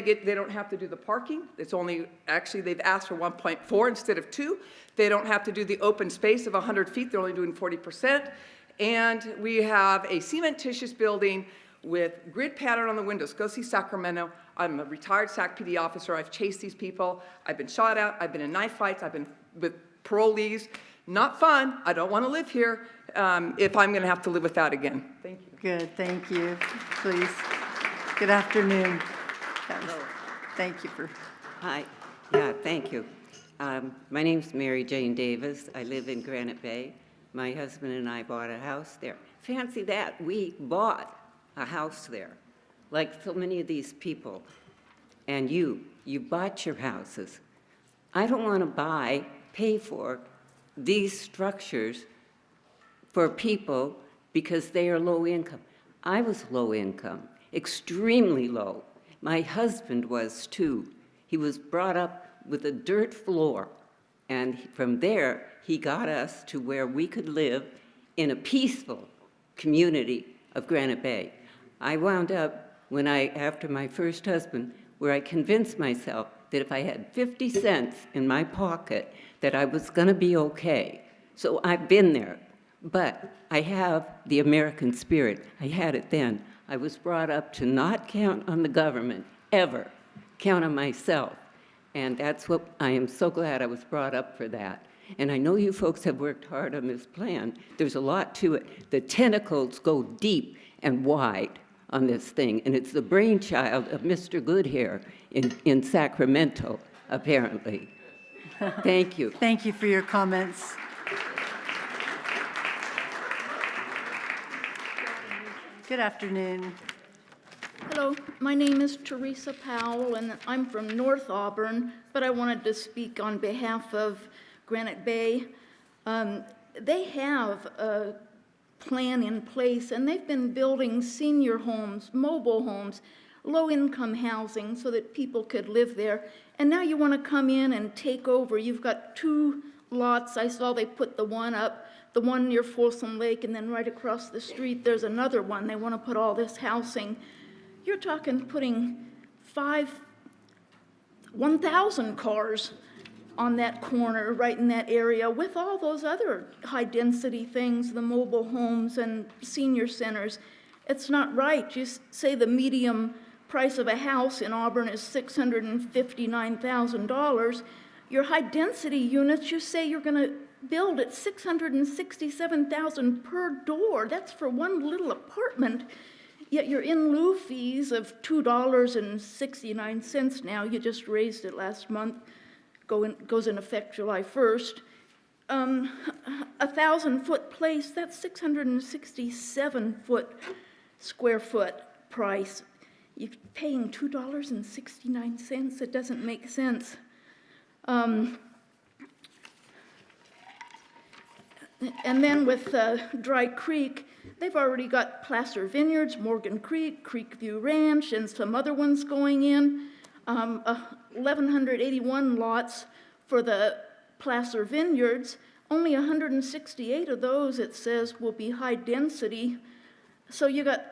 have to do the parking. It's only, actually, they've asked for 1.4 instead of 2. They don't have to do the open space of 100 feet. They're only doing 40%. And we have a cementitious building with grid pattern on the windows. Go see Sacramento. I'm a retired SAC PD officer. I've chased these people. I've been shot at. I've been in knife fights. I've been with parolees. Not fun. I don't want to live here if I'm going to have to live with that again. Thank you. Good, thank you. Please. Good afternoon. Thank you for. Hi. Yeah, thank you. My name's Mary Jane Davis. I live in Granite Bay. My husband and I bought a house there. Fancy that. We bought a house there, like so many of these people. And you bought your houses. I don't want to pay for these structures for people because they are low income. I was low income, extremely low. My husband was too. He was brought up with a dirt floor, and from there, he got us to where we could live in a peaceful community of Granite Bay. I wound up, after my first husband, where I convinced myself that if I had 50 cents in my pocket, that I was gonna be okay. So I've been there, but I have the American spirit. I had it then. I was brought up to not count on the government, ever, count on myself. And that's what, I am so glad I was brought up for that. And I know you folks have worked hard on this plan. There's a lot to it. The tentacles go deep and wide on this thing, and it's the brainchild of Mr. Goodhair in Sacramento, apparently. Thank you. Thank you for your comments. Good afternoon. Hello, my name is Teresa Powell, and I'm from North Auburn, but I wanted to speak on behalf of Granite Bay. They have a plan in place, and they've been building senior homes, mobile homes, low-income housing so that people could live there. And now you want to come in and take over. You've got 2 lots. I saw they put the one up, the one near Folsom Lake, and then right across the street there's another one. They want to put all this housing. You're talking putting 1,000 cars on that corner, right in that area, with all those other high-density things, the mobile homes and senior centers. It's not right. You say the medium price of a house in Auburn is $659,000. Your high-density units, you say you're going to build at $667,000 per door. That's for one little apartment. Yet your in-lieu fees of $2.69 now, you just raised it last month, goes in effect July 1st. 1,000-foot place, that's 667 square foot price. You're paying $2.69. It doesn't make sense. And then with Dry Creek, they've already got Placer Vineyards, Morgan Creek, Creekview Ranch, and some other ones going in. 1,181 lots for the Placer Vineyards. Only 168 of those, it says, will be high density. So you got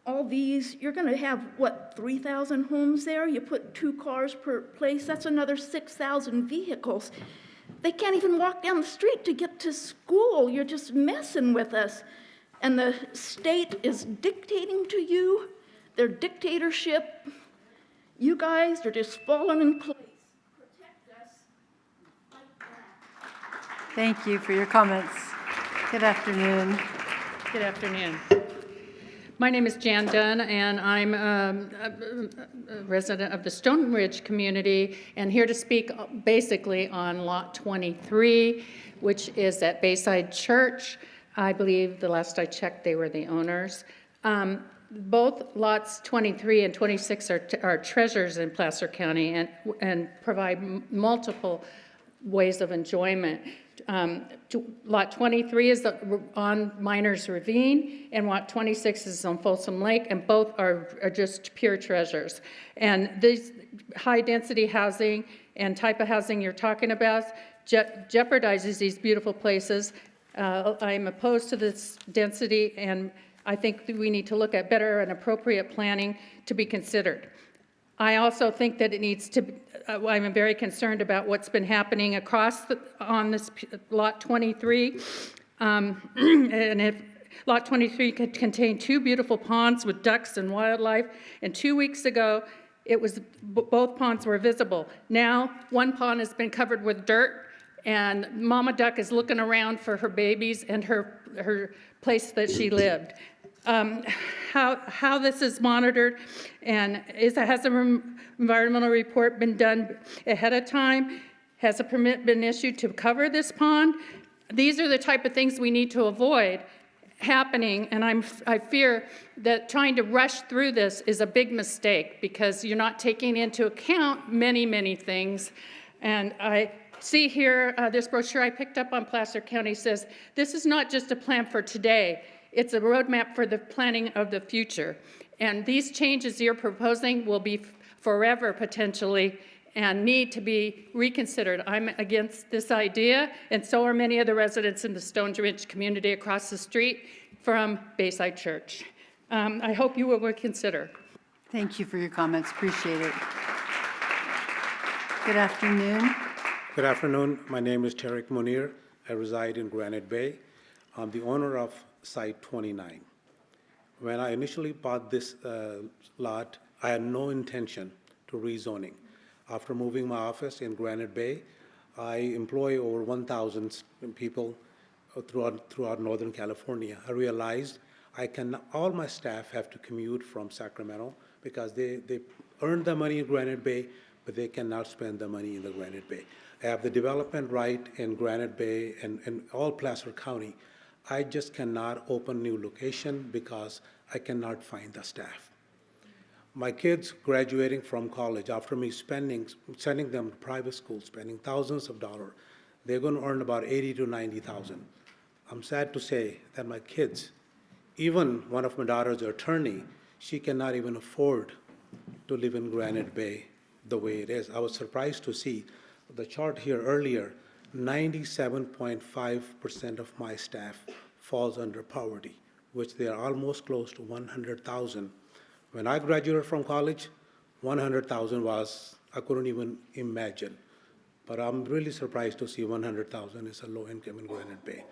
all these, you're going to have, what, 3,000 homes there? You put 2 cars per place, that's another 6,000 vehicles. They can't even walk down the street to get to school. You're just messing with us. And the state is dictating to you, their dictatorship. You guys are just falling in place. Protect us like that. Thank you for your comments. Good afternoon. Good afternoon. My name is Jan Dunn, and I'm a resident of the Stone Ridge community, and here to speak basically on Lot 23, which is at Bayside Church. I believe the last I checked, they were the owners. Both lots 23 and 26 are treasures in Placer County and provide multiple ways of enjoyment. Lot 23 is on Miners Ravine, and Lot 26 is on Folsom Lake, and both are just pure treasures. And this high-density housing and type of housing you're talking about jeopardizes these beautiful places. I'm opposed to this density, and I think that we need to look at better and appropriate planning to be considered. I also think that it needs to, I'm very concerned about what's been happening on this Lot 23. And if Lot 23 could contain 2 beautiful ponds with ducks and wildlife, and 2 weeks ago, both ponds were visible. Now, one pond has been covered with dirt, and Mama Duck is looking around for her babies and her place that she lived. How this is monitored, and has an environmental report been done ahead of time? Has a permit been issued to cover this pond? These are the type of things we need to avoid happening, and I fear that trying to rush through this is a big mistake because you're not taking into account many, many things. And I see here, this brochure I picked up on Placer County says, this is not just a plan for today, it's a roadmap for the planning of the future. And these changes you're proposing will be forever potentially and need to be reconsidered. I'm against this idea, and so are many of the residents in the Stone Ridge community across the street from Bayside Church. I hope you will reconsider. Thank you for your comments. Appreciate it. Good afternoon. Good afternoon. My name is Tarek Munir. I reside in Granite Bay. I'm the owner of Site 29. When I initially bought this lot, I had no intention to rezoning. After moving my office in Granite Bay, I employ over 1,000 people throughout Northern California. I realized all my staff have to commute from Sacramento because they earn the money in Granite Bay, but they cannot spend the money in the Granite Bay. I have the development right in Granite Bay and all Placer County. I just cannot open new location because I cannot find the staff. My kids graduating from college, after me sending them to private school, spending thousands of dollars, they're going to earn about 80 to 90,000. I'm sad to say that my kids, even one of my daughters, an attorney, she cannot even afford to live in Granite Bay the way it is. I was surprised to see the chart here earlier. 97.5% of my staff falls under poverty, which they are almost close to 100,000. When I graduated from college, 100,000 was, I couldn't even imagine. But I'm really surprised to see 100,000 is a low income in Granite Bay.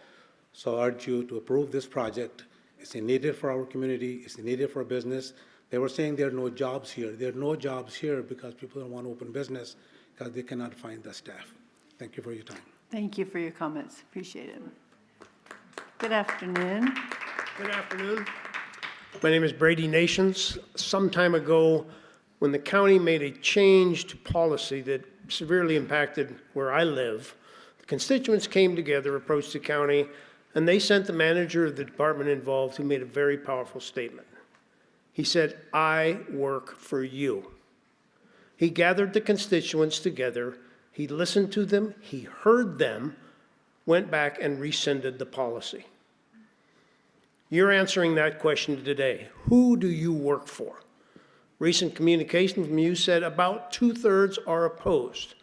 So I urge you to approve this project. It's needed for our community, it's needed for business. They were saying there are no jobs here. There are no jobs here because people don't want to open business because they cannot find the staff. Thank you for your time. Thank you for your comments. Appreciate it. Good afternoon. Good afternoon. My name is Brady Nations. Some time ago, when the county made a change to policy that severely impacted where I live, the constituents came together, approached the county, and they sent the manager of the department involved who made a very powerful statement. He said, "I work for you." He gathered the constituents together, he listened to them, he heard them, went back and rescinded the policy. You're answering that question today. Who do you work for? Recent communication from you said about 2/3 are opposed.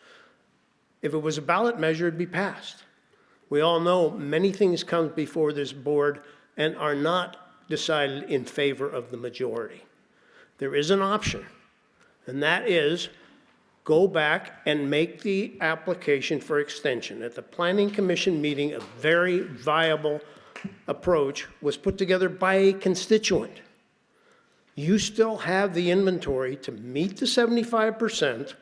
If it was a ballot measure, it'd be passed. We all know many things come before this board and are not decided in favor of the majority. There is an option, and that is go back and make the application for extension. At the Planning Commission meeting, a very viable approach was put together by a constituent. You still have the inventory to meet the 75%,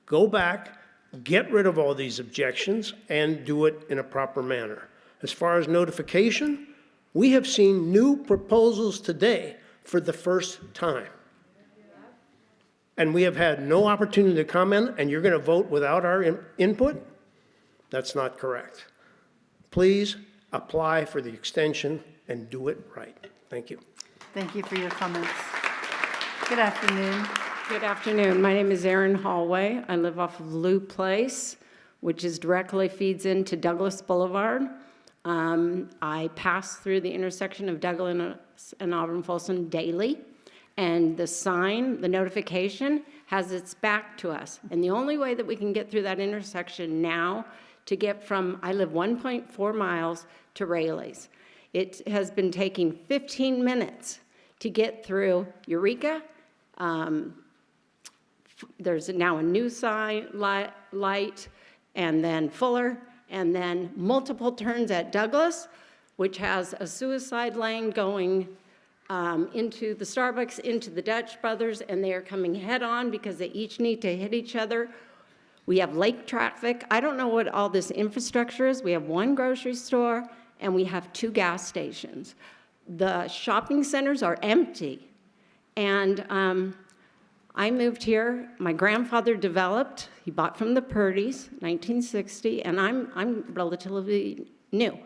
go back, get rid of all these objections, and do it in a proper manner. As far as notification, we have seen new proposals today for the first time. And we have had no opportunity to comment, and you're going to vote without our input? That's not correct. Please apply for the extension and do it right. Thank you. Thank you for your comments. Good afternoon. Good afternoon. My name is Erin Hallway. I live off of Lou Place, which is directly feeds into Douglas Boulevard. I pass through the intersection of Douglas and Auburn Folsom daily, and the sign, the notification, has its back to us. And the only way that we can get through that intersection now to get from, I live 1.4 miles to Rayleigh's. It has been taking 15 minutes to get through Eureka. There's now a new sign light, and then Fuller, and then multiple turns at Douglas, which has a suicide lane going into the Starbucks, into the Dutch Brothers, and they are coming head on because they each need to hit each other. We have lake traffic. I don't know what all this infrastructure is. We have one grocery store, and we have 2 gas stations. The shopping centers are empty. And I moved here. My grandfather developed. He bought from the Purdy's, 1960, and I'm relatively new.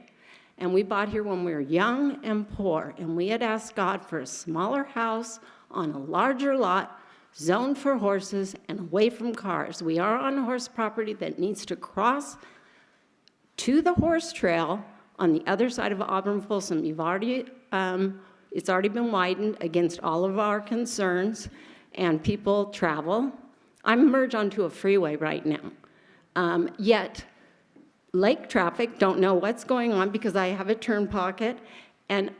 And we bought here when we were young and poor, and we had asked God for a smaller house on a larger lot, zoned for horses and away from cars. We are on horse property that needs to cross to the horse trail on the other side of Auburn Folsom. It's already been widened against all of our concerns, and people travel. I'm merged onto a freeway right now. Yet, lake traffic, don't know what's going on because I have a turn pocket. And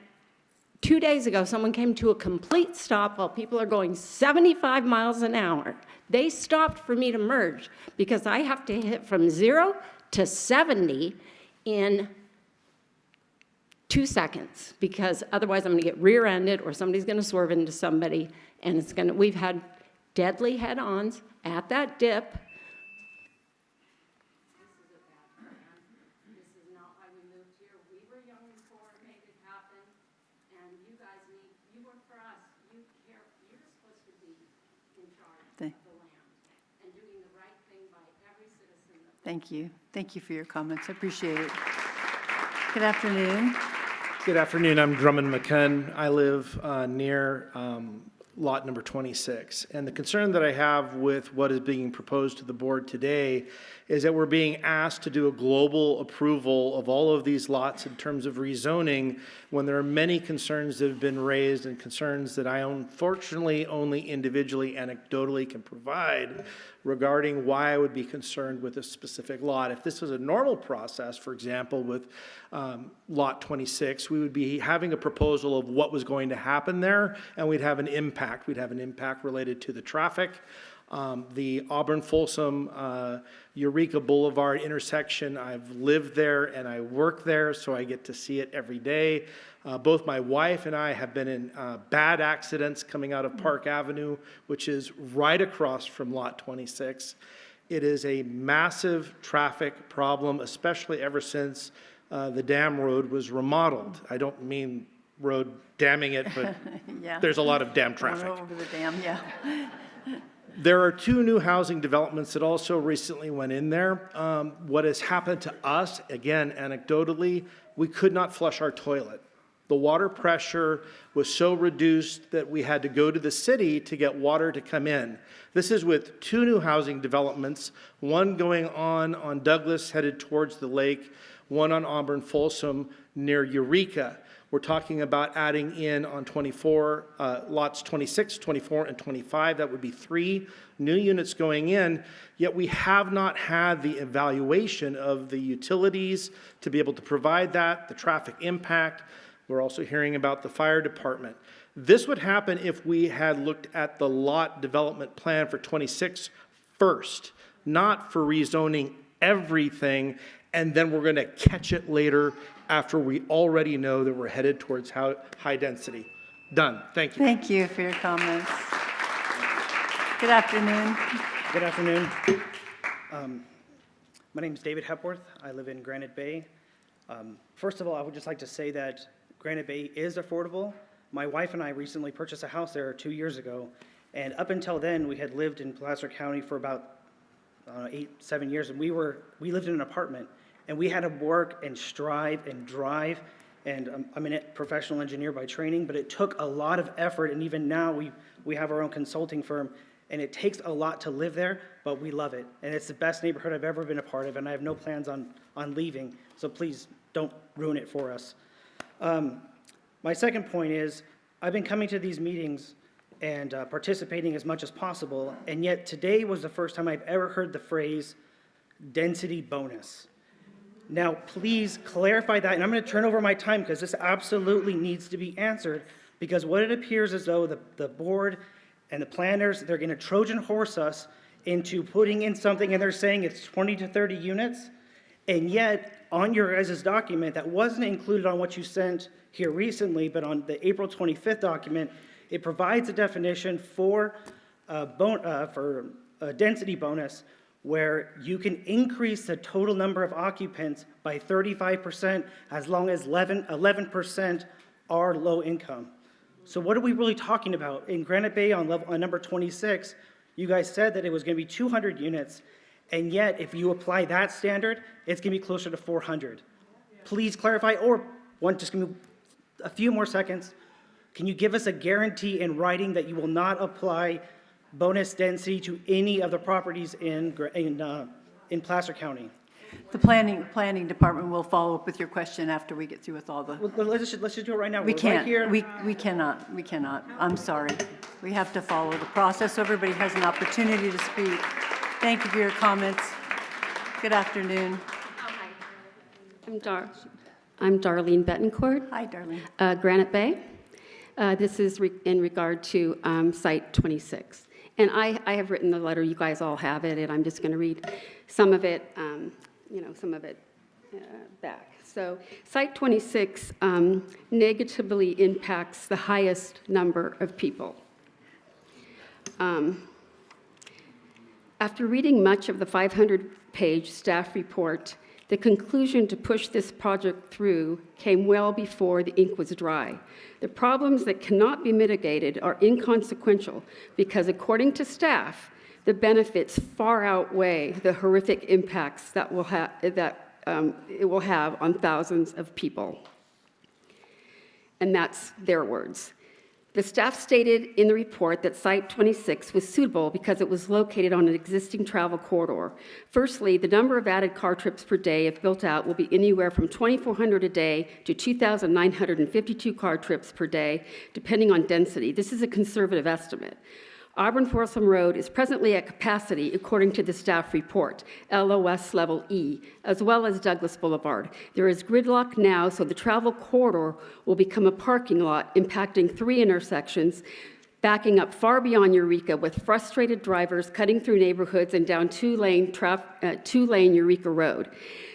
2 days ago, someone came to a complete stop while people are going 75 miles an hour. They stopped for me to merge because I have to hit from 0 to 70 in 2 seconds, because otherwise I'm going to get rear-ended or somebody's going to swerve into somebody, and we've had deadly head-ons at that dip. This is not why we moved here. We were young and poor, made it happen, and you guys you work for us. You care. You're supposed to be in charge of the land and doing the right thing by every citizen. Thank you. Thank you for your comments. I appreciate it. Good afternoon. Good afternoon. I'm Drummond McCunn. I live near lot number 26. And the concern that I have with what is being proposed to the board today is that we're being asked to do a global approval of all of these lots in terms of rezoning when there are many concerns that have been raised and concerns that I unfortunately only individually, anecdotally can provide regarding why I would be concerned with a specific lot. If this was a normal process, for example, with lot 26, we would be having a proposal of what was going to happen there, and we'd have an impact. We'd have an impact related to the traffic. The Auburn Folsom Eureka Boulevard intersection, I've lived there and I work there, so I get to see it every day. Both my wife and I have been in bad accidents coming out of Park Avenue, which is right across from lot 26. It is a massive traffic problem, especially ever since the dam road was remodeled. I don't mean road damming it, but Yeah. there's a lot of dam traffic. Over the dam, yeah. There are 2 new housing developments that also recently went in there. What has happened to us, again, anecdotally, we could not flush our toilet. The water pressure was so reduced that we had to go to the city to get water to come in. This is with 2 new housing developments, one going on Douglas headed towards the lake, one on Auburn Folsom near Eureka. We're talking about adding in on 24, lots 26, 24, and 25. That would be 3 new units going in, yet we have not had the evaluation of the utilities to be able to provide that, the traffic impact. We're also hearing about the fire department. This would happen if we had looked at the lot development plan for 26 first, not for rezoning everything, and then we're going to catch it later after we already know that we're headed towards high density. Done. Thank you. Thank you for your comments. Good afternoon. Good afternoon. My name is David Hepworth. I live in Granite Bay. First of all, I would just like to say that Granite Bay is affordable. My wife and I recently purchased a house there 2 years ago, and up until then, we had lived in Placer County for about 7 years, and we lived in an apartment, and we had to work and strive and drive, and I'm a professional engineer by training, but it took a lot of effort, and even now we have our own consulting firm, and it takes a lot to live there, but we love it, and it's the best neighborhood I've ever been a part of, and I have no plans on leaving, so please don't ruin it for us. My second point is, I've been coming to these meetings and participating as much as possible, and yet today was the first time I've ever heard the phrase density bonus. Now, please clarify that, and I'm going to turn over my time because this absolutely needs to be answered, because what it appears as though the board and the planners, they're going to Trojan horse us into putting in something, and they're saying it's 20 to 30 units, and yet on your guys' document, that wasn't included on what you sent here recently, but on the April 25th document, it provides a definition for a density bonus where you can increase the total number of occupants by 35% as long as 11% are low income. So what are we really talking about? In Granite Bay on number 26, you guys said that it was going to be 200 units, and yet if you apply that standard, it's going to be closer to 400. Please clarify, or just give me a few more seconds. Can you give us a guarantee in writing that you will not apply bonus density to any of the properties in Placer County? The planning department will follow up with your question after we get through with all the. Well, let's just do it right now. We We're can't. Right here. We cannot. I'm sorry. We have to follow the process so everybody has an opportunity to speak. Thank you for your comments. Good afternoon. I'm Darlene Betancourt. Hi, Darlene. Granite Bay. This is in regard to Site 26. And I have written the letter, you guys all have it, and I'm just going to read some of it, back. So Site 26 negatively impacts the highest number of people. After reading much of the 500-page staff report, the conclusion to push this project through came well before the ink was dry. The problems that cannot be mitigated are inconsequential because, according to staff, the benefits far outweigh the horrific impacts that it will have on thousands of people. And that's their words. The staff stated in the report that Site 26 was suitable because it was located on an existing travel corridor. Firstly, the number of added car trips per day, if built out, will be anywhere from 2,400 a day to 2,952 car trips per day, depending on density. This is a conservative estimate. Auburn-Folsom Road is presently at capacity, according to the staff report, LOS Level E, as well as Douglas Boulevard. There is gridlock now, so the travel corridor will become a parking lot, impacting 3 intersections, backing up far beyond Eureka, with frustrated drivers cutting through neighborhoods and down two-lane Eureka Road.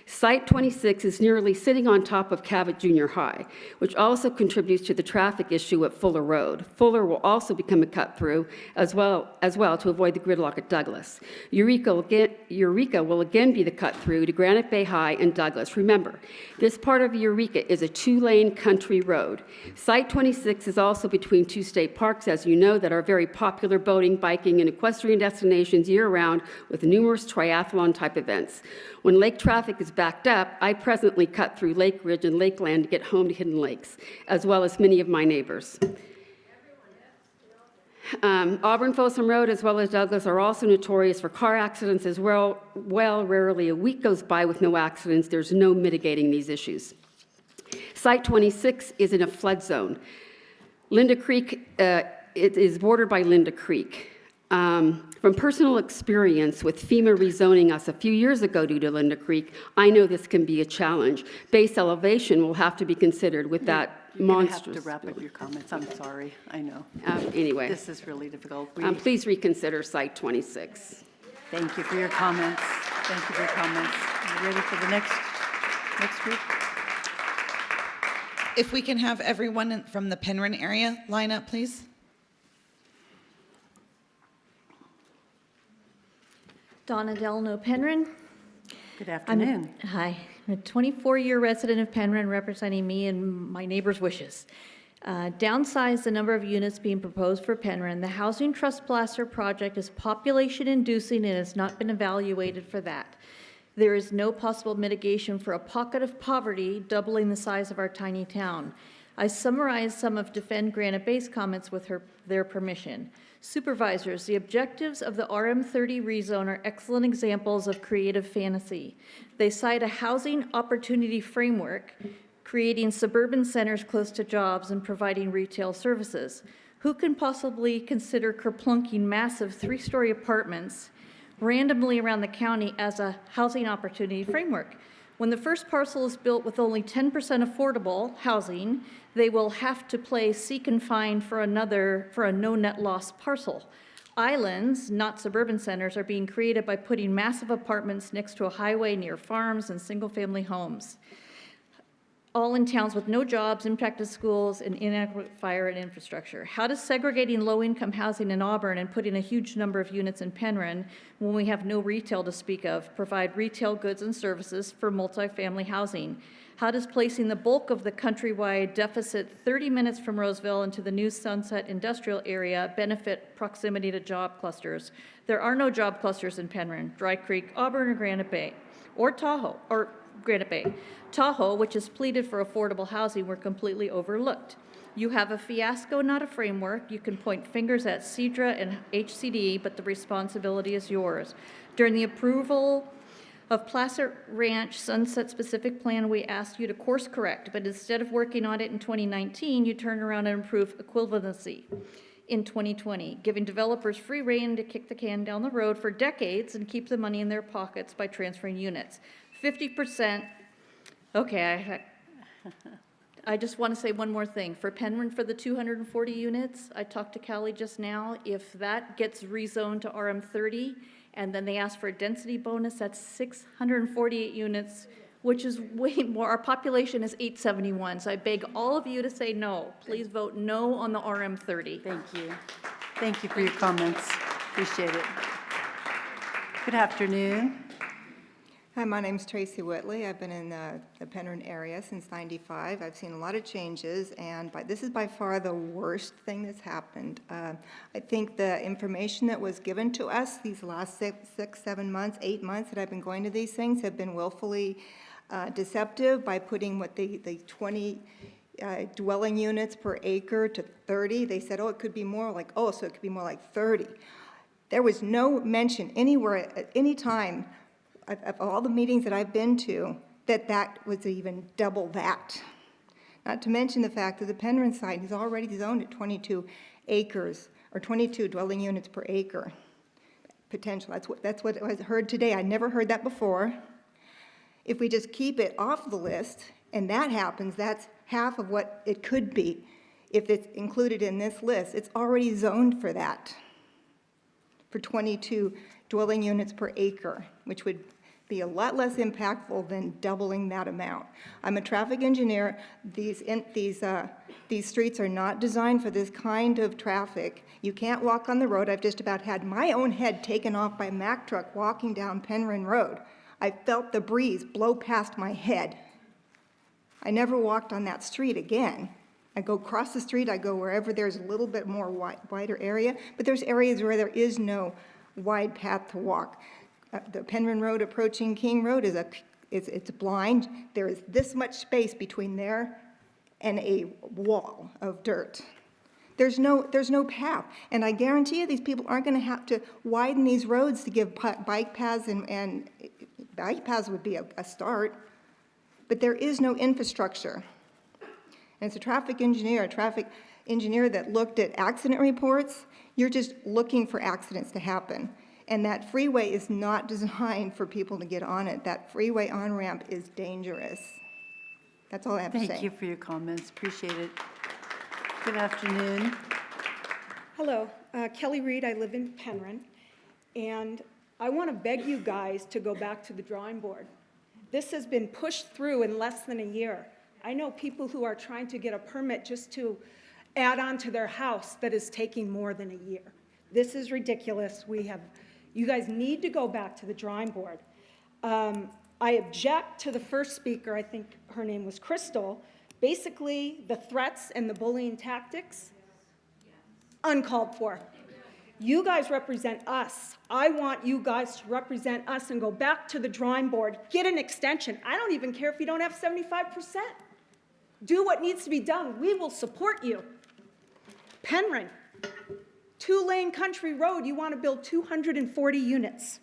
Site 26 is nearly sitting on top of Cabot Junior High, which also contributes to the traffic issue at Fuller Road. Fuller will also become a cut-through as well to avoid the gridlock at Douglas. Eureka will again be the cut-through to Granite Bay High and Douglas. Remember, this part of Eureka is a 2-lane country road. Site 26 is also between 2 state parks, as you know, that are very popular boating, biking, and equestrian destinations year-round with numerous triathlon-type events. When lake traffic is backed up, I presently cut through Lake Ridge and Lakeland to get home to Hidden Lakes, as well as many of my neighbors. Auburn-Folsom Road, as well as Douglas, are also notorious for car accidents as well. Rarely a week goes by with no accidents. There's no mitigating these issues. Site 26 is in a flood zone. Linda Creek, it is bordered by Linda Creek. From personal experience with FEMA rezoning us a few years ago due to Linda Creek, I know this can be a challenge. Base elevation will have to be considered with that monstrous. You have to wrap up your comments. I'm sorry. I know. Anyway. This is really difficult. Please reconsider Site 26. Thank you for your comments. Thank you for your comments. You ready for the next group? If we can have everyone from the Penryn area line up, please. Donna Delano, Penryn. Good afternoon. Hi. I'm a 24-year resident of Penryn, representing me and my neighbor's wishes. Downsize the number of units being proposed for Penryn. The Housing Trust Placer project is population-inducing and has not been evaluated for that. There is no possible mitigation for a pocket of poverty doubling the size of our tiny town. I summarized some of Defend Granite Bay's comments with their permission. Supervisors, the objectives of the RM30 rezone are excellent examples of creative fantasy. They cite a housing opportunity framework, creating suburban centers close to jobs and providing retail services. Who can possibly consider kerplunking massive 3-story apartments randomly around the county as a housing opportunity framework? When the first parcel is built with only 10% affordable housing, they will have to play seek and find for a no net loss parcel. Islands, not suburban centers, are being created by putting massive apartments next to a highway near farms and single-family homes, all in towns with no jobs, impacted schools, and inadequate fire and infrastructure. How does segregating low-income housing in Auburn and putting a huge number of units in Penryn, when we have no retail to speak of, provide retail goods and services for multifamily housing? How does placing the bulk of the countrywide deficit 30 minutes from Roseville into the new Sunset Industrial Area benefit proximity to job clusters? There are no job clusters in Penryn, Dry Creek, Auburn, or Granite Bay, or Tahoe, or Granite Bay. Tahoe, which has pleaded for affordable housing, were completely overlooked. You have a fiasco, not a framework. You can point fingers at CEDRA and HCD, but the responsibility is yours. During the approval of Placer Ranch Sunset Specific Plan, we asked you to course correct, but instead of working on it in 2019, you turned around and improved equivalency in 2020, giving developers free rein to kick the can down the road for decades and keep the money in their pockets by transferring units. 50%, okay, I just want to say one more thing. For Penryn, for the 240 units, I talked to Callie just now. If that gets rezoned to RM30, and then they ask for a density bonus, that's 648 units, which is way more. Our population is 871, so I beg all of you to say no. Please vote no on the RM30. Thank you. Thank you for your comments. Appreciate it. Good afternoon. Hi, my name's Tracy Whitley. I've been in the Penryn area since '95. I've seen a lot of changes, and this is by far the worst thing that's happened. I think the information that was given to us these last 6, 7 months, 8 months that I've been going to these things have been willfully deceptive by putting the 20 dwelling units per acre to 30. They said, oh, it could be more like, oh, so it could be more like 30. There was no mention anywhere at any time of all the meetings that I've been to, that was even double that. Not to mention the fact that the Penryn site is already zoned at 22 acres, or 22 dwelling units per acre potential. That's what I heard today. I never heard that before. If we just keep it off the list, and that happens, that's half of what it could be if it's included in this list. It's already zoned for that, for 22 dwelling units per acre, which would be a lot less impactful than doubling that amount. I'm a traffic engineer. These streets are not designed for this kind of traffic. You can't walk on the road. I've just about had my own head taken off by a Mack truck walking down Penryn Road. I felt the breeze blow past my head. I never walked on that street again. I go across the street, I go wherever there's a little bit more wider area, but there's areas where there is no wide path to walk. The Penryn Road approaching King Road it's blind. There is this much space between there and a wall of dirt. There's no path, and I guarantee you these people aren't going to have to widen these roads to give bike paths, and bike paths would be a start, but there is no infrastructure And it's a traffic engineer that looked at accident reports. You're just looking for accidents to happen. And that freeway is not designed for people to get on it. That freeway on-ramp is dangerous. That's all I have to say. Thank you for your comments. Appreciate it. Good afternoon. Hello, Kelly Reed. I live in Penryn, and I want to beg you guys to go back to the drawing board. This has been pushed through in less than a year. I know people who are trying to get a permit just to add on to their house that is taking more than a year. This is ridiculous. You guys need to go back to the drawing board. I object to the first speaker, I think her name was Crystal. Basically, the threats and the bullying tactics, uncalled for. You guys represent us. I want you guys to represent us and go back to the drawing board, get an extension. I don't even care if you don't have 75%. Do what needs to be done. We will support you. Penryn, 2-lane country road, you want to build 240 units.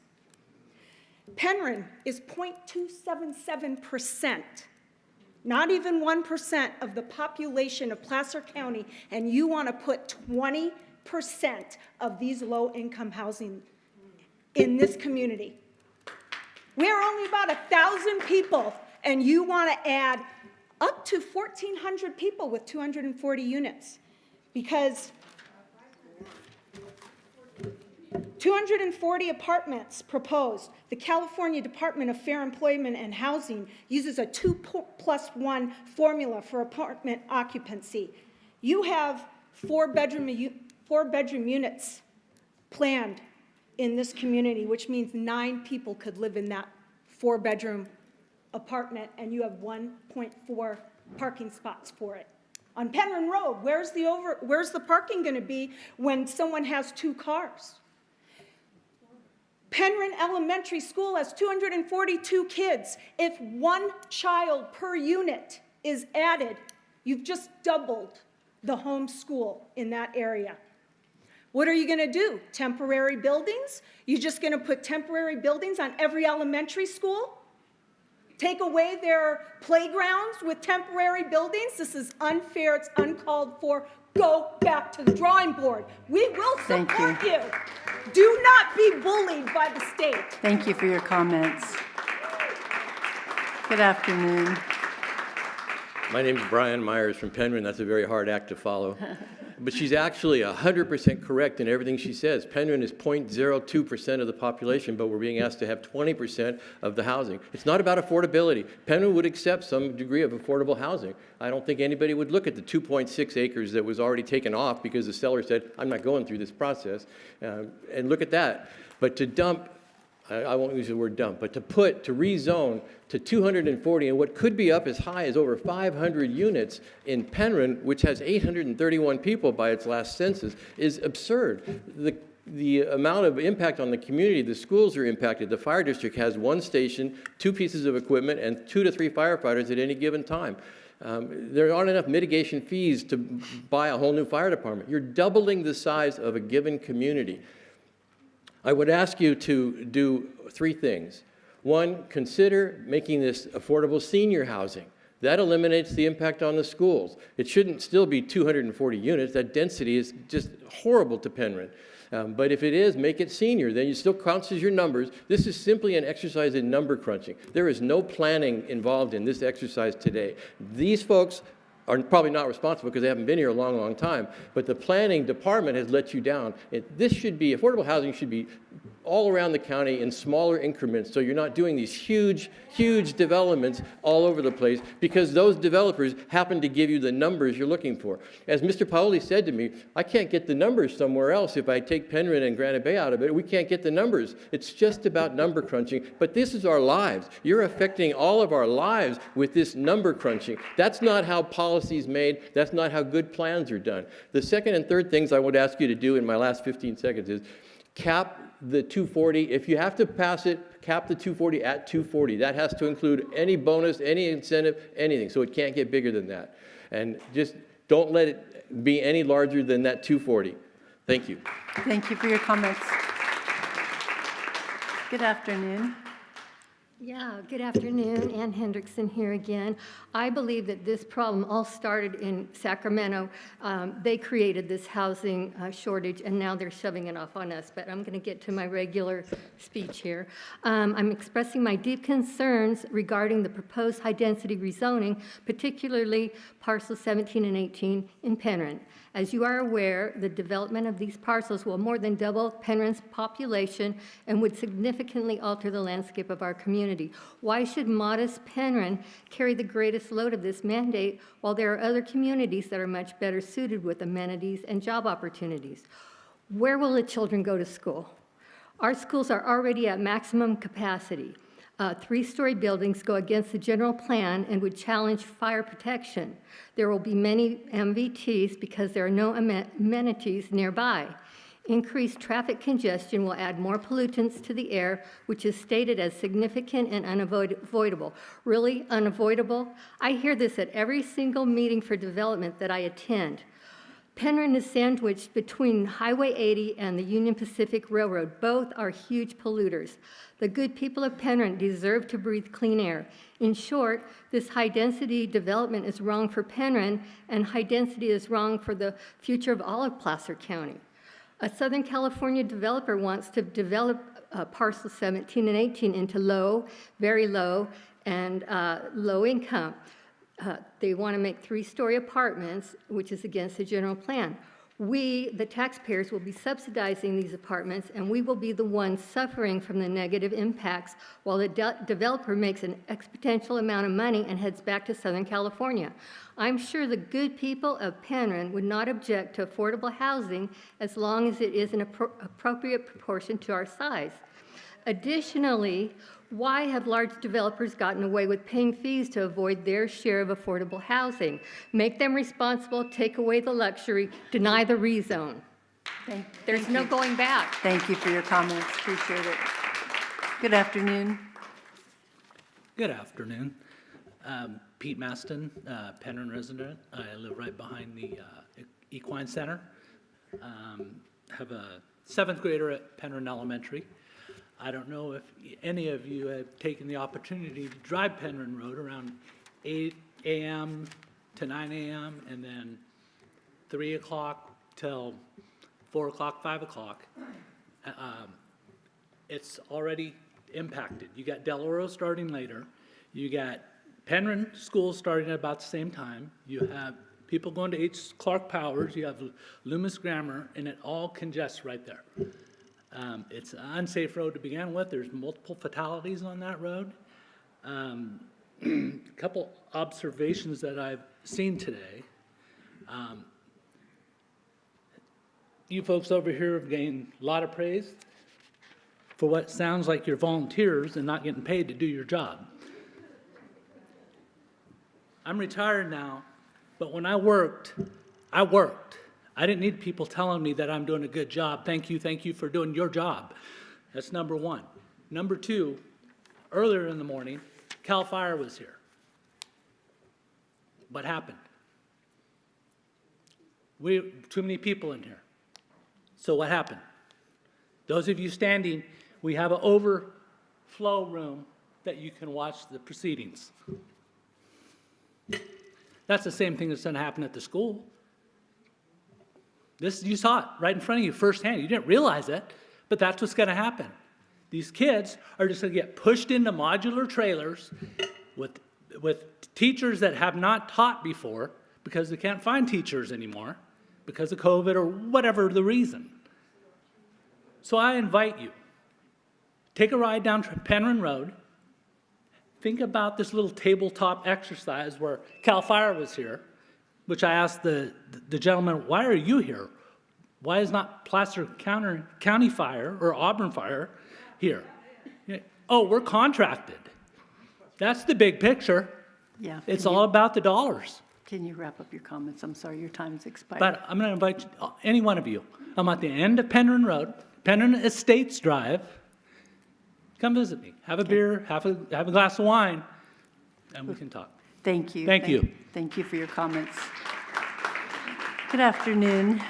Penryn is 0.277%, not even 1% of the population of Placer County, and you want to put 20% of these low-income housing in this community. We're only about 1,000 people, and you want to add up to 1,400 people with 240 units, because 240 apartments proposed. The California Department of Fair Employment and Housing uses a 2+1 formula for apartment occupancy. You have four-bedroom units planned in this community, which means 9 people could live in that 4-bedroom apartment, and you have 1.4 parking spots for it. On Penryn Road, where's the parking going to be when someone has 2 cars? Penryn Elementary School has 242 kids. If 1 child per unit is added, you've just doubled the home school in that area. What are you going to do? Temporary buildings? You're just going to put temporary buildings on every elementary school? Take away their playgrounds with temporary buildings? This is unfair. It's uncalled for. Go back to the drawing board. We will support you. Do not be bullied by the state. Thank you for your comments. Good afternoon. My name is Brian Myers from Penryn. That's a very hard act to follow. But she's actually 100% correct in everything she says. Penryn is 0.02% of the population, but we're being asked to have 20% of the housing. It's not about affordability. Penryn would accept some degree of affordable housing. I don't think anybody would look at the 2.6 acres that was already taken off because the seller said, I'm not going through this process, and look at that. But to dump, I won't use the word dump, but to rezone to 240 and what could be up as high as over 500 units in Penryn, which has 831 people by its last census, is absurd. The amount of impact on the community, the schools are impacted. The fire district has 1 station, 2 pieces of equipment, and 2 to 3 firefighters at any given time. There aren't enough mitigation fees to buy a whole new fire department. You're doubling the size of a given community. I would ask you to do 3 things. 1, consider making this affordable senior housing. That eliminates the impact on the schools. It shouldn't still be 240 units. That density is just horrible to Penryn. But if it is, make it senior. Then you still counts as your numbers. This is simply an exercise in number crunching. There is no planning involved in this exercise today. These folks are probably not responsible because they haven't been here a long, long time, but the planning department has let you down. Affordable housing should be all around the county in smaller increments, so you're not doing these huge, huge developments all over the place because those developers happen to give you the numbers you're looking for. As Mr. Paoli said to me, I can't get the numbers somewhere else. If I take Penryn and Granite Bay out of it, we can't get the numbers. It's just about number crunching, but this is our lives. You're affecting all of our lives with this number crunching. That's not how policy is made. That's not how good plans are done. The second and third things I would ask you to do in my last 15 seconds is cap the 240. If you have to pass it, cap the 240 at 240. That has to include any bonus, any incentive, anything. So it can't get bigger than that. And just don't let it be any larger than that 240. Thank you. Thank you for your comments. Good afternoon. Yeah, good afternoon. Ann Hendrickson here again. I believe that this problem all started in Sacramento. They created this housing shortage, and now they're shoving it off on us. But I'm going to get to my regular speech here. I'm expressing my deep concerns regarding the proposed high-density rezoning, particularly parcels 17 and 18 in Penryn. As you are aware, the development of these parcels will more than double Penryn's population and would significantly alter the landscape of our community. Why should modest Penryn carry the greatest load of this mandate while there are other communities that are much better suited with amenities and job opportunities? Where will the children go to school? Our schools are already at maximum capacity. Three-story buildings go against the general plan and would challenge fire protection. There will be many MVTs because there are no amenities nearby. Increased traffic congestion will add more pollutants to the air, which is stated as significant and unavoidable. Really unavoidable? I hear this at every single meeting for development that I attend. Penryn is sandwiched between Highway 80 and the Union Pacific Railroad. Both are huge polluters. The good people of Penryn deserve to breathe clean air. In short, this high-density development is wrong for Penryn, and high density is wrong for the future of all of Placer County. A Southern California developer wants to develop parcels 17 and 18 into low, very low, and low income. They want to make three-story apartments, which is against the general plan. We, the taxpayers, will be subsidizing these apartments, and we will be the ones suffering from the negative impacts while the developer makes an exponential amount of money and heads back to Southern California. I'm sure the good people of Penryn would not object to affordable housing as long as it is an appropriate proportion to our size. Additionally, why have large developers gotten away with paying fees to avoid their share of affordable housing? Make them responsible, take away the luxury, deny the rezone. There's no going back. Thank you for your comments. Appreciate it. Good afternoon. Good afternoon. Pete Maston, Penryn resident. I live right behind the Equine Center. Have a 7th grader at Penryn Elementary. I don't know if any of you have taken the opportunity to drive Penryn Road around 8 a.m. to 9 a.m. and then 3 o'clock till 4 o'clock, 5 o'clock. It's already impacted. You got Delaware starting later. You got Penryn schools starting at about the same time. You have people going to H. Clark Powers. You have Loomis Grammar, and it all congests right there. It's an unsafe road to begin with. There's multiple fatalities on that road. A couple observations that I've seen today. You folks over here have gained a lot of praise for what sounds like you're volunteers and not getting paid to do your job. I'm retired now, but when I worked. I didn't need people telling me that I'm doing a good job. Thank you for doing your job. That's number one. Number two, earlier in the morning, CAL FIRE was here. What happened? Too many people in here. So what happened? Those of you standing, we have an overflow room that you can watch the proceedings. That's the same thing that's going to happen at the school. You saw it right in front of you firsthand. You didn't realize it, but that's what's going to happen. These kids are just going to get pushed into modular trailers with teachers that have not taught before because they can't find teachers anymore because of COVID or whatever the reason. So I invite you, take a ride down Penryn Road. Think about this little tabletop exercise where CAL FIRE was here, which I asked the gentleman, why are you here? Why is not Placer County Fire or Auburn Fire here? Oh, we're contracted. That's the big picture. Yeah. It's all about the dollars. Can you wrap up your comments? I'm sorry, your time's expired. But I'm going to invite any one of you. I'm at the end of Penryn Road, Penryn Estates Drive. Come visit me. Have a beer, have a glass of wine, and we can talk. Thank you. Thank you. Thank you for your comments. Good afternoon.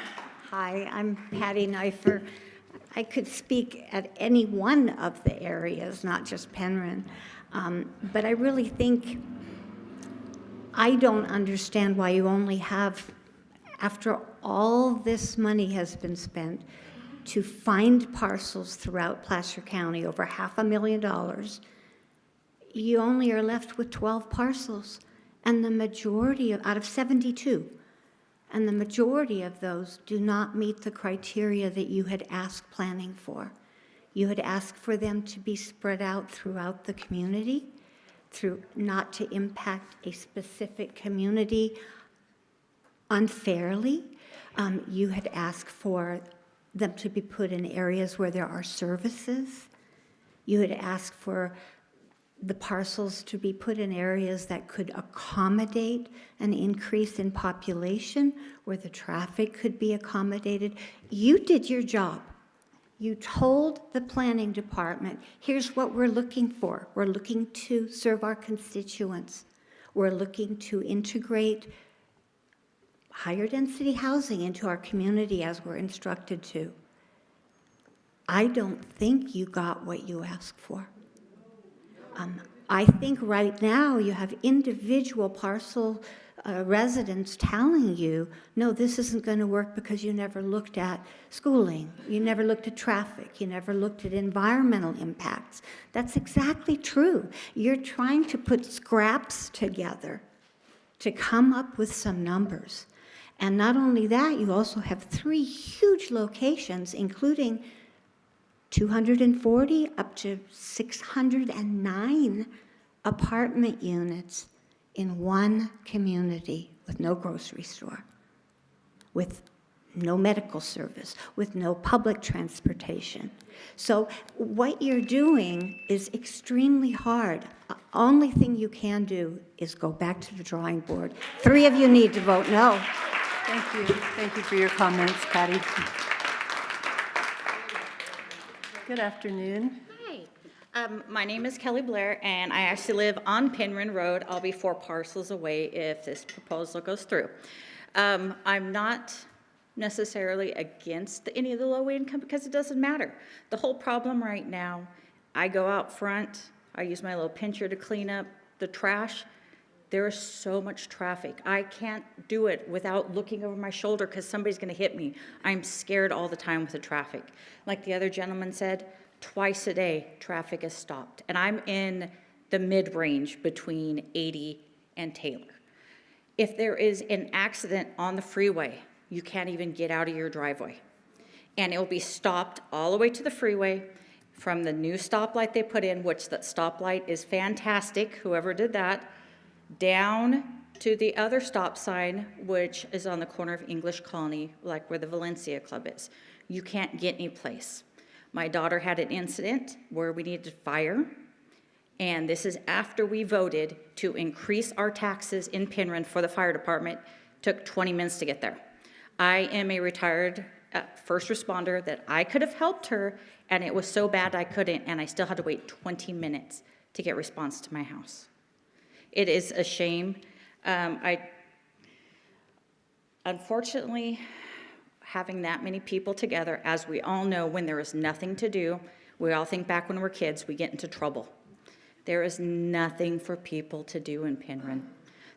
Hi, I'm Patty Neiffer. I could speak at any one of the areas, not just Penryn. But I really think, I don't understand why you only have, after all this money has been spent to find parcels throughout Placer County, over $500,000, you only are left with 12 parcels. And the majority out of 72, and the majority of those do not meet the criteria that you had asked planning for. You had asked for them to be spread out throughout the community, not to impact a specific community unfairly. You had asked for them to be put in areas where there are services. You had asked for the parcels to be put in areas that could accommodate an increase in population, where the traffic could be accommodated. You did your job. You told the planning department, here's what we're looking for. We're looking to serve our constituents. We're looking to integrate higher density housing into our community as we're instructed to. I don't think you got what you asked for. I think right now you have individual parcel residents telling you, no, this isn't going to work because you never looked at schooling, you never looked at traffic, you never looked at environmental impacts. That's exactly true. You're trying to put scraps together to come up with some numbers. And not only that, you also have 3 huge locations, including 240 up to 609 apartment units in one community with no grocery store, with no medical service, with no public transportation. So what you're doing is extremely hard. Only thing you can do is go back to the drawing board. 3 of you need to vote no. Thank you. Thank you for your comments, Patty. Good afternoon. Hi. My name is Kelly Blair, and I actually live on Penryn Road. I'll be 4 parcels away if this proposal goes through. I'm not necessarily against any of the low income because it doesn't matter. The whole problem right now, I go out front, I use my little pincher to clean up the trash. There is so much traffic. I can't do it without looking over my shoulder because somebody's going to hit me. I'm scared all the time with the traffic. Like the other gentleman said, twice a day traffic is stopped. And I'm in the mid-range between 80 and Taylor. If there is an accident on the freeway, you can't even get out of your driveway. And it will be stopped all the way to the freeway from the new stoplight they put in, which that stoplight is fantastic, whoever did that, down to the other stop sign, which is on the corner of English Colony, like where the Valencia Club is. You can't get any place. My daughter had an incident where we needed fire, and this is after we voted to increase our taxes in Penryn for the fire department. Took 20 minutes to get there. I am a retired first responder that I could have helped her, and it was so bad I couldn't, and I still had to wait 20 minutes to get response to my house. It is a shame. Unfortunately, having that many people together, as we all know, when there is nothing to do, we all think back when we're kids, we get into trouble. There is nothing for people to do in Penryn.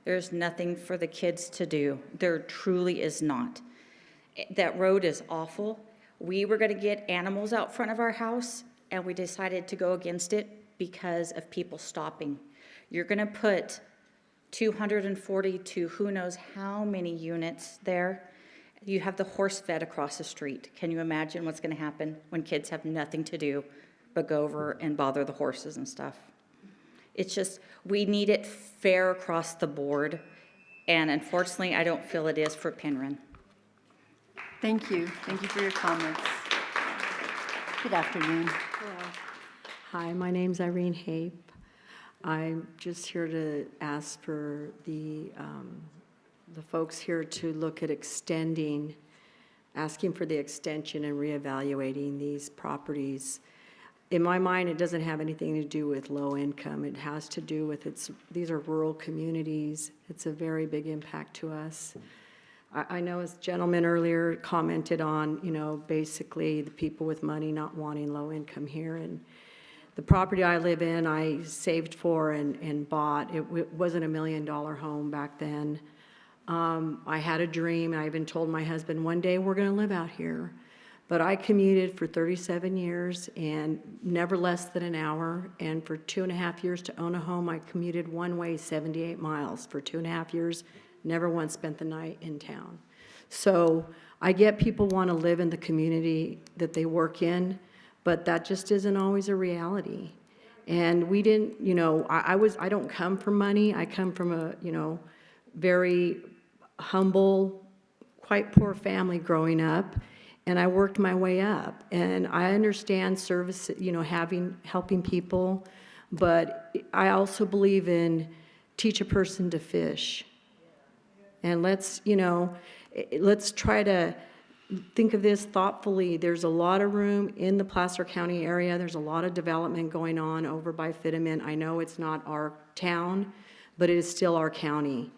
There's nothing for the kids to do. There truly is not. That road is awful. We were going to get animals out front of our house, and we decided to go against it because of people stopping. You're going to put 240 to who knows how many units there. You have the horse vet across the street. Can you imagine what's going to happen when kids have nothing to do but go over and bother the horses and stuff? It's just, we need it fair across the board, and unfortunately, I don't feel it is for Penryn. Thank you. Thank you for your comments. Good afternoon. Hello. Hi, my name's Irene Hape. I'm just here to ask for the folks here to look at asking for the extension and reevaluating these properties. In my mind, it doesn't have anything to do with low income. It has to do with these are rural communities. It's a very big impact to us. I know as the gentleman earlier commented on, basically the people with money not wanting low income here. And The property I live in, I saved for and bought. It wasn't $1 million home back then. I had a dream. I even told my husband, one day we're going to live out here. But I commuted for 37 years and never less than an hour. And for 2.5 years to own a home, I commuted one way 78 miles for 2.5 years, never once spent the night in town. So I get people want to live in the community that they work in, but that just isn't always a reality. And we didn't, you know, I don't come from money. I come from a, you know, very humble, quite poor family growing up. And I worked my way up, and I understand service, you know, helping people, but I also believe in teach a person to fish. And let's, you know, let's try to think of this thoughtfully. There's a lot of room in the Placer County area. There's a lot of development going on over by Fitterman. I know it's not our town, but it is still our county.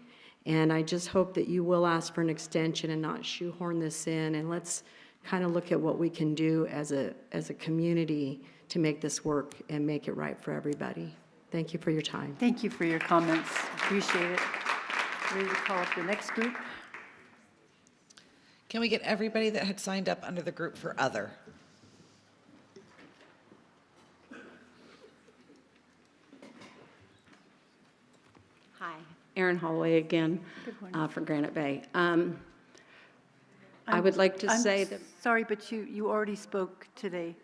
And I just hope that you will ask for an extension and not shoehorn this in, and let's kind of look at what we can do as a community to make this work and make it right for everybody. Thank you for your time. Thank you for your comments. Appreciate it. Ready to call up the next group? Can we get everybody that had signed up under the group for other? Hi, Erin Holloway again for Granite Bay. I would like to say that... Sorry, but you already spoke today.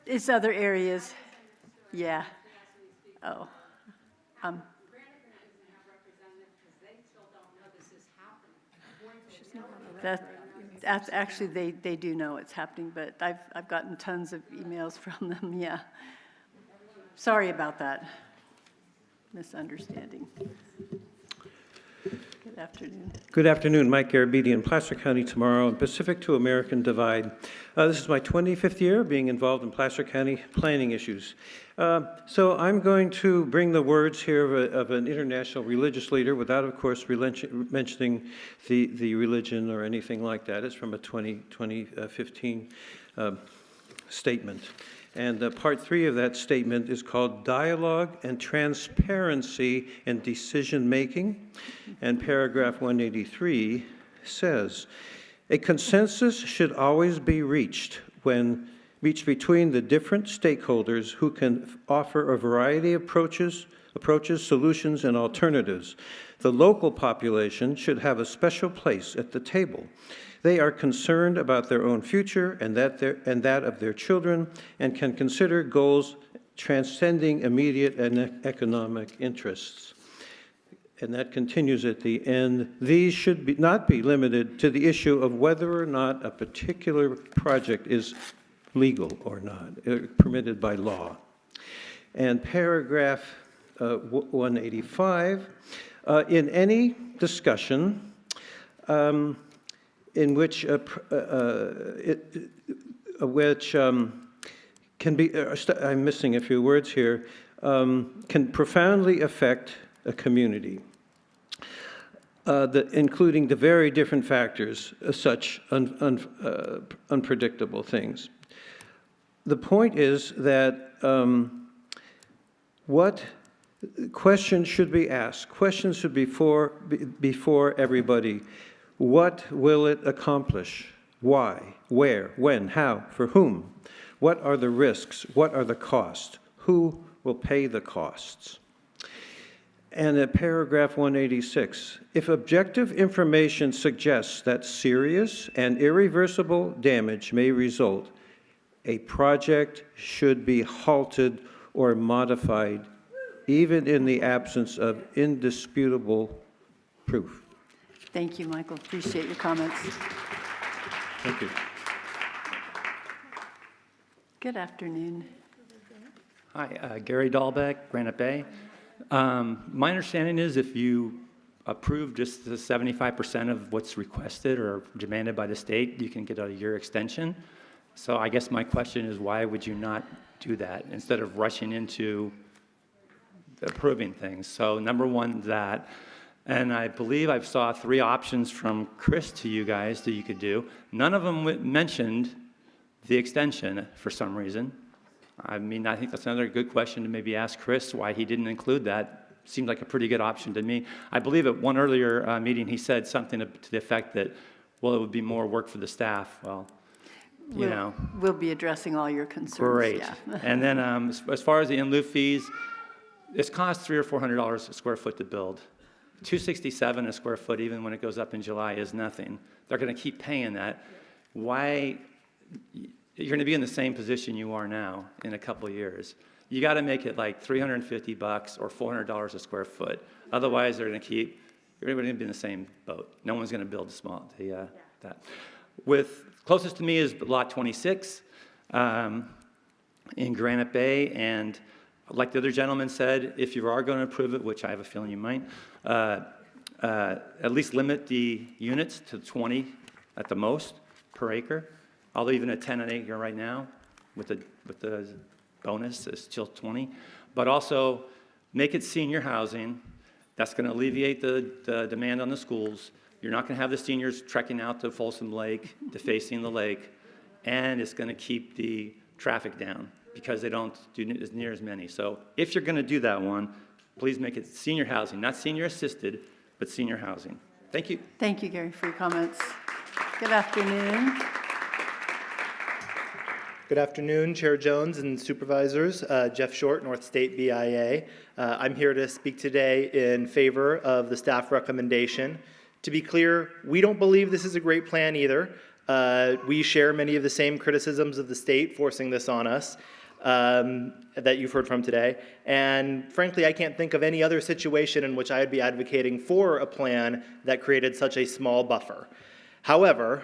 It's other areas. Yeah. Oh. That's actually, they do know it's happening, but I've gotten tons of emails from them, yeah. Sorry about that misunderstanding. Good afternoon. Good afternoon. Mike Garabedian, Placer County Tomorrow, and Pacific to American Divide. This is my 25th year being involved in Placer County planning issues. So I'm going to bring the words here of an international religious leader without, of course, mentioning the religion or anything like that. It's from a 2015 statement. And part 3 of that statement is called Dialogue and Transparency in Decision Making. And paragraph 183 says, a consensus should always be reached between the different stakeholders who can offer a variety of approaches, solutions, and alternatives. The local population should have a special place at the table. They are concerned about their own future and that of their children, and can consider goals transcending immediate and economic interests. And that continues at the end. These should not be limited to the issue of whether or not a particular project is legal or not, permitted by law. And paragraph 185, in any discussion in which can be, I'm missing a few words here, can profoundly affect a community, including the very different factors, such unpredictable things. The point is that what questions should be asked? Questions should be before everybody. What will it accomplish? Why? Where? When? How? For whom? What are the risks? What are the costs? Who will pay the costs? And at paragraph 186, if objective information suggests that serious and irreversible damage may result, a project should be halted or modified, even in the absence of indisputable proof. Thank you, Michael. Appreciate your comments. Thank you. Good afternoon. Hi, Gary Dahlbeck, Granite Bay. My understanding is if you approve just the 75% of what's requested or demanded by the state, you can get a year extension. So I guess my question is, why would you not do that instead of rushing into approving things? So number one, that. And I believe I saw 3 options from Chris to you guys that you could do. None of them mentioned the extension for some reason. I mean, I think that's another good question to maybe ask Chris why he didn't include that. Seemed like a pretty good option to me. I believe at one earlier meeting he said something to the effect that, well, it would be more work for the staff. Well, you know. We'll be addressing all your concerns. Great. Yeah. And then as far as the in lieu fees, it's cost $300 or $400 a square foot to build. $267 a square foot, even when it goes up in July, is nothing. They're going to keep paying that. Why? You're going to be in the same position you are now in a couple of years. You got to make it like $350 or $400 a square foot. Otherwise, they're going to keep. You're going to be in the same boat. No one's going to build that. With closest to me is lot 26 in Granite Bay, and like the other gentleman said, if you are going to approve it, which I have a feeling you might, at least limit the units to 20 at the most per acre. Although even at 10 an acre right now, with the bonus, is still 20. But also make it senior housing. That's going to alleviate the demand on the schools. You're not going to have the seniors trekking out to Folsom Lake, to facing the lake, and it's going to keep the traffic down because they don't do as near as many. So if you're going to do that one, please make it senior housing, not senior assisted, but senior housing. Thank you. Thank you, Gary, for your comments. Good afternoon. Good afternoon, Chair Jones and Supervisors. Jeff Short, North State BIA. I'm here to speak today in favor of the staff recommendation. To be clear, we don't believe this is a great plan either. We share many of the same criticisms of the state forcing this on us that you've heard from today. And frankly, I can't think of any other situation in which I'd be advocating for a plan that created such a small buffer. However,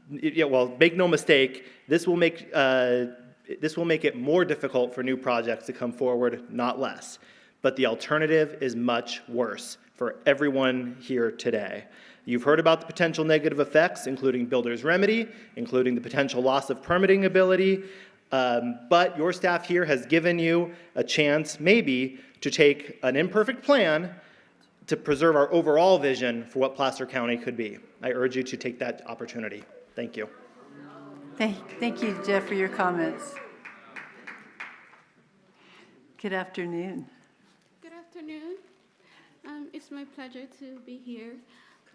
make no mistake, this will make it more difficult for new projects to come forward, not less. But the alternative is much worse for everyone here today. You've heard about the potential negative effects, including builder's remedy, including the potential loss of permitting ability, but your staff here has given you a chance, maybe, to take an imperfect plan to preserve our overall vision for what Placer County could be. I urge you to take that opportunity. Thank you. Thank you, Jeff, for your comments. Good afternoon. Good afternoon. It's my pleasure to be here.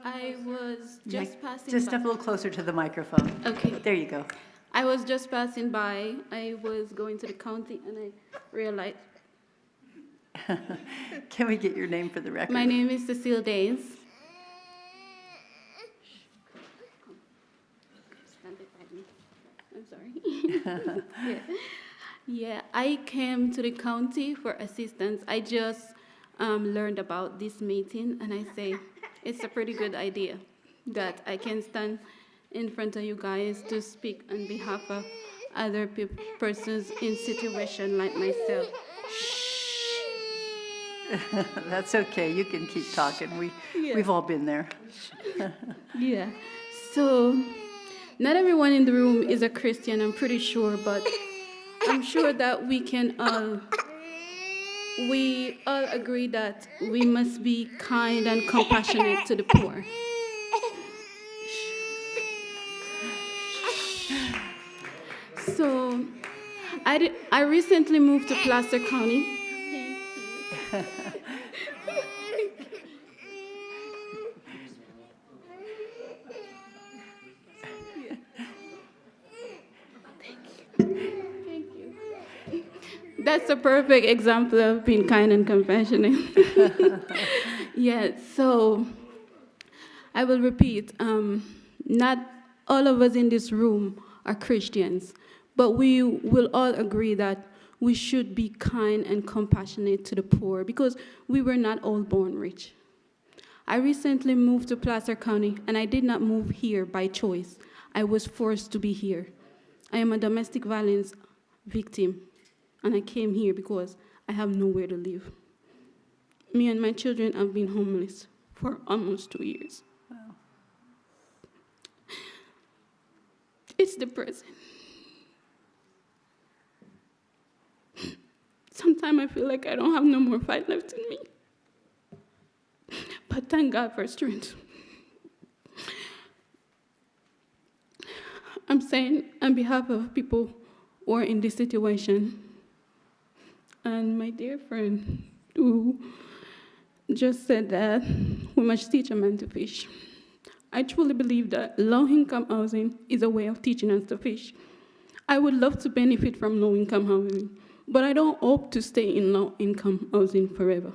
I was just passing Just by. step a little closer to the microphone. Okay. There you go. I was just passing by. I was going to the county and I realized. Can we get your name for the record? My name is Cecile Daines. Stand beside me. I'm sorry. Yeah, I came to the county for assistance. I just learned about this meeting, and I say it's a pretty good idea that I can stand in front of you guys to speak on behalf of other persons in situation like myself. That's okay. You can keep talking. We've all been there. Yeah. So not everyone in the room is a Christian, I'm pretty sure, but I'm sure that we all agree that we must be kind and compassionate to the poor. So I recently moved to Placer County. Thank you. That's a perfect example of being kind and compassionate. Yeah, so I will repeat, not all of us in this room are Christians, but we will all agree that we should be kind and compassionate to the poor because we were not all born rich. I recently moved to Placer County, and I did not move here by choice. I was forced to be here. I am a domestic violence victim, and I came here because I have nowhere to live. Me and my children have been homeless for almost 2 years. Wow. It's depressing. Sometimes I feel like I don't have no more fight left in me. But thank God for strength. I'm saying on behalf of people who are in this situation, and my dear friend who just said that we must teach a man to fish. I truly believe that low-income housing is a way of teaching us to fish. I would love to benefit from low-income housing, but I don't hope to stay in low-income housing forever.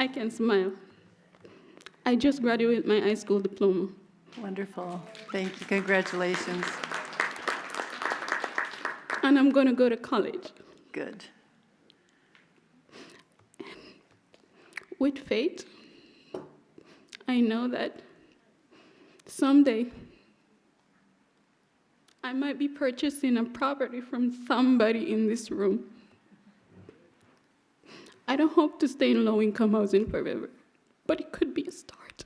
I can smile. I just graduated my high school diploma. Wonderful. Thank you. Congratulations. And I'm going to go to college. Good. With faith, I know that someday I might be purchasing a property from somebody in this room. I don't hope to stay in low-income housing forever, but it could be a start.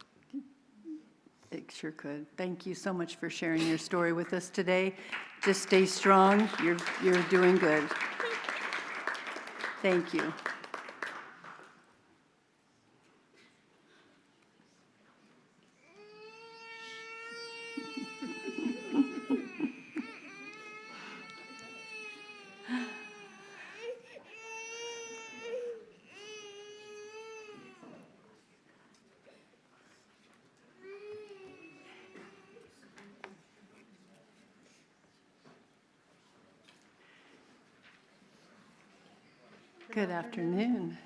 It sure could. Thank you so much for sharing your story with us today. Just stay strong. You're doing good. Thank you. Good afternoon.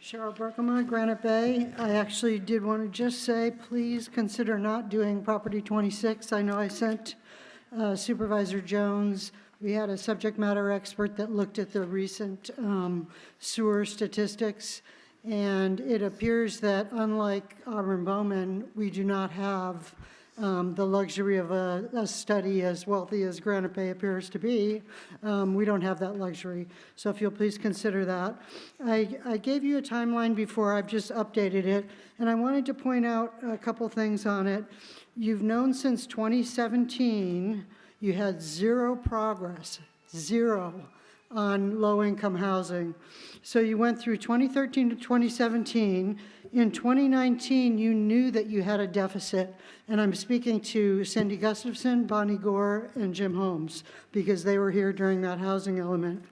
Cheryl Berkema, Granite Bay. I actually did want to just say, please consider not doing property 26. I know I sent Supervisor Jones. We had a subject matter expert that looked at the recent sewer statistics, and it appears that unlike Auburn-Bowman, we do not have the luxury of a study as wealthy as Granite Bay appears to be. We don't have that luxury. So if you'll please consider that. I gave you a timeline before. I've just updated it. And I wanted to point out a couple things on it. You've known since 2017 you had zero progress, zero, on low-income housing. So you went through 2013 to 2017. In 2019, you knew that you had a deficit, and I'm speaking to Cindy Gustafson, Bonnie Gore, and Jim Holmes, because they were here during that housing element.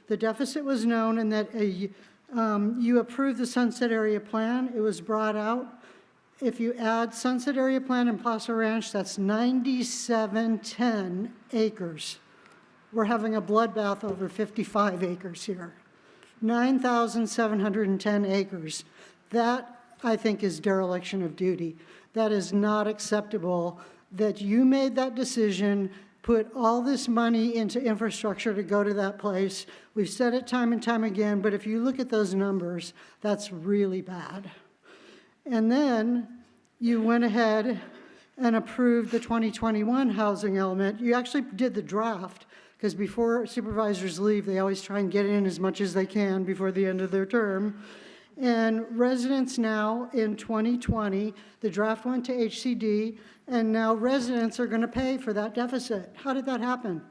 The deficit was known, and that you approved the Sunset Area Plan. It was brought out. If you add Sunset Area Plan and Plaza Ranch, that's 9710 acres. We're having a bloodbath over 55 acres here. 9,710 acres. That, I think, is dereliction of duty. That is not acceptable that you made that decision, put all this money into infrastructure to go to that place. We've said it time and time again, but if you look at those numbers, that's really bad. And then you went ahead and approved the 2021 housing element. You actually did the draft, because before supervisors leave, they always try and get in as much as they can before the end of their term. And residents now in 2020, the draft went to HCD, and now residents are going to pay for that deficit. How did that happen?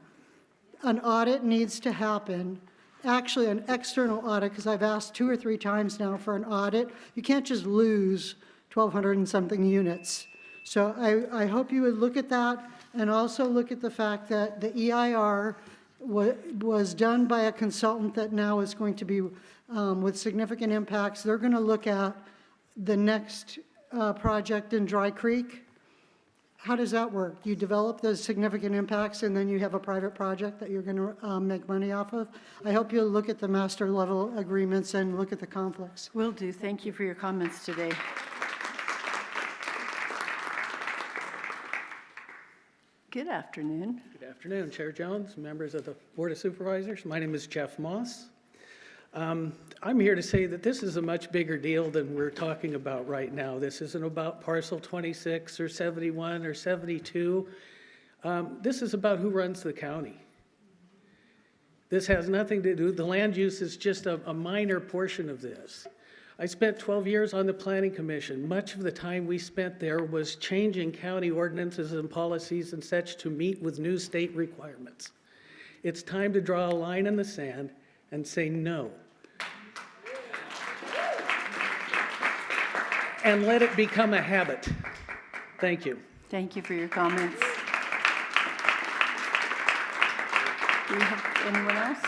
An audit needs to happen. Actually, an external audit, because I've asked 2 or 3 times now for an audit. You can't just lose 1,200 and something units. So I hope you would look at that, and also look at the fact that the EIR was done by a consultant that now is going to be with significant impacts. They're going to look at the next project in Dry Creek. How does that work? You develop those significant impacts, and then you have a private project that you're going to make money off of? I hope you'll look at the master level agreements and look at the conflicts. Will do. Thank you for your comments today. Good afternoon. Good afternoon, Chair Jones, members of the Board of Supervisors. My name is Jeff Moss. I'm here to say that this is a much bigger deal than we're talking about right now. This isn't about parcel 26 or 71 or 72. This is about who runs the county. This has nothing to do, the land use is just a minor portion of this. I spent 12 years on the Planning Commission. Much of the time we spent there was changing county ordinances and policies and such to meet with new state requirements. It's time to draw a line in the sand and say no. and let it become a habit. Thank you. Thank you for your comments. Do we have anyone else?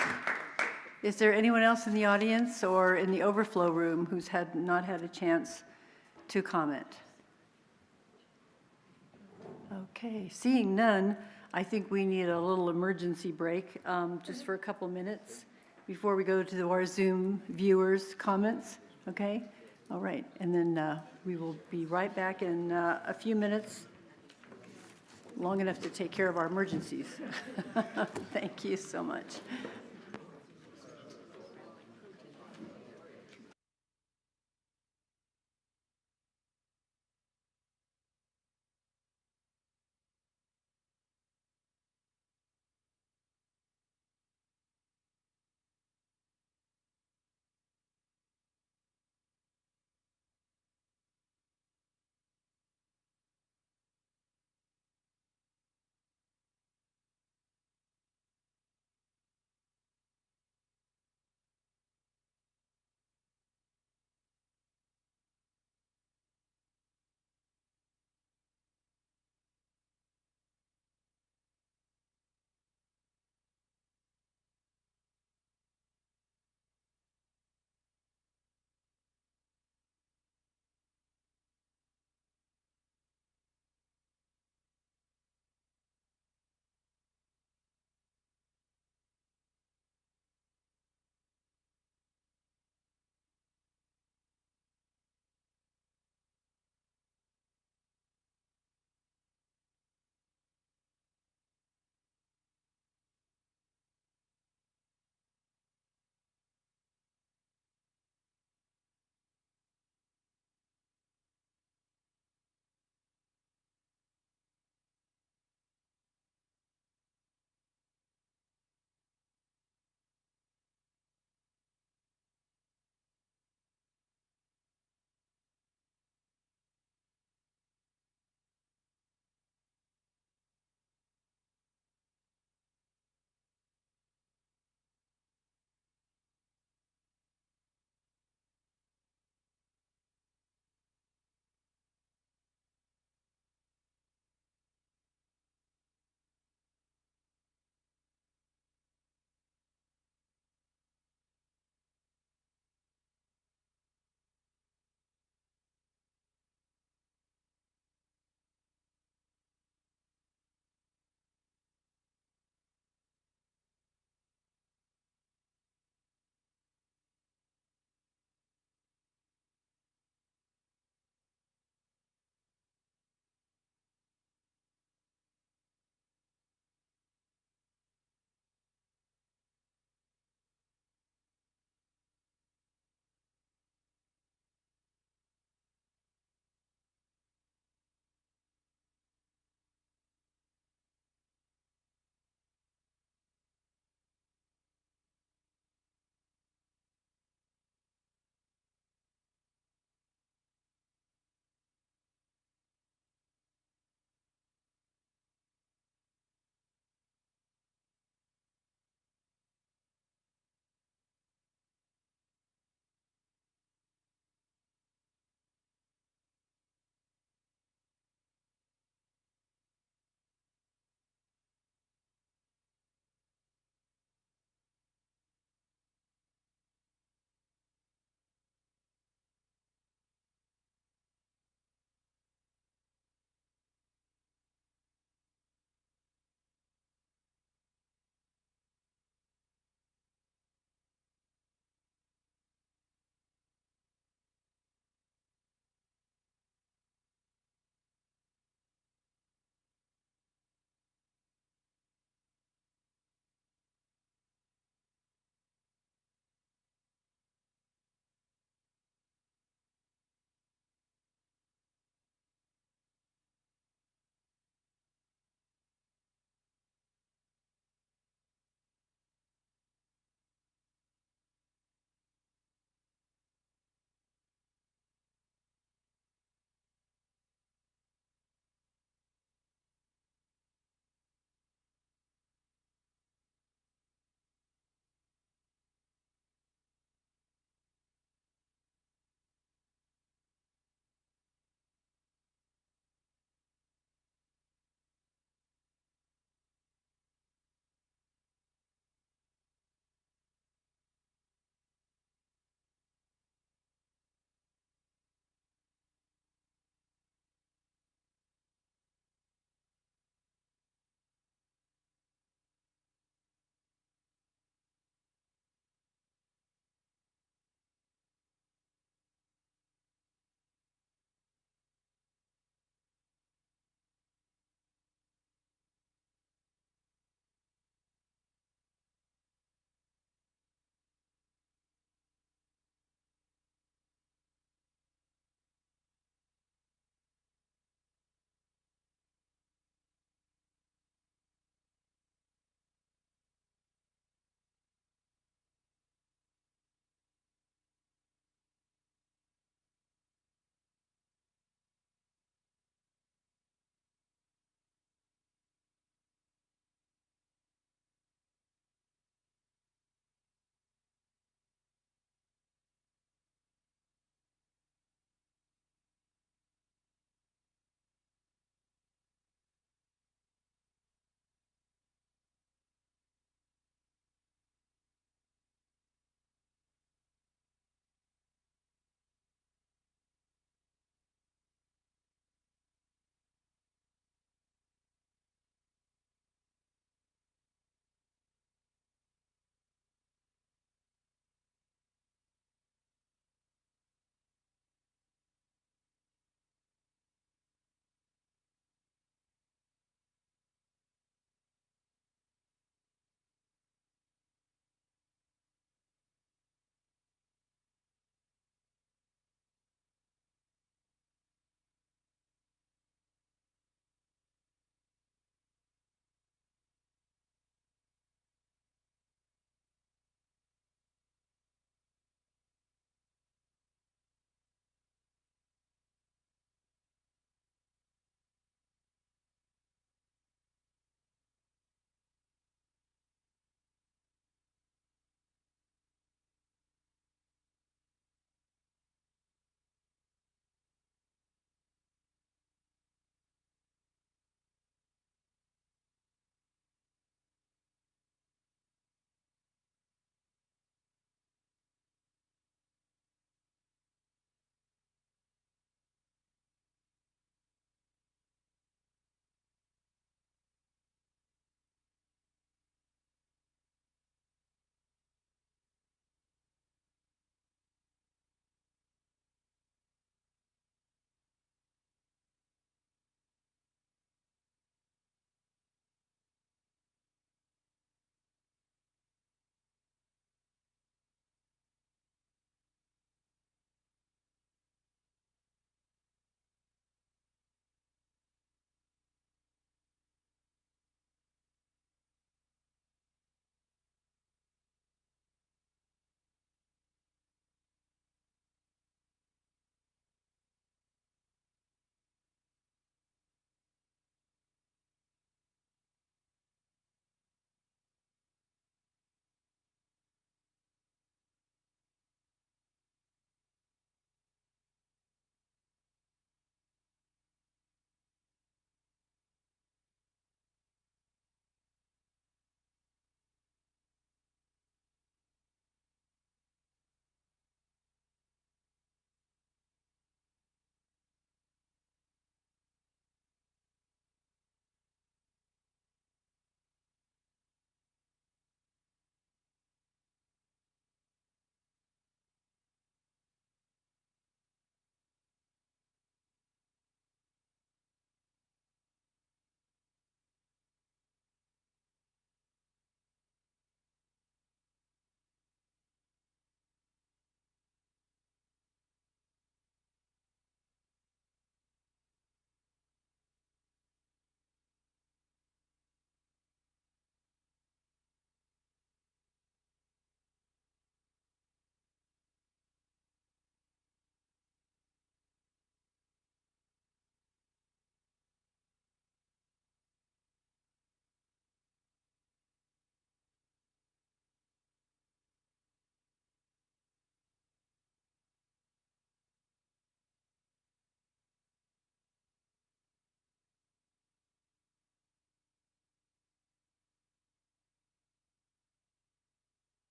Is there anyone else in the audience or in the overflow room who's not had a chance to comment? Okay, seeing none, I think we need a little emergency break, just for a couple minutes before we go to our Zoom viewers' comments, okay? All right, and then we will be right back in a few minutes, long enough to take care of our emergencies. Thank you so much.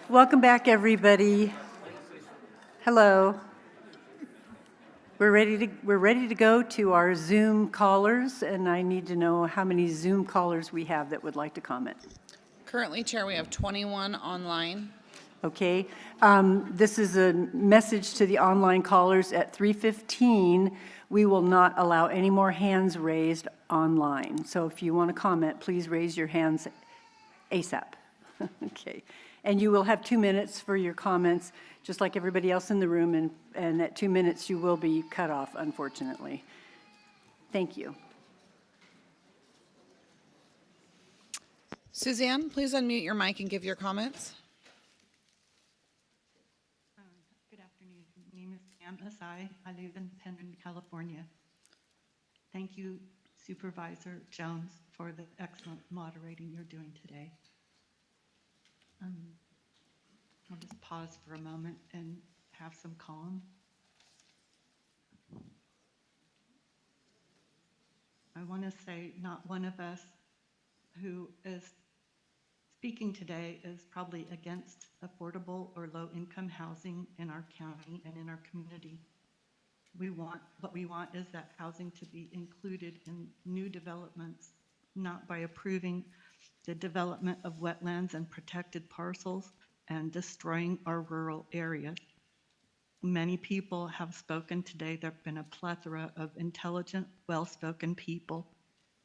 Welcome back, everybody. Hello. We're ready to go to our Zoom callers, and I need to know how many Zoom callers we have that would like to comment. Currently, Chair, we have 21 online. Okay. This is a message to the online callers. At 3:15, we will not allow any more hands raised online. So if you want to comment, please raise your hands ASAP. Okay. And you will have 2 minutes for your comments, just like everybody else in the room, and at 2 minutes, you will be cut off, unfortunately. Thank you. Suzanne, please unmute your mic and give your comments. Good afternoon. My name is Pam Asai. I live in Penryn, California. Thank you, Supervisor Jones, for the excellent moderating you're doing today. I'll just pause for a moment and have some calm. I want to say not one of us who is speaking today is probably against affordable or low-income housing in our county and in our community. What we want is that housing to be included in new developments, not by approving the development of wetlands and protected parcels and destroying our rural areas. Many people have spoken today. There have been a plethora of intelligent, well-spoken people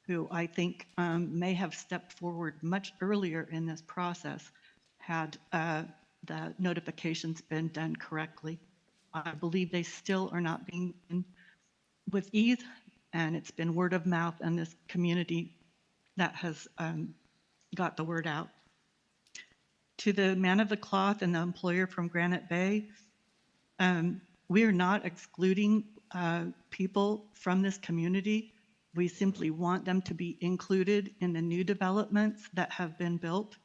who I think may have stepped forward much earlier in this process had the notifications been done correctly. I believe they still are not being done with ease, and it's been word of mouth in this community that has got the word out. To the man of the cloth and the employer from Granite Bay, we are not excluding people from this community. We simply want them to be included in the new developments that have been built.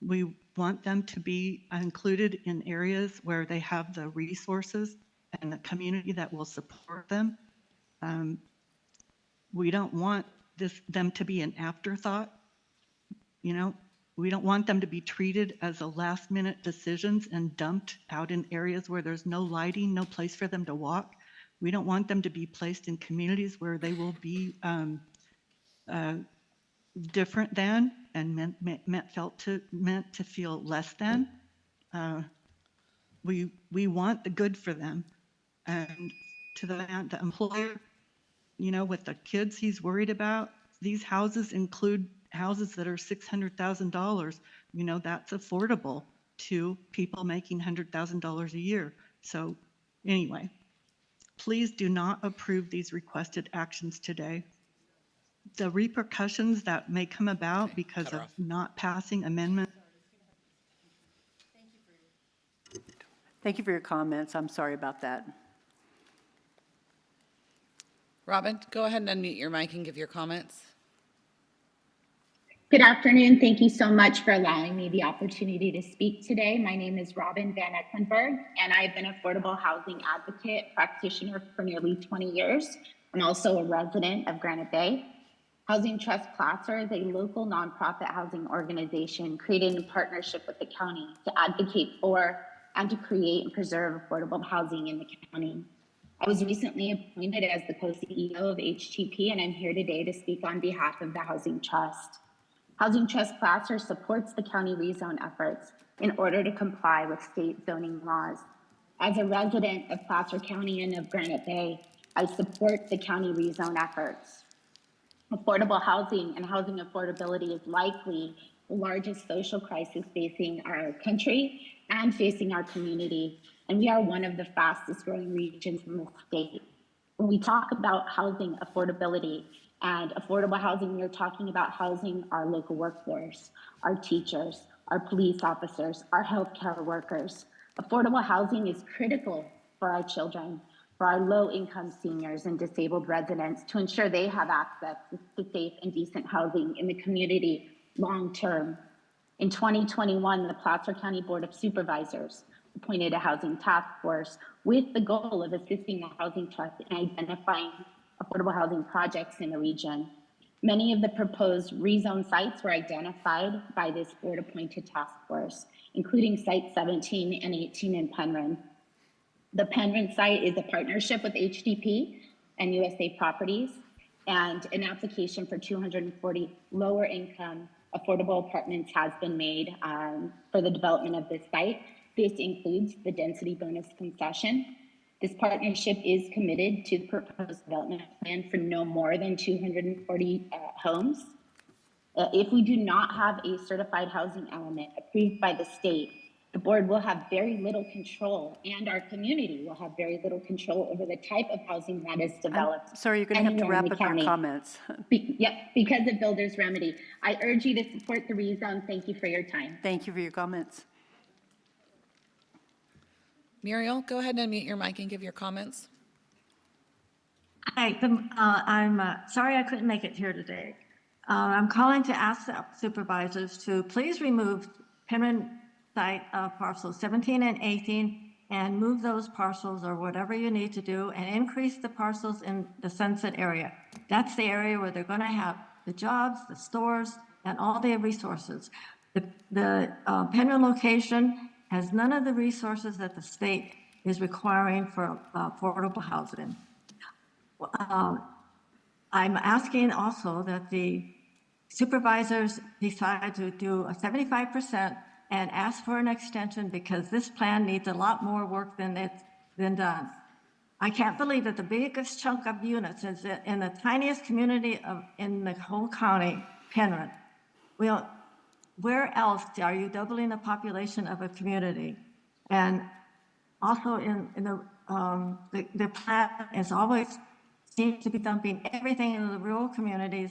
We want them to be included in areas where they have the resources and the community that will support them. We don't want them to be an afterthought. You know, we don't want them to be treated as a last-minute decisions and dumped out in areas where there's no lighting, no place for them to walk. We don't want them to be placed in communities where they will be different than and meant to feel less than. We want the good for them. And to the employer, you know, with the kids he's worried about, these houses include houses that are $600,000. You know, that's affordable to people making $100,000 a year. So anyway, please do not approve these requested actions today. The repercussions that may come about because of not passing amendments. Thank you for your comments. I'm sorry about that. Robin, go ahead and unmute your mic and give your comments. Good afternoon. Thank you so much for allowing me the opportunity to speak today. My name is Robin Van Ecklenberg, and I've been an affordable housing advocate practitioner for nearly 20 years. I'm also a resident of Granite Bay. Housing Trust Placer is a local nonprofit housing organization created in partnership with the county to advocate for and to create and preserve affordable housing in the county. I was recently appointed as the co-CEO of HTP, and I'm here today to speak on behalf of the Housing Trust. Housing Trust Placer supports the county rezone efforts in order to comply with state zoning laws. As a resident of Placer County and of Granite Bay, I support the county rezone efforts. Affordable housing and housing affordability is likely the largest social crisis facing our country and facing our community, and we are one of the fastest growing regions in the state. When we talk about housing affordability and affordable housing, we're talking about housing our local workforce, our teachers, our police officers, our healthcare workers. Affordable housing is critical for our children, for our low-income seniors and disabled residents to ensure they have access to safe and decent housing in the community long-term. In 2021, the Placer County Board of Supervisors appointed a housing task force with the goal of assisting the Housing Trust in identifying affordable housing projects in the region. Many of the proposed rezone sites were identified by this board-appointed task force, including sites 17 and 18 in Penryn. The Penryn site is a partnership with HDP and USA Properties, and an application for 240 lower income affordable apartments has been made for the development of this site. This includes the density bonus concession. This partnership is committed to the proposed development plan for no more than 240 homes. If we do not have a certified housing element approved by the state, the board will have very little control, and our community will have very little control over the type of housing that is developed. Sorry, you're going to have to wrap up your comments. Yep, because of builder's remedy. I urge you to support the rezone. Thank you for your time. Thank you for your comments. Muriel, go ahead and unmute your mic and give your comments. Hi, I'm sorry I couldn't make it here today. I'm calling to ask the supervisors to please remove Penryn site parcels 17 and 18 and move those parcels or whatever you need to do and increase the parcels in the Sunset area. That's the area where they're going to have the jobs, the stores, and all the resources. The Penryn location has none of the resources that the state is requiring for affordable housing. I'm asking also that the supervisors decide to do a 75% and ask for an extension because this plan needs a lot more work than it's been done. I can't believe that the biggest chunk of units is in the tiniest community in the whole county, Penryn. Where else are you doubling the population of a community? And also the plan is always seems to be dumping everything into the rural communities.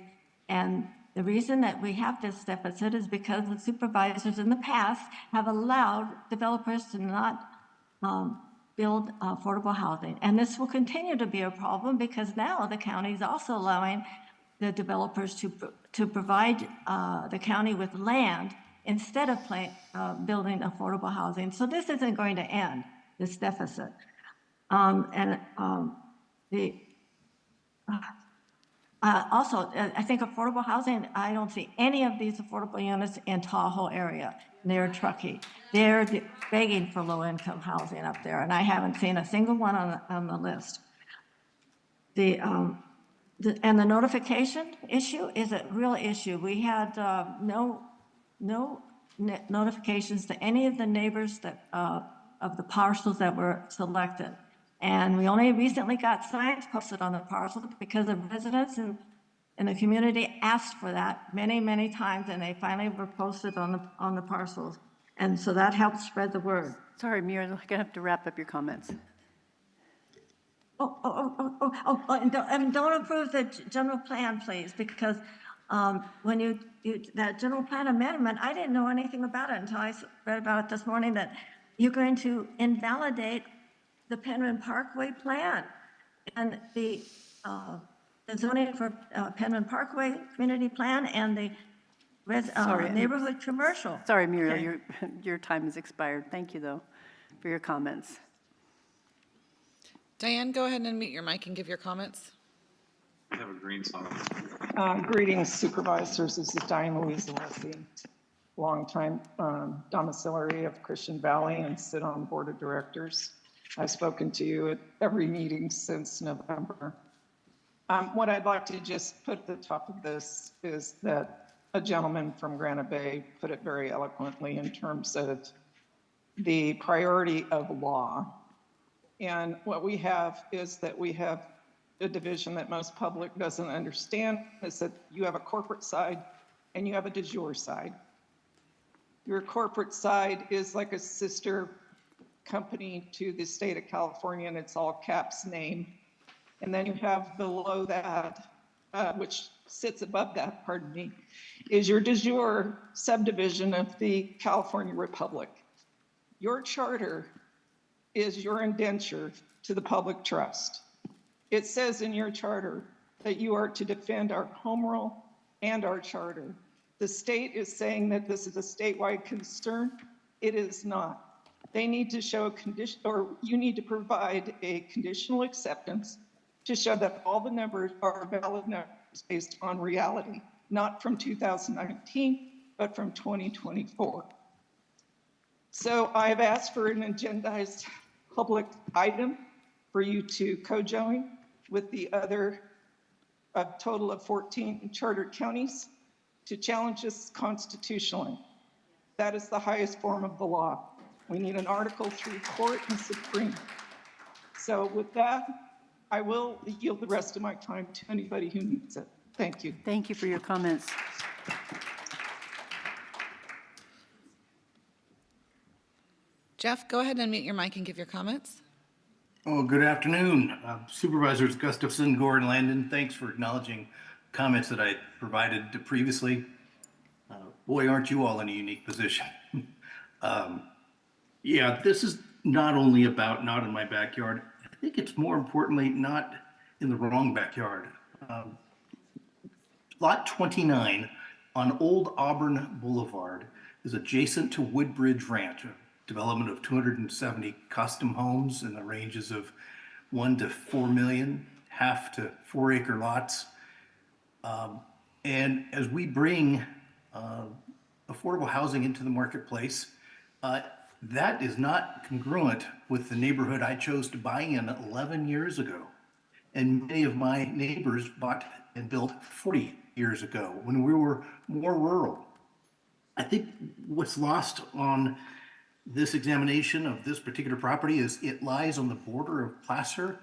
And the reason that we have this deficit is because the supervisors in the past have allowed developers to not build affordable housing. And this will continue to be a problem because now the county is also allowing the developers to provide the county with land instead of building affordable housing. So this isn't going to end, this deficit. Also, I think affordable housing, I don't see any of these affordable units in Tahoe area near Truckee. They're begging for low-income housing up there, and I haven't seen a single one on the list. And the notification issue is a real issue. We had no notifications to any of the neighbors that of the parcels that were selected. And we only recently got signs posted on the parcels because the residents in the community asked for that many, many times, and they finally were posted on the parcels. And so that helped spread the word. Sorry, Mira, you're going to have to wrap up your comments. And don't approve the general plan, please, because when that general plan amendment, I didn't know anything about it until I read about it this morning, that you're going to invalidate the Penryn Parkway plan and the zoning for Penryn Parkway community plan and the neighborhood commercial. Sorry, Muriel, Okay. your time has expired. Thank you, though, for your comments. Diane, go ahead and unmute your mic and give your comments. I have a green song. Greetings, supervisors. This is Diane Louise Alessi, longtime domiciliary of Christian Valley and sit on the board of directors. I've spoken to you at every meeting since November. What I'd like to just put at the top of this is that a gentleman from Granite Bay put it very eloquently in terms of the priority of law. And what we have is that we have a division that most public doesn't understand, is that you have a corporate side and you have a de jure side. Your corporate side is like a sister company to the state of California, and it's all caps name. And then you have below that, which sits above that, pardon me, is your de jure subdivision of the California Republic. Your charter is your indenture to the public trust. It says in your charter that you are to defend our home rule and our charter. The state is saying that this is a statewide concern. It is not. They need to show a condition, or you need to provide a conditional acceptance to show that all the numbers are valid is based on reality, not from 2019, but from 2024. So I've asked for an agendized public item for you to co-join with the other total of 14 chartered counties to challenge this constitutionally. That is the highest form of the law. We need an Article 3 court and Supreme. So with that, I will yield the rest of my time to anybody who needs it. Thank you. Thank you for your comments. Jeff, go ahead and unmute your mic and give your comments. Oh, good afternoon. Supervisors Gustafson, Gore, and Landon, thanks for acknowledging comments that I provided previously. Boy, aren't you all in a unique position. Yeah, this is not only about not in my backyard. I think it's more importantly not in the wrong backyard. Lot 29 on Old Auburn Boulevard is adjacent to Woodbridge Ranch, a development of 270 custom homes in the ranges of 1 to 4 million, half to 4 acre lots. And as we bring affordable housing into the marketplace, that is not congruent with the neighborhood I chose to buy in 11 years ago. And many of my neighbors bought and built 40 years ago when we were more rural. I think what's lost on this examination of this particular property is it lies on the border of Placer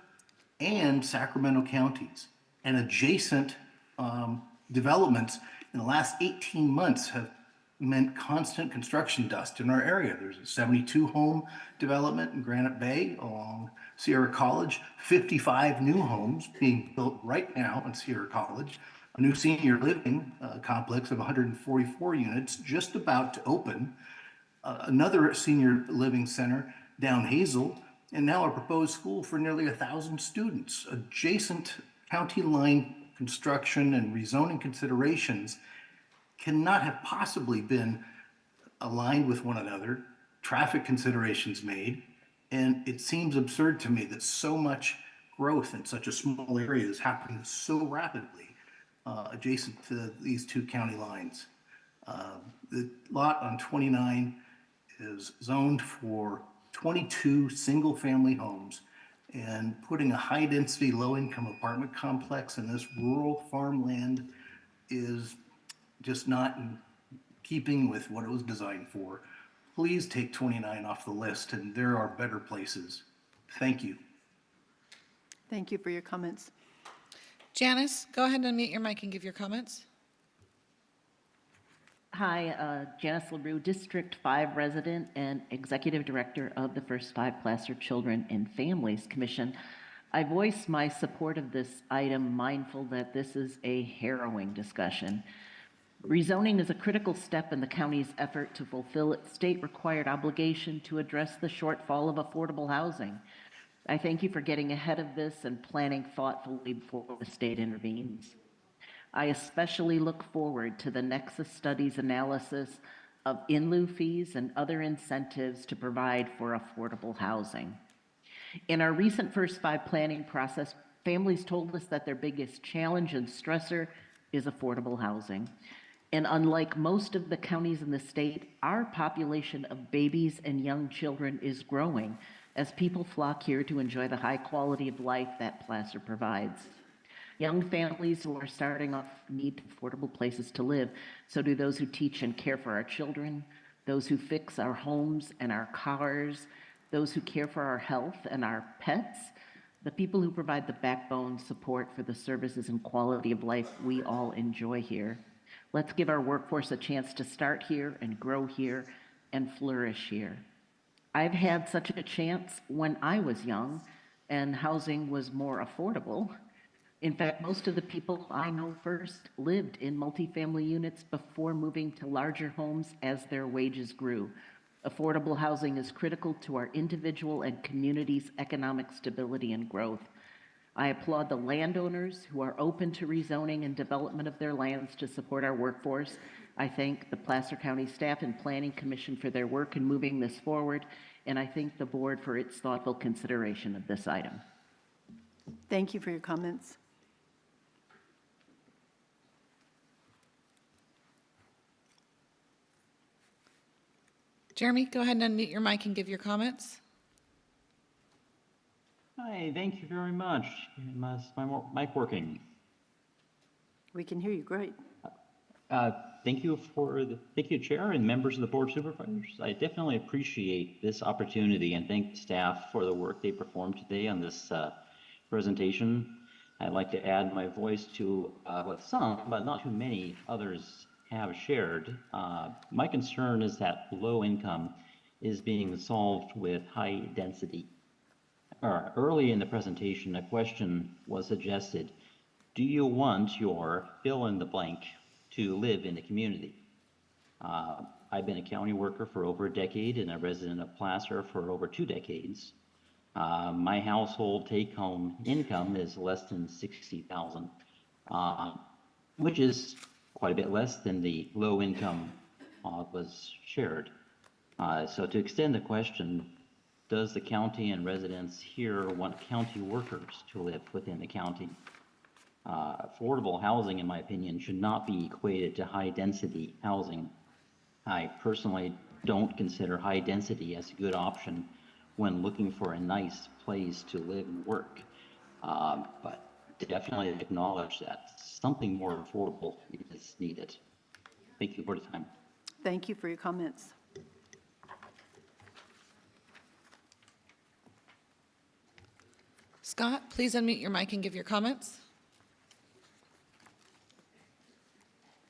and Sacramento counties, and adjacent developments in the last 18 months have meant constant construction dust in our area. There's a 72 home development in Granite Bay along Sierra College, 55 new homes being built right now in Sierra College, a new senior living complex of 144 units just about to open, another senior living center down Hazel, and now a proposed school for nearly 1,000 students. Adjacent county line construction and rezoning considerations cannot have possibly been aligned with one another, traffic considerations made, and it seems absurd to me that so much growth in such a small area is happening so rapidly adjacent to these two county lines. The lot on 29 is zoned for 22 single-family homes, and putting a high-density, low-income apartment complex in this rural farmland is just not in keeping with what it was designed for. Please take 29 off the list, and there are better places. Thank you. Thank you for your comments. Janice, go ahead and unmute your mic and give your comments. Hi, Janice LaRue, District 5 resident and Executive Director of the First 5 Placer Children and Families Commission. I voice my support of this item, mindful that this is a harrowing discussion. Rezoning is a critical step in the county's effort to fulfill its state-required obligation to address the shortfall of affordable housing. I thank you for getting ahead of this and planning thoughtfully before the state intervenes. I especially look forward to the Nexus Studies analysis of in-lieu fees and other incentives to provide for affordable housing. In our recent First 5 planning process, families told us that their biggest challenge and stressor is affordable housing. And unlike most of the counties in the state, our population of babies and young children is growing as people flock here to enjoy the high quality of life that Placer provides. Young families who are starting off need affordable places to live. So do those who teach and care for our children, those who fix our homes and our cars, those who care for our health and our pets, the people who provide the backbone support for the services and quality of life we all enjoy here. Let's give our workforce a chance to start here and grow here and flourish here. I've had such a chance when I was young and housing was more affordable. In fact, most of the people I know first lived in multifamily units before moving to larger homes as their wages grew. Affordable housing is critical to our individual and community's economic stability and growth. I applaud the landowners who are open to rezoning and development of their lands to support our workforce. I thank the Placer County Staff and Planning Commission for their work in moving this forward, and I thank the board for its thoughtful consideration of this item. Thank you for your comments. Jeremy, go ahead and unmute your mic and give your comments. Hi, thank you very much. Is my mic working? We can hear you great. Thank you, Chair and members of the Board of Supervisors. I definitely appreciate this opportunity and thank staff for the work they performed today on this presentation. I'd like to add my voice to what some, but not too many others have shared. My concern is that low income is being solved with high density. Early in the presentation, a question was suggested: do you want your fill in the blank to live in the community? I've been a county worker for over a decade and a resident of Placer for over 2 decades. My household take-home income is less than $60,000, which is quite a bit less than the low income was shared. So to extend the question, does the county and residents here want county workers to live within the county? Affordable housing, in my opinion, should not be equated to high-density housing. I personally don't consider high density as a good option when looking for a nice place to live and work, but definitely acknowledge that something more affordable is needed. Thank you for the time. Thank you for your comments. Scott, please unmute your mic and give your comments.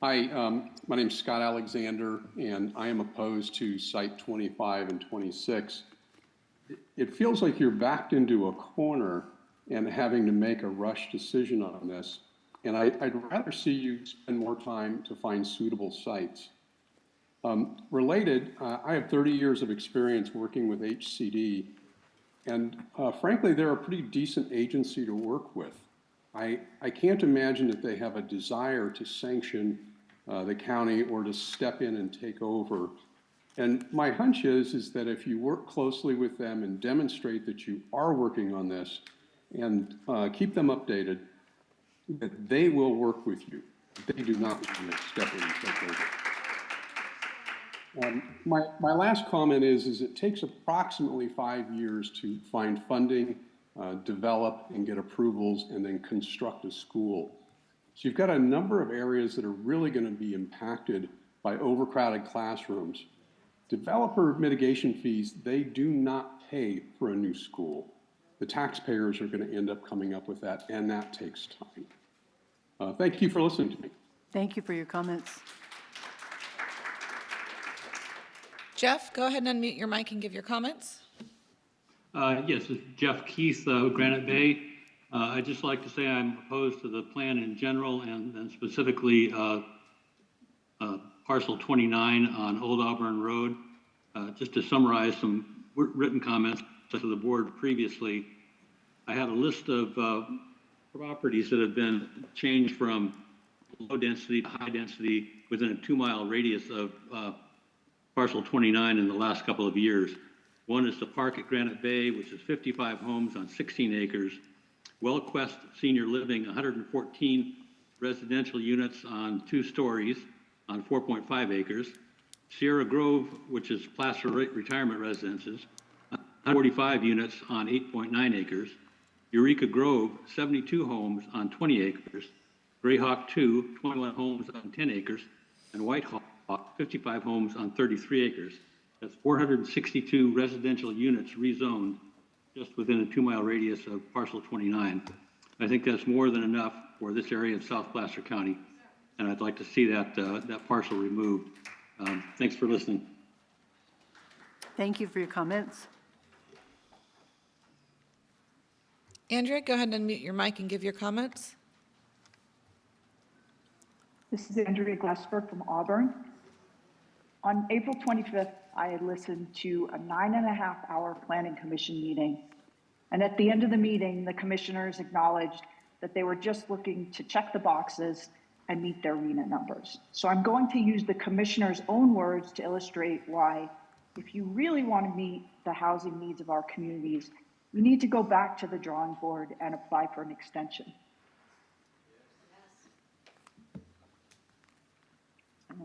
Hi, my name is Scott Alexander, and I am opposed to Site 25 and 26. It feels like you're backed into a corner and having to make a rush decision on this, and I'd rather see you spend more time to find suitable sites. Related, I have 30 years of experience working with HCD, and frankly, they're a pretty decent agency to work with. I can't imagine that they have a desire to sanction the county or to step in and take over. And my hunch is that if you work closely with them and demonstrate that you are working on this and keep them updated, that they will work with you. They do not want to step in and take over. My last comment is it takes approximately 5 years to find funding, develop and get approvals, and then construct a school. So you've got a number of areas that are really going to be impacted by overcrowded classrooms. Developer mitigation fees, they do not pay for a new school. The taxpayers are going to end up coming up with that, and that takes time. Thank you for listening to me. Thank you for your comments. Jeff, go ahead and unmute your mic and give your comments. Yes, it's Jeff Keith, Granite Bay. I'd just like to say I'm opposed to the plan in general and specifically parcel 29 on Old Auburn Road. Just to summarize some written comments to the board previously, I had a list of properties that have been changed from low density to high density within a 2-mile radius of parcel 29 in the last couple of years. One is the park at Granite Bay, which is 55 homes on 16 acres. WellQuest Senior Living, 114 residential units on 2 stories on 4.5 acres. Sierra Grove, which is Placer Retirement Residences, 145 units on 8.9 acres. Eureka Grove, 72 homes on 20 acres. Greyhawk 2, 21 homes on 10 acres. And Whitehawk, 55 homes on 33 acres. That's 462 residential units rezoned just within a 2-mile radius of parcel 29. I think that's more than enough for this area of South Placer County, and I'd like to see that, that parcel removed. Thanks for listening. Thank you for your comments. Andrea, go ahead and unmute your mic and give your comments. This is Andrea Glassberg from Auburn. On April 25th, I had listened to a 9.5-hour Planning Commission meeting. And at the end of the meeting, the commissioners acknowledged that they were just looking to check the boxes and meet their RENA numbers. So I'm going to use the commissioners' own words to illustrate why, if you really want to meet the housing needs of our communities, you need to go back to the drawing board and apply for an extension.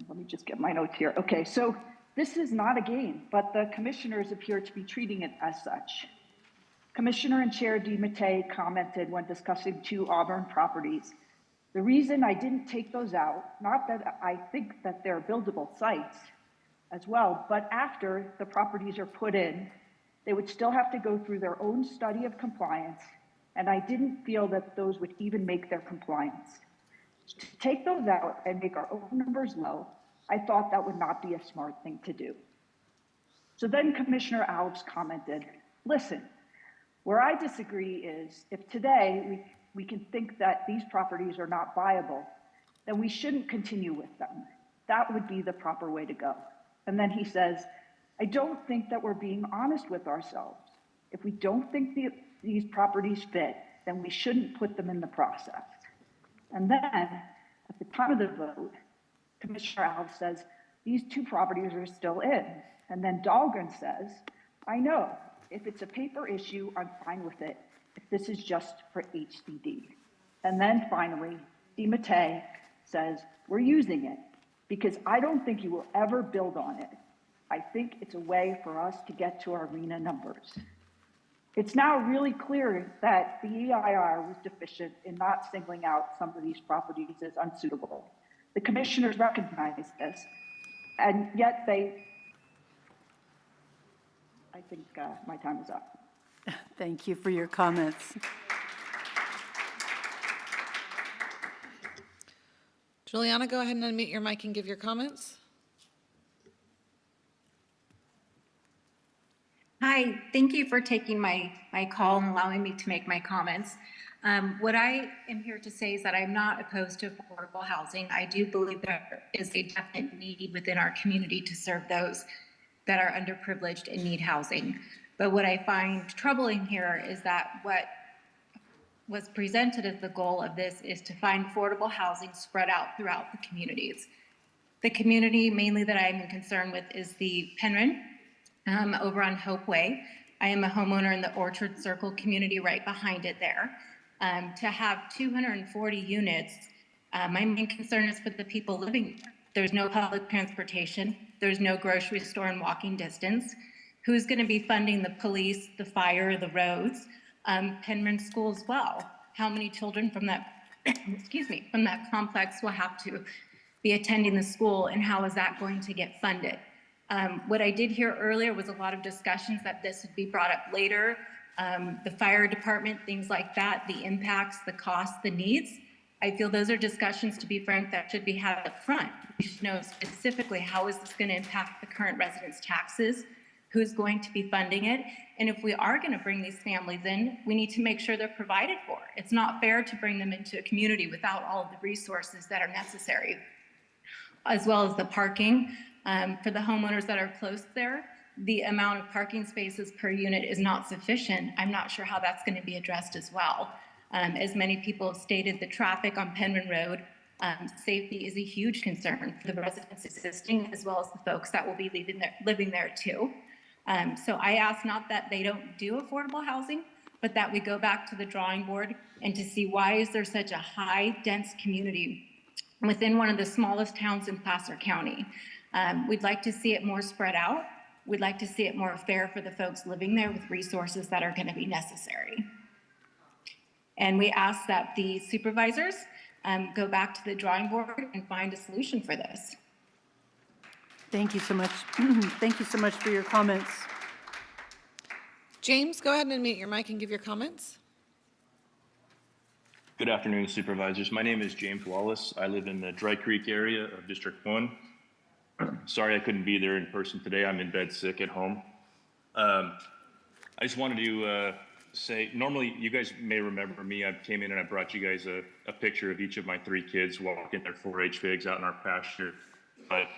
Let me just get my notes here. Okay, so This is not a game, but the commissioners appear to be treating it as such. Commissioner and Chair DiMattei commented when discussing 2 Auburn properties. The reason I didn't take those out, not that I think that they're buildable sites as well, but after the properties are put in, they would still have to go through their own study of compliance, and I didn't feel that those would even make their compliance. To take those out and make our own numbers low, I thought that would not be a smart thing to do. So then Commissioner Alves commented, listen, where I disagree is if today we can think that these properties are not viable, then we shouldn't continue with them. That would be the proper way to go. And then he says, I don't think that we're being honest with ourselves. If we don't think these properties fit, then we shouldn't put them in the process. And then at the time of the vote, Commissioner Alves says, these 2 properties are still in. And then Dahlgren says, I know, if it's a paper issue, I'm fine with it, if this is just for HCD. And then finally, DiMattei says, we're using it because I don't think you will ever build on it. I think it's a way for us to get to our RENA numbers. It's now really clear that the EIR was deficient in not singling out some of these properties as unsuitable. The commissioners recognize this, and yet I think my time is up. Thank you for your comments. Juliana, go ahead and unmute your mic and give your comments. Hi, thank you for taking my call and allowing me to make my comments. What I am here to say is that I'm not opposed to affordable housing. I do believe there is a definite need within our community to serve those that are underprivileged and need housing. But what I find troubling here is that what was presented as the goal of this is to find affordable housing spread out throughout the communities. The community mainly that I am concerned with is the Penryn over on Hope Way. I am a homeowner in the Orchard Circle community right behind it there. To have 240 units, my main concern is for the people living there. There's no public transportation. There's no grocery store in walking distance. Who's going to be funding the police, the fire, the roads? Penryn School as well. How many children from that, from that complex will have to be attending the school, and how is that going to get funded? What I did hear earlier was a lot of discussions that this would be brought up later. The fire department, things like that, the impacts, the costs, the needs. I feel those are discussions, to be frank, that should be had up front. We should know specifically how is this going to impact the current residents' taxes, who's going to be funding it, and if we are going to bring these families in, we need to make sure they're provided for. It's not fair to bring them into a community without all of the resources that are necessary, as well as the parking. For the homeowners that are close there, the amount of parking spaces per unit is not sufficient. I'm not sure how that's going to be addressed as well. As many people have stated, the traffic on Penryn Road, safety is a huge concern for the residents existing, as well as the folks that will be living there too. So I ask not that they don't do affordable housing, but that we go back to the drawing board and to see why is there such a high dense community within one of the smallest towns in Placer County. We'd like to see it more spread out. We'd like to see it more fair for the folks living there with resources that are going to be necessary. And we ask that the supervisors go back to the drawing board and find a solution for this. Thank you so much. Thank you so much for your comments. James, go ahead and unmute your mic and give your comments. Good afternoon, supervisors. My name is James Wallace. I live in the Dry Creek area of District 1. Sorry I couldn't be there in person today. I'm in bed sick at home. I just wanted to say, normally you guys may remember me. I came in and I brought you guys a picture of each of my 3 kids walking their 4-H figs out in our pasture. But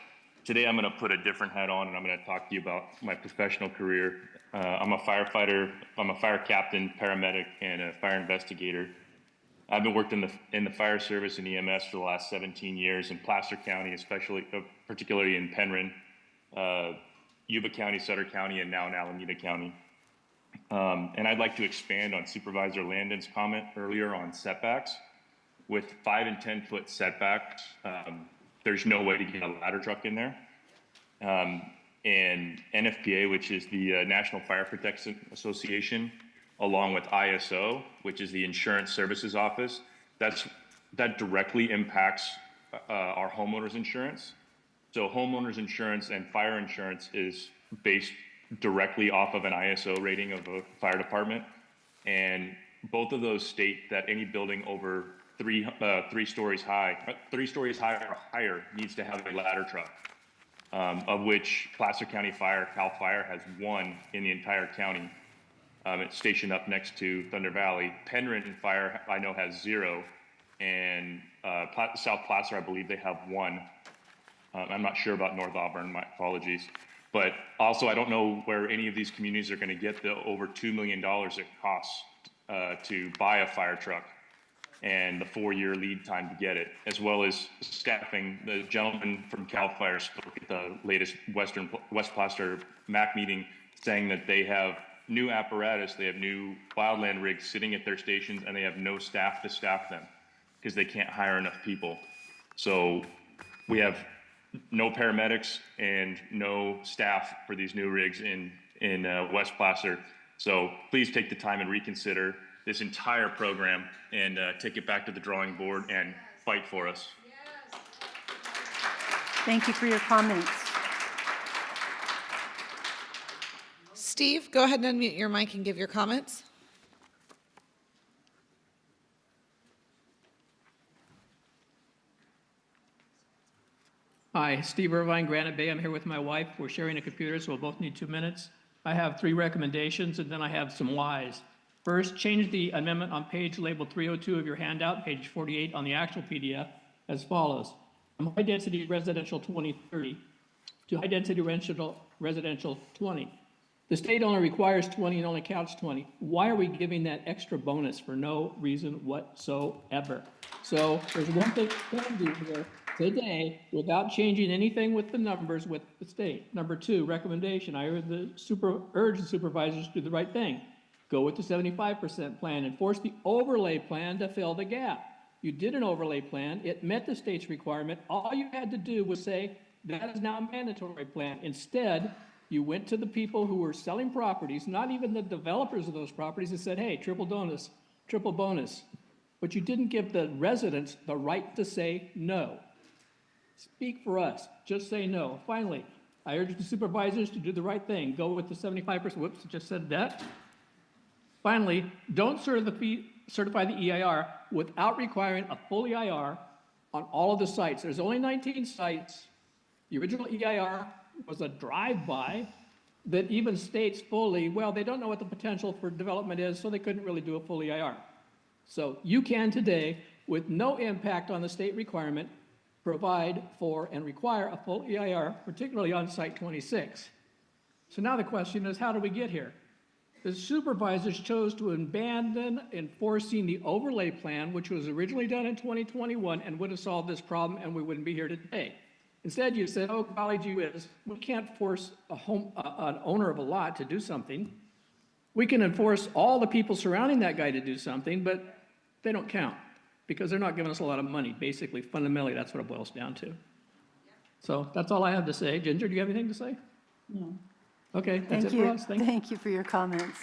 today I'm going to put a different hat on and I'm going to talk to you about my professional career. I'm a firefighter. I'm a fire captain, paramedic, and a fire investigator. I've been working in the fire service and EMS for the last 17 years in Placer County, particularly in Penryn, Yuba County, Sutter County, and now in Alameda County. And I'd like to expand on Supervisor Landon's comment earlier on setbacks. With 5 and 10 foot setbacks, there's no way to get a ladder truck in there. and NFPA, which is the National Fire Protection Association, along with ISO, which is the Insurance Services Office, that directly impacts our homeowners insurance. So homeowners insurance and fire insurance is based directly off of an ISO rating of a fire department. And both of those state that any building over three stories high or higher needs to have a ladder truck, of which Placer County Fire, CAL FIRE, has one in the entire county. It's stationed up next to Thunder Valley. Penryn Fire, I know, has 0. And South Placer, I believe they have 1. I'm not sure about North Auburn, my apologies. But also, I don't know where any of these communities are going to get the over $2 million it costs to buy a fire truck and the 4-year lead time to get it, as well as staffing. The gentleman from CAL FIRE spoke at the latest West Placer MAC meeting saying that they have new apparatus, they have new wildland rigs sitting at their stations, and they have no staff to staff them because they can't hire enough people. So we have no paramedics and no staff for these new rigs in West Placer. So please take the time and reconsider this entire program and take it back to the drawing board and fight for us. Thank you for your comments. Steve, go ahead and unmute your mic and give your comments. Hi, Steve Irvine, Granite Bay. I'm here with my wife. We're sharing a computer, so we'll both need 2 minutes. I have 3 recommendations, and then I have some whys. First, change the amendment on page labeled 302 of your handout, page 48 on the actual PDF, as follows. From high-density residential 2030 to high-density residential 20. The state only requires 20 and only counts 20. Why are we giving that extra bonus for no reason whatsoever? So there's one thing we can do here today without changing anything with the numbers with the state. Number 2, recommendation. I urge the supervisors to do the right thing. Go with the 75% plan and force the overlay plan to fill the gap. You did an overlay plan. It met the state's requirement. All you had to do was say, that is now a mandatory plan. Instead, you went to the people who were selling properties, not even the developers of those properties, and said, hey, triple bonus. But you didn't give the residents the right to say no. Speak for us. Just say no. Finally, I urge the supervisors to do the right thing. Go with the 75%. Whoops, I just said that. Finally, don't certify the EIR without requiring a full EIR on all of the sites. There's only 19 sites. The original EIR was a drive-by that even states fully, well, they don't know what the potential for development is, so they couldn't really do a full EIR. So you can today, with no impact on the state requirement, provide for and require a full EIR, particularly on Site 26. So now the question is, how do we get here? The supervisors chose to abandon enforcing the overlay plan, which was originally done in 2021 and would have solved this problem, and we wouldn't be here today. Instead, you said, oh, golly gee whiz, we can't force an owner of a lot to do something. We can enforce all the people surrounding that guy to do something, but they don't count because they're not giving us a lot of money. Basically, fundamentally, that's what it boils down to. So that's all I have to say. Ginger, do you have anything to say? No. Okay, that's it for us. Thank you for your comments.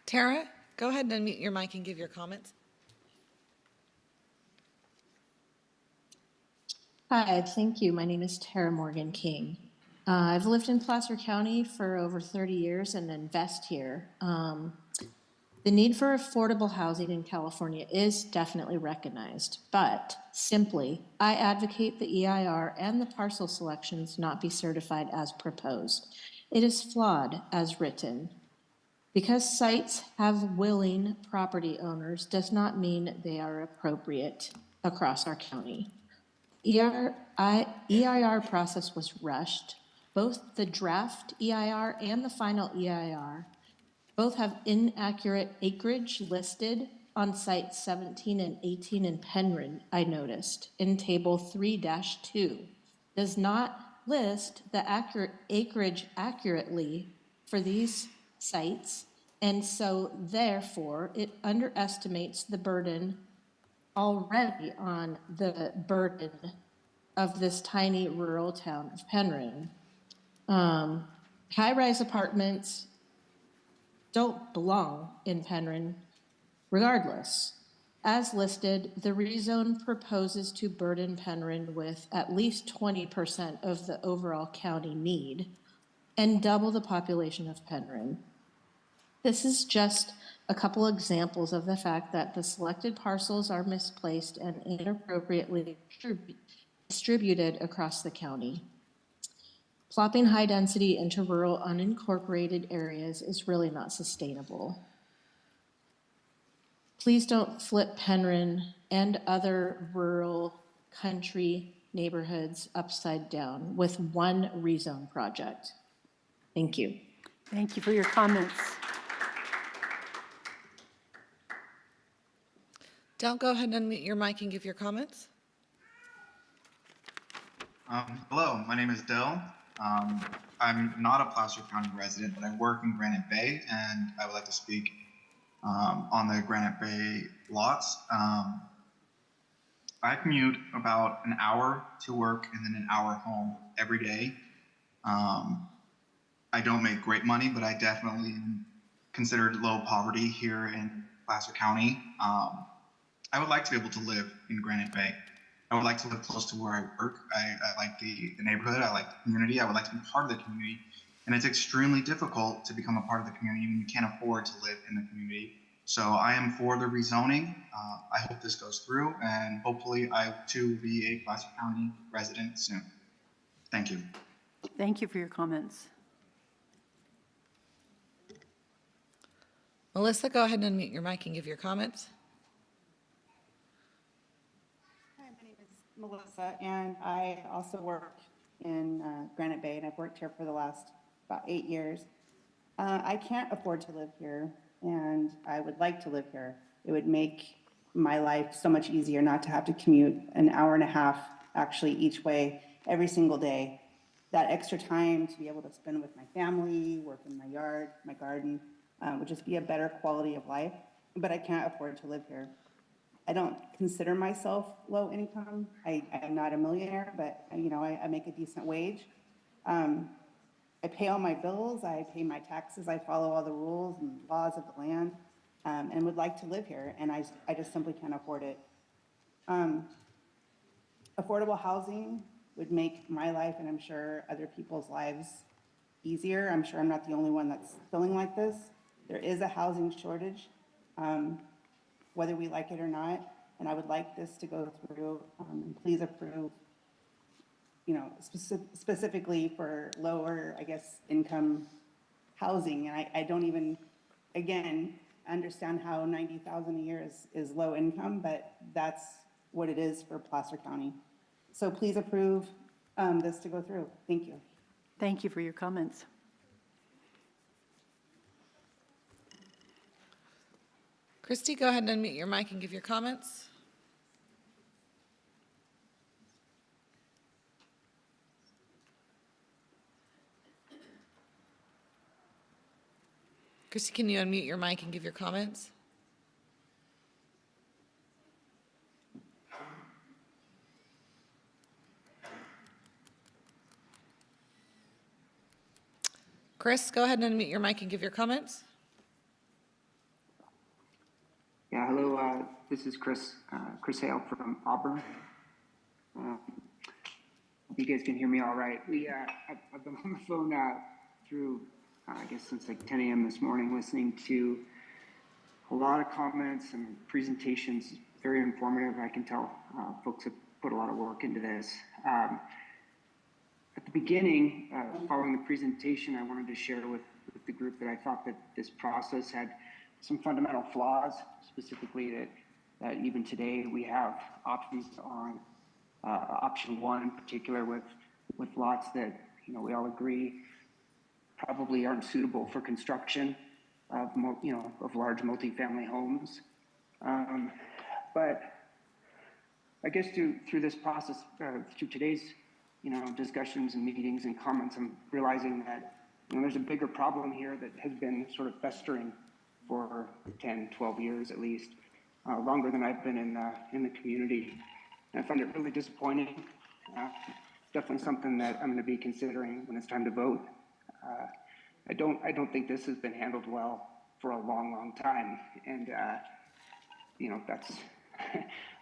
Tara, go ahead and unmute your mic and give your comments. Hi, thank you. My name is Tara Morgan King. I've lived in Placer County for over 30 years and invest here. The need for affordable housing in California is definitely recognized, but simply, I advocate the EIR and the parcel selections not be certified as proposed. It is flawed as written. Because sites have willing property owners does not mean they are appropriate across our county. EIR process was rushed. Both the draft EIR and the final EIR both have inaccurate acreage listed on sites 17 and 18 in Penryn, I noticed, in table 3-2. Does not list the accurate acreage accurately for these sites, and so therefore it underestimates the burden already on the burden of this tiny rural town of Penryn. High-rise apartments don't belong in Penryn regardless. As listed, the rezone proposes to burden Penryn with at least 20% of the overall county need and double the population of Penryn. This is just a couple examples of the fact that the selected parcels are misplaced and inappropriately distributed across the county. Plopping high density into rural unincorporated areas is really not sustainable. Please don't flip Penryn and other rural country neighborhoods upside down with one rezone project. Thank you. Thank you for your comments. Don't go ahead and unmute your mic and give your comments. Hello, my name is Dill. I'm not a Placer County resident, but I work in Granite Bay, and I would like to speak on the Granite Bay lots. I commute about an hour to work and then an hour home every day. I don't make great money, but I definitely am considered low poverty here in Placer County. I would like to be able to live in Granite Bay. I would like to live close to where I work. I like the neighborhood. I like the community. I would like to be part of the community. And it's extremely difficult to become a part of the community when you can't afford to live in the community. So I am for the rezoning. I hope this goes through, and hopefully I too will be a Placer County resident soon. Thank you. Thank you for your comments. Melissa, go ahead and unmute your mic and give your comments. Hi, my name is Melissa, and I also work in Granite Bay, and I've worked here for the last about 8 years. I can't afford to live here, and I would like to live here. It would make my life so much easier not to have to commute an hour and a half actually each way every single day. That extra time to be able to spend with my family, work in my yard, my garden, would just be a better quality of life, but I can't afford to live here. I don't consider myself low income. I'm not a millionaire, but I make a decent wage. I pay all my bills, I pay my taxes, I follow all the rules and laws of the land, and would like to live here, and I just simply can't afford it. Affordable housing would make my life, and I'm sure other people's lives, easier. I'm sure I'm not the only one that's feeling like this. There is a housing shortage, whether we like it or not, and I would like this to go through, and please approve, specifically for lower, I guess, income housing. And I don't even, again, understand how $90,000 a year is low income, but that's what it is for Placer County. So please approve this to go through. Thank you. Thank you for your comments. Christy, go ahead and unmute your mic and give your comments. Christy, can you unmute your mic and give your comments? Chris, go ahead and unmute your mic and give your comments. Yeah, hello, this is Chris Hale from Auburn. Hope you guys can hear me all right. I've been on the phone through, I guess since like 10 a.m. this morning, listening to a lot of comments and presentations. Very informative. I can tell folks have put a lot of work into this. At the beginning, following the presentation, I wanted to share with the group that I thought that this process had some fundamental flaws, specifically that even today we have options on option one in particular with lots that we all agree probably aren't suitable for construction of large multifamily homes. But I guess through this process, through today's discussions and meetings and comments, I'm realizing that there's a bigger problem here that has been sort of festering for 10, 12 years at least, longer than I've been in the community. And I find it really disappointing Definitely something that I'm going to be considering when it's time to vote. I don't think this has been handled well for a long, long time, and that's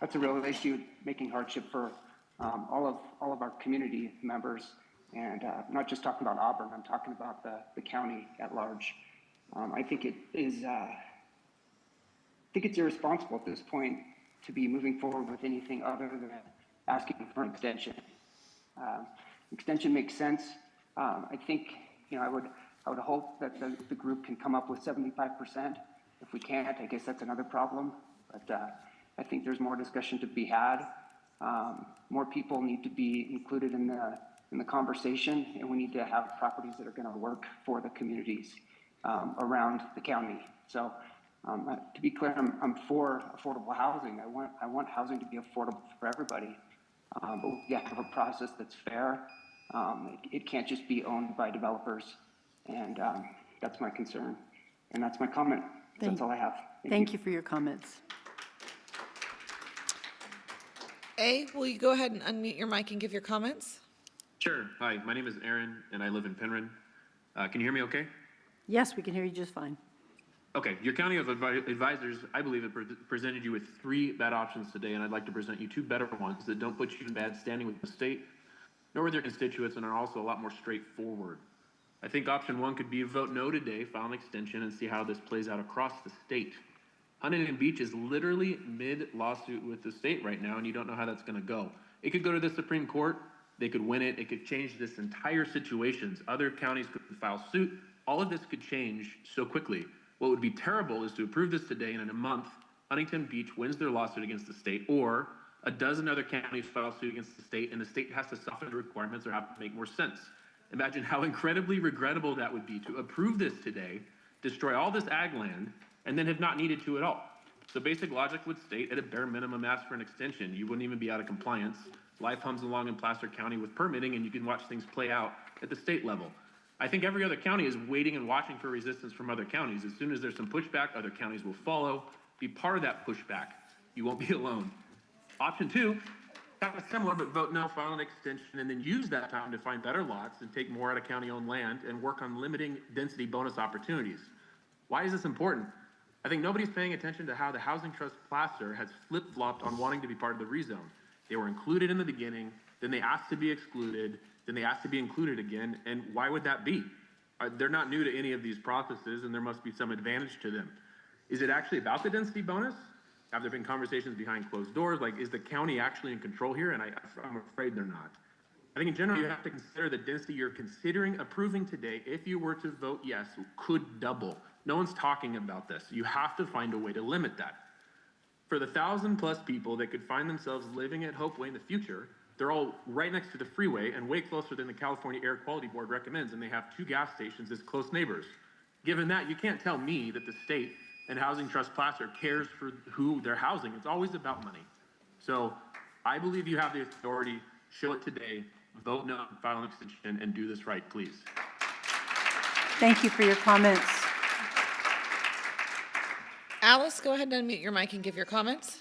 that's a real issue, making hardship for all of our community members, and I'm not just talking about Auburn. I'm talking about the county at large. I think it is. I think it's irresponsible at this point to be moving forward with anything other than asking for an extension. Extension makes sense. I think I would hope that the group can come up with 75%. If we can't, I guess that's another problem. But I think there's more discussion to be had. More people need to be included in the conversation, and we need to have properties that are going to work for the communities around the county. So to be clear, I'm for affordable housing. I want housing to be affordable for everybody, but we have to have a process that's fair. It can't just be owned by developers, and that's my concern, and that's my comment. That's all I have. Thank you for your comments. A, will you go ahead and unmute your mic and give your comments? Sure. Hi, my name is Aaron, and I live in Penryn. Can you hear me okay? Yes, we can hear you just fine. Okay. Your County of Advisors, I believe, have presented you with 3 bad options today, and I'd like to present you 2 better ones that don't put you in bad standing with the state, nor with their constituents, and are also a lot more straightforward. I think option 1 could be vote no today, file an extension, and see how this plays out across the state. Huntington Beach is literally mid-lawsuit with the state right now, and you don't know how that's going to go. It could go to the Supreme Court. They could win it. It could change this entire situation. Other counties could file suit. All of this could change so quickly. What would be terrible is to approve this today, and in a month, Huntington Beach wins their lawsuit against the state, or a dozen other counties file suit against the state, and the state has to soften the requirements or have to make more sense. Imagine how incredibly regrettable that would be to approve this today, destroy all this ag land, and then have not needed to at all. So basic logic would state, at a bare minimum, ask for an extension. You wouldn't even be out of compliance. Life hums along in Placer County with permitting, and you can watch things play out at the state level. I think every other county is waiting and watching for resistance from other counties. As soon as there's some pushback, other counties will follow. Be part of that pushback. You won't be alone. Option 2, kind of similar, but vote no, file an extension, and then use that time to find better lots and take more out of county-owned land and work on limiting density bonus opportunities. Why is this important? I think nobody's paying attention to how the Housing Trust Placer has flip-flopped on wanting to be part of the rezone. They were included in the beginning, then they asked to be excluded, then they asked to be included again, and why would that be? They're not new to any of these processes, and there must be some advantage to them. Is it actually about the density bonus? Have there been conversations behind closed doors? Like, is the county actually in control here? And I'm afraid they're not. I think in general, you have to consider the density you're considering approving today, if you were to vote yes, could double. No one's talking about this. You have to find a way to limit that. For the 1,000+ people that could find themselves living at Hopeway in the future, they're all right next to the freeway and way closer than the California Air Quality Board recommends, and they have 2 gas stations as close neighbors. Given that, you can't tell me that the state and Housing Trust Placer cares for who they're housing. It's always about money. So I believe you have the authority. Show it today. Vote no, file an extension, and do this right, please. Thank you for your comments. Alice, go ahead and unmute your mic and give your comments.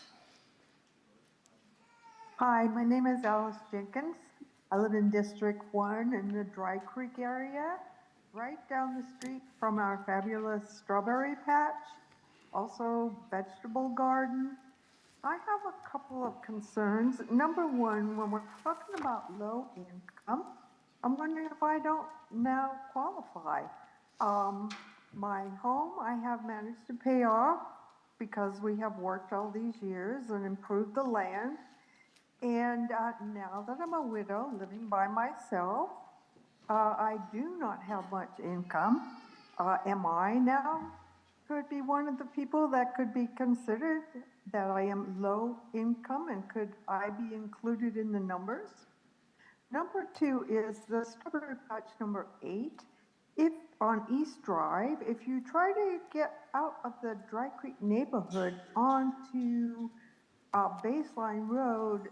Hi, my name is Alice Jenkins. I live in District 1 in the Dry Creek area, right down the street from our fabulous strawberry patch, also vegetable garden. I have a couple of concerns. Number one, when we're talking about low income, I'm wondering if I don't now qualify. My home I have managed to pay off because we have worked all these years and improved the land. And now that I'm a widow living by myself, I do not have much income. Am I now could be one of the people that could be considered that I am low income, and could I be included in the numbers? Number 2 is the strawberry patch number 8. If on East Drive, if you try to get out of the Dry Creek neighborhood onto Baseline Road,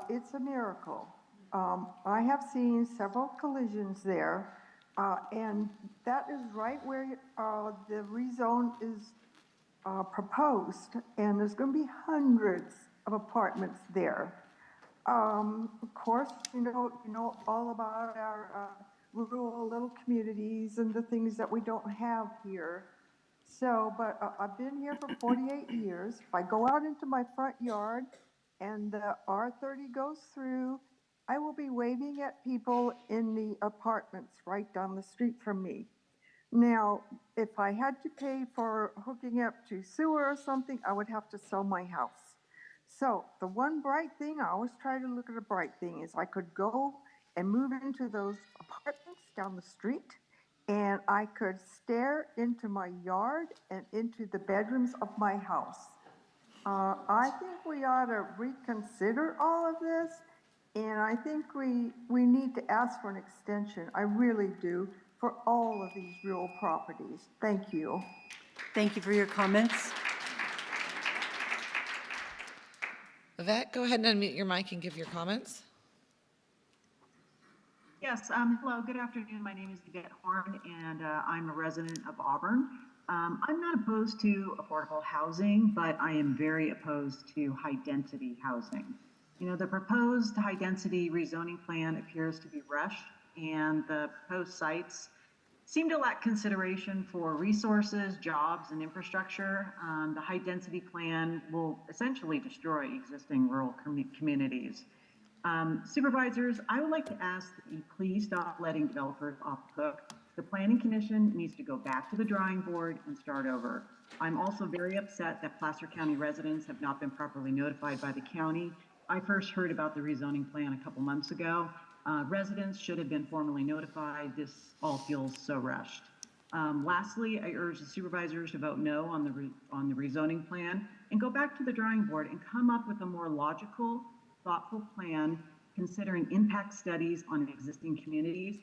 it's a miracle. I have seen several collisions there, and that is right where the rezone is proposed, and there's going to be hundreds of apartments there. Of course, you know all about our rural little communities and the things that we don't have here. So, but I've been here for 48 years. If I go out into my front yard and the R30 goes through, I will be waving at people in the apartments right down the street from me. Now, if I had to pay for hooking up to sewer or something, I would have to sell my house. So the one bright thing, I always try to look at a bright thing, is I could go and move into those apartments down the street, and I could stare into my yard and into the bedrooms of my house. I think we ought to reconsider all of this, and I think we need to ask for an extension. I really do, for all of these real properties. Thank you. Thank you for your comments. Yvette, go ahead and unmute your mic and give your comments. Yes, hello, good afternoon. My name is Yvette Horn, and I'm a resident of Auburn. I'm not opposed to affordable housing, but I am very opposed to high-density housing. You know, the proposed high-density rezoning plan appears to be rushed, and the proposed sites seem to lack consideration for resources, jobs, and infrastructure. The high-density plan will essentially destroy existing rural communities. Supervisors, I would like to ask that you please stop letting developers off the hook. The Planning Commission needs to go back to the drawing board and start over. I'm also very upset that Placer County residents have not been properly notified by the county. I first heard about the rezoning plan a couple months ago. Residents should have been formally notified. This all feels so rushed. Lastly, I urge the supervisors to vote no on the rezoning plan and go back to the drawing board and come up with a more logical, thoughtful plan considering impact studies on existing communities.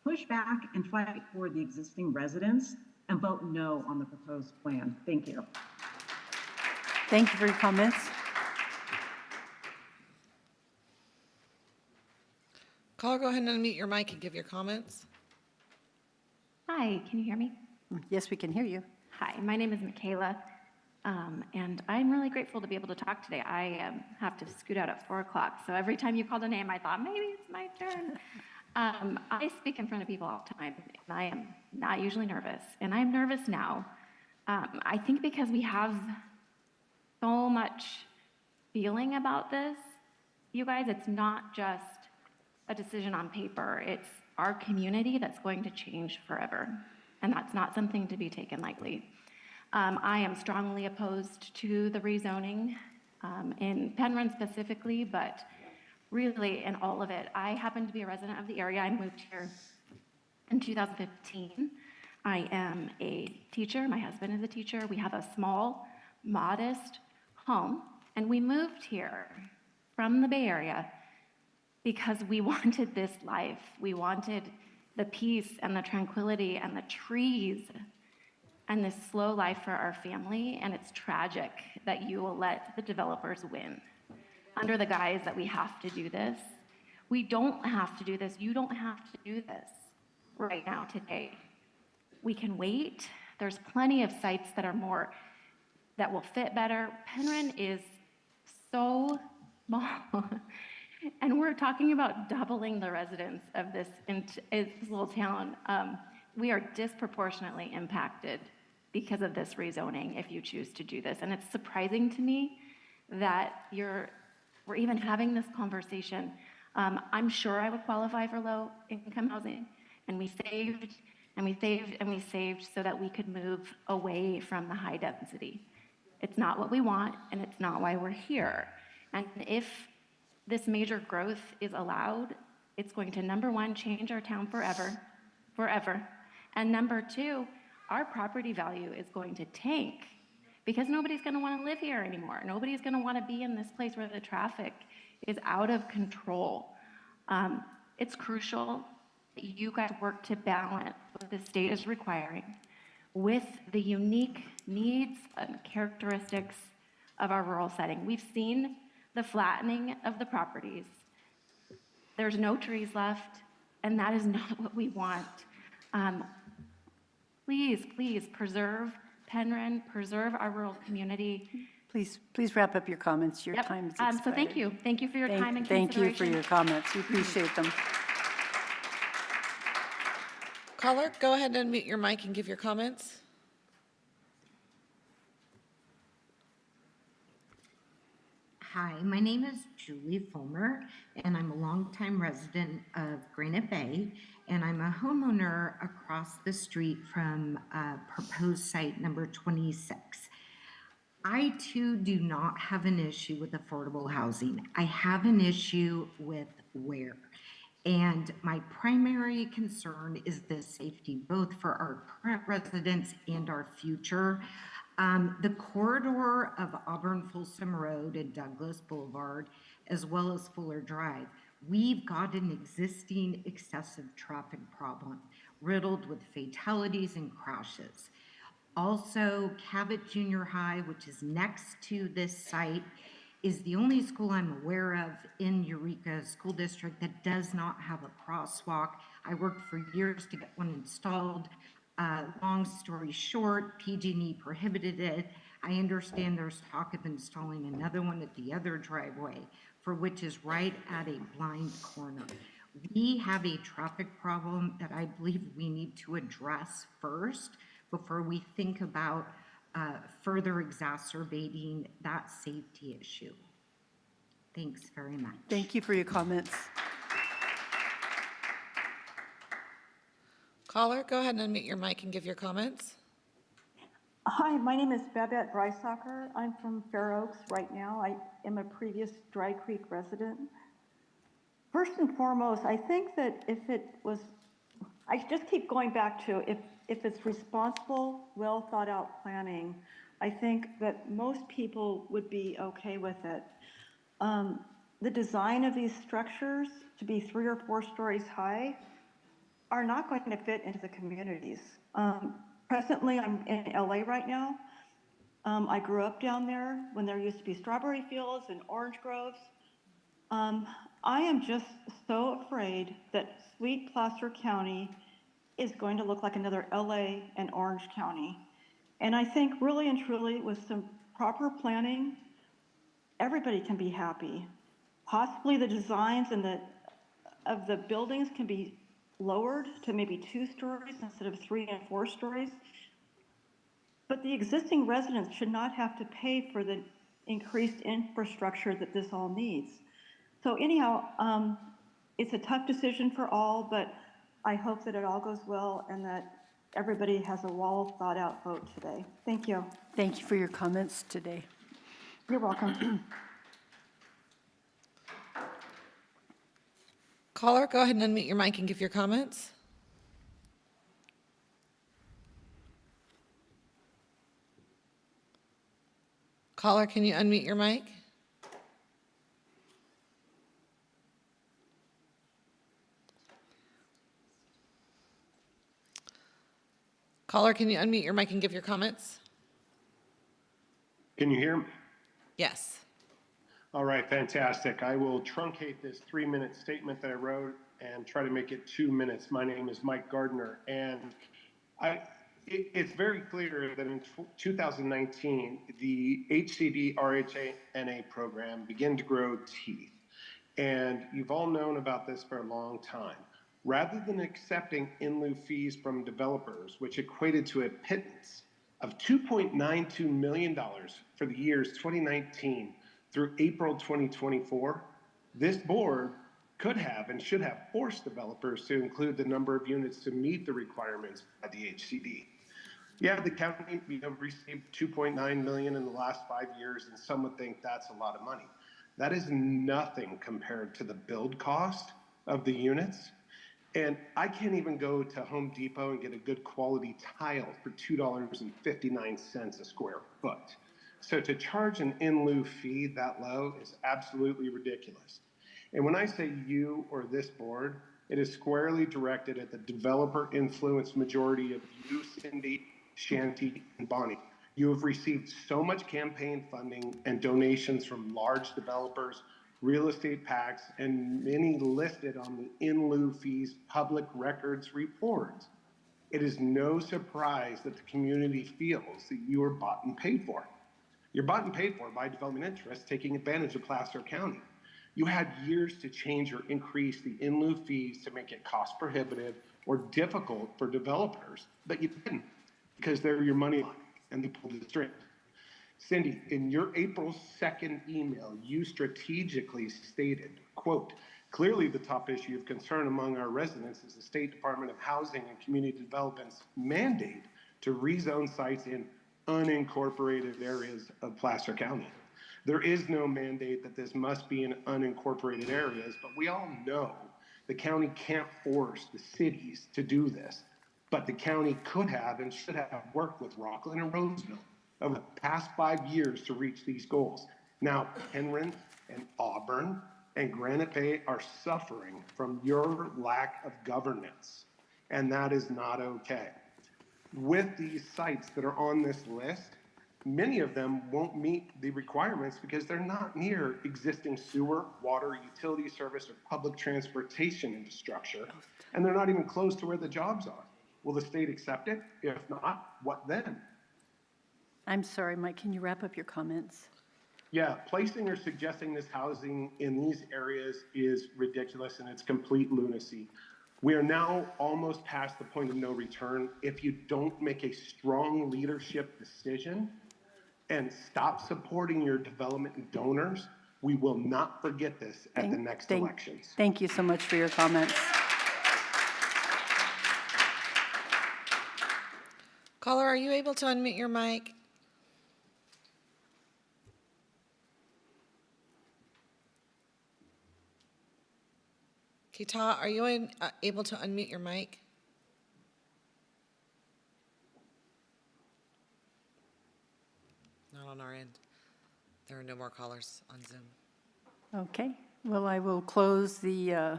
Push back and fight for the existing residents and vote no on the proposed plan. Thank you. Thank you for your comments. Caller, go ahead and unmute your mic and give your comments. Hi, can you hear me? Yes, we can hear you. Hi, my name is Michaela, and I'm really grateful to be able to talk today. I have to scoot out at 4 o'clock, so every time you called a name, I thought, maybe it's my turn. I speak in front of people all the time, and I am not usually nervous, and I'm nervous now. I think because we have so much feeling about this, you guys, it's not just a decision on paper. It's our community that's going to change forever, and that's not something to be taken lightly. I am strongly opposed to the rezoning in Penryn specifically, but really in all of it. I happen to be a resident of the area. I moved here in 2015. I am a teacher. My husband is a teacher. We have a small, modest home, and we moved here from the Bay Area because we wanted this life. We wanted the peace and the tranquility and the trees and this slow life for our family, and it's tragic that you will let the developers win under the guise that we have to do this. We don't have to do this. You don't have to do this right now, today. We can wait. There's plenty of sites that will fit better. Penryn is so small. And we're talking about doubling the residents of this little town. We are disproportionately impacted because of this rezoning if you choose to do this. And it's surprising to me that we're even having this conversation. I'm sure I would qualify for low income housing, and we saved and we saved and we saved so that we could move away from the high density. It's not what we want, and it's not why we're here. And if this major growth is allowed, it's going to, number one, change our town forever. And number two, our property value is going to tank because nobody's going to want to live here anymore. Nobody's going to want to be in this place where the traffic is out of control. It's crucial that you guys work to balance what the state is requiring with the unique needs and characteristics of our rural setting. We've seen the flattening of the properties. There's no trees left, and that is not what we want. Please, please preserve Penryn, preserve our rural community. Please wrap up your comments. Your Yep. time is So expired. thank you. Thank you for your time and Thank you for consideration. your comments. We appreciate them. Caller, go ahead and unmute your mic and give your comments. Hi, my name is Julie Fulmer, and I'm a longtime resident of Granite Bay, and I'm a homeowner across the street from proposed site number 26. I too do not have an issue with affordable housing. I have an issue with where. And my primary concern is the safety, both for our current residents and our future. The corridor of Auburn Folsom Road and Douglas Boulevard, as well as Fuller Drive, we've got an existing excessive traffic problem, riddled with fatalities and crashes. Also, Cabot Junior High, which is next to this site, is the only school I'm aware of in Eureka School District that does not have a crosswalk. I worked for years to get one installed. Long story short, PG&E prohibited it. I understand there's talk of installing another one at the other driveway, for which is right at a blind corner. We have a traffic problem that I believe we need to address first before we think about further exacerbating that safety issue. Thanks very much. Thank you for your comments. Caller, go ahead and unmute your mic and give your comments. Hi, my name is Babette Brysacker. I'm from Fair Oaks right now. I am a previous Dry Creek resident. First and foremost, I think that if it was, I just keep going back to if it's responsible, well thought out planning, I think that most people would be okay with it. The design of these structures to be 3 or 4 stories high are not going to fit into the communities. Presently, I'm in LA right now. I grew up down there when there used to be strawberry fields and orange groves. I am just so afraid that sweet Placer County is going to look like another LA and Orange County. And I think really and truly with some proper planning, everybody can be happy. Possibly the designs and of the buildings can be lowered to maybe 2 stories instead of 3 and 4 stories. But the existing residents should not have to pay for the increased infrastructure that this all needs. So anyhow, it's a tough decision for all, but I hope that it all goes well and that everybody has a well thought out vote today. Thank you. Thank you for your comments today. You're welcome. Caller, go ahead and unmute your mic and give your comments. Caller, can you unmute your mic? Caller, can you unmute your mic and give your comments? Can you hear me? Yes. All right, fantastic. I will truncate this 3-minute statement that I wrote and try to make it 2 minutes. My name is Mike Gardner, and it's very clear that in 2019, the HCD RHNA program began to grow teeth. And you've all known about this for a long time. Rather than accepting in lieu fees from developers, which equated to a pittance of $2.92 million for the years 2019 through April 2024, this board could have and should have forced developers to include the number of units to meet the requirements by the HCD. Yeah, the county received $2.9 million in the last 5 years, and some would think that's a lot of money. That is nothing compared to the build cost of the units. And I can't even go to Home Depot and get a good quality tile for $2.59 a square foot. So to charge an in lieu fee that low is absolutely ridiculous. And when I say you or this board, it is squarely directed at the developer-influenced majority of you, Cindy, Shanti, and Bonnie. You have received so much campaign funding and donations from large developers, real estate PACs, and many listed on the in lieu fees public records reports. It is no surprise that the community feels that you are bought and paid for. You're bought and paid for by development interests taking advantage of Placer County. You had years to change or increase the in lieu fees to make it cost prohibitive or difficult for developers, but you didn't because they're your money line and they pulled the strings. Cindy, in your April 2nd email, you strategically stated, quote, clearly the top issue of concern among our residents is the State Department of Housing and Community Development's mandate to rezone sites in unincorporated areas of Placer County. There is no mandate that this must be in unincorporated areas, but we all know the county can't force the cities to do this. But the county could have and should have worked with Rockland and Roseville over the past 5 years to reach these goals. Now, Penryn and Auburn and Granite Bay are suffering from your lack of governance, and that is not okay. With these sites that are on this list, many of them won't meet the requirements because they're not near existing sewer, water, utility service, or public transportation infrastructure, and they're not even close to where the jobs are. Will the state accept it? If not, what then? I'm sorry, Mike, can you wrap up your comments? Yeah, placing or suggesting this housing in these areas is ridiculous and it's complete lunacy. We are now almost past the point of no return. If you don't make a strong leadership decision and stop supporting your development donors, we will not forget this at the next elections. Thank you so much for your comments. Caller, are you able to unmute your mic? Kita, are you able to unmute your mic? Not on our end. There are no more callers on Zoom. Okay, well, I will close the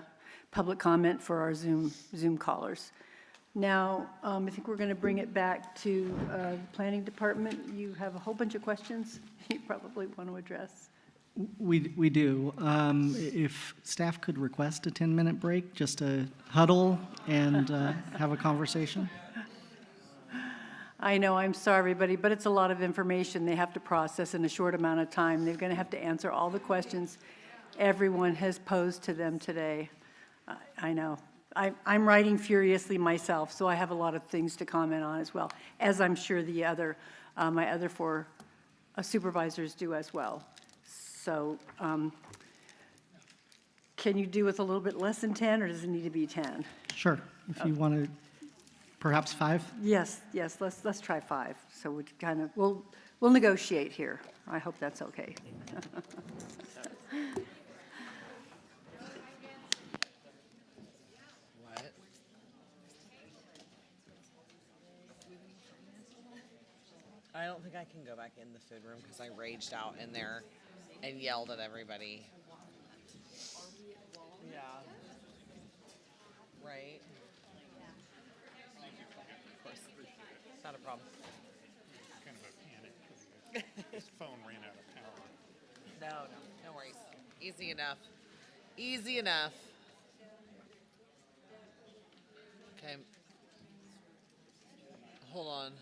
public comment for our Zoom callers. Now, I think we're going to bring it back to the Planning Department. You have a whole bunch of questions you probably want to address. We do. If staff could request a 10-minute break, just to huddle and have a conversation. I know, I'm sorry, everybody, but it's a lot of information they have to process in a short amount of time. They're going to have to answer all the questions everyone has posed to them today. I know. I'm writing furiously myself, so I have a lot of things to comment on as well, as I'm sure the other, my other four supervisors do as well. So can you do with a little bit less than 10, or does it need to be 10? Sure. If you want to, perhaps 5? Yes, let's try 5. So we kind of, we'll negotiate here. I hope that's okay. I don't think I can go back in the food room because I raged out in there and yelled at everybody. Yeah. Right? Of course. Not a problem. Kind of a panic. His phone ran out of power. No worries. Easy enough. Easy enough. Okay. Hold on.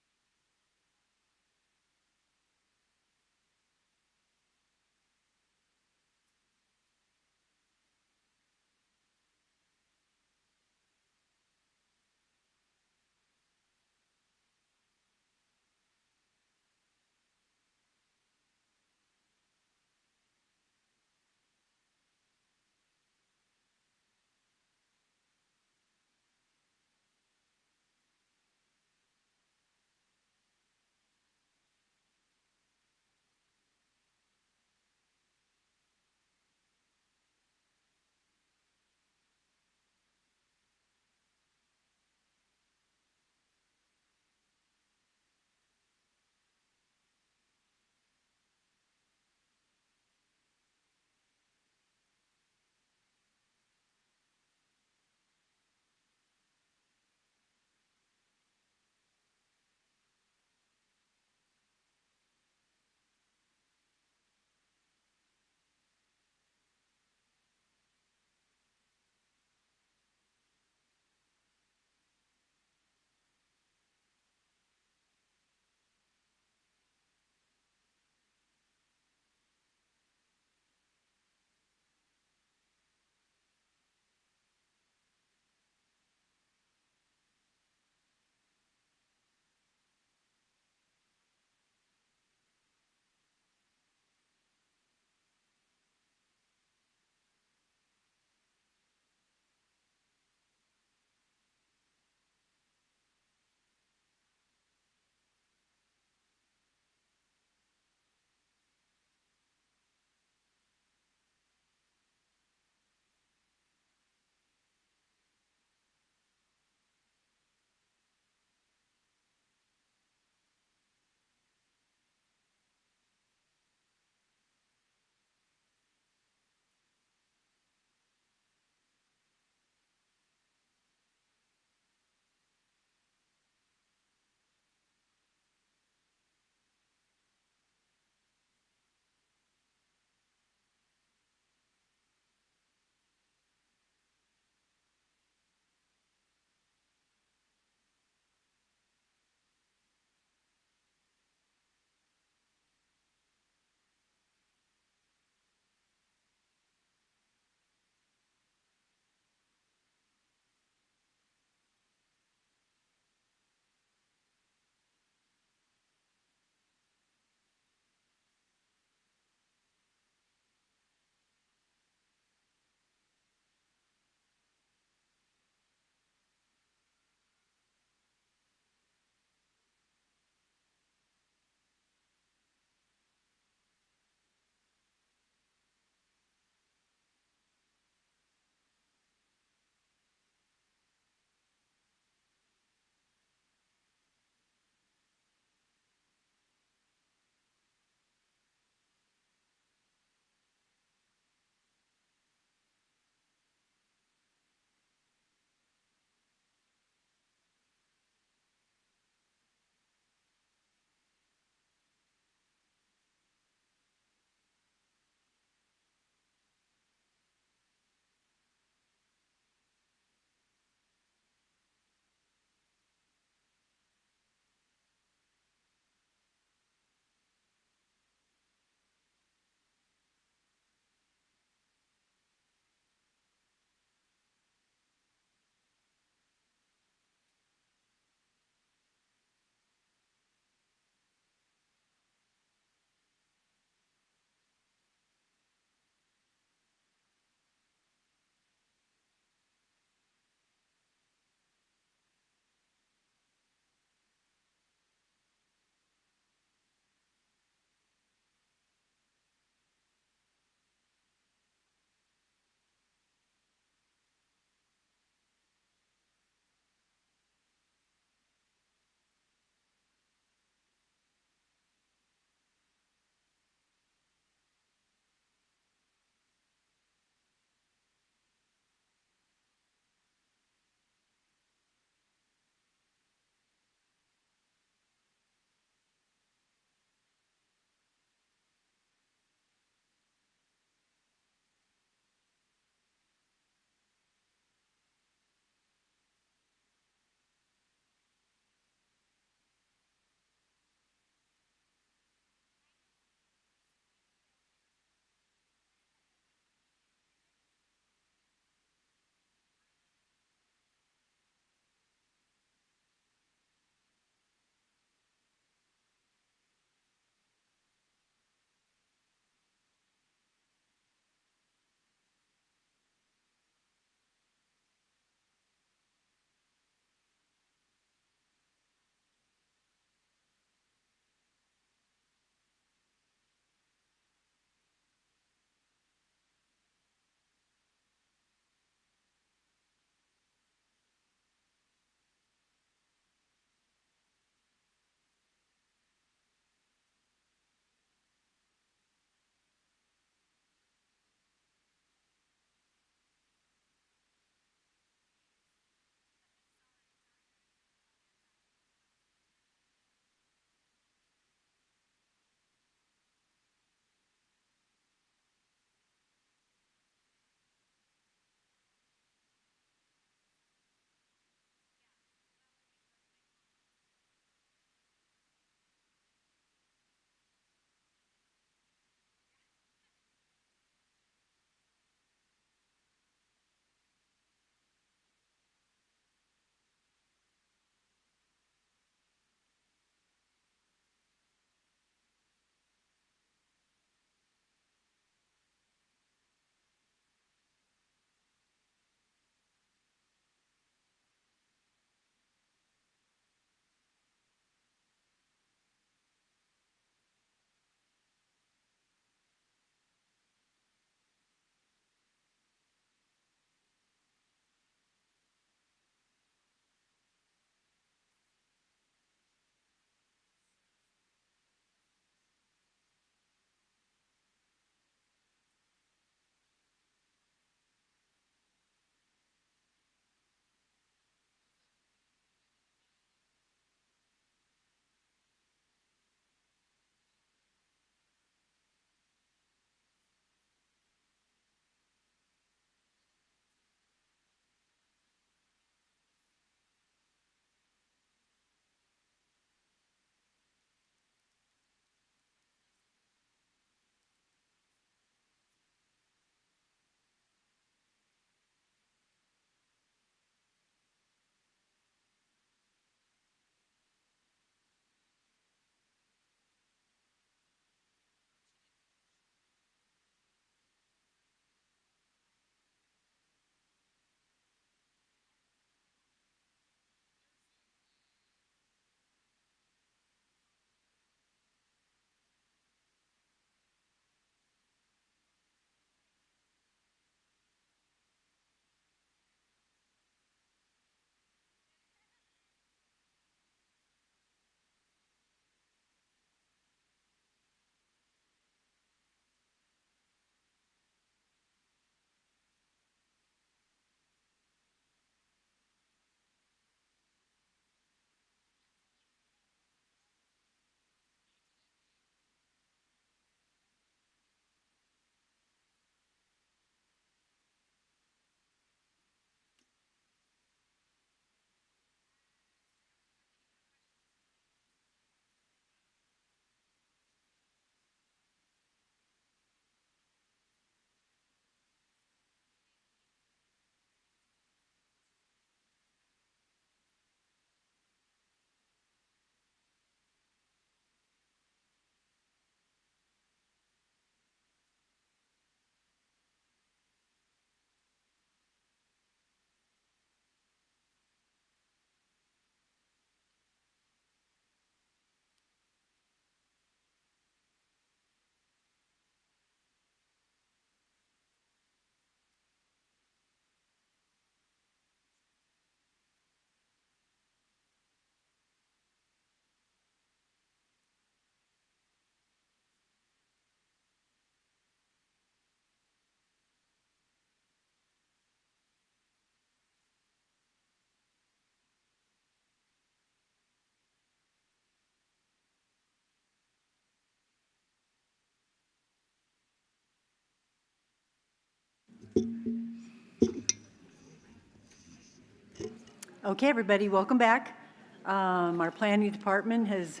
Okay, everybody, welcome back. Our planning department has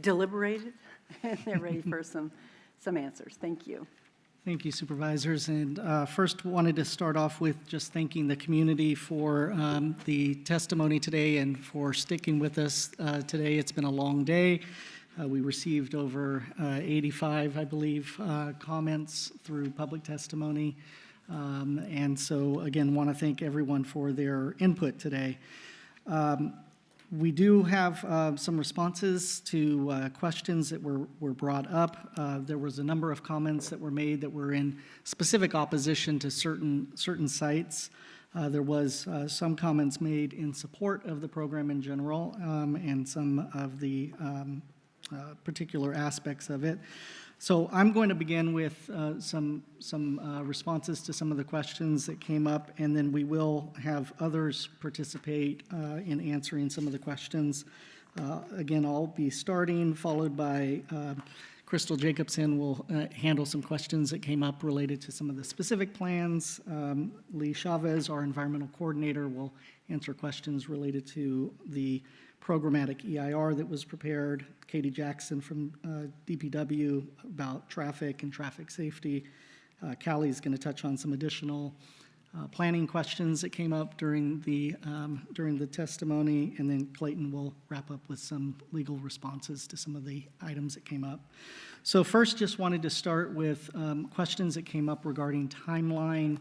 deliberated, and they're ready for some answers. Thank you. Thank you, Supervisors. And first wanted to start off with just thanking the community for the testimony today and for sticking with us today. It's been a long day. We received over 85, I believe, comments through public testimony. And so, again, want to thank everyone for their input today. We do have some responses to questions that were brought up. There was a number of comments that were made that were in specific opposition to certain sites. There was some comments made in support of the program in general, and some of the particular aspects of it. So I'm going to begin with some responses to some of the questions that came up, and then we will have others participate in answering some of the questions. Again, I'll be starting, followed by Crystal Jacobson will handle some questions that came up related to some of the specific plans. Lee Chavez, our environmental coordinator, will answer questions related to the programmatic EIR that was prepared. Katie Jackson from DPW about traffic and traffic safety. Callie's going to touch on some additional planning questions that came up during the testimony, and then Clayton will wrap up with some legal responses to some of the items that came up. So first, just wanted to start with questions that came up regarding timeline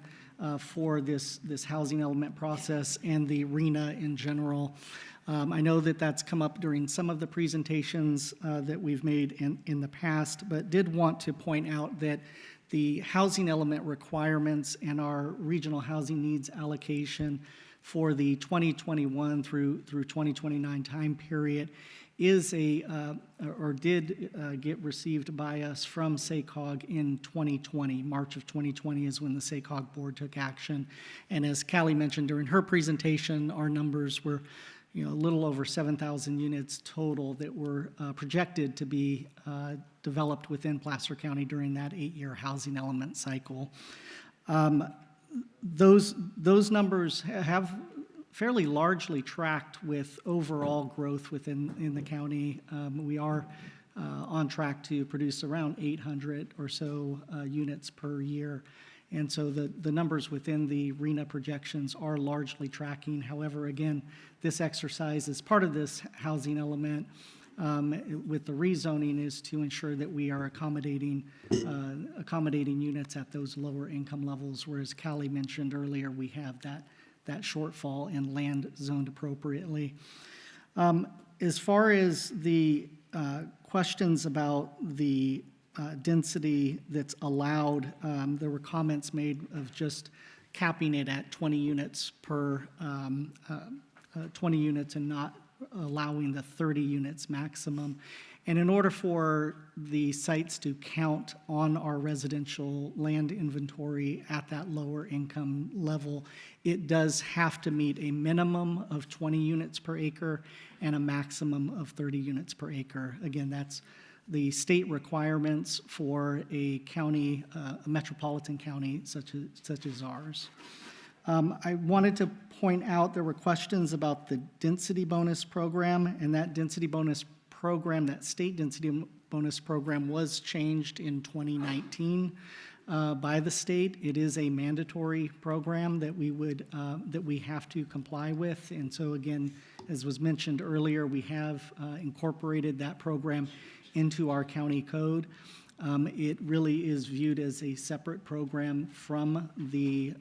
for this housing element process and the RHNA in general. I know that that's come up during some of the presentations that we've made in the past, but did want to point out that the housing element requirements and our regional housing needs allocation for the 2021 through 2029 time period is did get received by us from SACOG in 2020. March of 2020 is when the SACOG board took action. And as Callie mentioned during her presentation, our numbers were a little over 7,000 units total that were projected to be developed within Placer County during that 8-year housing element cycle. Those numbers have fairly largely tracked with overall growth within the county. We are on track to produce around 800 or so units per year. And so the numbers within the RHNA projections are largely tracking. However, again, this exercise is part of this housing element with the rezoning is to ensure that we are accommodating units at those lower income levels, whereas Callie mentioned earlier, we have that shortfall in land zoned appropriately. As far as the questions about the density that's allowed, there were comments made of just capping it at 20 units per 20 units and not allowing the 30 units maximum. And in order for the sites to count on our residential land inventory at that lower income level, it does have to meet a minimum of 20 units per acre and a maximum of 30 units per acre. Again, that's the state requirements for a county, a metropolitan county such as ours. I wanted to point out there were questions about the density bonus program, and that density bonus program, that state density bonus program was changed in 2019 by the state. It is a mandatory program that we have to comply with. And so again, as was mentioned earlier, we have incorporated that program into our county code. It really is viewed as a separate program from the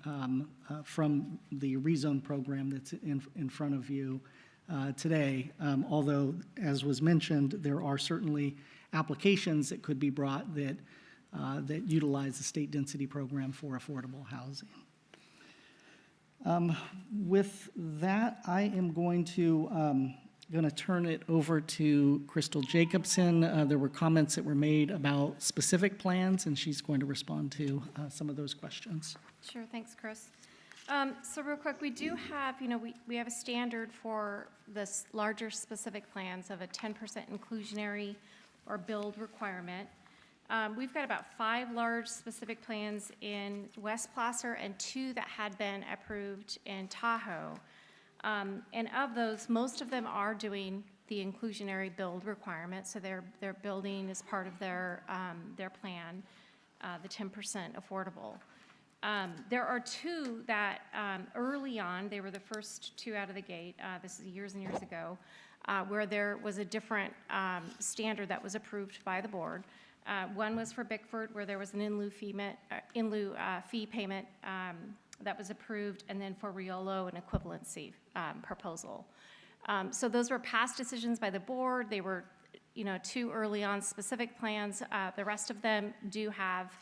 rezone program that's in front of you today. Although, as was mentioned, there are certainly applications that could be brought that utilize the state density program for affordable housing. With that, I am going to turn it over to Crystal Jacobson. There were comments that were made about specific plans, and she's going to respond to some of those questions. Sure, thanks, Chris. So real quick, we do have, we have a standard for this larger specific plans of a 10% inclusionary or build requirement. We've got about 5 large specific plans in West Placer and 2 that had been approved in Tahoe. And of those, most of them are doing the inclusionary build requirement, so they're building as part of their plan, the 10% affordable. There are two that early on, they were the first two out of the gate, this is years and years ago, where there was a different standard that was approved by the board. One was for Bickford, where there was an in lieu fee payment that was approved, and then for Riolo, an equivalency proposal. So those were past decisions by the board. They were, too early on specific plans. The rest of them do have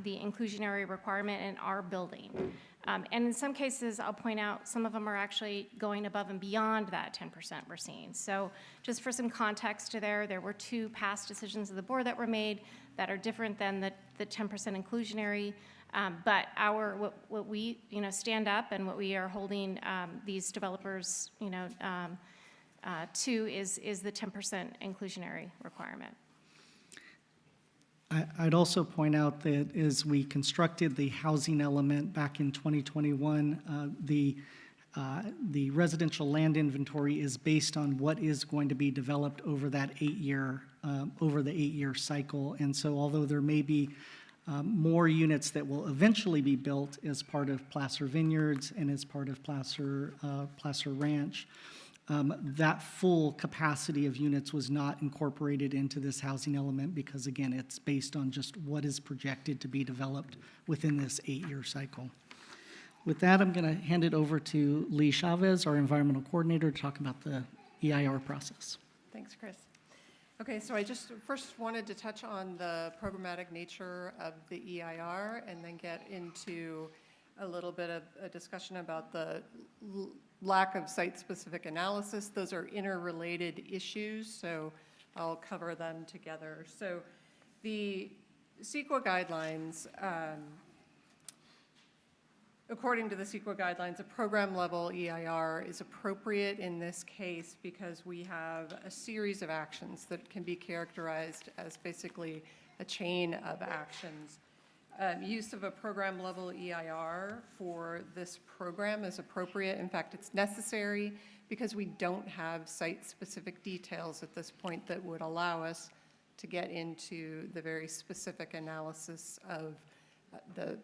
the inclusionary requirement and are building. And in some cases, I'll point out, some of them are actually going above and beyond that 10% we're seeing. So just for some context there were two past decisions of the board that were made that are different than the 10% inclusionary. But what we, stand up and what we are holding these developers, to is the 10% inclusionary requirement. I'd also point out that as we constructed the housing element back in 2021, the residential land inventory is based on what is going to be developed over that 8-year cycle. And so although there may be more units that will eventually be built as part of Placer Vineyards and as part of Placer Ranch, that full capacity of units was not incorporated into this housing element because, again, it's based on just what is projected to be developed within this 8-year cycle. With that, I'm going to hand it over to Lee Chavez, our environmental coordinator, to talk about the EIR process. Thanks, Chris. Okay, so I just first wanted to touch on the programmatic nature of the EIR and then get into a little bit of a discussion about the lack of site-specific analysis. Those are interrelated issues, so I'll cover them together. So the CEQA guidelines, according to the CEQA guidelines, a program-level EIR is appropriate in this case because we have a series of actions that can be characterized as basically a chain of actions. Use of a program-level EIR for this program is appropriate. In fact, it's necessary because we don't have site-specific details at this point that would allow us to get into the very specific analysis of the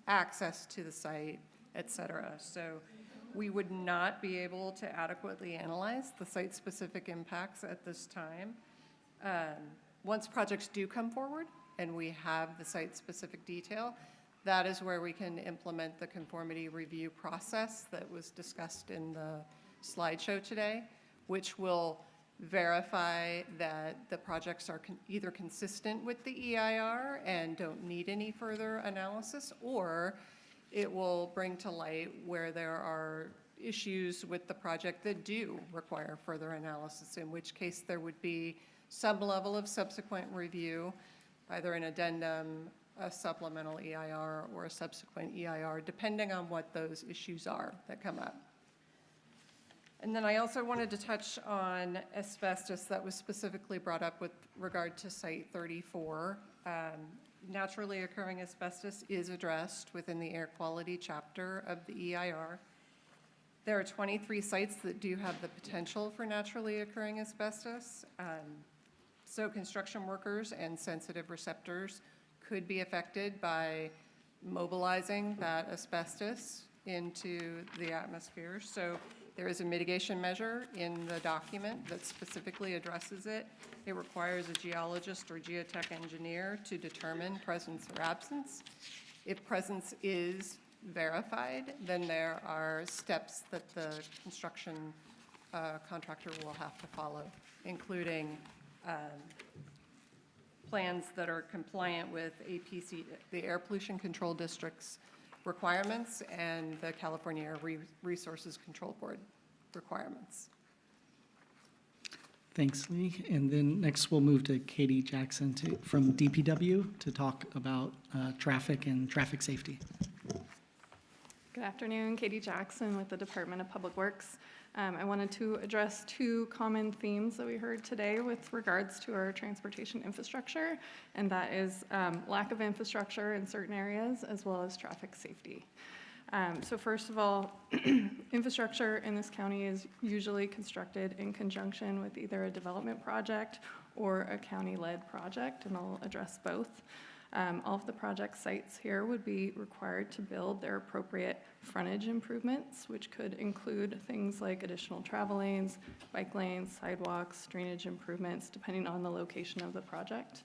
access to the site, et cetera. So we would not be able to adequately analyze the site-specific impacts at this time. Once projects do come forward, and we have the site-specific detail, that is where we can implement the conformity review process that was discussed in the slideshow today, which will verify that the projects are either consistent with the EIR and don't need any further analysis, or it will bring to light where there are issues with the project that do require further analysis, in which case there would be some level of subsequent review, either an addendum, a supplemental EIR, or a subsequent EIR, depending on what those issues are that come up. And then I also wanted to touch on asbestos that was specifically brought up with regard to Site 34. Naturally occurring asbestos is addressed within the air quality chapter of the EIR. There are 23 sites that do have the potential for naturally occurring asbestos. So construction workers and sensitive receptors could be affected by mobilizing that asbestos into the atmosphere. So there is a mitigation measure in the document that specifically addresses it. It requires a geologist or geotech engineer to determine presence or absence. If presence is verified, then there are steps that the construction contractor will have to follow, including plans that are compliant with APC, the Air Pollution Control District's requirements, and the California Air Resources Control Board requirements. Thanks, Lee. And then next we'll move to Katie Jackson from DPW to talk about traffic and traffic safety. Good afternoon, Katie Jackson with the Department of Public Works. I wanted to address two common themes that we heard today with regards to our transportation infrastructure, and that is lack of infrastructure in certain areas as well as traffic safety. So first of all, infrastructure in this county is usually constructed in conjunction with either a development project or a county-led project, and I'll address both. All of the project sites here would be required to build their appropriate frontage improvements, which could include things like additional travel lanes, bike lanes, sidewalks, drainage improvements, depending on the location of the project.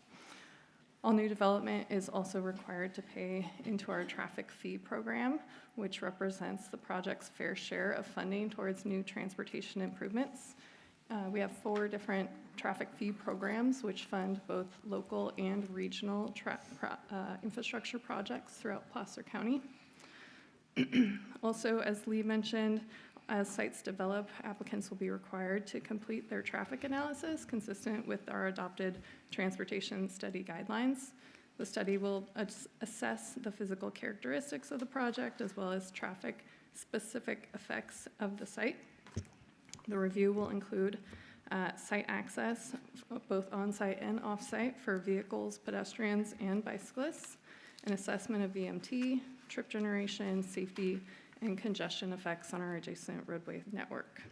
All new development is also required to pay into our traffic fee program, which represents the project's fair share of funding towards new transportation improvements. We have 4 different traffic fee programs which fund both local and regional infrastructure projects throughout Placer County. Also, as Lee mentioned, as sites develop, applicants will be required to complete their traffic analysis consistent with our adopted transportation study guidelines. The study will assess the physical characteristics of the project as well as traffic-specific effects of the site. The review will include site access, both on-site and off-site, for vehicles, pedestrians, and bicyclists, an assessment of VMT, trip generation, safety, and congestion effects on our adjacent roadway network.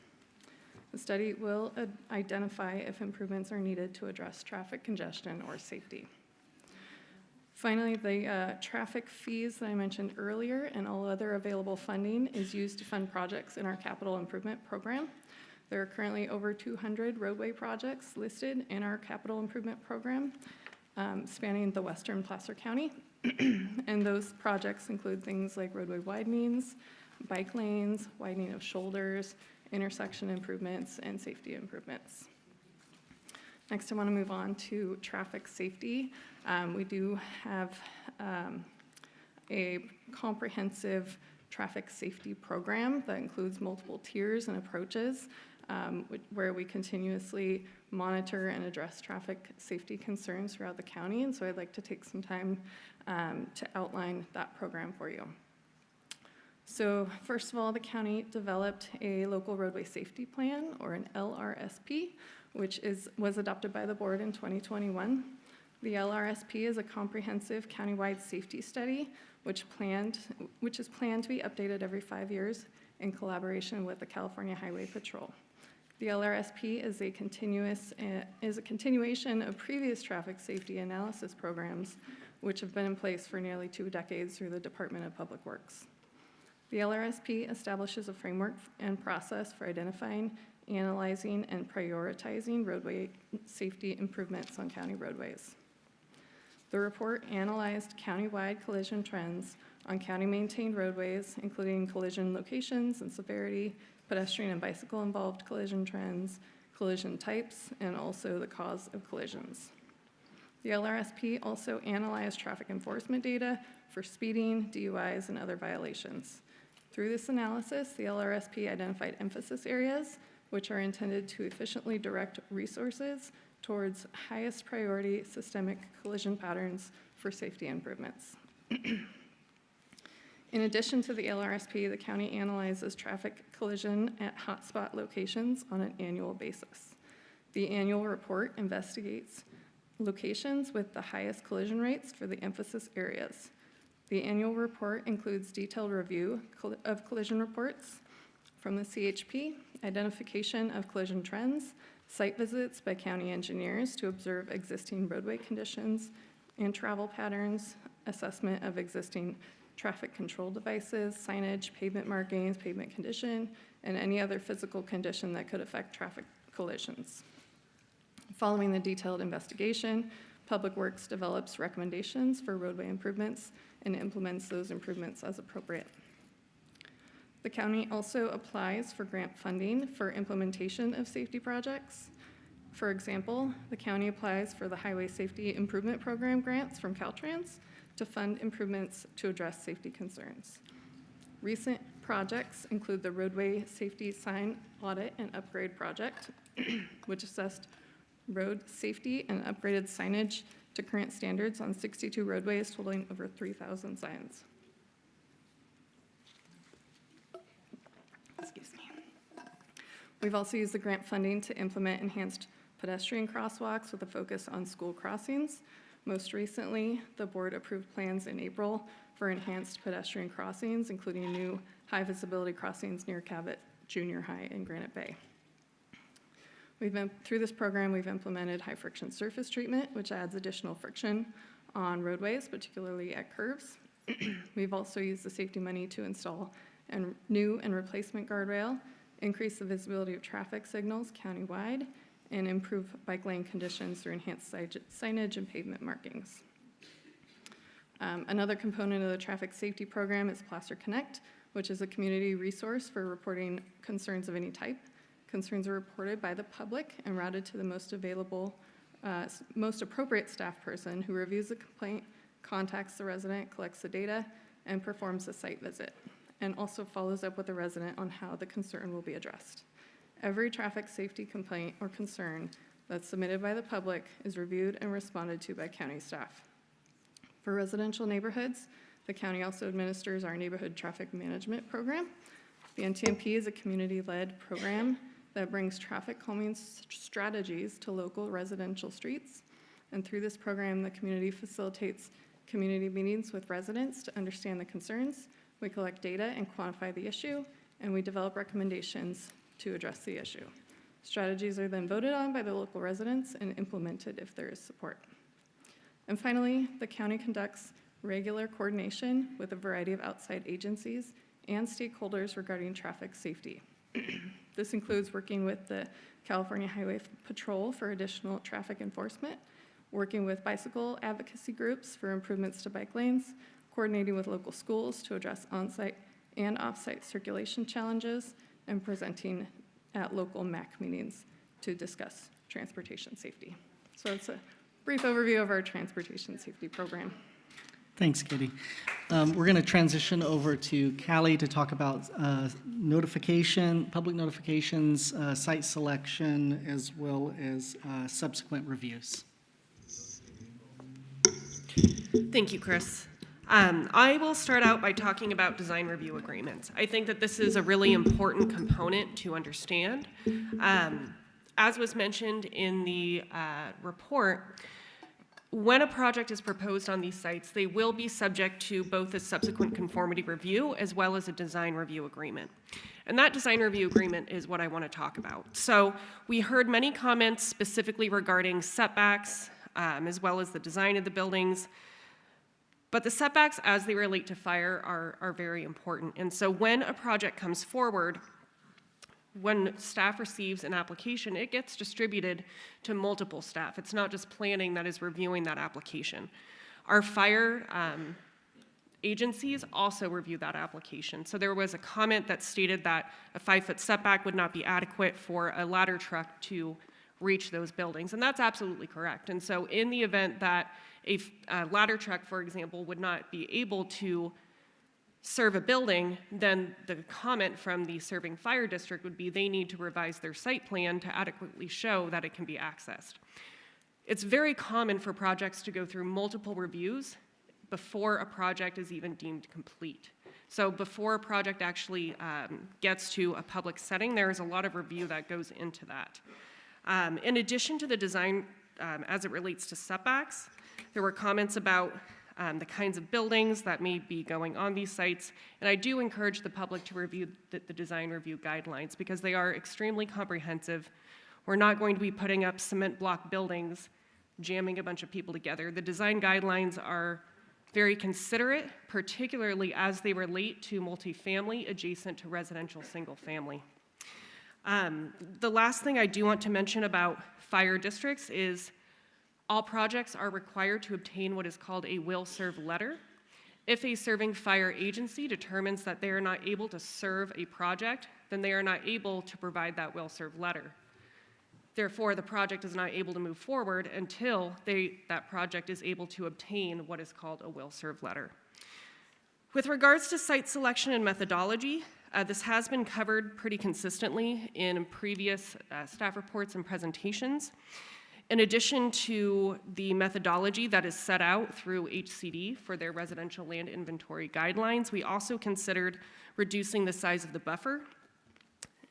The study will identify if improvements are needed to address traffic congestion or safety. Finally, the traffic fees that I mentioned earlier and all other available funding is used to fund projects in our capital improvement program. There are currently over 200 roadway projects listed in our capital improvement program, spanning the western Placer County. And those projects include things like roadway widenings, bike lanes, widening of shoulders, intersection improvements, and safety improvements. Next, I want to move on to traffic safety. We do have a comprehensive traffic safety program that includes multiple tiers and approaches, where we continuously monitor and address traffic safety concerns throughout the county. And so I'd like to take some time to outline that program for you. So first of all, the county developed a local roadway safety plan, or an LRSP, which was adopted by the board in 2021. The LRSP is a comprehensive countywide safety study, which is planned to be updated every 5 years in collaboration with the California Highway Patrol. The LRSP is a continuation of previous traffic safety analysis programs, which have been in place for nearly 2 decades through the Department of Public Works. The LRSP establishes a framework and process for identifying, analyzing, and prioritizing roadway safety improvements on county roadways. The report analyzed countywide collision trends on county-maintained roadways, including collision locations and severity, pedestrian and bicycle-involved collision trends, collision types, and also the cause of collisions. The LRSP also analyzed traffic enforcement data for speeding, DUIs, and other violations. Through this analysis, the LRSP identified emphasis areas, which are intended to efficiently direct resources towards highest priority systemic collision patterns for safety improvements. In addition to the LRSP, the county analyzes traffic collision at hotspot locations on an annual basis. The annual report investigates locations with the highest collision rates for the emphasis areas. The annual report includes detailed review of collision reports from the CHP, identification of collision trends, site visits by county engineers to observe existing roadway conditions and travel patterns, assessment of existing traffic control devices, signage, pavement markings, pavement condition, and any other physical condition that could affect traffic collisions. Following the detailed investigation, Public Works develops recommendations for roadway improvements and implements those improvements as appropriate. The county also applies for grant funding for implementation of safety projects. For example, the county applies for the Highway Safety Improvement Program grants from Caltrans to fund improvements to address safety concerns. Recent projects include the Roadway Safety Sign Audit and Upgrade Project, which assessed road safety and upgraded signage to current standards on 62 roadways totaling over 3,000 signs. Excuse me. We've also used the grant funding to implement enhanced pedestrian crosswalks with a focus on school crossings. Most recently, the board approved plans in April for enhanced pedestrian crossings, including new high-visibility crossings near Cabot Junior High and Granite Bay. Through this program, we've implemented high-friction surface treatment, which adds additional friction on roadways, particularly at curves. We've also used the safety money to install a new and replacement guardrail, increase the visibility of traffic signals countywide, and improve bike lane conditions through enhanced signage and pavement markings. Another component of the traffic safety program is Placer Connect, which is a community resource for reporting concerns of any type. Concerns are reported by the public and routed to the most appropriate staff person who reviews the complaint, contacts the resident, collects the data, and performs a site visit, and also follows up with the resident on how the concern will be addressed. Every traffic safety complaint or concern that's submitted by the public is reviewed and responded to by county staff. For residential neighborhoods, the county also administers our neighborhood traffic management program. The NTMP is a community-led program that brings traffic calming strategies to local residential streets. And through this program, the community facilitates community meetings with residents to understand the concerns. We collect data and quantify the issue, and we develop recommendations to address the issue. Strategies are then voted on by the local residents and implemented if there is support. And finally, the county conducts regular coordination with a variety of outside agencies and stakeholders regarding traffic safety. This includes working with the California Highway Patrol for additional traffic enforcement, working with bicycle advocacy groups for improvements to bike lanes, coordinating with local schools to address on-site and off-site circulation challenges, and presenting at local MAC meetings to discuss transportation safety. So it's a brief overview of our transportation safety program. Thanks, Katie. We're going to transition over to Callie to talk about notification, public notifications, site selection, as well as subsequent reviews. Thank you, Chris. I will start out by talking about design review agreements. I think that this is a really important component to understand. As was mentioned in the report, when a project is proposed on these sites, they will be subject to both a subsequent conformity review as well as a design review agreement. And that design review agreement is what I want to talk about. So we heard many comments specifically regarding setbacks, as well as the design of the buildings. But the setbacks as they relate to fire are very important. And so when a project comes forward, when staff receives an application, it gets distributed to multiple staff. It's not just planning that is reviewing that application. Our fire agencies also review that application. So there was a comment that stated that a 5-foot setback would not be adequate for a ladder truck to reach those buildings, and that's absolutely correct. And so in the event that a ladder truck, for example, would not be able to serve a building, then the comment from the serving fire district would be they need to revise their site plan to adequately show that it can be accessed. It's very common for projects to go through multiple reviews before a project is even deemed complete. So before a project actually gets to a public setting, there is a lot of review that goes into that. In addition to the design as it relates to setbacks, there were comments about the kinds of buildings that may be going on these sites, and I do encourage the public to review the design review guidelines because they are extremely comprehensive. We're not going to be putting up cement block buildings, jamming a bunch of people together. The design guidelines are very considerate, particularly as they relate to multifamily adjacent to residential single family. The last thing I do want to mention about fire districts is all projects are required to obtain what is called a will serve letter. If a serving fire agency determines that they are not able to serve a project, then they are not able to provide that will serve letter. Therefore, the project is not able to move forward until that project is able to obtain what is called a will serve letter. With regards to site selection and methodology, this has been covered pretty consistently in previous staff reports and presentations. In addition to the methodology that is set out through HCD for their residential land inventory guidelines, we also considered reducing the size of the buffer,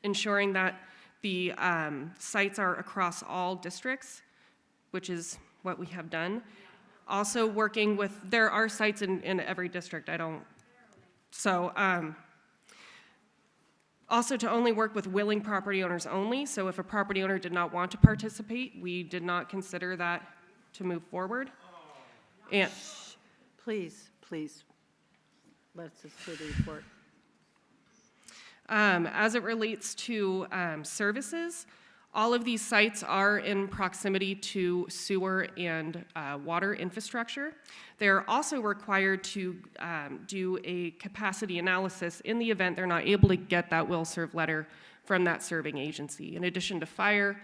ensuring that the sites are across all districts, which is what we have done. Also working with, there are sites in every district, also to only work with willing property owners only. So if a property owner did not want to participate, we did not consider that to move forward. And Please, let's just hear the report. as it relates to services, all of these sites are in proximity to sewer and water infrastructure. They're also required to do a capacity analysis in the event they're not able to get that will-serve letter from that serving agency. In addition to fire,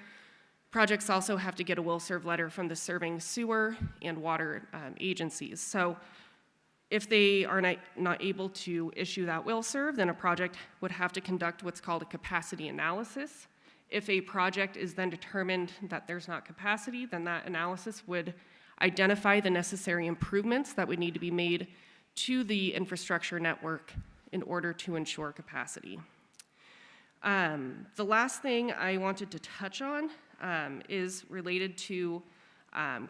projects also have to get a will-serve letter from the serving sewer and water agencies. So if they are not able to issue that will-serve, then a project would have to conduct what's called a capacity analysis. If a project is then determined that there's not capacity, then that analysis would identify the necessary improvements that would need to be made to the infrastructure network in order to ensure capacity. The last thing I wanted to touch on is related to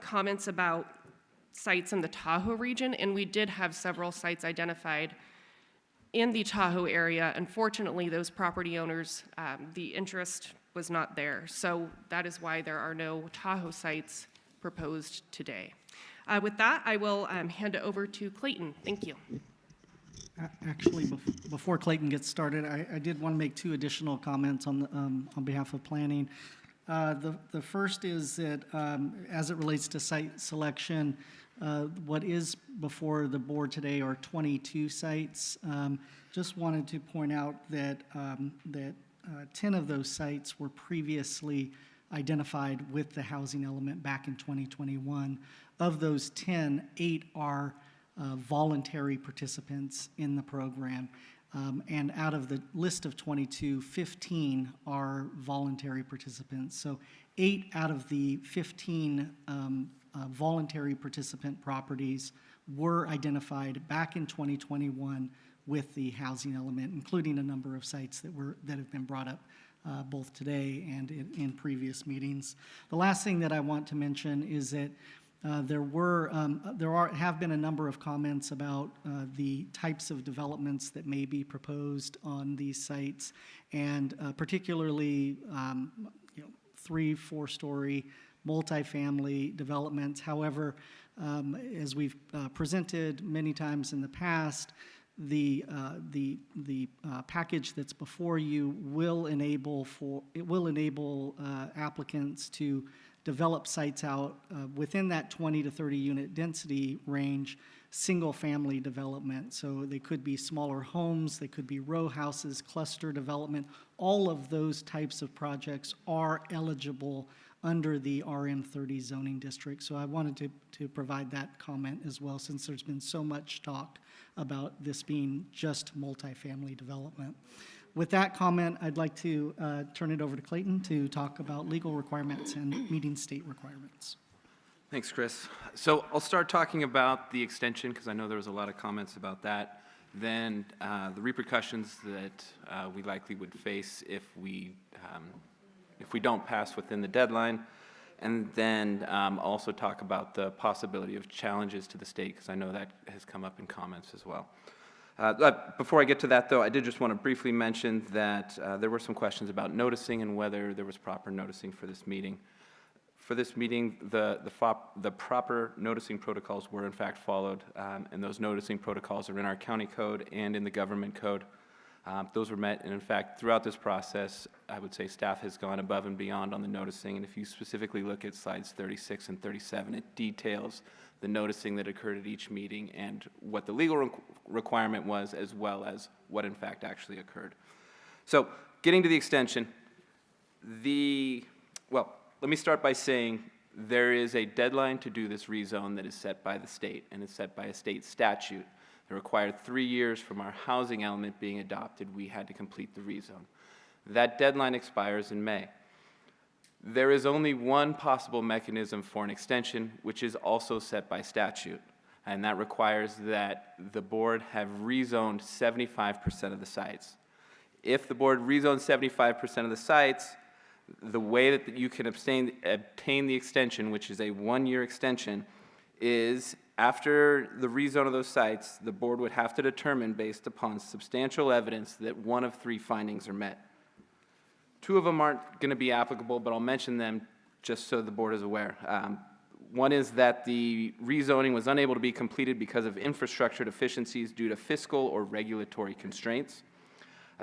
comments about sites in the Tahoe region, and we did have several sites identified in the Tahoe area. Unfortunately, those property owners, the interest was not there. So that is why there are no Tahoe sites proposed today. With that, I will hand it over to Clayton. Thank you. Actually, before Clayton gets started, I did want to make two additional comments on behalf of planning. The first is that as it relates to site selection, what is before the board today are 22 sites. Just wanted to point out that 10 of those sites were previously identified with the housing element back in 2021. Of those 10, 8 are voluntary participants in the program. And out of the list of 22, 15 are voluntary participants. So 8 out of the 15 voluntary participant properties were identified back in 2021 with the housing element, including a number of sites that have been brought up both today and in previous meetings. The last thing that I want to mention is that there have been a number of comments about the types of developments that may be proposed on these sites, and particularly 3-4-story multifamily developments. However, as we've presented many times in the past, the package that's before you will enable applicants to develop sites out within that 20 to 30 unit density range, single family development. So they could be smaller homes, they could be row houses, cluster development. All of those types of projects are eligible under the RM30 zoning district. So I wanted to provide that comment as well, since there's been so much talk about this being just multifamily development. With that comment, I'd like to turn it over to Clayton to talk about legal requirements and meeting state requirements. Thanks, Chris. So I'll start talking about the extension, because I know there was a lot of comments about that. Then the repercussions that we likely would face if we don't pass within the deadline. And then also talk about the possibility of challenges to the state, because I know that has come up in comments as well. Before I get to that, though, I did just want to briefly mention that there were some questions about noticing and whether there was proper noticing for this meeting. For this meeting, the proper noticing protocols were in fact followed, and those noticing protocols are in our county code and in the government code. Those were met, and in fact, throughout this process, I would say staff has gone above and beyond on the noticing, and if you specifically look at slides 36 and 37, it details the noticing that occurred at each meeting and what the legal requirement was, as well as what in fact actually occurred. So, getting to the extension, well, let me start by saying there is a deadline to do this rezone that is set by the state, and it's set by a state statute. It required 3 years from our housing element being adopted. We had to complete the rezone. That deadline expires in May. There is only one possible mechanism for an extension, which is also set by statute, and that requires that the board have rezoned 75% of the sites. If the board rezones 75% of the sites, the way that you can obtain the extension, which is a 1-year extension, is after the rezone of those sites, the board would have to determine based upon substantial evidence that one of three findings are met. Two of them aren't going to be applicable, but I'll mention them just so the board is aware. One is that the rezoning was unable to be completed because of infrastructure deficiencies due to fiscal or regulatory constraints.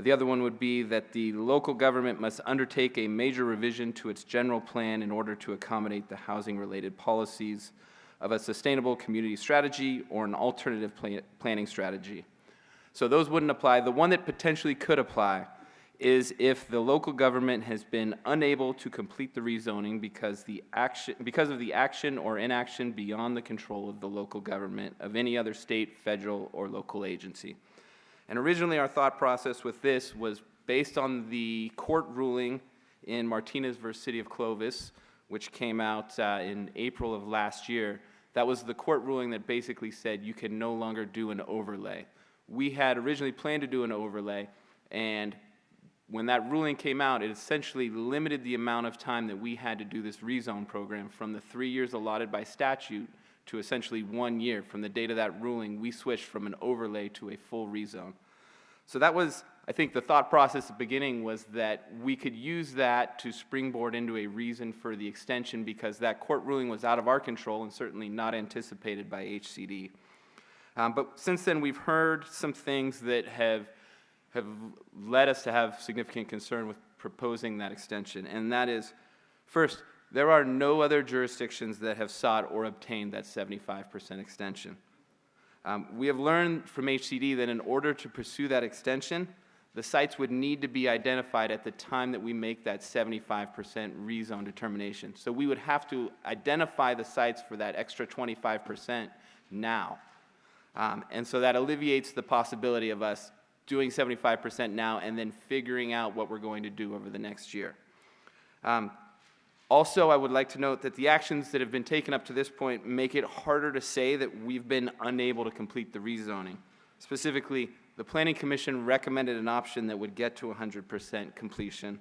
The other one would be that the local government must undertake a major revision to its general plan in order to accommodate the housing-related policies of a sustainable community strategy or an alternative planning strategy. So those wouldn't apply. The one that potentially could apply is if the local government has been unable to complete the rezoning because of the action or inaction beyond the control of the local government of any other state, federal, or local agency. And originally our thought process with this was based on the court ruling in Martinez versus City of Clovis, which came out in April of last year. That was the court ruling that basically said you can no longer do an overlay. We had originally planned to do an overlay, and when that ruling came out, it essentially limited the amount of time that we had to do this rezone program from the 3 years allotted by statute to essentially 1 year. From the date of that ruling, we switched from an overlay to a full rezone. So that was, I think, the thought process at the beginning was that we could use that to springboard into a reason for the extension because that court ruling was out of our control and certainly not anticipated by HCD. But since then, we've heard some things that have led us to have significant concern with proposing that extension, and that is, first, there are no other jurisdictions that have sought or obtained that 75% extension. We have learned from HCD that in order to pursue that extension, the sites would need to be identified at the time that we make that 75% rezone determination. So we would have to identify the sites for that extra 25% now. And so that alleviates the possibility of us doing 75% now and then figuring out what we're going to do over the next year. Also, I would like to note that the actions that have been taken up to this point make it harder to say that we've been unable to complete the rezoning. Specifically, the Planning Commission recommended an option that would get to 100% completion,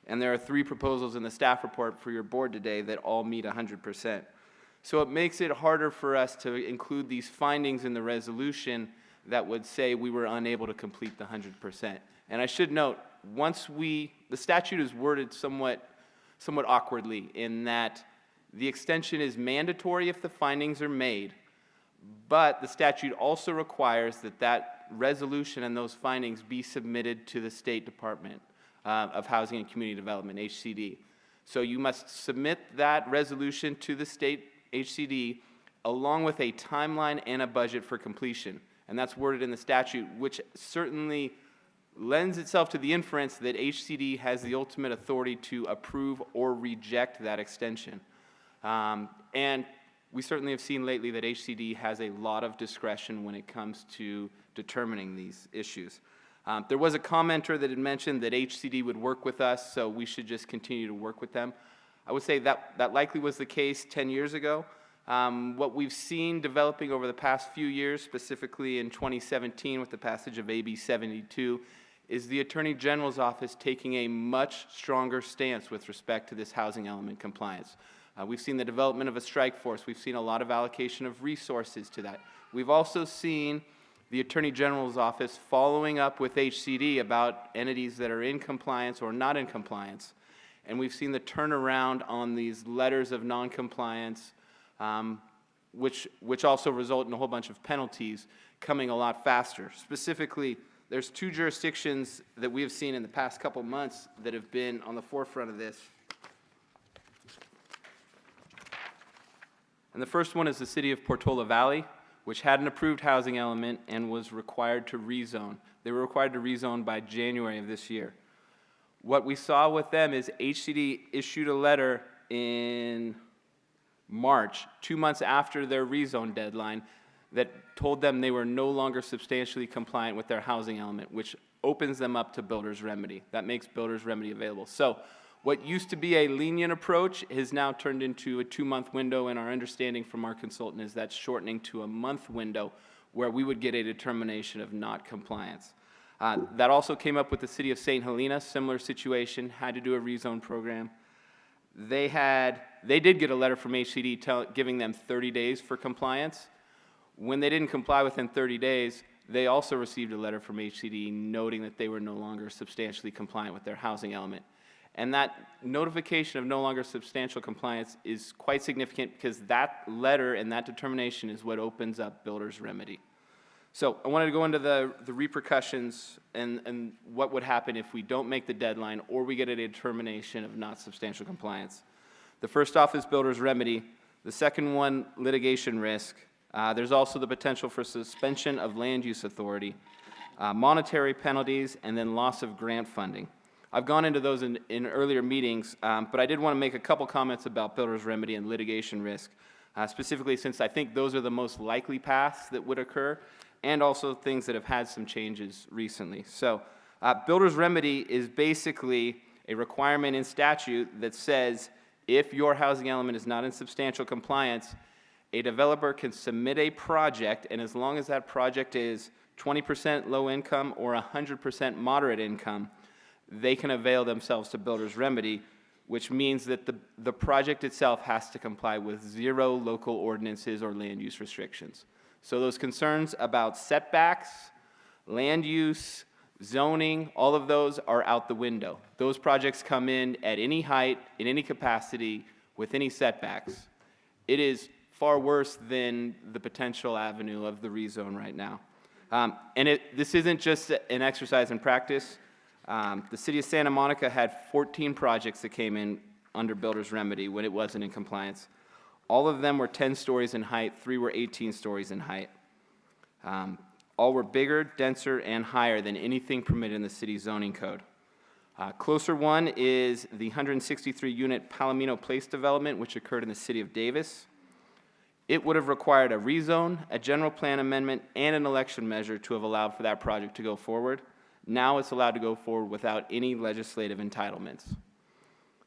and there are 3 proposals in the staff report for your board today that all meet 100%. So it makes it harder for us to include these findings in the resolution that would say we were unable to complete the 100%. And I should note, the statute is worded somewhat awkwardly in that the extension is mandatory if the findings are made, but the statute also requires that that resolution and those findings be submitted to the State Department of Housing and Community Development, HCD. So you must submit that resolution to the state HCD along with a timeline and a budget for completion. And that's worded in the statute, which certainly lends itself to the inference that HCD has the ultimate authority to approve or reject that extension. And we certainly have seen lately that HCD has a lot of discretion when it comes to determining these issues. There was a commenter that had mentioned that HCD would work with us, so we should just continue to work with them. I would say that likely was the case 10 years ago. What we've seen developing over the past few years, specifically in 2017 with the passage of AB 72, is the Attorney General's office taking a much stronger stance with respect to this housing element compliance. We've seen the development of a strike force. We've seen a lot of allocation of resources to that. We've also seen the Attorney General's office following up with HCD about entities that are in compliance or not in compliance. And we've seen the turnaround on these letters of noncompliance, which also result in a whole bunch of penalties coming a lot faster. Specifically, there's 2 jurisdictions that we have seen in the past couple months that have been on the forefront of this. And the first one is the city of Portola Valley, which had an approved housing element and was required to rezone. They were required to rezone by January of this year. What we saw with them is HCD issued a letter in March, 2 months after their rezone deadline, that told them they were no longer substantially compliant with their housing element, which opens them up to builder's remedy. That makes builder's remedy available. So what used to be a lenient approach has now turned into a 2-month window, and our understanding from our consultant is that's shortening to a month window where we would get a determination of not compliance. That also came up with the city of St. Helena, similar situation, had to do a rezone program. they did get a letter from HCD giving them 30 days for compliance. When they didn't comply within 30 days, they also received a letter from HCD noting that they were no longer substantially compliant with their housing element. And that notification of no longer substantial compliance is quite significant because that letter and that determination is what opens up builder's remedy. So I wanted to go into the repercussions and what would happen if we don't make the deadline or we get a determination of not substantial compliance. The first off is builder's remedy. The second one, litigation risk. There's also the potential for suspension of land use authority, monetary penalties, and then loss of grant funding. I've gone into those in earlier meetings, but I did want to make a couple comments about builder's remedy and litigation risk, specifically since I think those are the most likely paths that would occur, and also things that have had some changes recently. So builder's remedy is basically a requirement in statute that says if your housing element is not in substantial compliance, a developer can submit a project, and as long as that project is 20% low income or 100% moderate income, they can avail themselves to builder's remedy, which means that the project itself has to comply with 0 local ordinances or land use restrictions. So those concerns about setbacks, land use, zoning, all of those are out the window. Those projects come in at any height, in any capacity, with any setbacks. It is far worse than the potential avenue of the rezone right now. This isn't just an exercise in practice. The city of Santa Monica had 14 projects that came in under builder's remedy when it wasn't in compliance. All of them were 10 stories in height, 3 were 18 stories in height. All were bigger, denser, and higher than anything permitted in the city zoning code. Closer one is the 163-unit Palomino Place development, which occurred in the city of Davis. It would have required a rezone, a general plan amendment, and an election measure to have allowed for that project to go forward. Now it's allowed to go forward without any legislative entitlements.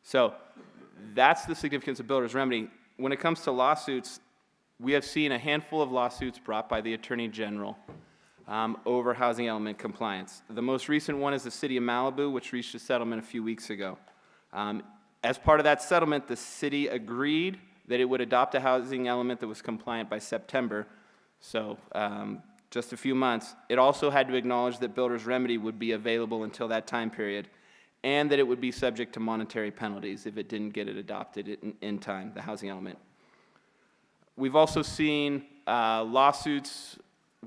So that's the significance of builder's remedy. When it comes to lawsuits, we have seen a handful of lawsuits brought by the Attorney General over housing element compliance. The most recent one is the city of Malibu, which reached a settlement a few weeks ago. As part of that settlement, the city agreed that it would adopt a housing element that was compliant by September, so just a few months. It also had to acknowledge that builder's remedy would be available until that time period, and that it would be subject to monetary penalties if it didn't get it adopted in time, the housing element. We've also seen lawsuits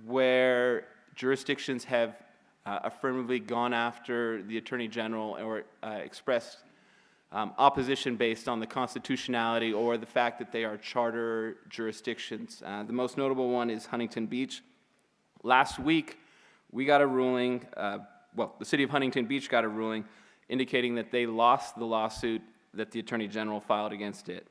where jurisdictions have affirmatively gone after the Attorney General or expressed opposition based on the constitutionality or the fact that they are charter jurisdictions. The most notable one is Huntington Beach. Last week, we got a ruling, the city of Huntington Beach got a ruling indicating that they lost the lawsuit that the Attorney General filed against it.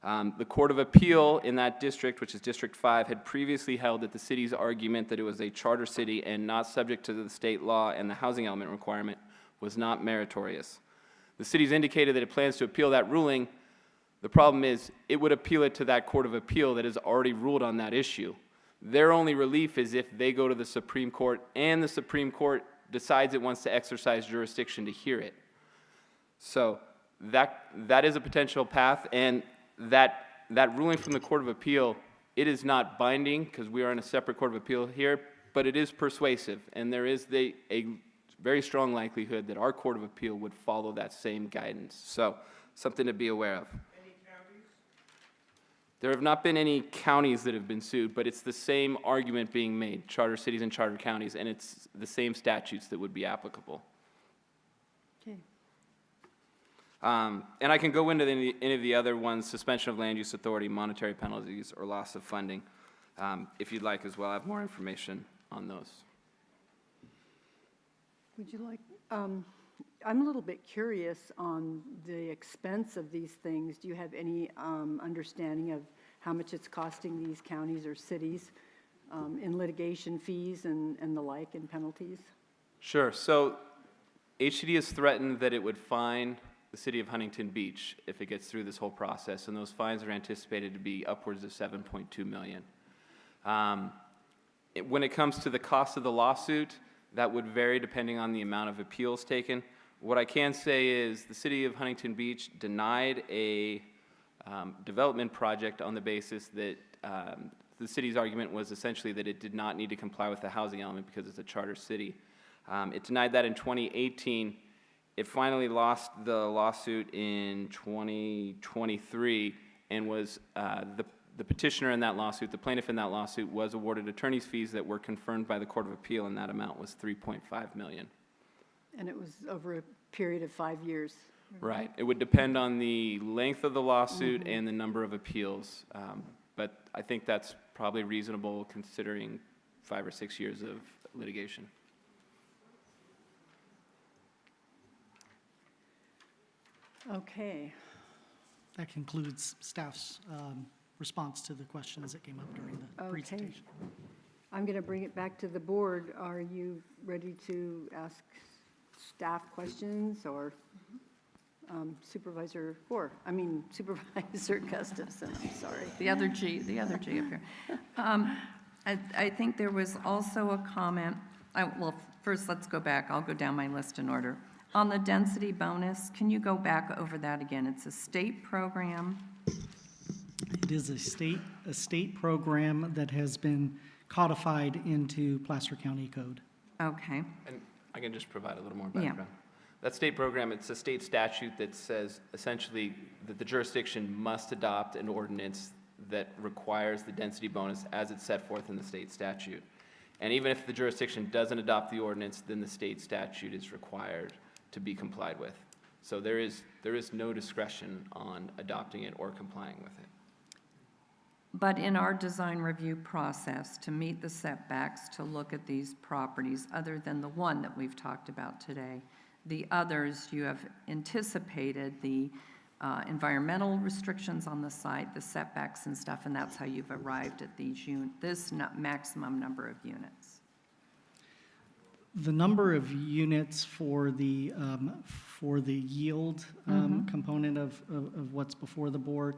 The Court of Appeal in that district, which is District 5, had previously held that the city's argument that it was a charter city and not subject to the state law and the housing element requirement was not meritorious. The city's indicated that it plans to appeal that ruling. The problem is it would appeal it to that Court of Appeal that has already ruled on that issue. Their only relief is if they go to the Supreme Court and the Supreme Court decides it wants to exercise jurisdiction to hear it. So that is a potential path, and that ruling from the Court of Appeal, it is not binding because we are in a separate Court of Appeal here, but it is persuasive, and there is a very strong likelihood that our Court of Appeal would follow that same guidance. So something to be aware of. Any counties? There have not been any counties that have been sued, but it's the same argument being made, charter cities and charter counties, and it's the same statutes that would be applicable. Okay. And I can go into any of the other ones, suspension of land use authority, monetary penalties, or loss of funding, if you'd like as well. I have more information on those. Would you like, I'm a little bit curious on the expense of these things. Do you have any understanding of how much it's costing these counties or cities in litigation fees and the like and penalties? Sure. So HCD has threatened that it would fine the city of Huntington Beach if it gets through this whole process, and those fines are anticipated to be upwards of $7.2 million. When it comes to the cost of the lawsuit, that would vary depending on the amount of appeals taken. What I can say is the city of Huntington Beach denied a development project on the basis that the city's argument was essentially that it did not need to comply with the housing element because it's a charter city. It denied that in 2018. It finally lost the lawsuit in 2023 and was the petitioner in that lawsuit, the plaintiff in that lawsuit, was awarded attorney's fees that were confirmed by the Court of Appeal, and that amount was $3.5 million. And it was over a period of 5 years. Right. It would depend on the length of the lawsuit and the number of appeals, but I think that's probably reasonable considering 5 or 6 years of litigation. Okay. That concludes staff's response to the questions that came up during the presentation. I'm going to bring it back to the board. Are you ready to ask staff questions or Supervisor Gustafson, I'm sorry. The other G up here. I think there was also a comment, well, first let's go back. I'll go down my list in order. On the density bonus, can you go back over that again? It's a state program. It is a state program that has been codified into Placer County Code. Okay. And I can just provide a little more background. Yeah. That state program, it's a state statute that says essentially that the jurisdiction must adopt an ordinance that requires the density bonus as it's set forth in the state statute. And even if the jurisdiction doesn't adopt the ordinance, then the state statute is required to be complied with. So there is no discretion on adopting it or complying with it. But in our design review process, to meet the setbacks, to look at these properties, other than the one that we've talked about today, the others, you have anticipated the environmental restrictions on the site, the setbacks and stuff, and that's how you've arrived at this maximum number of units. The number of units for the yield component of what's before the board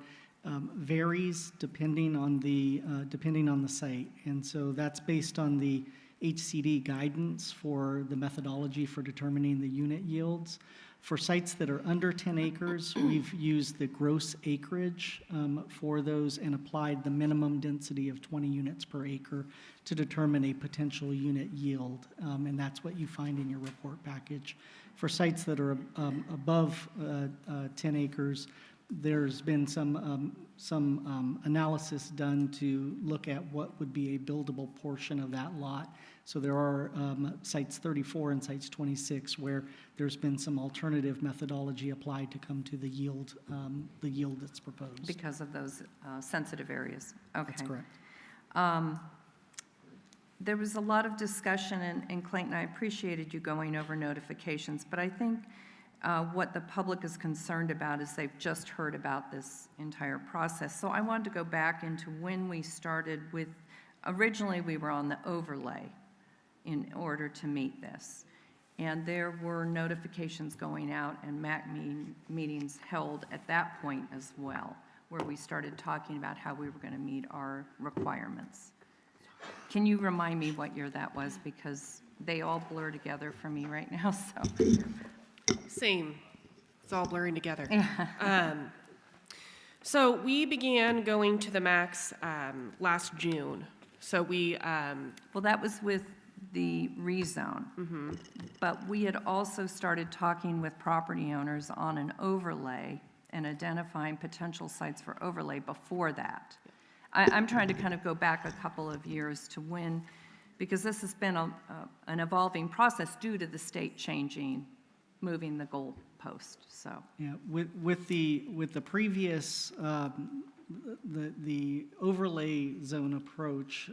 varies depending on the site, and so that's based on the HCD guidance for the methodology for determining the unit yields. For sites that are under 10 acres, we've used the gross acreage for those and applied the minimum density of 20 units per acre to determine a potential unit yield, and that's what you find in your report package. For sites that are above 10 acres, there's been some analysis done to look at what would be a buildable portion of that lot. So there are sites 34 and sites 26 where there's been some alternative methodology applied to come to the yield that's proposed. Because of those sensitive areas. Okay. That's correct. There was a lot of discussion, and Clayton, I appreciated you going over notifications, but I think what the public is concerned about is they've just heard about this entire process. So I wanted to go back into when we started with, originally we were on the overlay in order to meet this. And there were notifications going out and MAC meetings held at that point as well, where we started talking about how we were going to meet our requirements. Can you remind me what year that was? Because they all blur together for me right now, so. Same. It's all blurring together. So we began going to the max last June. So we... well, that was with the rezone. But we had also started talking with property owners on an overlay and identifying potential sites for overlay before that. I'm trying to kind of go back a couple of years to when, because this has been an evolving process due to the state changing, moving the goal post. So yeah, with the previous the overlay zone approach,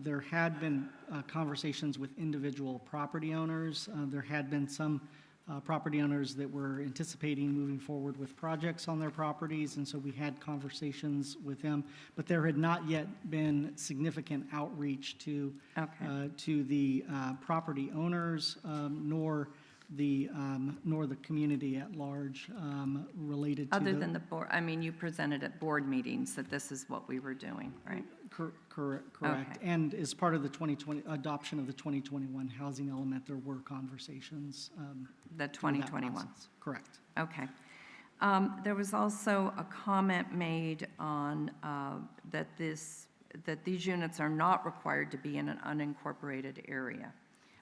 there had been conversations with individual property owners. There had been some property owners that were anticipating moving forward with projects on their properties, and so we had conversations with them. But there had not yet been significant outreach to the property owners, nor the community at large related to. Other than the board, I mean, you presented at board meetings that this is what we were doing, right? Correct. Okay. And as part of the 2020, adoption of the 2021 housing element, there were conversations. The through that 2021. process. Correct. Okay. There was also a comment made on that these units are not required to be in an unincorporated area.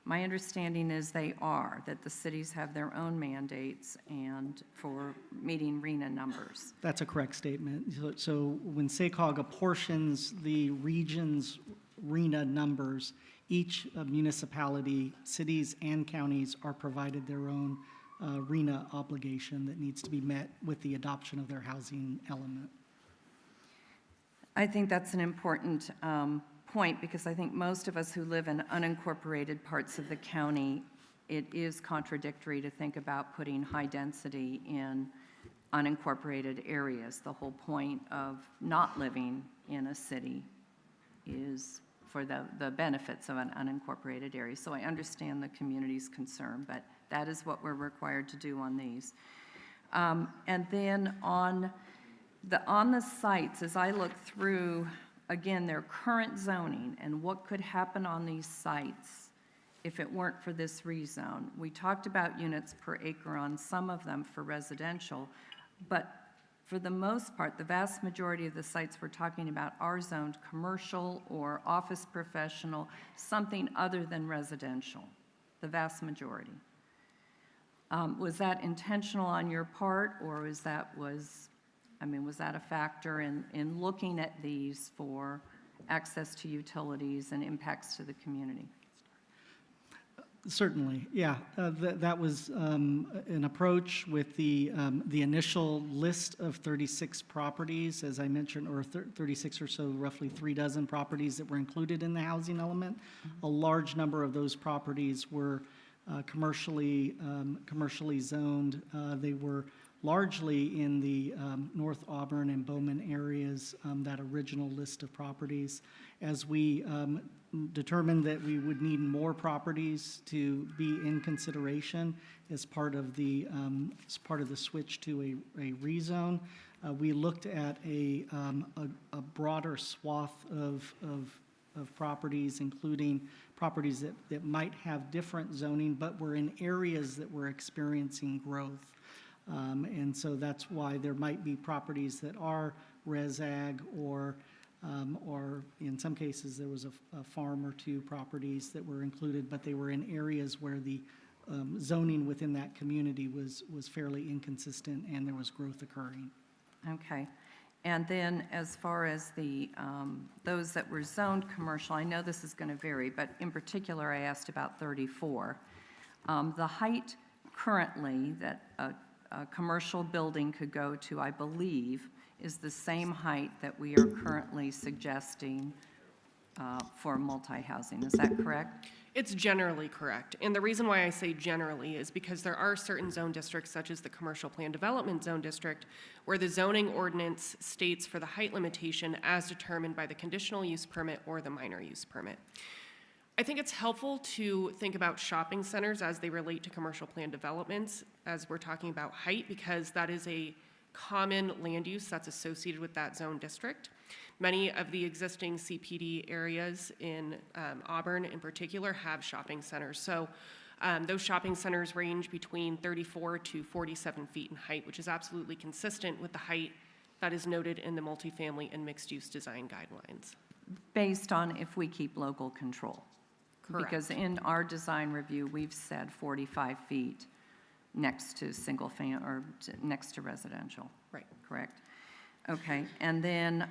My understanding is they are, that the cities have their own mandates and for meeting RENA numbers. That's a correct statement. So when SACOG apportions the region's RENA numbers, each municipality, cities and counties are provided their own RENA obligation that needs to be met with the adoption of their housing element. I think that's an important point because I think most of us who live in unincorporated parts of the county, it is contradictory to think about putting high density in unincorporated areas. The whole point of not living in a city is for the benefits of an unincorporated area. So I understand the community's concern, but that is what we're required to do on these. And then on the sites, as I look through, again, their current zoning and what could happen on these sites if it weren't for this rezone. We talked about units per acre on some of them for residential, but for the most part, the vast majority of the sites we're talking about are zoned commercial or office professional, something other than residential, the vast majority. Was that intentional on your part, or was that a factor in looking at these for access to utilities and impacts to the community? Certainly, yeah. That was an approach with the initial list of 36 properties, as I mentioned, or 36 or so, roughly 36 properties that were included in the housing element. A large number of those properties were commercially zoned. They were largely in the North Auburn and Bowman areas, that original list of properties. As we determined that we would need more properties to be in consideration as part of the switch to a rezone, we looked at a broader swath of properties, including properties that might have different zoning, but were in areas that were experiencing growth. And so that's why there might be properties that are res ag or in some cases there was a farm or two properties that were included, but they were in areas where the zoning within that community was fairly inconsistent and there was growth occurring. Okay. And then as far as the those that were zoned commercial, I know this is going to vary, but in particular I asked about 34. The height currently that a commercial building could go to, I believe, is the same height that we are currently suggesting for multi-housing. Is that correct? It's generally correct. And the reason why I say generally is because there are certain zone districts, such as the Commercial Plan Development Zone District, where the zoning ordinance states for the height limitation as determined by the conditional use permit or the minor use permit. I think it's helpful to think about shopping centers as they relate to commercial plan developments as we're talking about height, because that is a common land use that's associated with that zone district. Many of the existing CPD areas in Auburn in particular have shopping centers. So those shopping centers range between 34 to 47 feet in height, which is absolutely consistent with the height that is noted in the multifamily and mixed-use design guidelines. Based on if we keep local control. Correct. Because in our design review, we've said 45 feet next to single family or next to residential. Right. Correct. Okay. And then,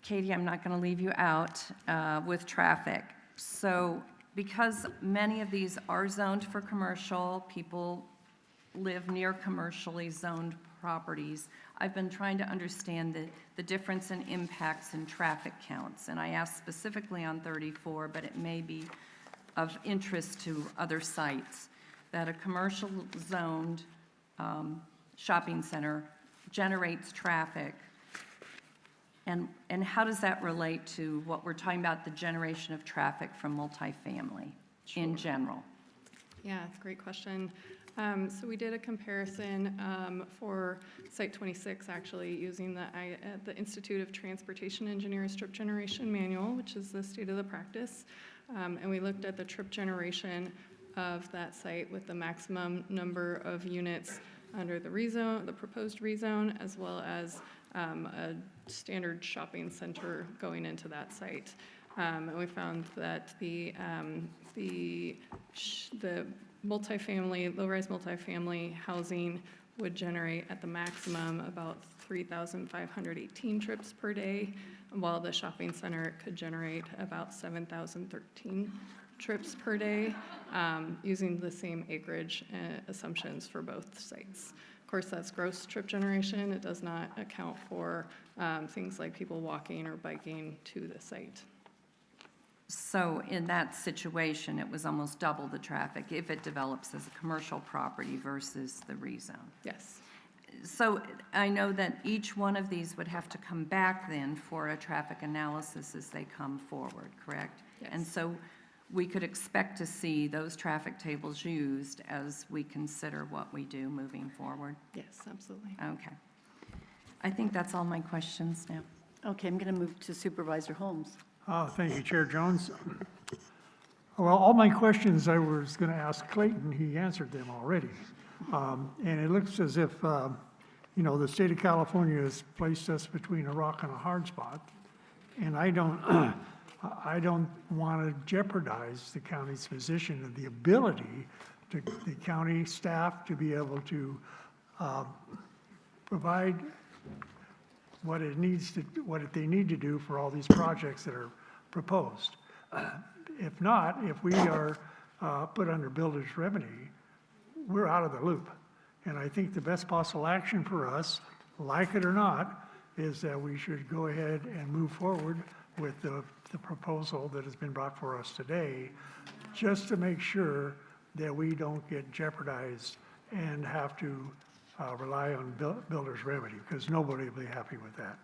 Katie, I'm not going to leave you out with traffic. So because many of these are zoned for commercial, people live near commercially zoned properties, I've been trying to understand the difference in impacts and traffic counts. And I asked specifically on 34, but it may be of interest to other sites, that a commercial zoned shopping center generates traffic. And how does that relate to what we're talking about, the generation of traffic from multifamily? in general? Yeah, it's a great question. So we did a comparison for Site 26, actually, using the Institute of Transportation Engineers Trip Generation Manual, which is the state of the practice. And we looked at the trip generation of that site with the maximum number of units under the rezone, the proposed rezone, as well as a standard shopping center going into that site. And we found that the multifamily, low-rise multifamily housing would generate at the maximum about 3,518 trips per day, while the shopping center could generate about 7,013 trips per day, using the same acreage assumptions for both sites. Of course, that's gross trip generation. It does not account for things like people walking or biking to the site. So in that situation, it was almost double the traffic if it develops as a commercial property versus the rezone. Yes. So I know that each one of these would have to come back then for a traffic analysis as they come forward, correct? Yes. And so we could expect to see those traffic tables used as we consider what we do moving forward? Yes, absolutely. Okay. I think that's all my questions now. Okay, I'm going to move to Supervisor Holmes. Thank you, Chair Jones. Well, all my questions I was going to ask Clayton, he answered them already. And it looks as if, the state of California has placed us between a rock and a hard spot. And I don't want to jeopardize the county's position and the ability to the county staff to be able to provide what they need to do for all these projects that are proposed. If not, if we are put under builder's remedy, we're out of the loop. And I think the best possible action for us, like it or not, is that we should go ahead and move forward with the proposal that has been brought for us today, just to make sure that we don't get jeopardized and have to rely on builder's remedy, because nobody will be happy with that.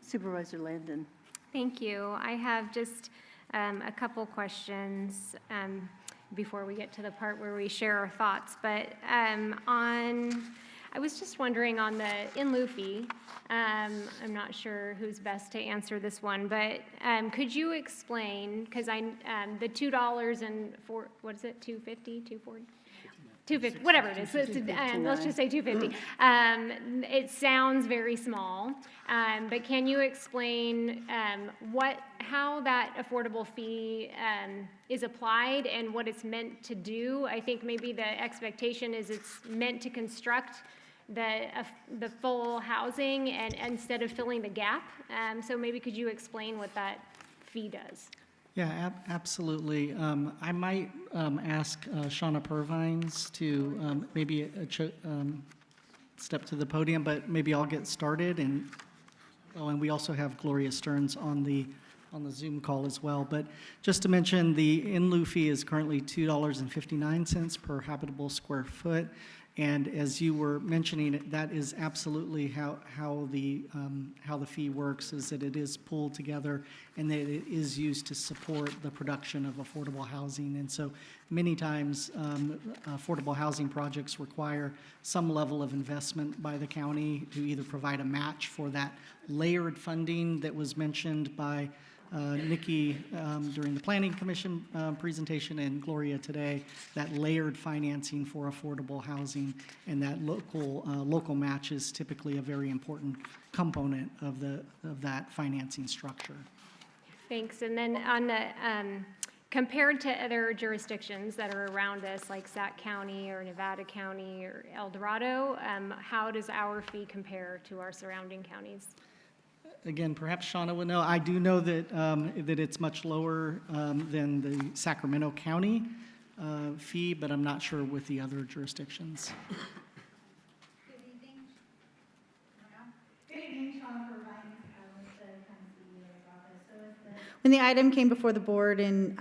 Supervisor Landon. Thank you. I have just a couple questions before we get to the part where we share our thoughts. But I was just wondering on the in lieu fee. I'm not sure who's best to answer this one, but could you explain, because the $2 and what is it, $2.50, $2.40? $2.50, whatever it is. Let's just say $2.50. It sounds very small, but can you explain how that affordable fee is applied and what it's meant to do? I think maybe the expectation is it's meant to construct the full housing and instead of filling the gap. So maybe could you explain what that fee does? Yeah, absolutely. I might ask Shauna Purvines to maybe step to the podium, but maybe I'll get started. And we also have Gloria Stearns on the Zoom call as well. But just to mention, the in lieu fee is currently $2.59 per habitable square foot. And as you were mentioning, that is absolutely how the fee works, is that it is pulled together and that it is used to support the production of affordable housing. And so many times, affordable housing projects require some level of investment by the county to either provide a match for that layered funding that was mentioned by Nikki during the Planning Commission presentation and Gloria today, that layered financing for affordable housing, and that local match is typically a very important component of that financing structure. Thanks. And then on the compared to other jurisdictions that are around us, like Sac County or Nevada County or El Dorado, how does our fee compare to our surrounding counties? Again, perhaps Shauna would know. I do know that that it's much lower than the Sacramento County fee, but I'm not sure with the other jurisdictions. Good evening. Good evening, Shauna Purvines with the Tennessee DA's office. When the item came before the board in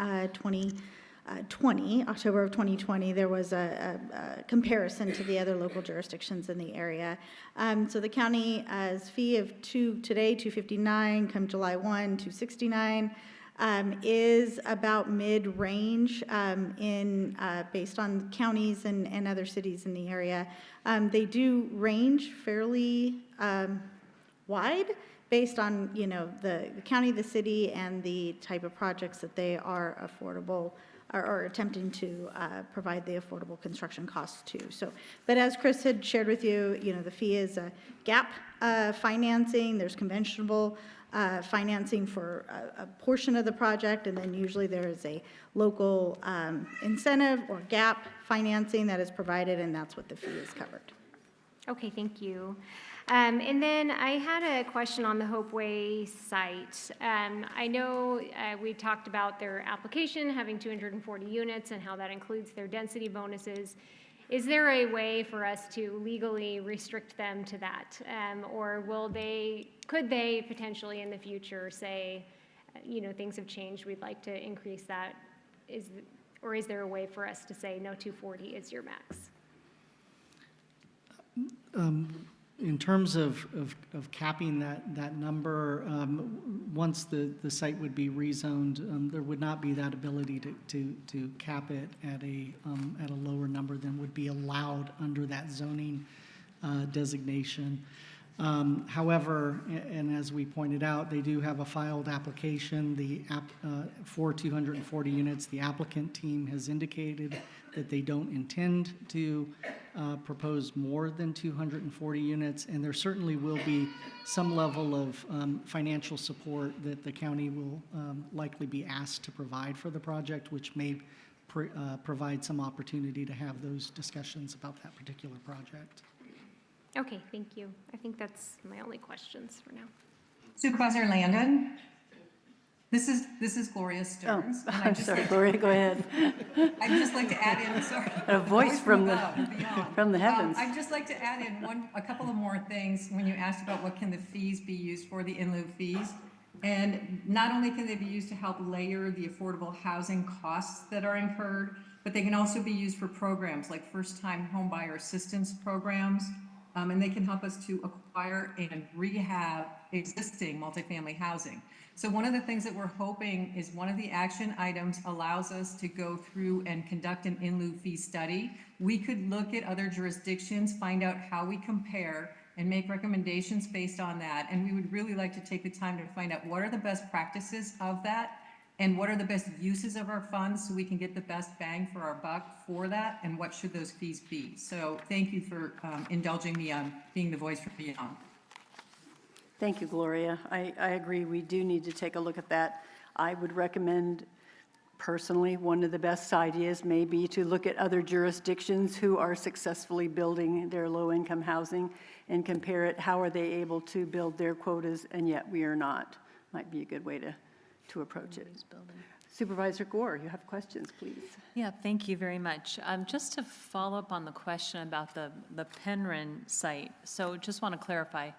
October of 2020, there was a comparison to the other local jurisdictions in the area. So the county's fee of today, $259, come July 1, $269, is about mid-range based on counties and other cities in the area. They do range fairly wide based on, the county, the city, and the type of projects that they are affordable or attempting to provide the affordable construction costs to. So, but as Chris had shared with you, the fee is a gap financing. There's conventional financing for a portion of the project, and then usually there is a local incentive or gap financing that is provided, and that's what the fee is covered. Okay, thank you. And then I had a question on the Hopeway site. I know we talked about their application having 240 units and how that includes their density bonuses. Is there a way for us to legally restrict them to that? Or could they potentially in the future say, things have changed, we'd like to increase that? Or is there a way for us to say, no, 240 is your max? In terms of capping that number, once the site would be rezoned, there would not be that ability to cap it at a lower number than would be allowed under that zoning designation. However, and as we pointed out, they do have a filed application for 240 units. The applicant team has indicated that they don't intend to propose more than 240 units, and there certainly will be some level of financial support that the county will likely be asked to provide for the project, which may provide some opportunity to have those discussions about that particular project. Okay, thank you. I think that's my only questions for now. Supervisor Landon? This is Gloria Stearns. Oh, I'm sorry, Gloria, go ahead. I'd just like to add in, sorry. A voice from the heavens. I'd just like to add in a couple of more things when you asked about what can the fees be used for, the in lieu fees. And not only can they be used to help layer the affordable housing costs that are incurred, but they can also be used for programs like first-time homebuyer assistance programs, and they can help us to acquire and rehab existing multifamily housing. So one of the things that we're hoping is one of the action items allows us to go through and conduct an in lieu fee study. We could look at other jurisdictions, find out how we compare, and make recommendations based on that. And we would really like to take the time to find out what are the best practices of that and what are the best uses of our funds so we can get the best bang for our buck for that, and what should those fees be. So thank you for indulging me on being the voice for beyond. Thank you, Gloria. I agree. We do need to take a look at that. I would recommend, personally, one of the best ideas may be to look at other jurisdictions who are successfully building their low-income housing and compare it. How are they able to build their quotas, and yet we are not? Might be a good way to approach it. Supervisor Gore, you have questions, please. Yeah, thank you very much. Just to follow up on the question about the Penryn site, so just want to clarify.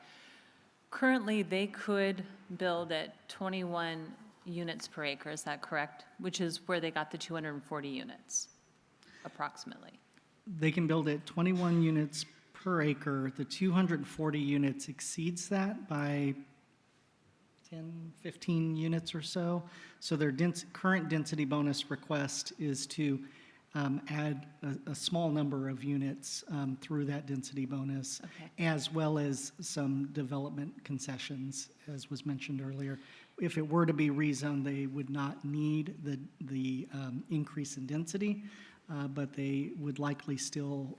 Currently, they could build at 21 units per acre, is that correct? Which is where they got the 240 units, approximately. They can build at 21 units per acre. The 240 units exceeds that by 10, 15 units or so. So their current density bonus request is to add a small number of units through that density bonus, as well as some development concessions, as was mentioned earlier. If it were to be rezoned, they would not need the increase in density, but they would likely still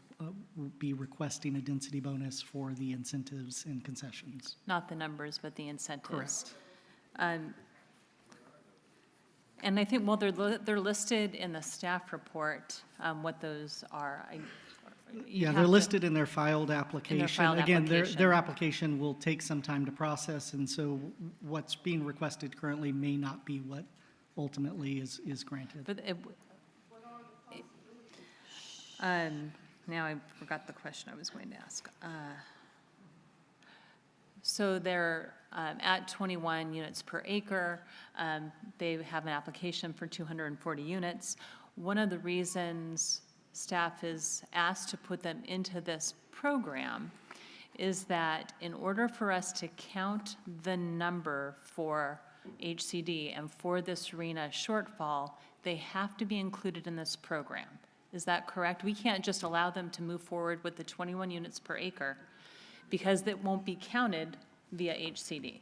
be requesting a density bonus for the incentives and concessions. Not the numbers, but the incentives. Correct. And I think, well, they're listed in the staff report, what those are. Yeah, they're listed in their filed application. Again, their application will take some time to process, and so what's being requested currently may not be what ultimately is granted. But now I forgot the question I was going to ask. So they're at 21 units per acre. They have an application for 240 units. one of the reasons staff is asked to put them into this program is that in order for us to count the number for HCD and for this arena shortfall, they have to be included in this program. Is that correct? We can't just allow them to move forward with the 21 units per acre because that won't be counted via HCD.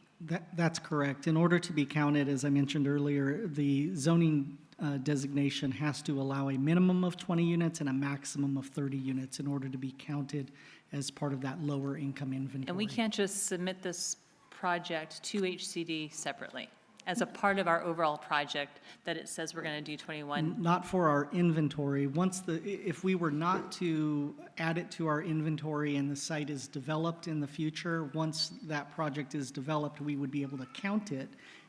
That's correct. In order to be counted, as I mentioned earlier, the zoning designation has to allow a minimum of 20 units and a maximum of 30 units in order to be counted as part of that lower income inventory. And we can't just submit this project to HCD separately as a part of our overall project that it says we're going to do 21. Not for our inventory. If we were not to add it to our inventory and the site is developed in the future, once that project is developed, we would be able to count it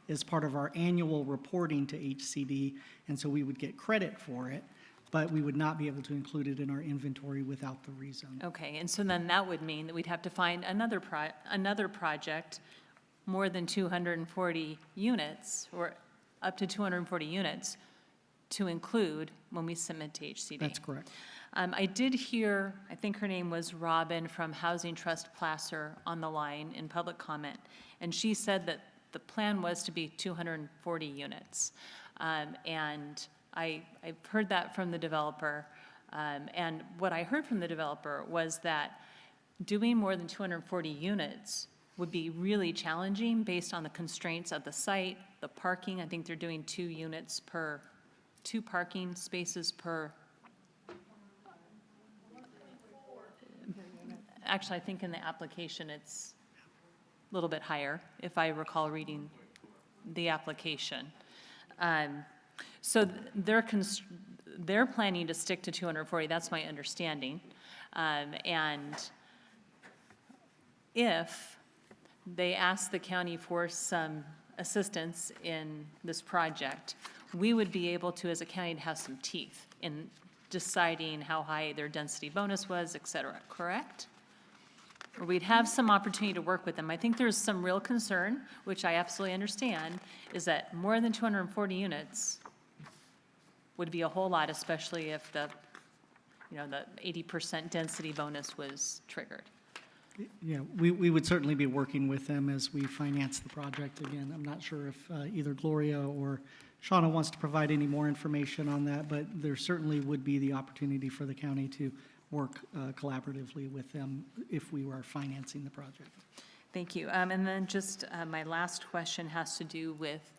as part of our annual reporting to HCD, and so we would get credit for it, but we would not be able to include it in our inventory without the rezone. Okay, and so then that would mean that we'd have to find another project more than 240 units, or up to 240 units, to include when we submit to HCD. That's correct. I did hear, I think her name was Robin from Housing Trust Placer on the line in public comment, and she said that the plan was to be 240 units. And I've heard that from the developer, and what I heard from the developer was that doing more than 240 units would be really challenging based on the constraints of the site, the parking. I think they're doing 2 parking spaces per. Actually, I think in the application it's a little bit higher, if I recall reading the application. So they're planning to stick to 240, that's my understanding. And if they ask the county for some assistance in this project, we would be able to, as a county, have some teeth in deciding how high their density bonus was, et cetera, correct? Or we'd have some opportunity to work with them. I think there's some real concern, which I absolutely understand, is that more than 240 units would be a whole lot, especially if the 80% density bonus was triggered. Yeah, we would certainly be working with them as we finance the project. Again, I'm not sure if either Gloria or Shauna wants to provide any more information on that, but there certainly would be the opportunity for the county to work collaboratively with them if we were financing the project. Thank you. And then just my last question has to do with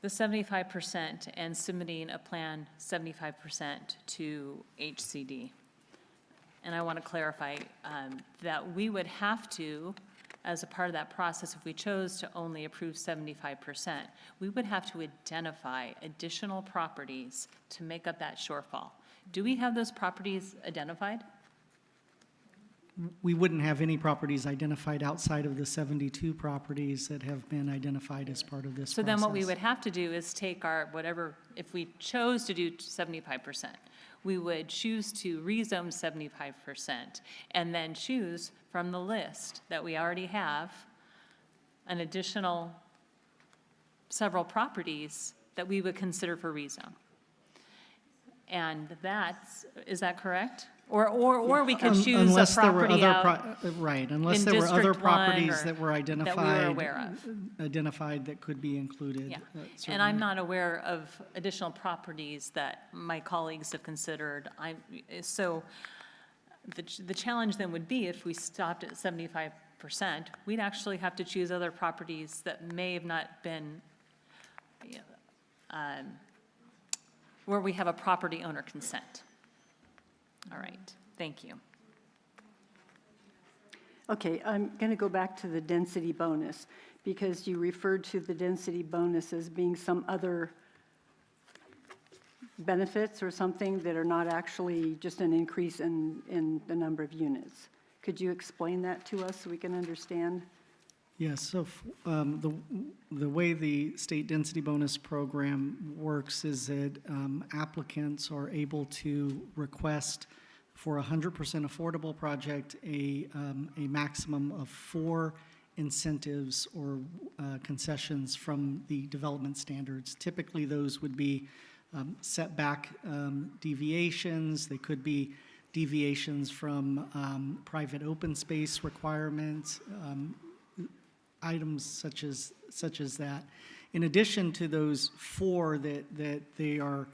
the 75% and submitting a plan 75% to HCD. And I want to clarify that we would have to, as a part of that process, if we chose to only approve 75%, we would have to identify additional properties to make up that shortfall. Do we have those properties identified? We wouldn't have any properties identified outside of the 72 properties that have been identified as part of this process. So then what we would have to do is take our whatever, if we chose to do 75%, we would choose to rezone 75% and then choose from the list that we already have an additional several properties that we would consider for rezone. And is that correct? Or we could choose a property out right, unless in there were other District 1 properties that were identified. that we were aware of. Identified that could be included. Yeah, and certainly. I'm not aware of additional properties that my colleagues have considered. So the challenge then would be if we stopped at 75%, we'd actually have to choose other properties that may have not been, where we have a property owner consent. All right, thank you. Okay, I'm going to go back to the density bonus, because you referred to the density bonus as being some other benefits or something that are not actually just an increase in the number of units. Could you explain that to us so we can understand? Yes, so the way the state density bonus program works is that applicants are able to request for a 100% affordable project a maximum of 4 incentives or concessions from the development standards. Typically, those would be setback deviations. They could be deviations from private open space requirements, items such as that. In addition to those 4 that they are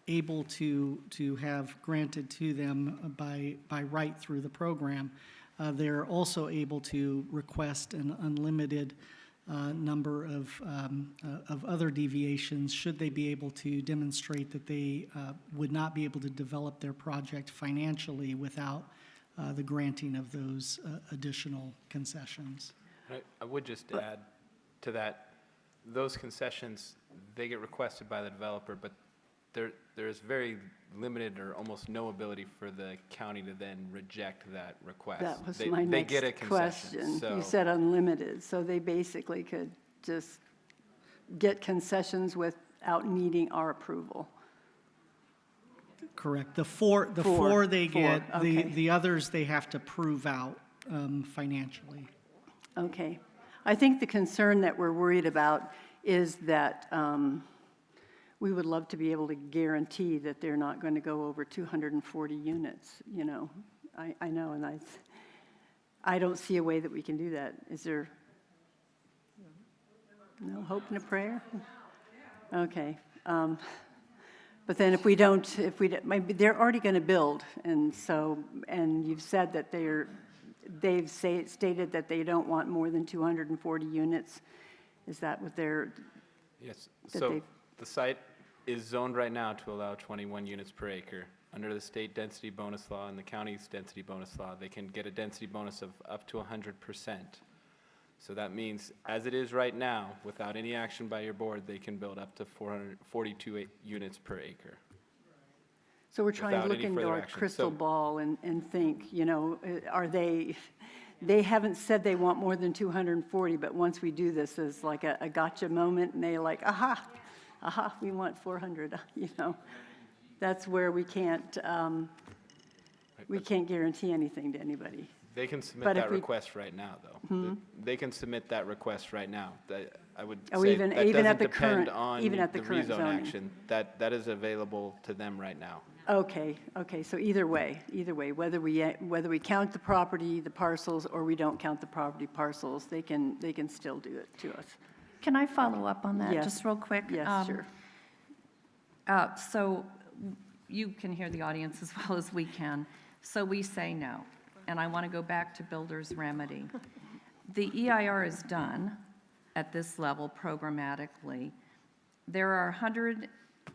able to have granted to them by right through the program, they're also able to request an unlimited number of other deviations should they be able to demonstrate that they would not be able to develop their project financially without the granting of those additional concessions. I would just add to that, those concessions, they get requested by the developer, but there is very limited or almost no ability for the county to then reject that request. That was they, my they next get a concession. question. So You said unlimited, so they basically could just get concessions without needing our approval. Correct. The four they get, okay. the others they have to prove out financially. Okay. I think the concern that we're worried about is that we would love to be able to guarantee that they're not going to go over 240 units, you know. I know, and I don't see a way that we can do that. Is there no hope and a prayer? Okay. But then if we don't, maybe they're already going to build, and you've said that they've stated that they don't want more than 240 units. Is that what they're? yes. So the site is zoned right now to allow 21 units per acre. Under the state density bonus law and the county's density bonus law, they can get a density bonus of up to 100%. So that means, as it is right now, without any action by your board, they can build up to 442 units per acre. So we're trying to without look any into further our action. crystal So- ball and think, you know, are they haven't said they want more than 240, but once we do this as like a gotcha moment, and they're like, aha, we want 400, you know. That's where we can't guarantee anything to anybody. They can submit But if that we- request right now, though. They can submit that request right now. I would Oh, say even- that even doesn't at the current- depend on even at the the current rezone zoning. action. That is available to them right now. Okay, so either way, whether we count the property, the parcels, or we don't count the property parcels, they can still do it to us. Can I follow up on that Yes. just real quick? Yes, sure. So you can hear the audience as well as we can. So we say no. And I want to go back to builder's remedy. The EIR is done at this level programmatically. There are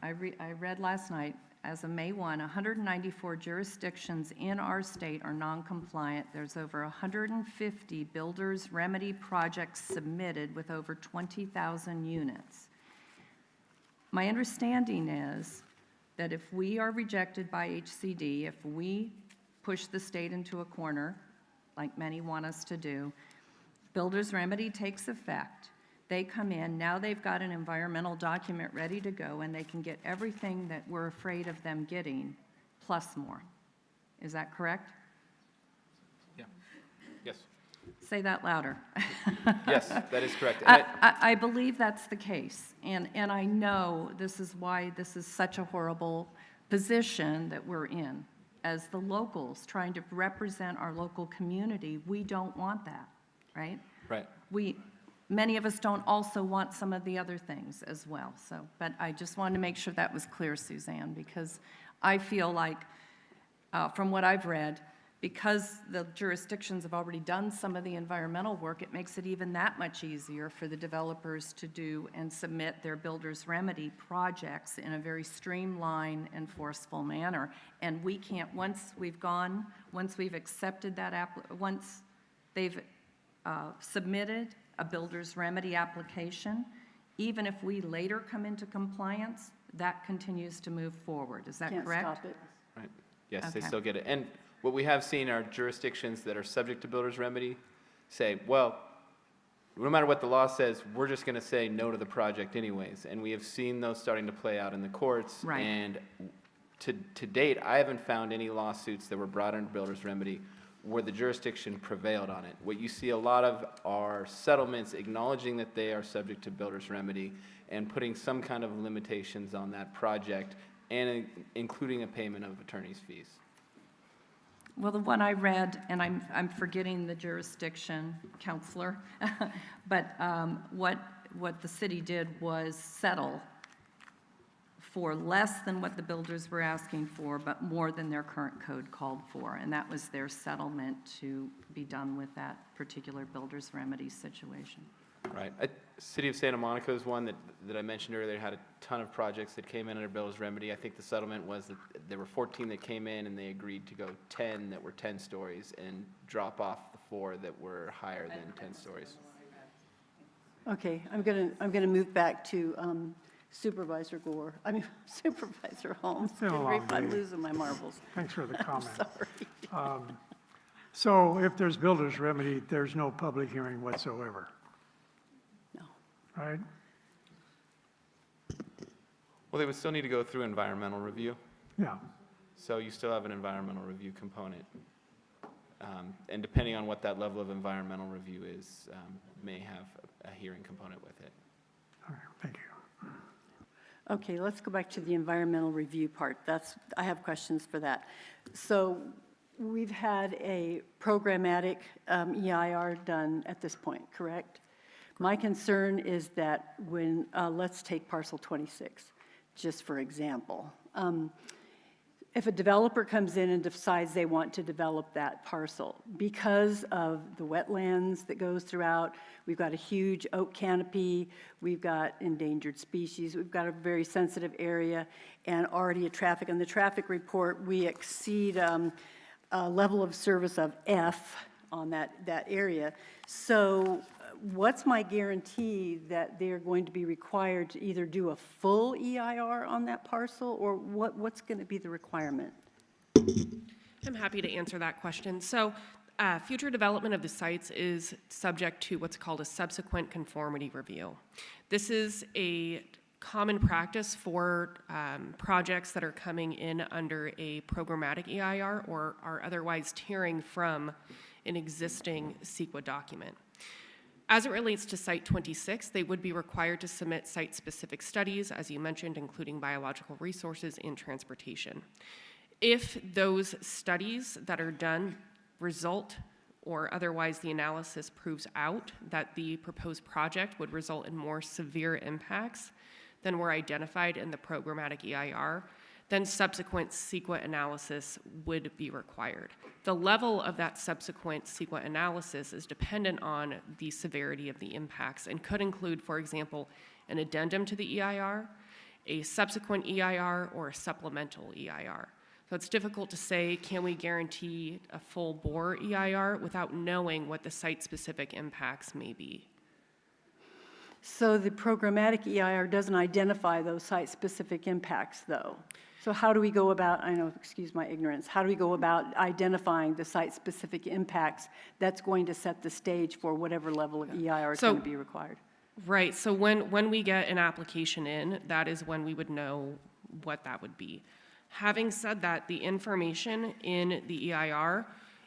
I read last night, as of May 1, 194 jurisdictions in our state are non-compliant. There's over 150 builder's remedy projects submitted with over 20,000 units. My understanding is that if we are rejected by HCD, if we push the state into a corner, like many want us to do, builder's remedy takes effect. They come in, now they've got an environmental document ready to go, and they can get everything that we're afraid of them getting, plus more. Is that correct? Yeah. Yes. Say that louder. Yes, that is correct. I believe that's the case, and I know this is why this is such a horrible position that we're in. As the locals trying to represent our local community, we don't want that, right? Right. Many of us don't also want some of the other things as well. So, but I just wanted to make sure that was clear, Suzanne, because I feel like, from what I've read, because the jurisdictions have already done some of the environmental work, it makes it even that much easier for the developers to do and submit their builder's remedy projects in a very streamlined and forceful manner. And we can't, once we've accepted that, once they've submitted a builder's remedy application, even if we later come into compliance, that continues to move forward. Is that correct? Can't stop it. Right. Yes, they Okay. still get it. And what we have seen are jurisdictions that are subject to builder's remedy say, well, no matter what the law says, we're just going to say no to the project anyways. And we have seen those starting to play out in the courts. Right. And to date, I haven't found any lawsuits that were brought under builder's remedy where the jurisdiction prevailed on it. What you see a lot of are settlements acknowledging that they are subject to builder's remedy and putting some kind of limitations on that project and including a payment of attorney's fees. Well, the one I read, and I'm forgetting the jurisdiction, counselor, but what the city did was settle for less than what the builders were asking for, but more than their current code called for. And that was their settlement to be done with that particular builder's remedy situation. Right. City of Santa Monica is one that I mentioned earlier, had a ton of projects that came in under builder's remedy. I think the settlement was that there were 14 that came in and they agreed to go 10 that were 10 stories and drop off the 4 that were higher than 10 stories. Okay, I'm gonna move back to Supervisor Holmes. been a Good long grief, I'm day. losing my marbles. Thanks for the comment. Sorry. So if there's builder's remedy, there's no public hearing whatsoever? No. Right? Well, they would still need to go through environmental review. Yeah. So you still have an environmental review component. And depending on what that level of environmental review is, may have a hearing component with it. All right, thank you. Okay, let's go back to the environmental review part. I have questions for that. So we've had a programmatic EIR done at this point, correct? My concern is that when, let's take parcel 26, just for example. If a developer comes in and decides they want to develop that parcel, because of the wetlands that goes throughout, we've got a huge oak canopy, we've got endangered species, we've got a very sensitive area, and already on the traffic report, we exceed a level of service of F on that area. So what's my guarantee that they're going to be required to either do a full EIR on that parcel, or what's going to be the requirement? I'm happy to answer that question. So future development of the sites is subject to what's called a subsequent conformity review. This is a common practice for projects that are coming in under a programmatic EIR or are otherwise tearing from an existing CEQA document. As it relates to Site 26, they would be required to submit site-specific studies, as you mentioned, including biological resources and transportation. If those studies that are done result, or otherwise the analysis proves out that the proposed project would result in more severe impacts than were identified in the programmatic EIR, then subsequent CEQA analysis would be required. The level of that subsequent CEQA analysis is dependent on the severity of the impacts and could include, for example, an addendum to the EIR, a subsequent EIR, or a supplemental EIR. So it's difficult to say, can we guarantee a full bore EIR without knowing what the site-specific impacts may be? So the programmatic EIR doesn't identify those site-specific impacts, though. So how do we go about, I know, excuse my ignorance, how do we go about identifying the site-specific impacts that's going to set the stage for whatever level of EIR is going to be required? Right, so when we get an application in, that is when we would know what that would be. Having said that, the information in the EIR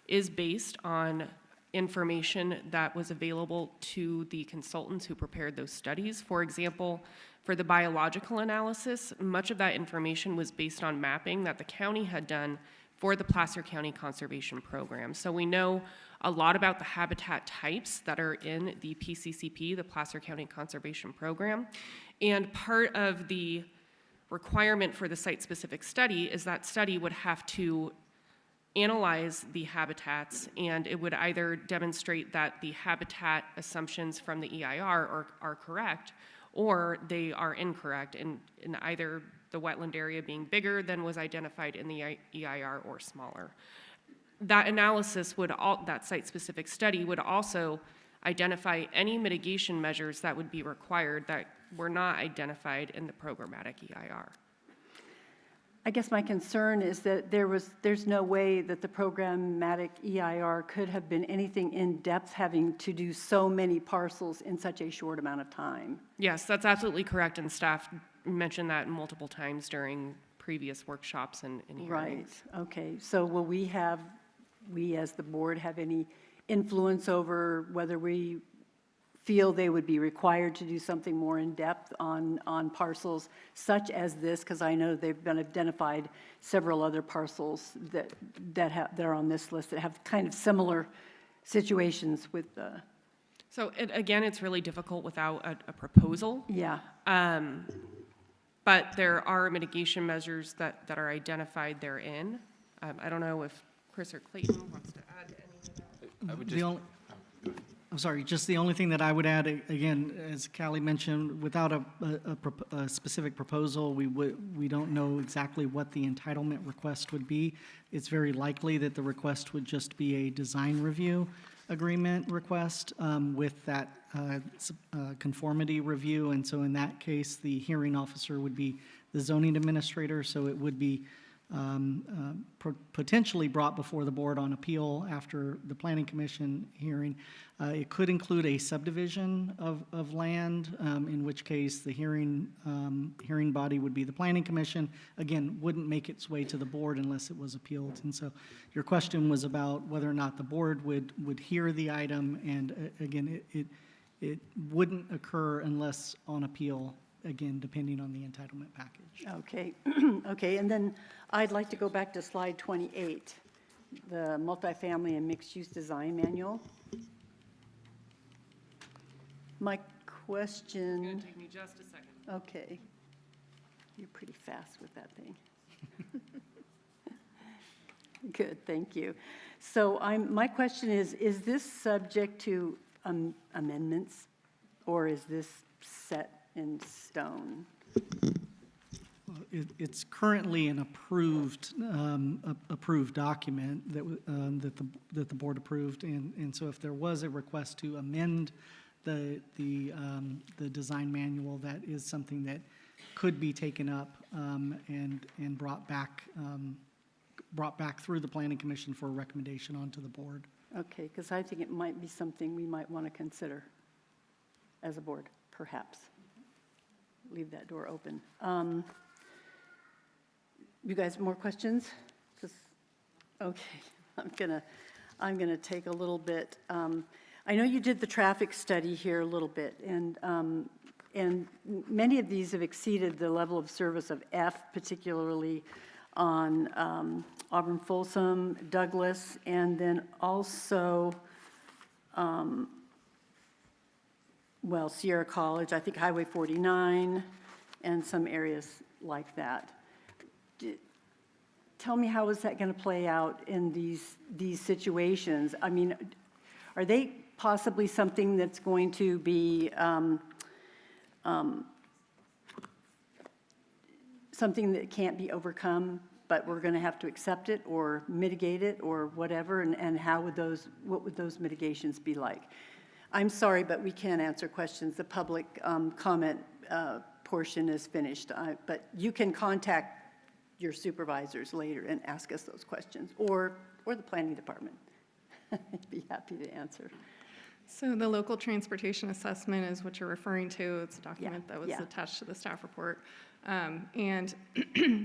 is based on information that was available to the consultants who prepared those studies. For example, for the biological analysis, much of that information was based on mapping that the county had done for the Placer County Conservation Program. So we know a lot about the habitat types that are in the PCCP, the Placer County Conservation Program. And part of the requirement for the site-specific study is that study would have to analyze the habitats, and it would either demonstrate that the habitat assumptions from the EIR are correct, or they are incorrect, in either the wetland area being bigger than was identified in the EIR or smaller. That analysis that site-specific study would also identify any mitigation measures that would be required that were not identified in the programmatic EIR. I guess my concern is that there's no way that the programmatic EIR could have been anything in depth having to do so many parcels in such a short amount of time. Yes, that's absolutely correct, and staff mentioned that multiple times during previous workshops and hearings. Right, okay. So will we have we as the board have any influence over whether we feel they would be required to do something more in-depth on parcels such as this, because I know they've been identified several other parcels that are on this list that have kind of similar situations with the. So again, it's really difficult without a proposal. Yeah. But there are mitigation measures that are identified therein. I don't know if Chris or Clayton wants to add any of that. I'm sorry, just the only thing that I would add, again, as Callie mentioned, without a specific proposal, we don't know exactly what the entitlement request would be. It's very likely that the request would just be a design review agreement request with that conformity review. And so in that case, the hearing officer would be the zoning administrator, so it would be potentially brought before the board on appeal after the planning commission hearing. It could include a subdivision of land, in which case the hearing body would be the planning commission. Again, wouldn't make its way to the board unless it was appealed. And so your question was about whether or not the board would hear the item, and again, it wouldn't occur unless on appeal, again, depending on the entitlement package. Okay, okay, and then I'd like to go back to slide 28, the multifamily and mixed-use design manual. My question. It's going to take me just a second. Okay. You're pretty fast with that thing. Good, thank you. So my question is this subject to amendments, or is this set in stone? It's currently an approved document that the board approved, and so if there was a request to amend the design manual, that is something that could be taken up and brought back through the planning commission for a recommendation onto the board. Okay, because I think it might be something we might want to consider as a board, perhaps. Leave that door open. You guys have more questions? Okay, I'm gonna take a little bit. I know you did the traffic study here a little bit, and many of these have exceeded the level of service of F, particularly on Auburn Folsom, Douglas, and then also, Sierra College, I think Highway 49, and some areas like that. Tell me, how is that going to play out in these situations? I mean, are they possibly something that's going to be something that can't be overcome, but we're going to have to accept it or mitigate it or whatever? And what would those mitigations be like? I'm sorry, but we can't answer questions. The public comment portion is finished, but you can contact your supervisors later and ask us those questions, or the planning department. I'd be happy to answer. So the local transportation assessment is what you're referring to. It's a document that was attached to the staff report. And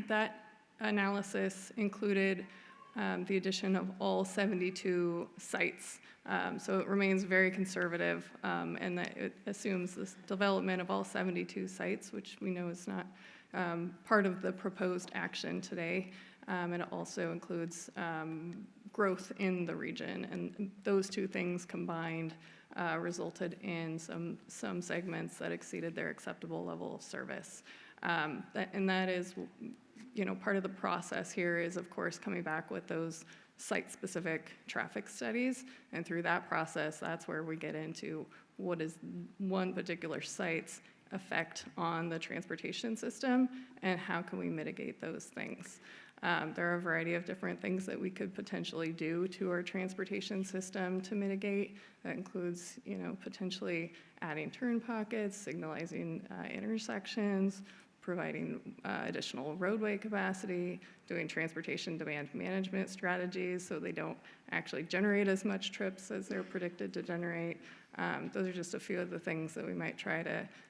that analysis included the addition of all 72 sites. So it remains very conservative, and that it assumes this development of all 72 sites, which we know is not part of the proposed action today. And it also includes growth in the region. And those two things combined resulted in some segments that exceeded their acceptable level of service. And that is, part of the process here is, of course, coming back with those site-specific traffic studies. And through that process, that's where we get into what is one particular site's effect on the transportation system and how can we mitigate those things. There are a variety of different things that we could potentially do to our transportation system to mitigate. That includes, potentially adding turn pockets, signalizing intersections, providing additional roadway capacity, doing transportation demand management strategies so they don't actually generate as much trips as they're predicted to generate. Those are just a few of the things that we might try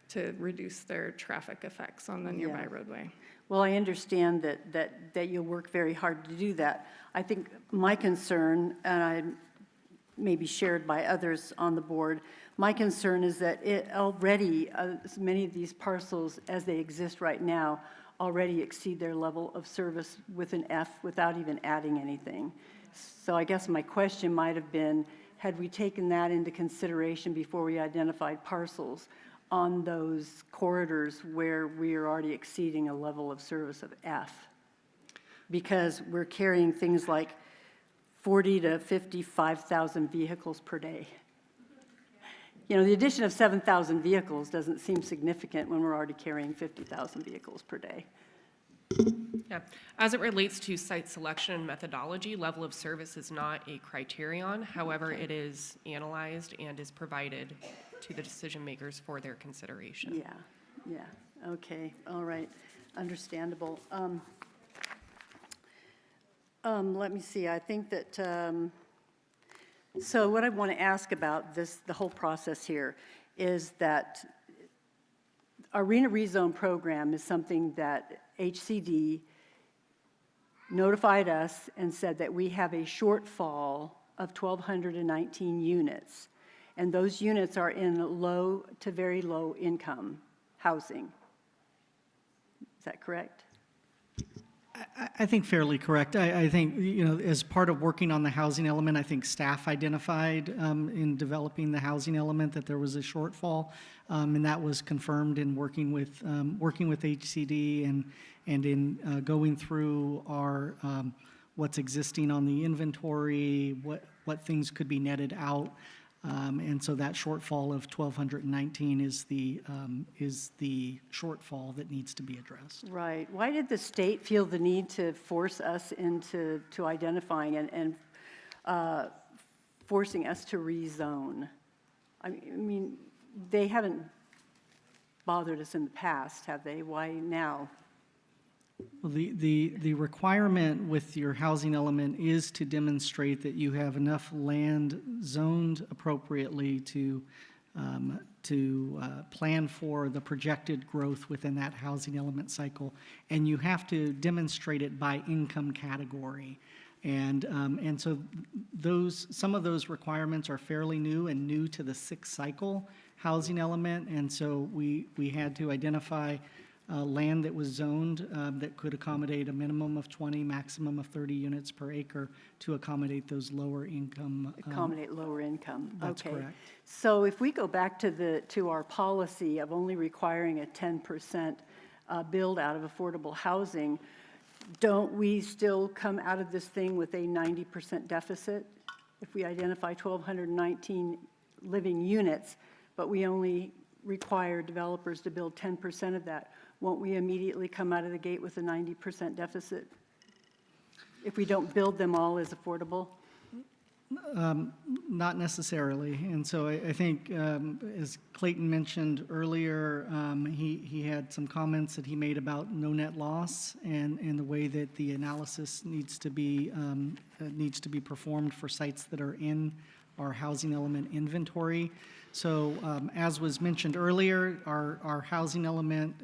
to reduce their traffic effects on the nearby roadway. Well, I understand that you'll work very hard to do that. I think my concern, and I may be shared by others on the board, my concern is that it already, many of these parcels as they exist right now, already exceed their level of service with an F without even adding anything. So I guess my question might have been, had we taken that into consideration before we identified parcels on those corridors where we are already exceeding a level of service of F? Because we're carrying things like 40 to 55,000 vehicles per day. You know, the addition of 7,000 vehicles doesn't seem significant when we're already carrying 50,000 vehicles per day. Yeah. As it relates to site selection and methodology, level of service is not a criterion. However, it is analyzed and is provided to the decision makers for their consideration. Yeah, okay, all right, understandable. Let me see, I think that, so what I want to ask about the whole process here is that our RENA rezone program is something that HCD notified us and said that we have a shortfall of 1,219 units. And those units are in low to very low income housing. Is that correct? I think fairly correct. I think, you know, as part of working on the housing element, I think staff identified in developing the housing element that there was a shortfall, and that was confirmed in working with HCD and in going through our what's existing on the inventory, what things could be netted out. And so that shortfall of 1,219 is the shortfall that needs to be addressed. Right. Why did the state feel the need to force us into identifying and forcing us to rezone? I mean, they haven't bothered us in the past, have they? Why now? Well, the requirement with your housing element is to demonstrate that you have enough land zoned appropriately to plan for the projected growth within that housing element cycle, and you have to demonstrate it by income category. And so some of those requirements are fairly new and new to the sixth cycle housing element, and so we had to identify land that was zoned that could accommodate a minimum of 20, maximum of 30 units per acre to accommodate those lower income. Accommodate lower income. That's okay. correct. So if we go back to our policy of only requiring a 10% build out of affordable housing, don't we still come out of this thing with a 90% deficit? If we identify 1,219 living units, but we only require developers to build 10% of that, won't we immediately come out of the gate with a 90% deficit if we don't build them all as affordable? Not necessarily. And so I think, as Clayton mentioned earlier, he had some comments that he made about no net loss and the way that the analysis needs to be performed for sites that are in our housing element inventory. So as was mentioned earlier, our housing element,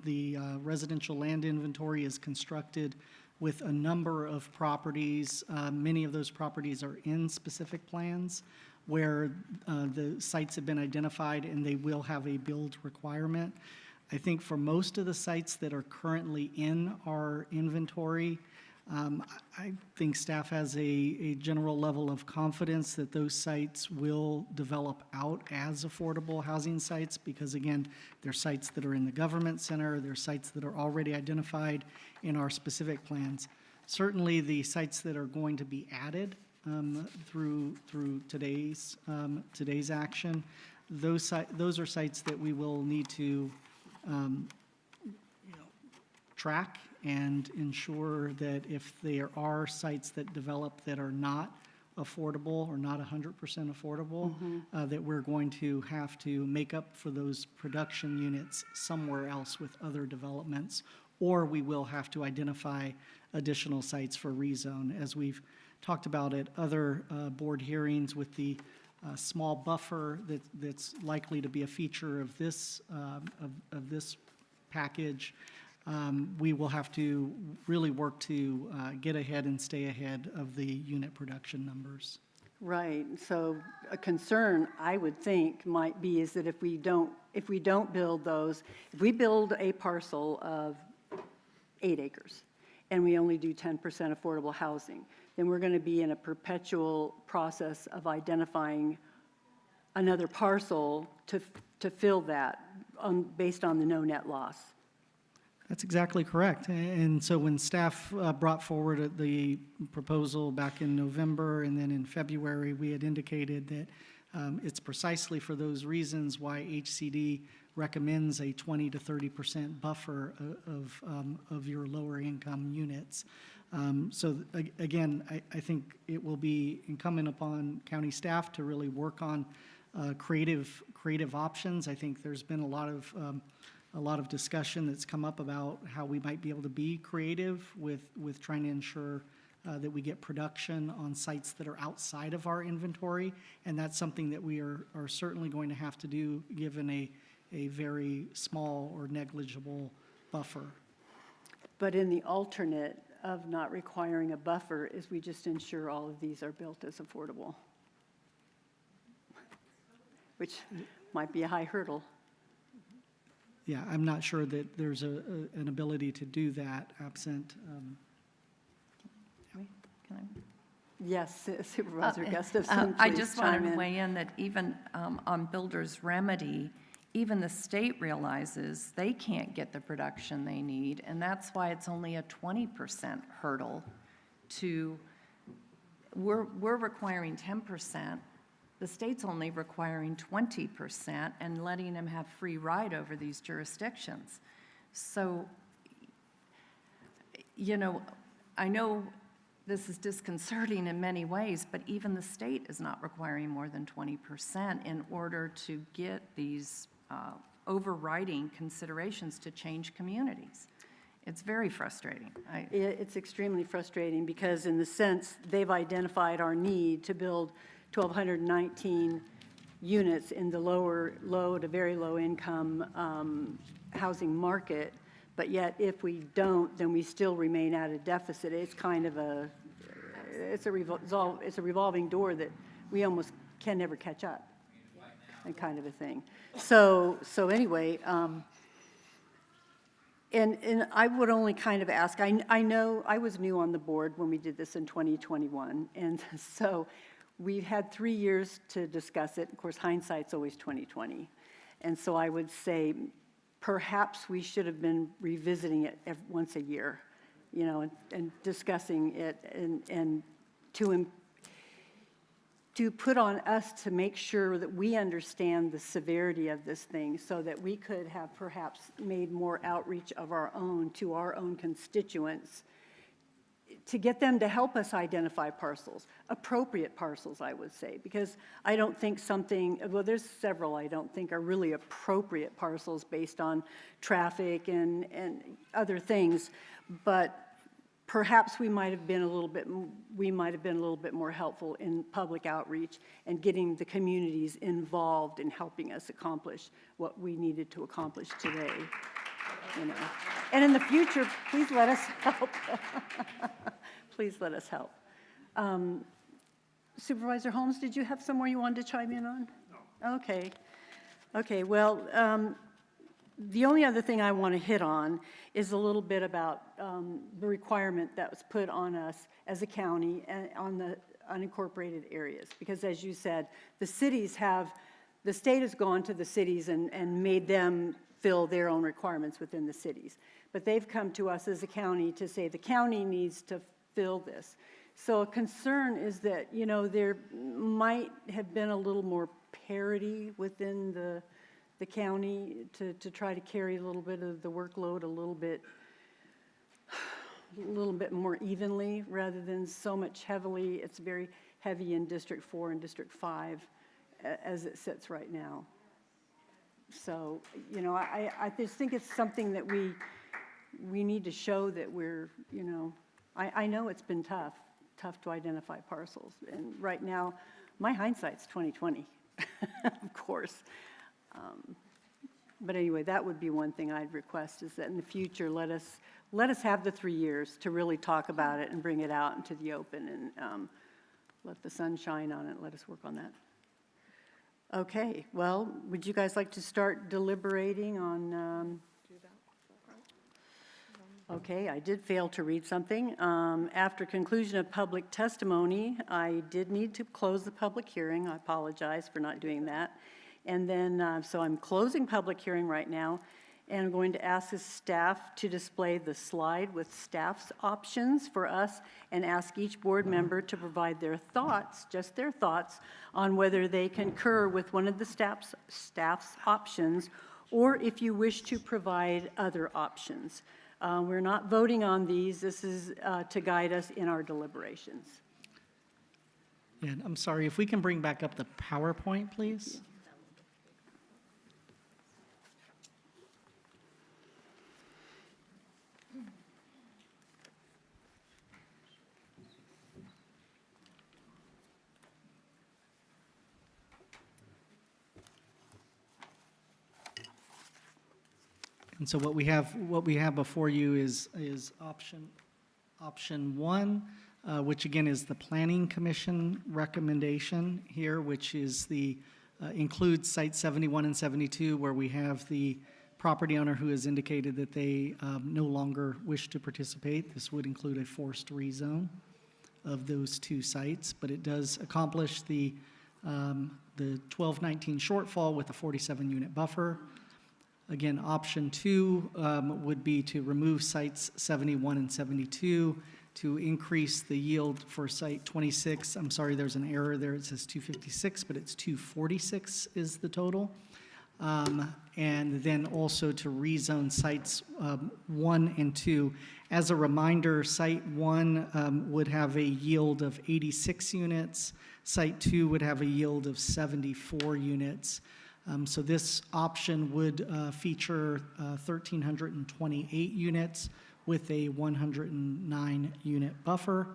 the residential land inventory is constructed with a number of properties. Many of those properties are in specific plans where the sites have been identified and they will have a build requirement. I think for most of the sites that are currently in our inventory, I think staff has a general level of confidence that those sites will develop out as affordable housing sites because, again, they're sites that are in the government center, they're sites that are already identified in our specific plans. Certainly the sites that are going to be added through today's action, those are sites that we will need to track and ensure that if there are sites that develop that are not affordable or not 100% affordable, that we're going to have to make up for those production units somewhere else with other developments, or we will have to identify additional sites for rezone, as we've talked about at other board hearings with the small buffer that's likely to be a feature of this package. We will have to really work to get ahead and stay ahead of the unit production numbers. Right, so a concern I would think might be is that if we don't build those, if we build a parcel of 8 acres and we only do 10% affordable housing, then we're going to be in a perpetual process of identifying another parcel to fill that based on the no net loss. That's exactly correct. And so when staff brought forward the proposal back in November and then in February, we had indicated that it's precisely for those reasons why HCD recommends a 20 to 30% buffer of your lower income units. So again, I think it will be incumbent upon county staff to really work on creative options. I think there's been a lot of discussion that's come up about how we might be able to be creative with trying to ensure that we get production on sites that are outside of our inventory, and that's something that we are certainly going to have to do given a very small or negligible buffer. But in the alternate of not requiring a buffer is we just ensure all of these are built as affordable, which might be a high hurdle. Yeah, I'm not sure that there's an ability to do that absent. Yes, Supervisor Gustafson, I please just want chime to in. weigh in that even on builder's remedy, even the state realizes they can't get the production they need, and that's why it's only a 20% hurdle to, we're requiring 10%. The state's only requiring 20% and letting them have free ride over these jurisdictions. So, you know, I know this is disconcerting in many ways, but even the state is not requiring more than 20% in order to get these overriding considerations to change communities. It's very frustrating. It's extremely frustrating because in the sense they've identified our need to build 1,219 units in the low to very low income housing market, but yet if we don't, then we still remain at a deficit. It's kind of it's a revolving door that we almost can never catch up, and kind of a thing. So anyway, and I would only kind of ask, I know I was new on the board when we did this in 2021, and so we've had 3 years to discuss it. Of course, hindsight's always 20/20. And so I would say perhaps we should have been revisiting it once a year, you know, and discussing it and to put on us to make sure that we understand the severity of this thing so that we could have perhaps made more outreach of our own to our own constituents to get them to help us identify parcels, appropriate parcels, I would say, because I don't think well, there's several I don't think are really appropriate parcels based on traffic and other things, but perhaps we might have been a little bit more helpful in public outreach and getting the communities involved in helping us accomplish what we needed to accomplish today. You know. And in the future, please let us help. Please let us help. Supervisor Holmes, did you have somewhere you wanted to chime in on? No. Okay. Okay, well, the only other thing I want to hit on is a little bit about the requirement that was put on us as a county and on the unincorporated areas. Because as you said, the state has gone to the cities and made them fill their own requirements within the cities. But they've come to us as a county to say the county needs to fill this. So a concern is that, you know, there might have been a little more parity within the county to try to carry a little bit of the workload a little bit more evenly rather than so much heavily. It's very heavy in District 4 and District 5 as it sits right now. So, you know, I just think it's something that we need to show that we're, you know, I know it's been tough to identify parcels. And right now, my hindsight's 20/20, of course. But anyway, that would be one thing I'd request, is that in the future, let us have the 3 years to really talk about it and bring it out into the open, and let the sun shine on it. Let us work on that. Okay, well, would you guys like to start deliberating on? Okay, I did fail to read something. After conclusion of public testimony, I did need to close the public hearing. I apologize for not doing that. And then, so I'm closing public hearing right now, and I'm going to ask the staff to display the slide with staff's options for us, and ask each board member to provide their thoughts, just their thoughts, on whether they concur with one of the staff's options, or if you wish to provide other options. We're not voting on these. This is to guide us in our deliberations. Yeah, and I'm sorry, if we can bring back up the PowerPoint, please. And so what we have before you is option one, which again is the Planning Commission recommendation here, which is includes Site 71 and 72, where we have the property owner who has indicated that they no longer wish to participate. This would include a forced rezone of those two sites, but it does accomplish the 1219 shortfall with a 47-unit buffer. Again, option two would be to remove sites 71 and 72 to increase the yield for site 26. I'm sorry, there's an error there. It says 256, but it's 246 is the total. And then also to rezone sites 1 and 2. As a reminder, site 1 would have a yield of 86 units. Site 2 would have a yield of 74 units. So this option would feature 1,328 units with a 109-unit buffer.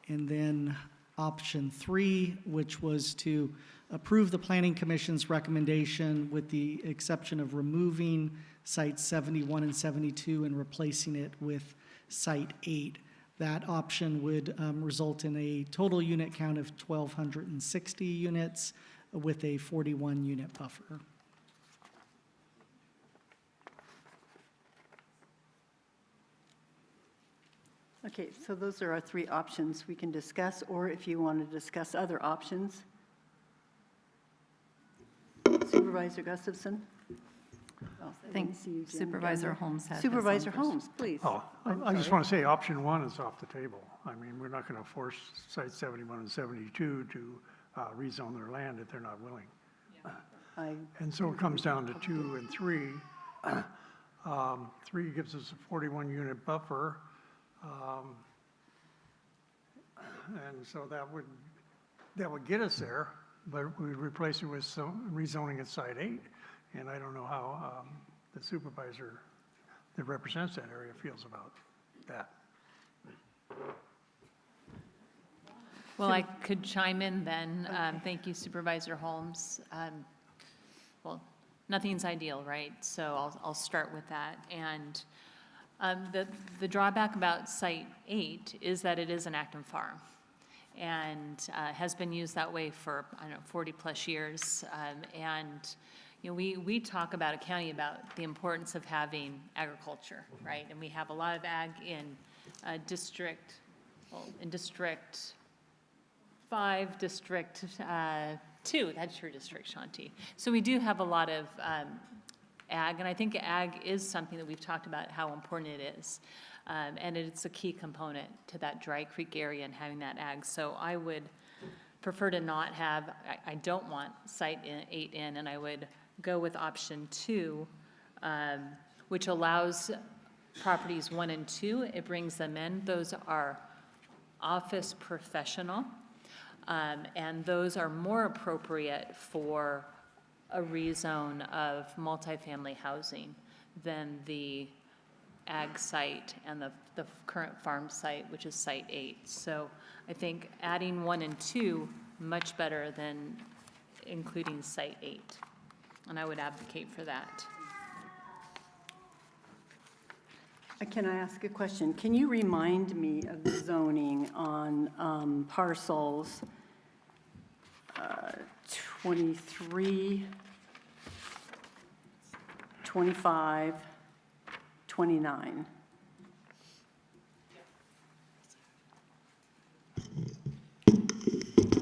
And then option 3, which was to approve the Planning Commission's recommendation with the exception of removing sites 71 and 72 and replacing it with site 8. That option would result in a total unit count of 1,260 units with a 41-unit buffer. Okay, so those are our 3 options we can discuss, or if you want to discuss other options. Supervisor Gustafson? Oh, I think Supervisor Holmes had his own Supervisor question. Holmes, please. Oh, I just want to say option 1 is off the table. I mean, we're not going to force Site 71 and 72 to rezone their land if they're not willing. And so it comes down to 2 and 3. 3 gives us a 41-unit buffer. And so that would get us there, but we would replace it with rezoning at Site 8. And I don't know how the supervisor that represents that area feels about that. Well, I could chime in then. Thank you, Supervisor Holmes. Well, nothing's ideal, right? So I'll start with that. And the drawback about Site 8 is that it is an active farm and has been used that way for, 40-plus years. And you know, we talk about a county about the importance of having agriculture, right? And we have a lot of ag in District 5, District 2, that's your district, Shanti. So we do have a lot of ag, and I think ag is something that we've talked about how important it is. And it's a key component to that Dry Creek area and having that ag. So I would prefer to not have, I don't want Site 8 in, and I would go with option 2, which allows properties 1 and 2, it brings them in. Those are office professional. And those are more appropriate for a rezone of multifamily housing than the ag site and the current farm site, which is Site 8. So I think adding 1 and 2, much better than including Site 8. And I would advocate for that. Can I ask a question? Can you remind me of the zoning on parcels 23, 25, 29?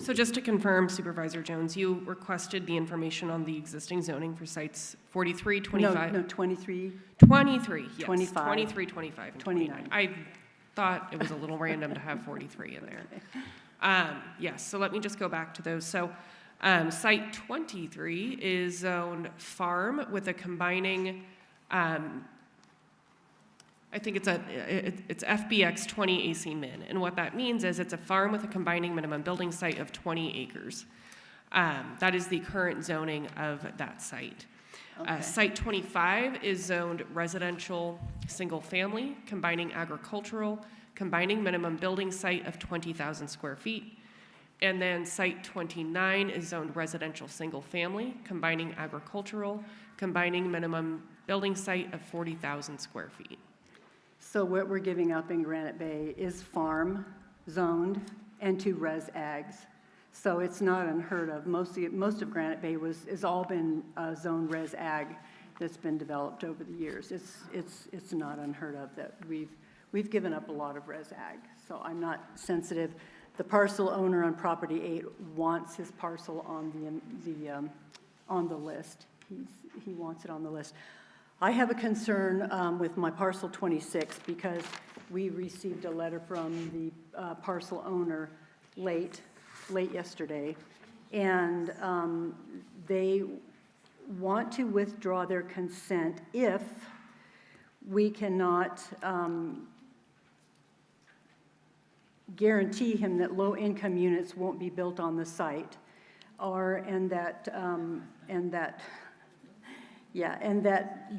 So just to confirm, Supervisor Jones, you requested the information on the existing zoning for sites 43, 25? No, 23. 23, yes. 25. 23, 25, and 29. I thought it was a little random to have 43 in there. Yes, so let me just go back to those. So site 23 is zoned farm with a combining, I think it's FBX 20 AC min. And what that means is it's a farm with a combining minimum building site of 20 acres. That is the current zoning of that site. Okay. Site 25 is zoned residential single family, combining agricultural, combining minimum building site of 20,000 square feet. And then site 29 is zoned residential single family, combining agricultural, combining minimum building site of 40,000 square feet. So what we're giving up in Granite Bay is farm zoned and 2 res ags. So it's not unheard of. Most of Granite Bay has all been zoned res ag that's been developed over the years. It's not unheard of that we've given up a lot of res ag. So I'm not sensitive. The parcel owner on property 8 wants his parcel on the list. He wants it on the list. I have a concern with my parcel 26 because we received a letter from the parcel owner late yesterday, and they want to withdraw their consent if we cannot guarantee him that low-income units won't be built on the site, and that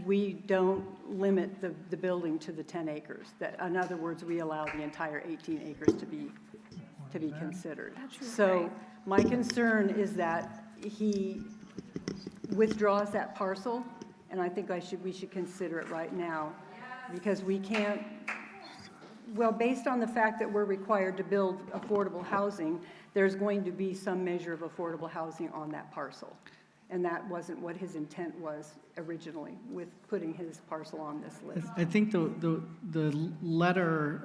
we don't limit the building to the 10 acres. That, in other words, we allow the entire 18 acres to be considered. So my concern is that he withdraws that parcel, and I think we should consider it right now, because we can't. Well, based on the fact that we're required to build affordable housing, there's going to be some measure of affordable housing on that parcel. And that wasn't what his intent was originally with putting his parcel on this list. I think the letter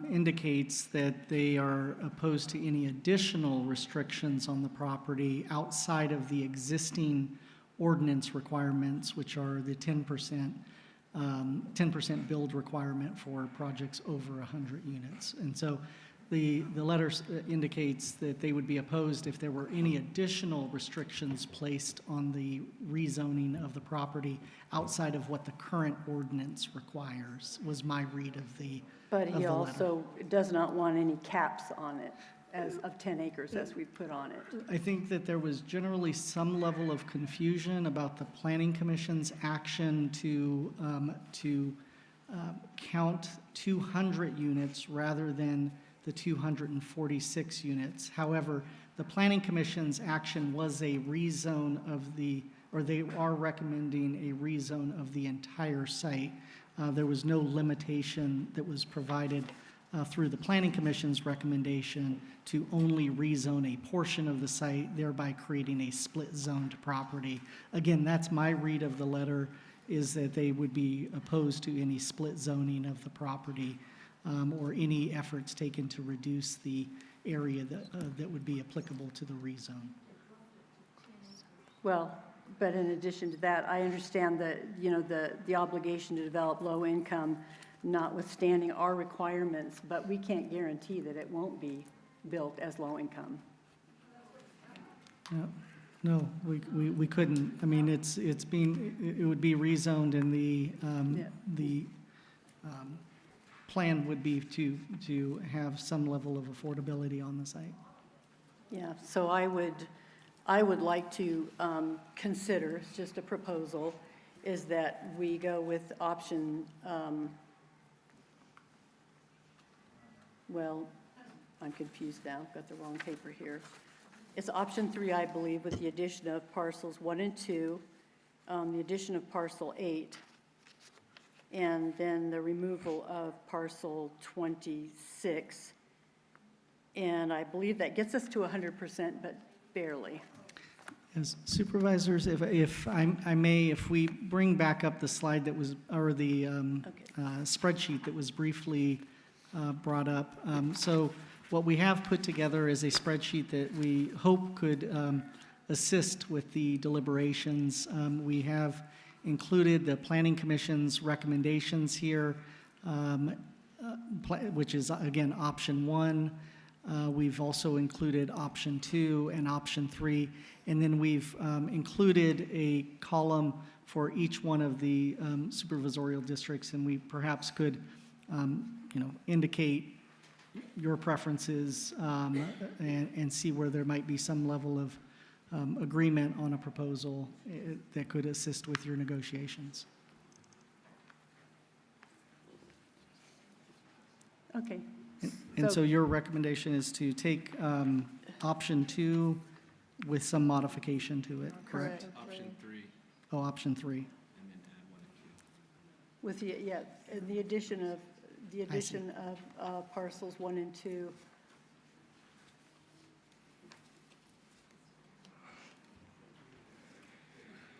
indicates that they are opposed to any additional restrictions on the property outside of the existing ordinance requirements, which are the 10% build requirement for projects over 100 units. And so the letter indicates that they would be opposed if there were any additional restrictions placed on the rezoning of the property outside of what the current ordinance requires, was my read of the But he letter. also does not want any caps on it of 10 acres as we put on it. I think that there was generally some level of confusion about the Planning Commission's action to count 200 units rather than the 246 units. However, the Planning Commission's action was a rezone of they are recommending a rezone of the entire site. There was no limitation that was provided through the Planning Commission's recommendation to only rezone a portion of the site, thereby creating a split zoned property. Again, that's my read of the letter, is that they would be opposed to any split zoning of the property or any efforts taken to reduce the area that would be applicable to the rezone. Well, but in addition to that, I understand that, the obligation to develop low income, notwithstanding our requirements, but we can't guarantee that it won't be built as low income. No, we couldn't. I mean, it would be rezoned, and the plan would be to have some level of affordability on the site. Yeah, so I would like to consider, it's just a proposal, is that we go with option, well, I'm confused now, I've got the wrong paper here. It's option 3, I believe, with the addition of parcels 1 and 2, the addition of parcel 8, and then the removal of parcel 26. And I believe that gets us to 100%, but barely. As supervisors, if I may, if we bring back up the slide that was, or the spreadsheet that was briefly brought up. So what we have put together is a spreadsheet that we hope could assist with the deliberations. We have included the Planning Commission's recommendations here, which is, again, option 1. We've also included option 2 and option 3, and then we've included a column for each one of the supervisorial districts, and we perhaps could, indicate your preferences and see where there might be some level of agreement on a proposal that could assist with your negotiations. Okay. And so your recommendation is to take option 2 with some modification to it, correct? Option 3. Oh, option 3. With the, yeah, and the addition of parcels 1 and 2.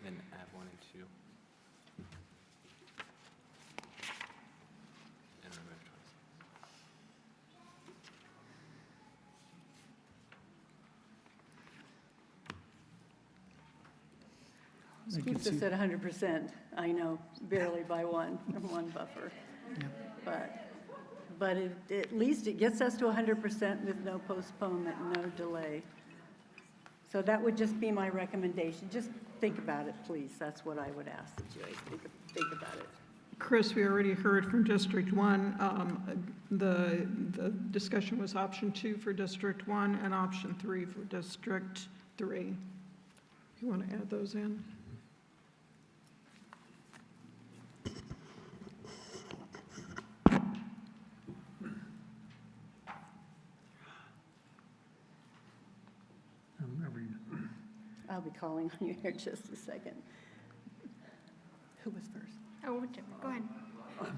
Then add 1 and 2. And remove 26. This keeps us at 100%, I know, barely by one buffer. But at least it gets us to 100% with no postponement, no delay. So that would just be my recommendation. Just think about it, please. That's what I would ask that you guys think about it. Chris, we already heard from District 1. The discussion was option 2 for District 1 and option 3 for District 3. You want to add those in? I'll be calling on you here in just a second. Who was first? Oh, go ahead.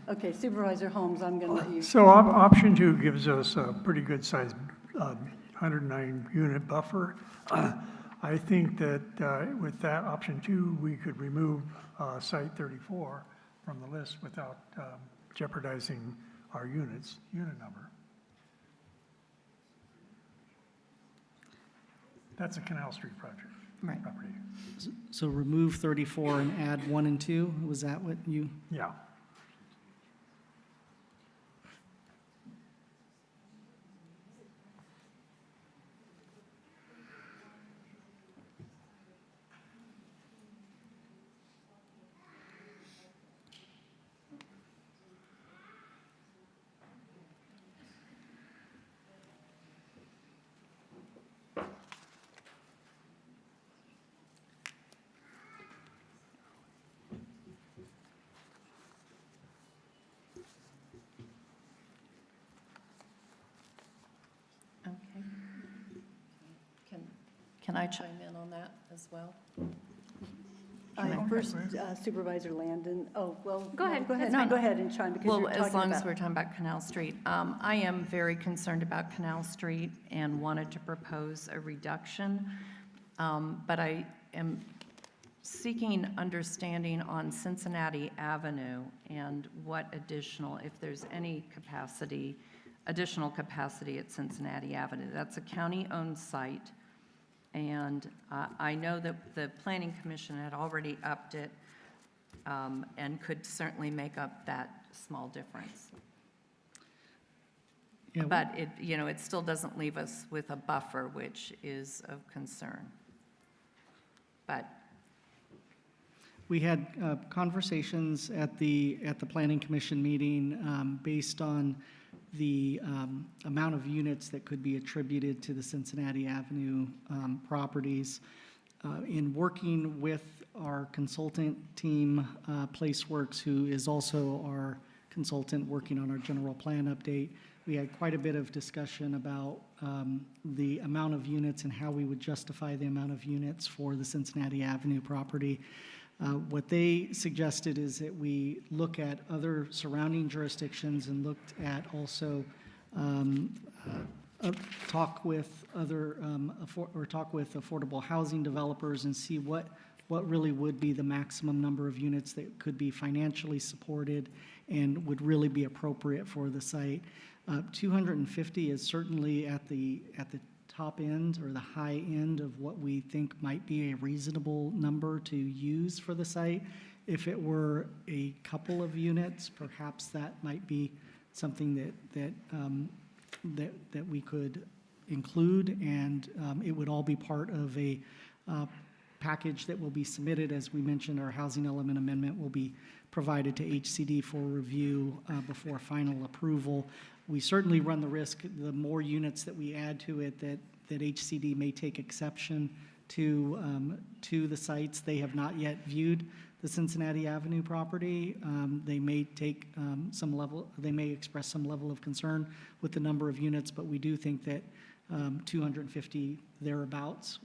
Okay, Supervisor Holmes, I'm going to let you. So option 2 gives us a pretty good sized 109 unit buffer. I think that with that option 2, we could remove site 34 from the list without jeopardizing our unit number. That's a Canal Street project. Right. Property. So remove 34 and add 1 and 2? Was that what you? Yeah. Okay. Can I chime in on that as well? First, Supervisor Landon. Oh, well. Go ahead. Go ahead. That's No, fine. go ahead and chime because you're Well, talking as long as about- we're talking about Canal Street, I am very concerned about Canal Street and wanted to propose a reduction. But I am seeking understanding on Cincinnati Avenue and what additional, if there's any capacity, additional capacity at Cincinnati Avenue. That's a county-owned site. And I know that the Planning Commission had already upped it and could certainly make up that small difference. Yeah, But it, it still doesn't leave us with a buffer, which is of concern. But we had conversations at the Planning Commission meeting based on the amount of units that could be attributed to the Cincinnati Avenue properties. In working with our consultant team, PlaceWorks, who is also our consultant working on our general plan update, we had quite a bit of discussion about the amount of units and how we would justify the amount of units for the Cincinnati Avenue property. What they suggested is that we look at other surrounding jurisdictions and looked at also talk with other talk with affordable housing developers and see what really would be the maximum number of units that could be financially supported and would really be appropriate for the site. 250 is certainly at the top end or the high end of what we think might be a reasonable number to use for the site. If it were a couple of units, perhaps that might be something that we could include, and it would all be part of a package that will be submitted. As we mentioned, our housing element amendment will be provided to HCD for review before final approval. We certainly run the risk, the more units that we add to it, that HCD may take exception to the sites. They have not yet viewed the Cincinnati Avenue property. They may take they may express some level of concern with the number of units, but we do think that 250 thereabouts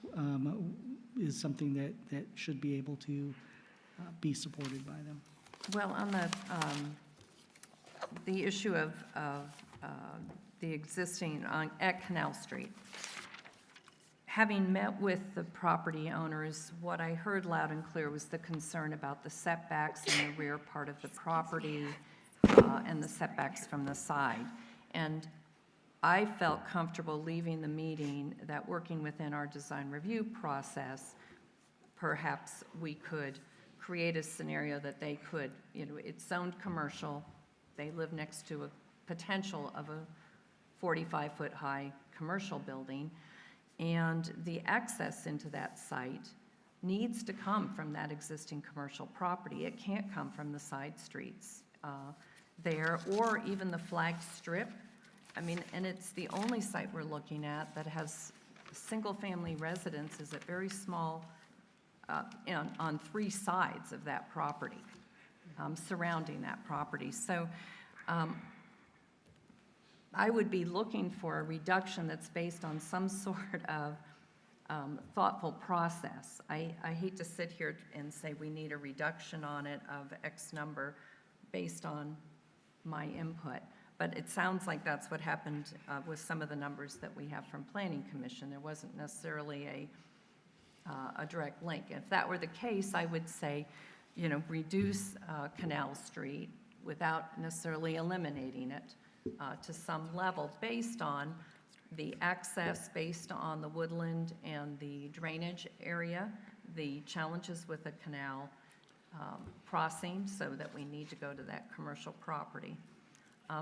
is something that should be able to be supported by them. Well, on the issue of the existing at Canal Street, having met with the property owners, what I heard loud and clear was the concern about the setbacks in the rear part of the property and the setbacks from the side. And I felt comfortable leaving the meeting that working within our design review process, perhaps we could create a scenario that they could, it's zoned commercial, they live next to a potential of a 45-foot high commercial building, and the access into that site needs to come from that existing commercial property. It can't come from the side streets there, or even the flagged strip. I mean, and it's the only site we're looking at that has single-family residences at very small, on three sides of that property, surrounding that property. So I would be looking for a reduction that's based on some sort of thoughtful process. I hate to sit here and say we need a reduction on it of X number based on my input, but it sounds like that's what happened with some of the numbers that we have from Planning Commission. There wasn't necessarily a direct link. If that were the case, I would say, reduce Canal Street without necessarily eliminating it to some level based on the access, based on the woodland and the drainage area, the challenges with the canal crossing, so that we need to go to that commercial property.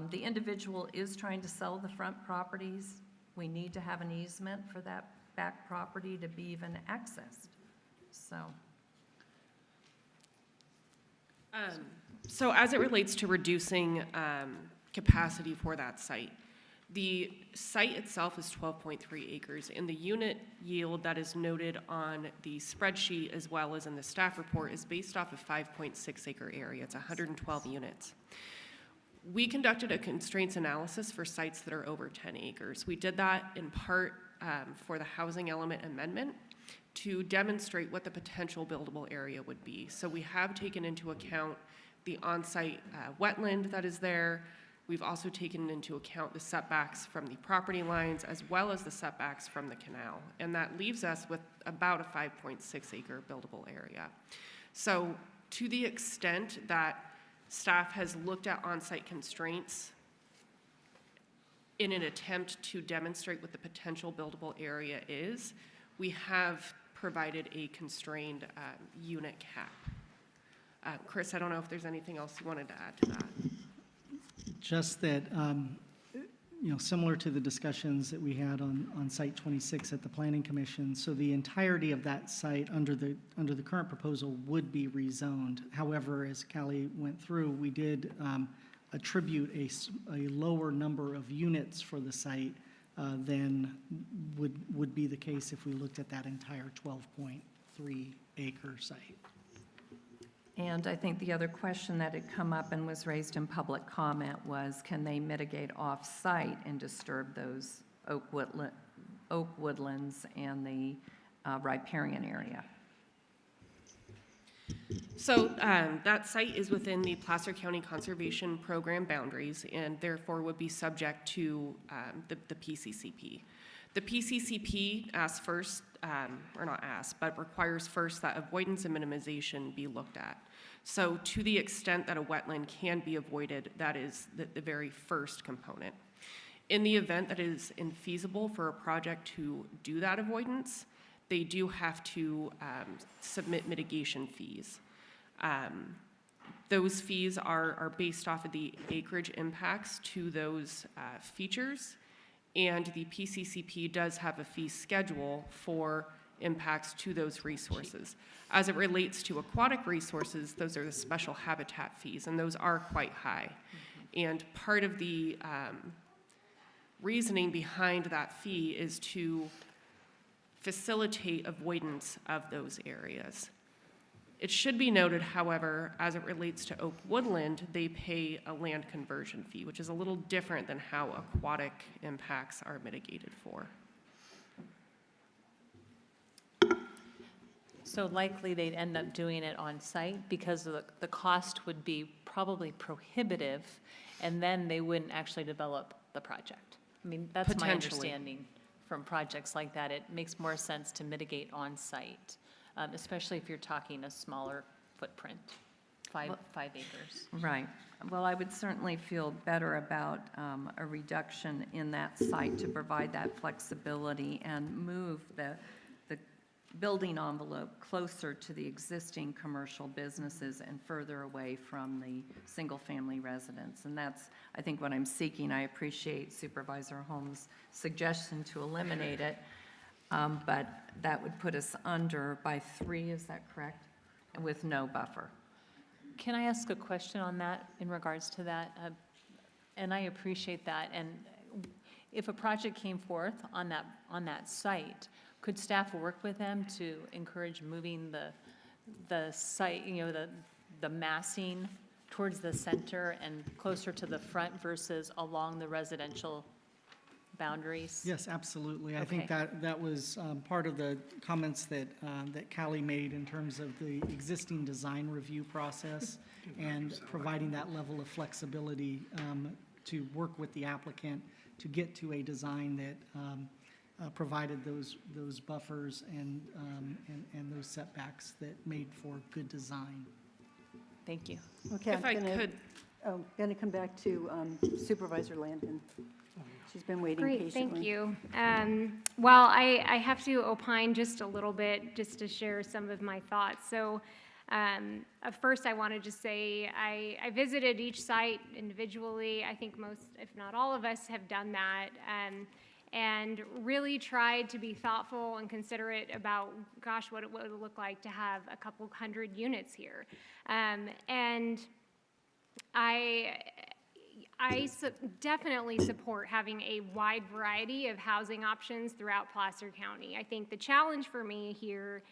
The individual is trying to sell the front properties. We need to have an easement for that back property to be even accessed. So as it relates to reducing capacity for that site, the site itself is 12.3 acres, and the unit yield that is noted on the spreadsheet as well as in the staff report is based off of 5.6 acre area. It's 112 units. We conducted a constraints analysis for sites that are over 10 acres. We did that in part for the housing element amendment to demonstrate what the potential buildable area would be. So we have taken into account the on-site wetland that is there. We've also taken into account the setbacks from the property lines as well as the setbacks from the canal. And that leaves us with about a 5.6 acre buildable area. So to the extent that staff has looked at on-site constraints in an attempt to demonstrate what the potential buildable area is, we have provided a constrained unit cap. Chris, I don't know if there's anything else you wanted to add to that. Just that, similar to the discussions that we had on Site 26 at the Planning Commission, so the entirety of that site under the current proposal would be rezoned. However, as Callie went through, we did attribute a lower number of units for the site than would be the case if we looked at that entire 12.3 acre site. And I think the other question that had come up and was raised in public comment was, can they mitigate off-site and disturb those oak woodlands and the riparian area? So that site is within the Placer County Conservation Program boundaries and therefore would be subject to the PCCP. The PCCP asks first, or not asks, but requires first that avoidance and minimization be looked at. So to the extent that a wetland can be avoided, that is the very first component. In the event that it is infeasible for a project to do that avoidance, they do have to submit mitigation fees. Those fees are based off of the acreage impacts to those features, and the PCCP does have a fee schedule for impacts to those resources. As it relates to aquatic resources, those are the special habitat fees, and those are quite high. And part of the reasoning behind that fee is to facilitate avoidance of those areas. It should be noted, however, as it relates to oak woodland, they pay a land conversion fee, which is a little different than how aquatic impacts are mitigated for. So likely they'd end up doing it on site because the cost would be probably prohibitive, and then they wouldn't actually develop the project. I mean, that's my Potentially. understanding from projects like that. It makes more sense to mitigate on site, especially if you're talking a smaller footprint, five acres. Right. Well, I would certainly feel better about a reduction in that site to provide that flexibility and move the building envelope closer to the existing commercial businesses and further away from the single-family residents. And that's, I think, what I'm seeking. I appreciate Supervisor Holmes' suggestion to eliminate it, but that would put us under by 3, is that correct? With no buffer. Can I ask a question on that in regards to that? And I appreciate that. And if a project came forth on that site, could staff work with them to encourage moving the site, the massing towards the center and closer to the front versus along the residential boundaries? Yes, absolutely. I Okay. think that was part of the comments that Callie made in terms of the existing design review process and providing that level of flexibility to work with the applicant to get to a design that provided those buffers and those setbacks that made for good design. Thank you. Okay, If I could. I'm going to come back to Supervisor Landon. She's been waiting Great, patiently. thank you. Well, I have to opine just a little bit, just to share some of my thoughts. So first, I want to just say I visited each site individually. I think most, if not all of us, have done that. And really tried to be thoughtful and considerate about, gosh, what it would look like to have a couple hundred units here. And I definitely support having a wide variety of housing options throughout Placer County. I think the challenge for me here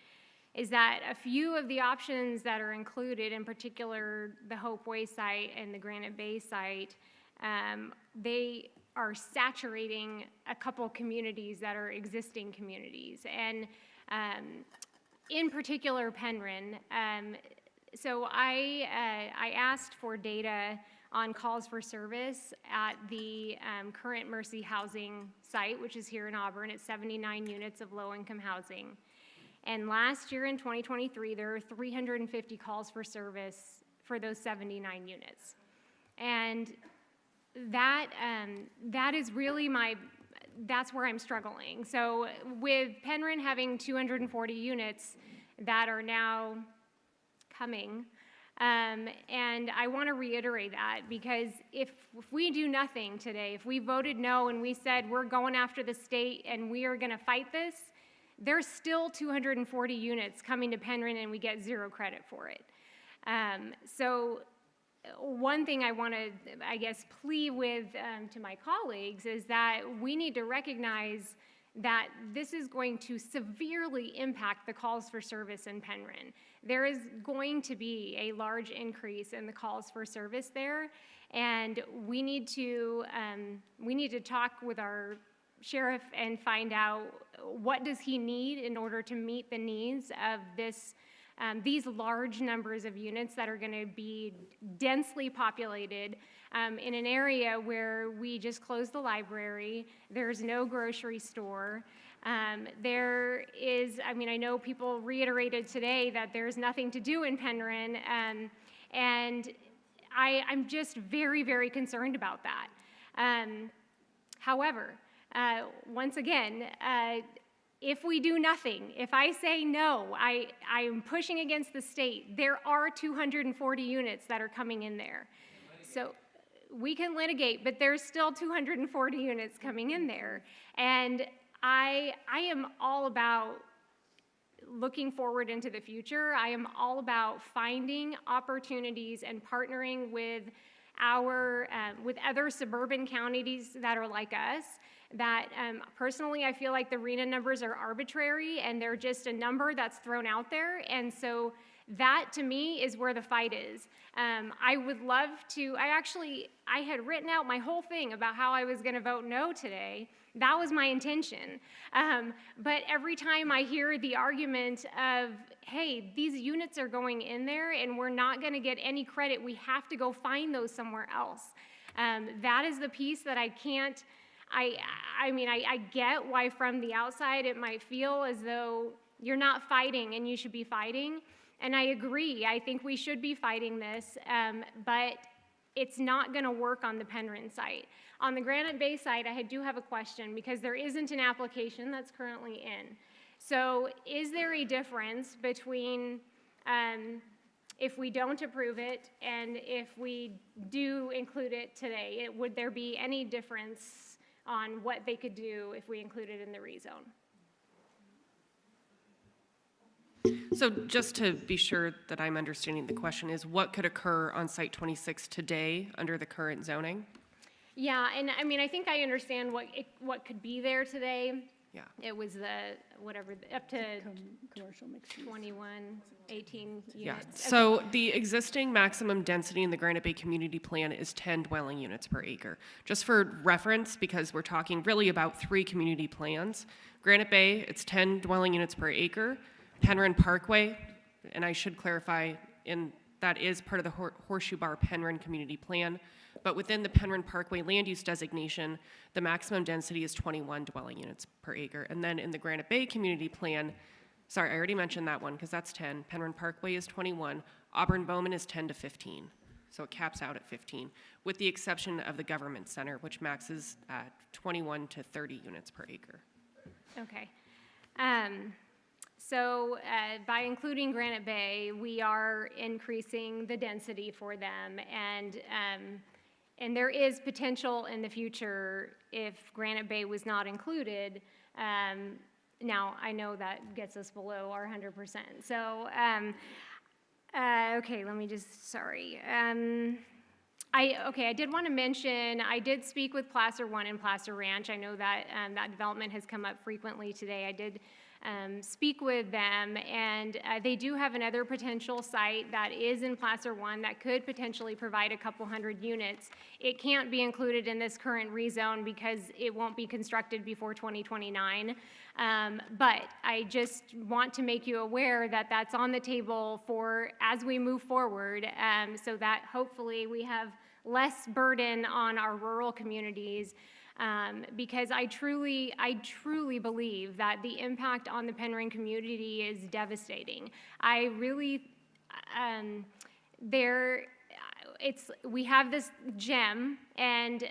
is that a few of the options that are included, in particular the Hope Way site and the Granite Bay site, they are saturating a couple communities that are existing communities, and in particular Penryn. So I asked for data on calls for service at the current Mercy Housing site, which is here in Auburn. It's 79 units of low-income housing. And last year in 2023, there were 350 calls for service for those 79 units. And that is really that's where I'm struggling. So with Penryn having 240 units that are now coming, and I want to reiterate that, because if we do nothing today, if we voted no and we said we're going after the state and we are going to fight this, there's still 240 units coming to Penryn and we get 0 credit for it. So one thing I want to, I guess, plea with to my colleagues is that we need to recognize that this is going to severely impact the calls for service in Penryn. There is going to be a large increase in the calls for service there, and we need to talk with our sheriff and find out what does he need in order to meet the needs of these large numbers of units that are going to be densely populated in an area where we just closed the library, there's no grocery store. There is, I mean, I know people reiterated today that there's nothing to do in Penryn, and I'm just very, very concerned about that. However, once again, if we do nothing, if I say no, I am pushing against the state, there are 240 units that are coming in there. So we can litigate, but there's still 240 units coming in there. And I am all about looking forward into the future. I am all about finding opportunities and partnering with with other suburban counties that are like us. That personally, I feel like the RHNA numbers are arbitrary and they're just a number that's thrown out there. And so that to me is where the fight is. I would love to, I had written out my whole thing about how I was gonna vote no today. That was my intention. But every time I hear the argument of, hey, these units are going in there and we're not gonna get any credit, we have to go find those somewhere else. That is the piece that I can't, I mean, I get why from the outside it might feel as though you're not fighting and you should be fighting. And I agree, I think we should be fighting this, but it's not gonna work on the Penryn site. On the Granite Bay site, I do have a question because there isn't an application that's currently in. So is there a difference between if we don't approve it and if we do include it today? Would there be any difference on what they could do if we include it in the rezone? So just to be sure that I'm understanding the question is what could occur on Site 26 today under the current zoning? Yeah, and I mean, I think I understand what could be there today. Yeah. It was up to commercial mixed 21, 18 units. Yeah, Okay. so the existing maximum density in the Granite Bay Community Plan is 10 dwelling units per acre. Just for reference, because we're talking really about 3 community plans. Granite Bay, it's 10 dwelling units per acre. Penryn Parkway, and I should clarify, that is part of the Horseshoe Bar Penryn Community Plan, but within the Penryn Parkway land use designation, the maximum density is 21 dwelling units per acre. And then in the Granite Bay Community Plan, sorry, I already mentioned that one because that's 10. Penryn Parkway is 21. Auburn Bowman is 10 to 15. So it caps out at 15, with the exception of the Government Center, which maxes at 21 to 30 units per acre. Okay. So by including Granite Bay, we are increasing the density for them, and there is potential in the future if Granite Bay was not included. Now, I know that gets us below our 100%. So, okay, let me just, sorry. I did want to mention, I did speak with Placer One and Placer Ranch. I know that that development has come up frequently today. I did speak with them, and they do have another potential site that is in Placer One that could potentially provide a couple hundred units. It can't be included in this current rezone because it won't be constructed before 2029. But I just want to make you aware that that's on the table for as we move forward, so that hopefully we have less burden on our rural communities. Because I truly believe that the impact on the Penryn community is devastating. I really, we have this gem, and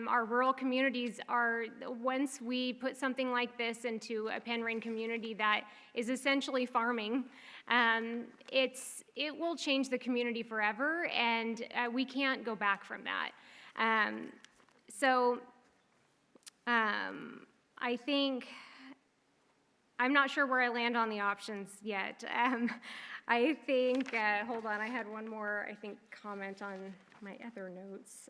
our rural communities are, once we put something like this into a Penryn community that is essentially farming, it will change the community forever, and we can't go back from that. I think, I'm not sure where I land on the options yet. I think, hold on, I had one more, I think, comment on my other notes.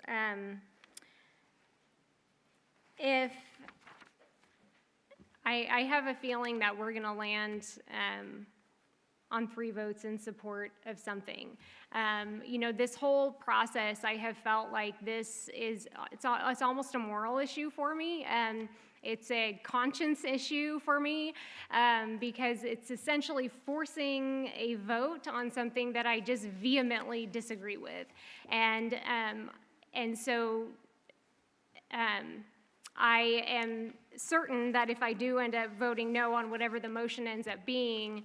If, I have a feeling that we're going to land on 3 votes in support of something. You know, this whole process, I have felt like this is, it's almost a moral issue for me. It's a conscience issue for me because it's essentially forcing a vote on something that I just vehemently disagree with. And so I am certain that if I do end up voting no on whatever the motion ends up being,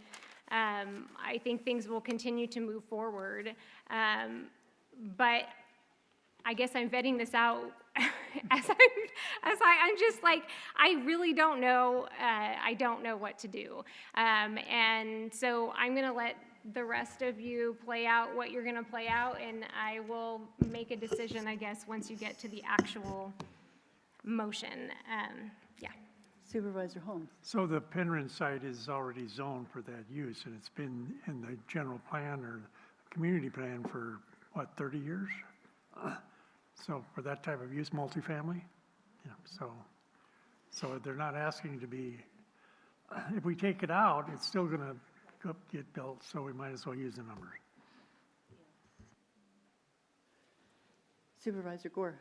I think things will continue to move forward. But I guess I'm vetting this out I'm just like, I really don't know. I don't know what to do. And so I'm going to let the rest of you play out what you're going to play out, and I will make a decision, I guess, once you get to the actual motion. Yeah. Supervisor Holmes. So the Penryn site is already zoned for that use, and it's been in the general plan or community plan for, what, 30 years? So for that type of use, multifamily? Yeah, so they're not asking to be, if we take it out, it's still going to get built, so we might as well use the numbers. Supervisor Gore.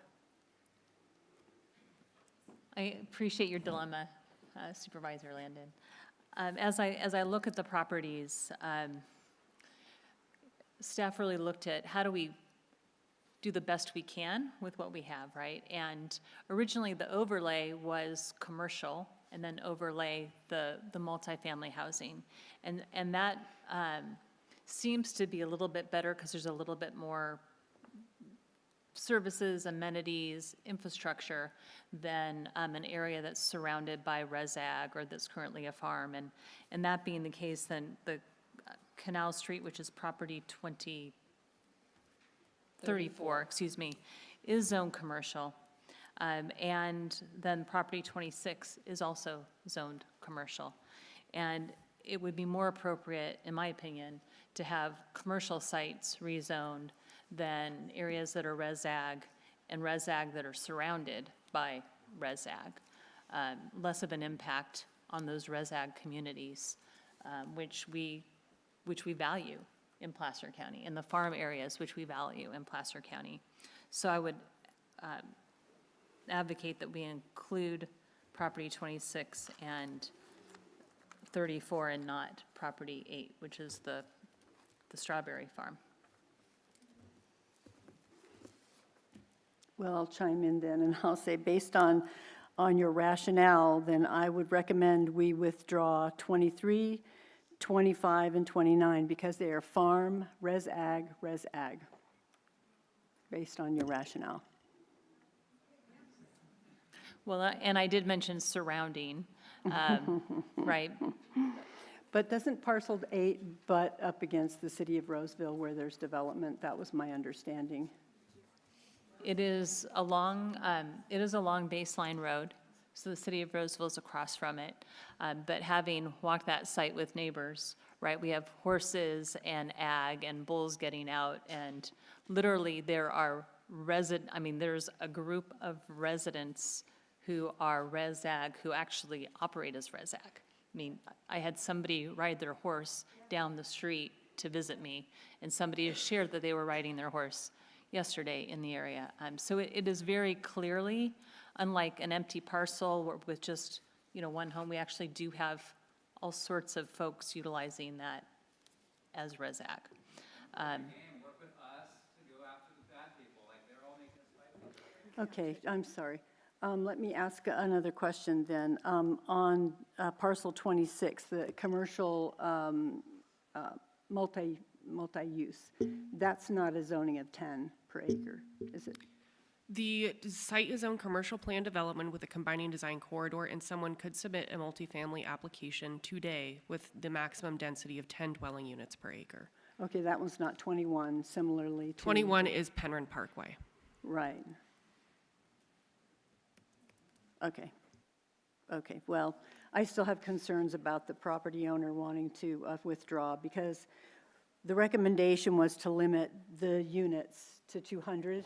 I appreciate your dilemma, Supervisor Landon. As I look at the properties, staff really looked at how do we do the best we can with what we have, right? And originally the overlay was commercial, and then overlay the multifamily housing. And that seems to be a little bit better because there's a little bit more services, amenities, infrastructure than an area that's surrounded by res ag or that's currently a farm. And that being the case, then the Canal Street, which is property 34, excuse me, is zoned commercial. And then property 26 is also zoned commercial. And it would be more appropriate, in my opinion, to have commercial sites rezoned than areas that are res ag and res ag that are surrounded by res ag. Less of an impact on those res ag communities, which we value in Placer County, in the farm areas which we value in Placer County. So I would advocate that we include property 26 and 34 and not property 8, which is the strawberry farm. Well, I'll chime in then, and I'll say, based on your rationale, then I would recommend we withdraw 23, 25, and 29, because they are farm, res ag, based on your rationale. Well, and I did mention surrounding, right? But doesn't parcel 8 butt up against the city of Roseville where there's development? That was my understanding. It is along Baseline Road, so the city of Roseville is across from it. But having walked that site with neighbors, right, we have horses and ag and bulls getting out, and literally there are there's a group of residents who are res ag who actually operate as res ag. I mean, I had somebody ride their horse down the street to visit me, and somebody has shared that they were riding their horse yesterday in the area. So it is very clearly, unlike an empty parcel with just, one home, we actually do have all sorts of folks utilizing that as res ag. Work with us to go after the bad people, like they're all making us fight. Okay, I'm sorry. Let me ask another question then. On parcel 26, the commercial multi-use, that's not a zoning of 10 per acre, is it? The site is on commercial plan development with a combining design corridor, and someone could submit a multifamily application today with the maximum density of 10 dwelling units per acre. Okay, that one's not 21, similarly to... 21 is Penryn Parkway. Right. Okay. Okay, well, I still have concerns about the property owner wanting to withdraw, because the recommendation was to limit the units to 200,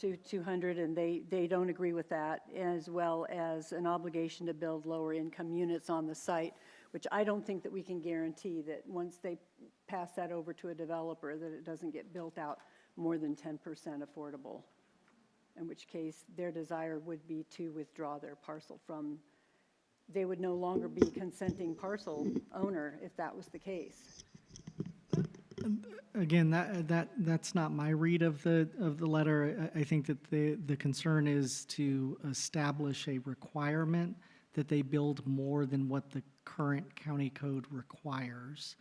and they don't agree with that, as well as an obligation to build lower income units on the site, which I don't think that we can guarantee that once they pass that over to a developer, that it doesn't get built out more than 10% affordable, in which case their desire would be to withdraw their parcel from, they would no longer be consenting parcel owner if that was the case. Again, that's not my read of the letter. I think that the concern is to establish a requirement that they build more than what the current county code requires.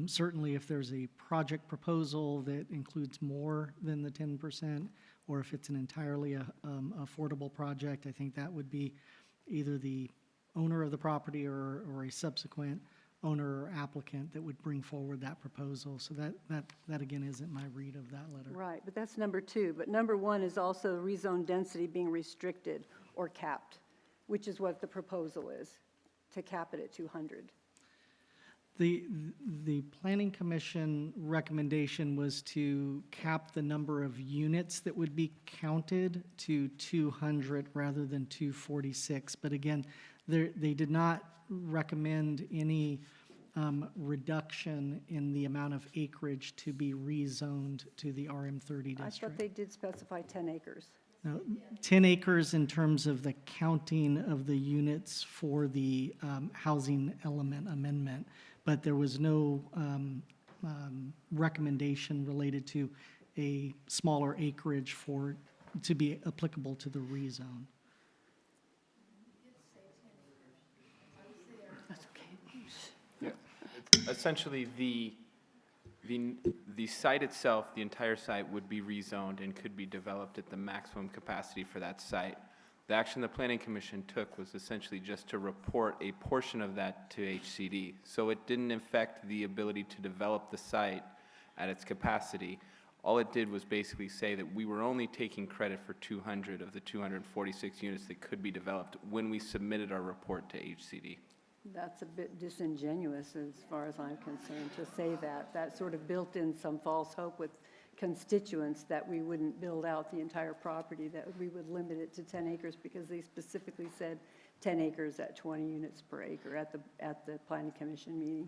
Certainly, if there's a project proposal that includes more than the 10%, or if it's an entirely affordable project, I think that would be either the owner of the property or a subsequent owner or applicant that would bring forward that proposal. So that again isn't my read of that letter. Right, but that's number 2. But number 1 is also rezone density being restricted or capped, which is what the proposal is, to cap it at 200. The Planning Commission recommendation was to cap the number of units that would be counted to 200 rather than 246. But again, they did not recommend any reduction in the amount of acreage to be rezoned to the RM30 district. I thought they did specify 10 acres. No, 10 acres in terms of the counting of the units for the housing element amendment, but there was no recommendation related to a smaller acreage to be applicable to the rezone. That's okay. Yeah. Essentially, the site itself, the entire site would be rezoned and could be developed at the maximum capacity for that site. The action the Planning Commission took was essentially just to report a portion of that to HCD. So it didn't affect the ability to develop the site at its capacity. All it did was basically say that we were only taking credit for 200 of the 246 units that could be developed when we submitted our report to HCD. That's a bit disingenuous as far as I'm concerned to say that. That sort of built in some false hope with constituents that we wouldn't build out the entire property, that we would limit it to 10 acres because they specifically said 10 acres at 20 units per acre at the Planning Commission meeting.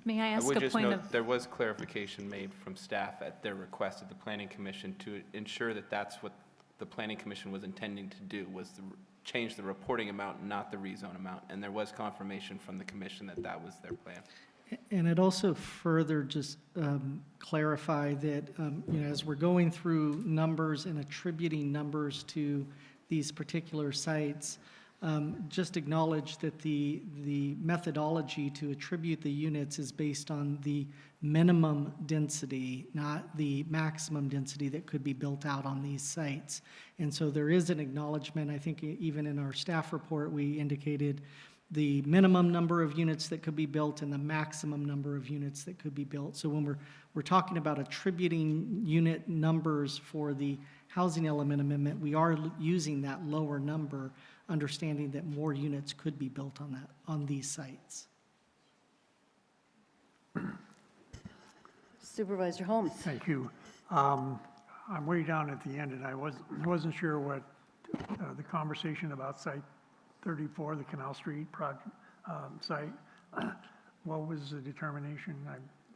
May I ask would a just point note of? there was clarification made from staff at their request at the Planning Commission to ensure that that's what the Planning Commission was intending to do, was to change the reporting amount, not the rezone amount. And there was confirmation from the commission that that was their plan. And it also further just clarify that, as we're going through numbers and attributing numbers to these particular sites, just acknowledge that the methodology to attribute the units is based on the minimum density, not the maximum density that could be built out on these sites. And so there is an acknowledgement, I think even in our staff report, we indicated the minimum number of units that could be built and the maximum number of units that could be built. So when we're talking about attributing unit numbers for the housing element amendment, we are using that lower number, understanding that more units could be built on these sites. Supervisor Holmes. Thank you. I'm way down at the end, and I wasn't sure what the conversation about Site 34, the Canal Street project site. What was the determination?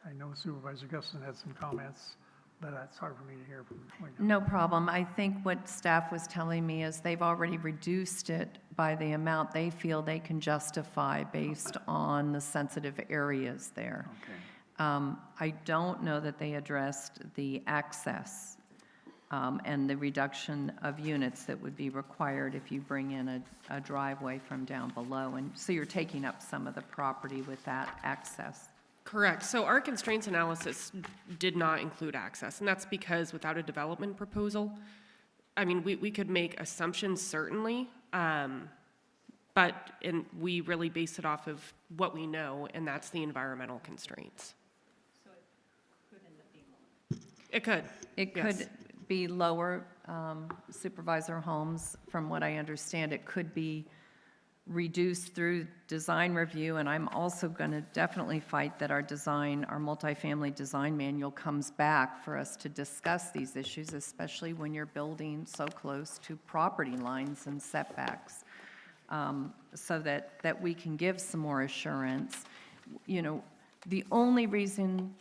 I know Supervisor Guston had some comments, but it's hard for me to hear from way down. No problem. I think what staff was telling me is they've already reduced it by the amount they feel they can justify based on the sensitive areas there. Okay. I don't know that they addressed the access and the reduction of units that would be required if you bring in a driveway from down below. And so you're taking up some of the property with that access. Correct. So our constraints analysis did not include access, and that's because without a development proposal, I mean, we could make assumptions certainly, but we really base it off of what we know, and that's the environmental constraints. So it could end up being lower. It could. It could be lower, Supervisor Holmes. From what I understand, it could be reduce through design review, and I'm also going to definitely fight that our multifamily design manual comes back for us to discuss these issues, especially when you're building so close to property lines and setbacks, so that we can give some more assurance. You know, the only reason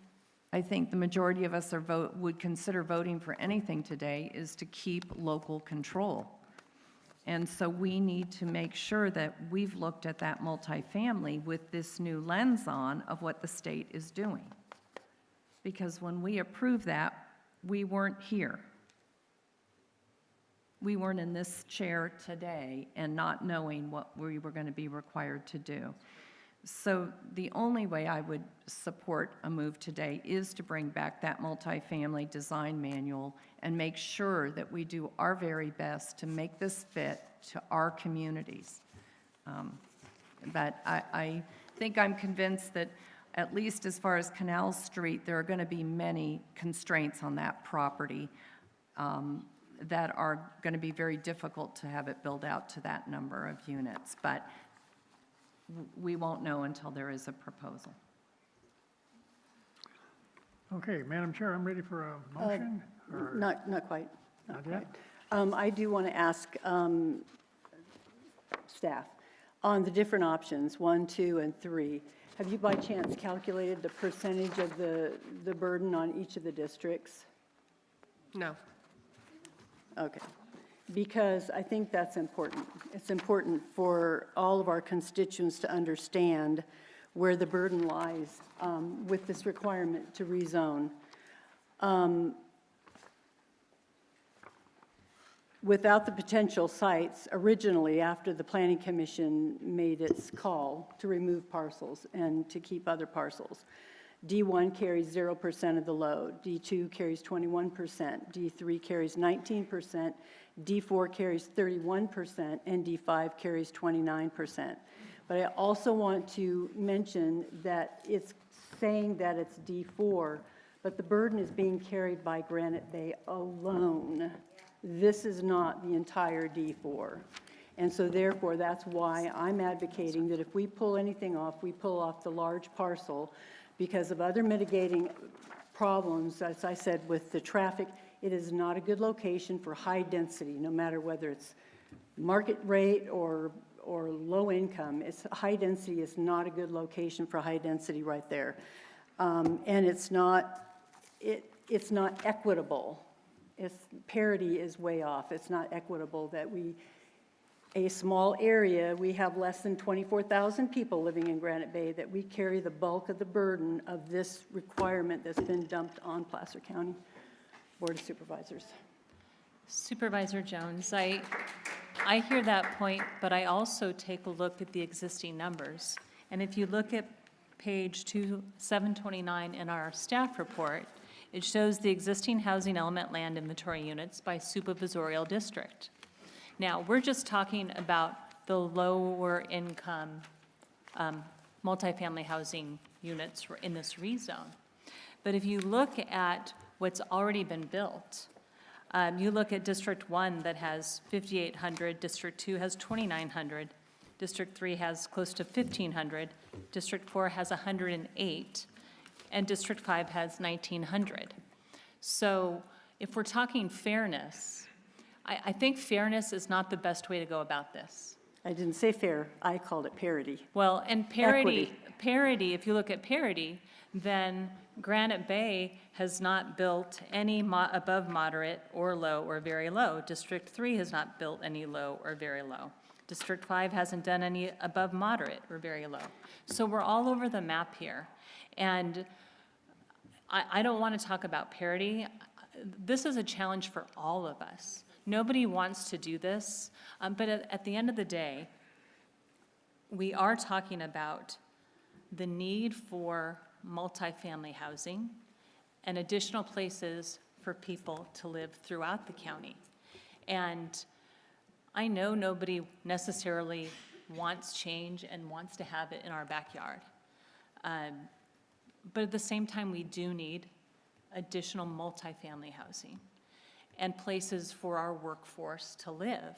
I think the majority of us would consider voting for anything today is to keep local control. And so we need to make sure that we've looked at that multifamily with this new lens on of what the state is doing. Because when we approved that, we weren't here. We weren't in this chair today and not knowing what we were going to be required to do. So the only way I would support a move today is to bring back that multifamily design manual and make sure that we do our very best to make this fit to our communities. But I think I'm convinced that at least as far as Canal Street, there are going to be many constraints on that property that are going to be very difficult to have it build out to that number of units. But we won't know until there is a proposal. Okay, Madam Chair, I'm ready for a motion. or- Not quite. Not yet? I do want to ask staff, on the different options, 1, 2, and 3, have you by chance calculated the percentage of the burden on each of the districts? No. Okay. Because I think that's important. It's important for all of our constituents to understand where the burden lies with this requirement to rezone. Without the potential sites, originally, after the Planning Commission made its call to remove parcels and to keep other parcels, D1 carries 0% of the load, D2 carries 21%, D3 carries 19%, D4 carries 31%, and D5 carries 29%. But I also want to mention that it's saying that it's D4, but the burden is being carried by Granite Bay alone. This is not the entire D4. And so therefore, that's why I'm advocating that if we pull anything off, we pull off the large parcel because of other mitigating problems, as I said, with the traffic. It is not a good location for high density, no matter whether it's market rate or low income. It's high density is not a good location for high density right there. And it's not equitable. Parity is way off. It's not equitable that a small area, we have less than 24,000 people living in Granite Bay, that we carry the bulk of the burden of this requirement that's been dumped on Placer County Board of Supervisors. Supervisor Jones, I hear that point, but I also take a look at the existing numbers. And if you look at page 729 in our staff report, it shows the existing housing element land inventory units by supervisorial district. Now, we're just talking about the lower income multifamily housing units in this rezone. But if you look at what's already been built, you look at District 1 that has 5,800, District 2 has 2,900, District 3 has close to 1,500, District 4 has 108, and District 5 has 1,900. So if we're talking fairness, I think fairness is not the best way to go about this. I didn't say fair, I called it parity. Well, and parity, if you look at parity, then Granite Bay has not built any above moderate or low or very low. District 3 has not built any low or very low. District 5 hasn't done any above moderate or very low. So we're all over the map here. And I don't want to talk about parity. This is a challenge for all of us. Nobody wants to do this, but at the end of the day, we are talking about the need for multifamily housing and additional places for people to live throughout the county. And I know nobody necessarily wants change and wants to have it in our backyard. But at the same time, we do need additional multifamily housing and places for our workforce to live.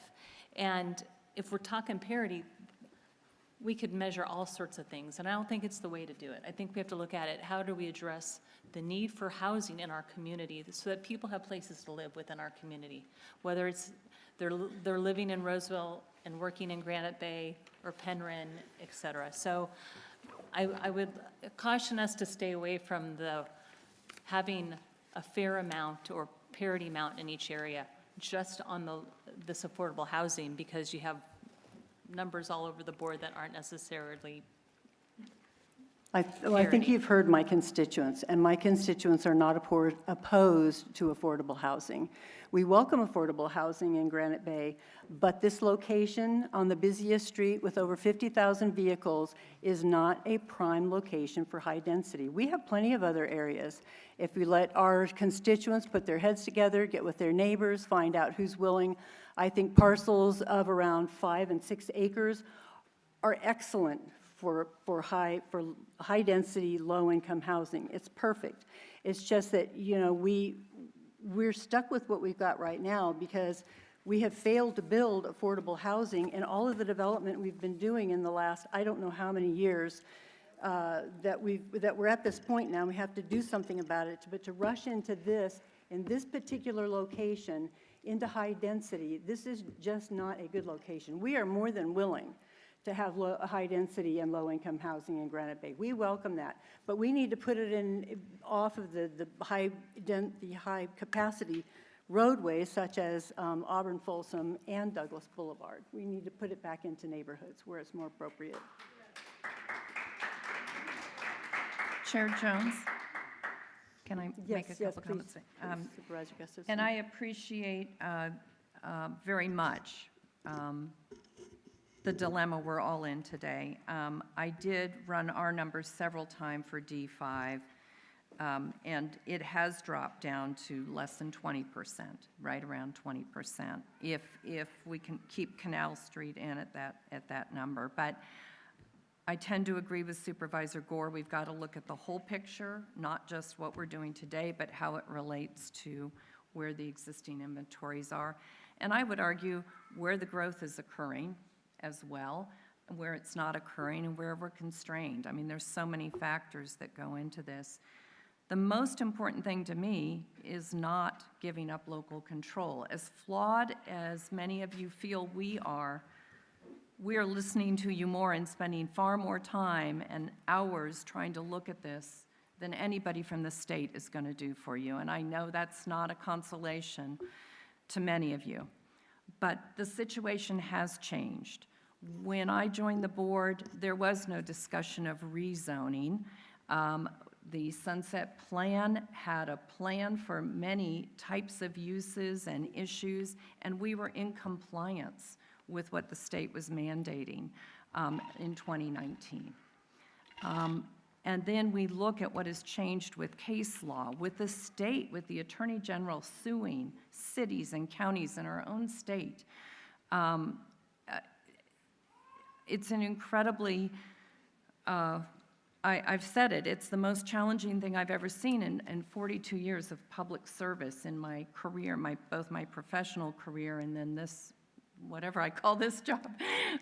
And if we're talking parity, we could measure all sorts of things, and I don't think it's the way to do it. I think we have to look at it, how do we address the need for housing in our community so that people have places to live within our community, whether it's they're living in Roseville and working in Granite Bay or Penryn, et cetera. So I would caution us to stay away from having a fair amount or parity amount in each area just on this affordable housing, because you have numbers all over the board that aren't necessarily I think you've heard my constituents, and my constituents are not opposed to affordable housing. We welcome affordable housing in Granite Bay, but this location on the busiest street with over 50,000 vehicles is not a prime location for high density. We have plenty of other areas. If we let our constituents put their heads together, get with their neighbors, find out who's willing, I think parcels of around 5 and 6 acres are excellent for high density, low income housing. It's perfect. It's just that, you know, we're stuck with what we've got right now because we have failed to build affordable housing, and all of the development we've been doing in the last, I don't know how many years, that we're at this point now. We have to do something about it. But to rush into this in this particular location into high density, this is just not a good location. We are more than willing to have high density and low income housing in Granite Bay. We welcome that, but we need to put it in off of the high capacity roadways such as Auburn Folsom and Douglas Boulevard. We need to put it back into neighborhoods where it's more appropriate. Chair Jones, can I make a couple comments? Supervisor Gustafson. And I appreciate very much the dilemma we're all in today. I did run our numbers several times for D5, and it has dropped down to less than 20%, right around 20%, if we can keep Canal Street in at that number. But I tend to agree with Supervisor Gore. We've got to look at the whole picture, not just what we're doing today, but how it relates to where the existing inventories are. And I would argue where the growth is occurring as well, and where it's not occurring, and where we're constrained. I mean, there's so many factors that go into this. The most important thing to me is not giving up local control. As flawed as many of you feel we are listening to you more and spending far more time and hours trying to look at this than anybody from the state is going to do for you. And I know that's not a consolation to many of you. But the situation has changed. When I joined the board, there was no discussion of rezoning. The Sunset Plan had a plan for many types of uses and issues, and we were in compliance with what the state was mandating in 2019. And then we look at what has changed with case law, with the state, with the Attorney General suing cities and counties in our own state. It's an incredibly, I've said it, it's the most challenging thing I've ever seen in 42 years of public service in my career, both my professional career and then this, whatever I call this job,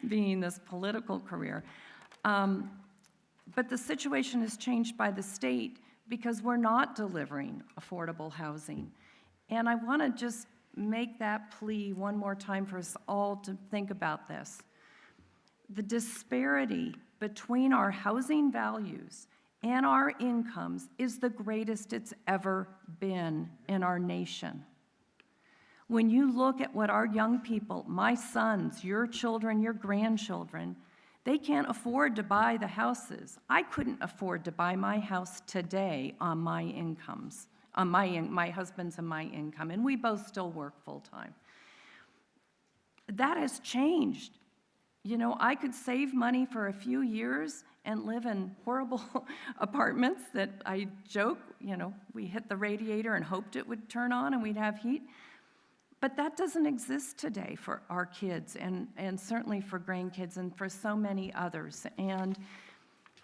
being this political career. But the situation is changed by the state because we're not delivering affordable housing. And I want to just make that plea one more time for us all to think about this. The disparity between our housing values and our incomes is the greatest it's ever been in our nation. When you look at what our young people, my sons, your children, your grandchildren, they can't afford to buy the houses. I couldn't afford to buy my house today on my incomes, on my husband's and my income, and we both still work full-time. That has changed. You know, I could save money for a few years and live in horrible apartments that I joke, you know, we hit the radiator and hoped it would turn on and we'd have heat. But that doesn't exist today for our kids and certainly for grandkids and for so many others. And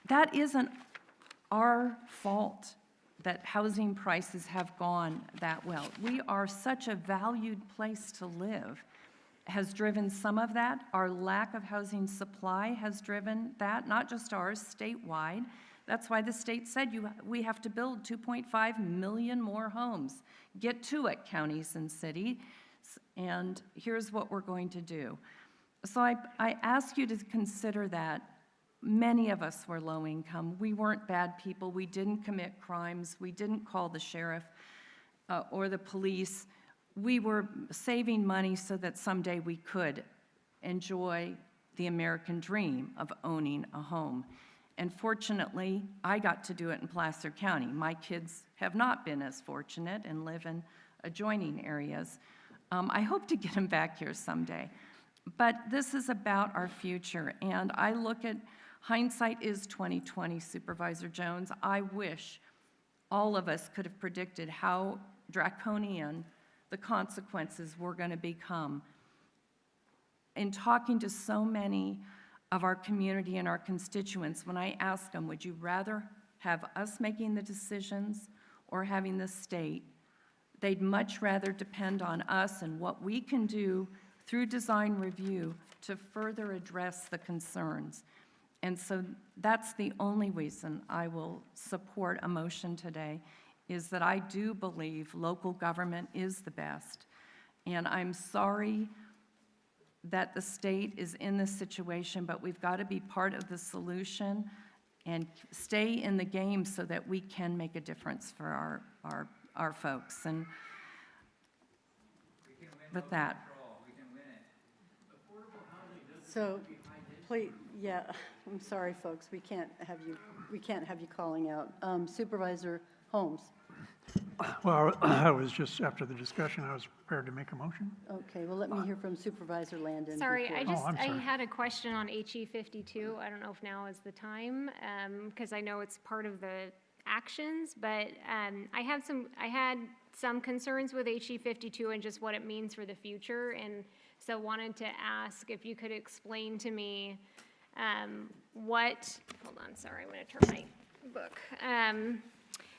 that isn't our fault that housing prices have gone that well. We are such a valued place to live has driven some of that. Our lack of housing supply has driven that, not just ours, statewide. That's why the state said we have to build 2.5 million more homes. Get to it, counties and cities, and here's what we're going to do. So I ask you to consider that. Many of us were low income. We weren't bad people. We didn't commit crimes. We didn't call the sheriff or the police. We were saving money so that someday we could enjoy the American dream of owning a home. And fortunately, I got to do it in Placer County. My kids have not been as fortunate and live in adjoining areas. I hope to get them back here someday. But this is about our future, and I look at hindsight is 2020, Supervisor Jones. I wish all of us could have predicted how draconian the consequences were going to become. In talking to so many of our community and our constituents, when I ask them, would you rather have us making the decisions or having the state, they'd much rather depend on us and what we can do through design review to further address the concerns. And so that's the only reason I will support a motion today, is that I do believe local government is the best. And I'm sorry that the state is in this situation, but we've got to be part of the solution and stay in the game so that we can make a difference for our folks. And with that. So, please, yeah, I'm sorry, folks, we can't have you calling out. Supervisor Holmes. Well, I was just, after the discussion, I was prepared to make a motion. Okay, well, let me hear from Supervisor Landon. Sorry, before- I had a question on HE 52. I don't know if now is the time, because I know it's part of the actions, but I had some concerns with HE 52 and just what it means for the future, and so wanted to ask if you could explain to me hold on, sorry, I'm going to turn my book.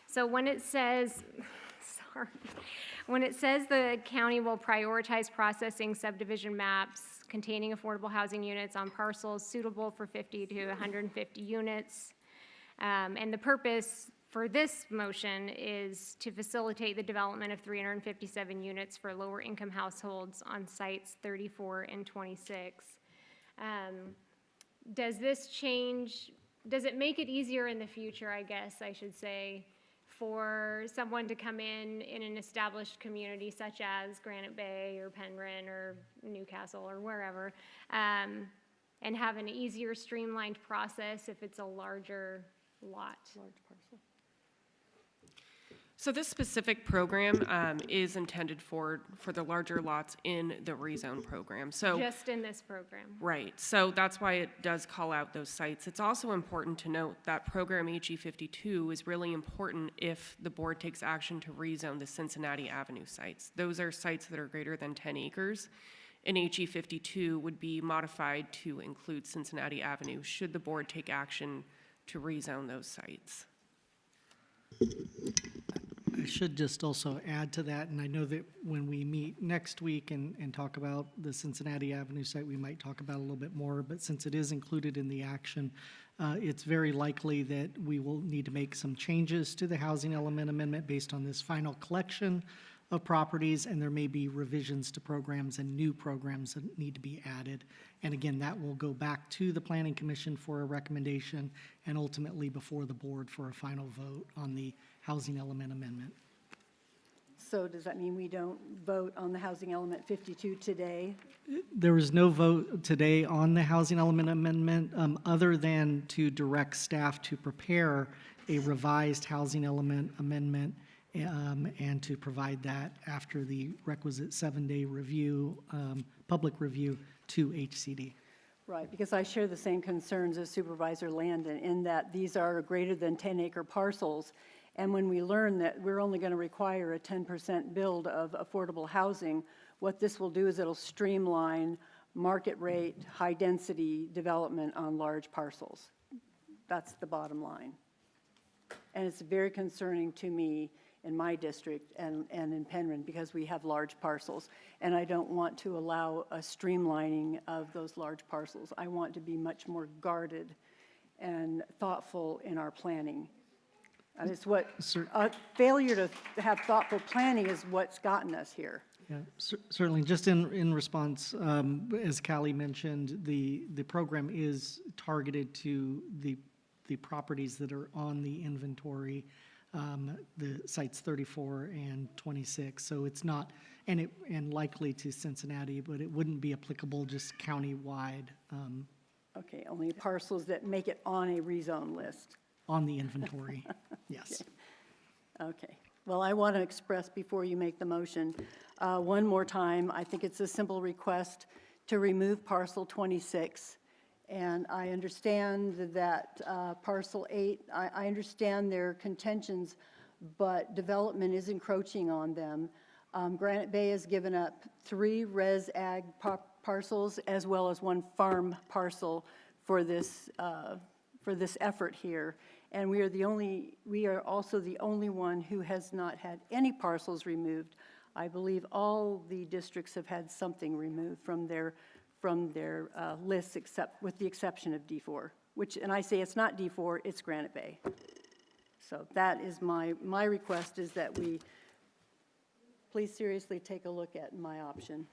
So when it says, when it says the county will prioritize processing subdivision maps containing affordable housing units on parcels suitable for 50 to 150 units, and the purpose for this motion is to facilitate the development of 357 units for lower income households on sites 34 and 26. Does this change, does it make it easier in the future, I guess I should say, for someone to come in an established community such as Granite Bay or Penryn or Newcastle or wherever, and have an easier streamlined process if it's a larger lot? Large parcel. So this specific program is intended for the larger lots in the rezone program. So just in this program. Right. So that's why it does call out those sites. It's also important to note that program HE 52 is really important if the board takes action to rezone the Cincinnati Avenue sites. Those are sites that are greater than 10 acres. And HE 52 would be modified to include Cincinnati Avenue should the board take action to rezone those sites. I should just also add to that, and I know that when we meet next week and talk about the Cincinnati Avenue site, we might talk about it a little bit more, but since it is included in the action, it's very likely that we will need to make some changes to the housing element amendment based on this final collection of properties, and there may be revisions to programs and new programs that need to be added. And again, that will go back to the Planning Commission for a recommendation and ultimately before the board for a final vote on the housing element amendment. So does that mean we don't vote on the housing element 52 today? There is no vote today on the housing element amendment other than to direct staff to prepare a revised housing element amendment and to provide that after the requisite 7-day review, public review to HCD. Right, because I share the same concerns as Supervisor Landon in that these are greater than 10-acre parcels. And when we learn that we're only going to require a 10% build of affordable housing, what this will do is it'll streamline market rate, high density development on large parcels. That's the bottom line. And it's very concerning to me in my district and in Penryn, because we have large parcels. And I don't want to allow a streamlining of those large parcels. I want to be much more guarded and thoughtful in our planning. And it's what, failure to have thoughtful planning is what's gotten us here. Yeah, certainly. Just in response, as Callie mentioned, the program is targeted to the properties that are on the inventory, the sites 34 and 26. So it's not, and likely to Cincinnati, but it wouldn't be applicable just countywide. Okay, only parcels that make it on a rezone list. On the inventory, yes. Okay. Well, I want to express before you make the motion, one more time, I think it's a simple request to remove parcel 26. And I understand that parcel 8, I understand their contentions, but development is encroaching on them. Granite Bay has given up 3 res ag parcels as well as 1 farm parcel for this effort here. And we are also the only one who has not had any parcels removed. I believe all the districts have had something removed from their lists, except with the exception of D4, and I say it's not D4, it's Granite Bay. So that is my request, is that we please seriously take a look at my option.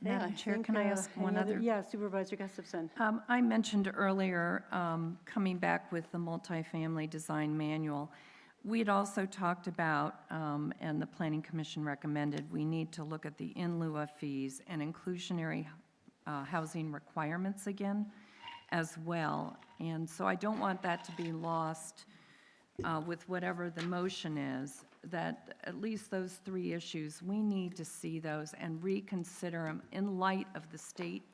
Madam Chair, can I ask one other? Yeah, Supervisor Gustafson. I mentioned earlier, coming back with the multifamily design manual, we had also talked about, and the Planning Commission recommended, we need to look at the in lieu of fees and inclusionary housing requirements again as well. And so I don't want that to be lost with whatever the motion is, that at least those 3 issues, we need to see those and reconsider them in light of the state's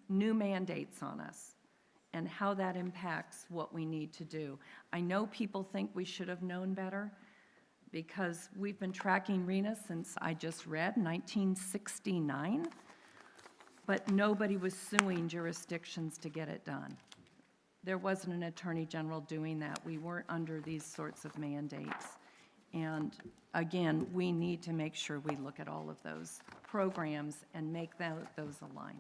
new mandates on us and how that impacts what we need to do. I know people think we should have known better because we've been tracking RENA since, I just read, 1969, but nobody was suing jurisdictions to get it done. There wasn't an attorney general doing that. We weren't under these sorts of mandates. And again, we need to make sure we look at all of those programs and make those align.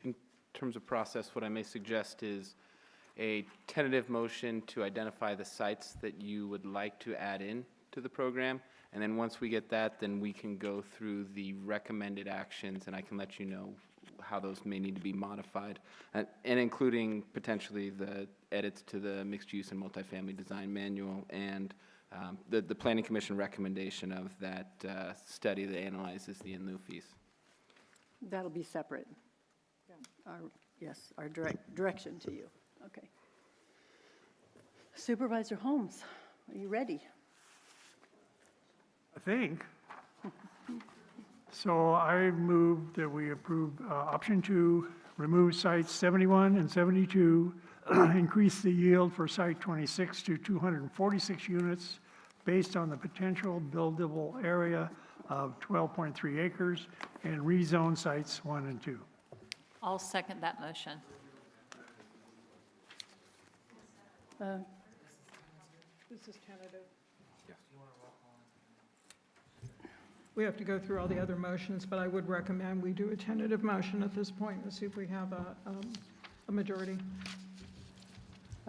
In terms of process, what I may suggest is a tentative motion to identify the sites that you would like to add in to the program. And then once we get that, then we can go through the recommended actions, and I can let you know how those may need to be modified, and including potentially the edits to the mixed use and multifamily design manual and the Planning Commission recommendation of that study that analyzes the in lieu fees. That'll be separate. Our direction to you. Okay. Supervisor Holmes, are you ready? I think. So I move that we approve option 2, remove sites 71 and 72, increase the yield for site 26 to 246 units based on the potential buildable area of 12.3 acres and rezone sites 1 and 2. I'll second that motion. This is tentative. We have to go through all the other motions, but I would recommend we do a tentative motion at this point and see if we have a majority.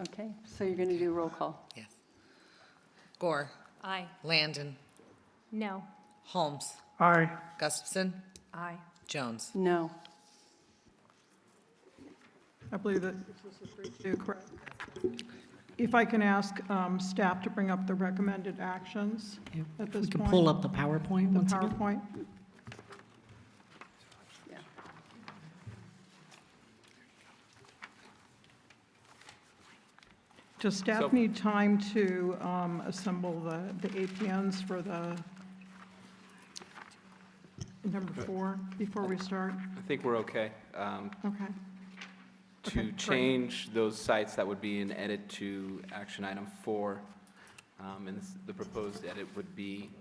Okay, so you're going to do roll call. Yes. Gore. Aye. Landon. No. Holmes. Aye. Gustafson. Aye. Jones. No. I believe that this is 3-2, correct? If I can ask staff to bring up the recommended actions at this point. We can pull up the PowerPoint once again. The PowerPoint. Yeah. Does staff need time to assemble the APNs for the number 4 before we start? I think we're okay. Okay. To change those sites, that would be an edit to action item 4. And the proposed edit would be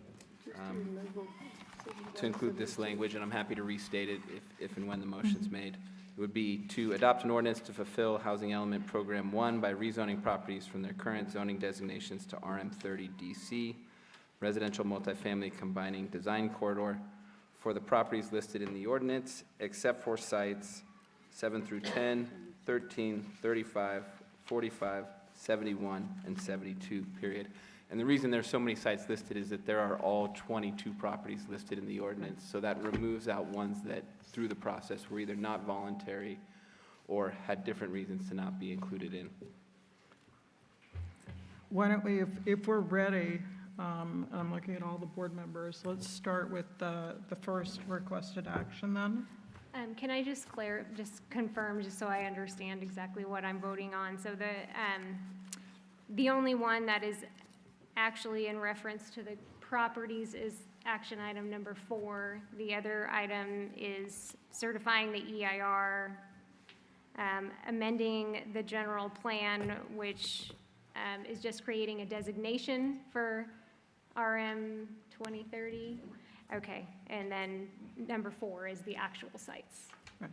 to include this language, and I'm happy to restate it if and when the motion's made. It would be to adopt an ordinance to fulfill Housing Element Program 1 by rezoning properties from their current zoning designations to RM30 DC, residential multifamily combining design corridor, for the properties listed in the ordinance, except for sites 7 through 10, 13, 35, 45, 71, and 72, period. And the reason there's so many sites listed is that there are all 22 properties listed in the ordinance, so that removes out ones that, through the process, were either not voluntary or had different reasons to not be included in. Why don't we, if we're ready, I'm looking at all the board members, let's start with the first requested action then. Can I just confirm, just so I understand exactly what I'm voting on? So the only one that is actually in reference to the properties is action item number 4. The other item is certifying the EIR, amending the general plan, which is just creating a designation for RM 2030. Okay, and then number 4 is the actual sites.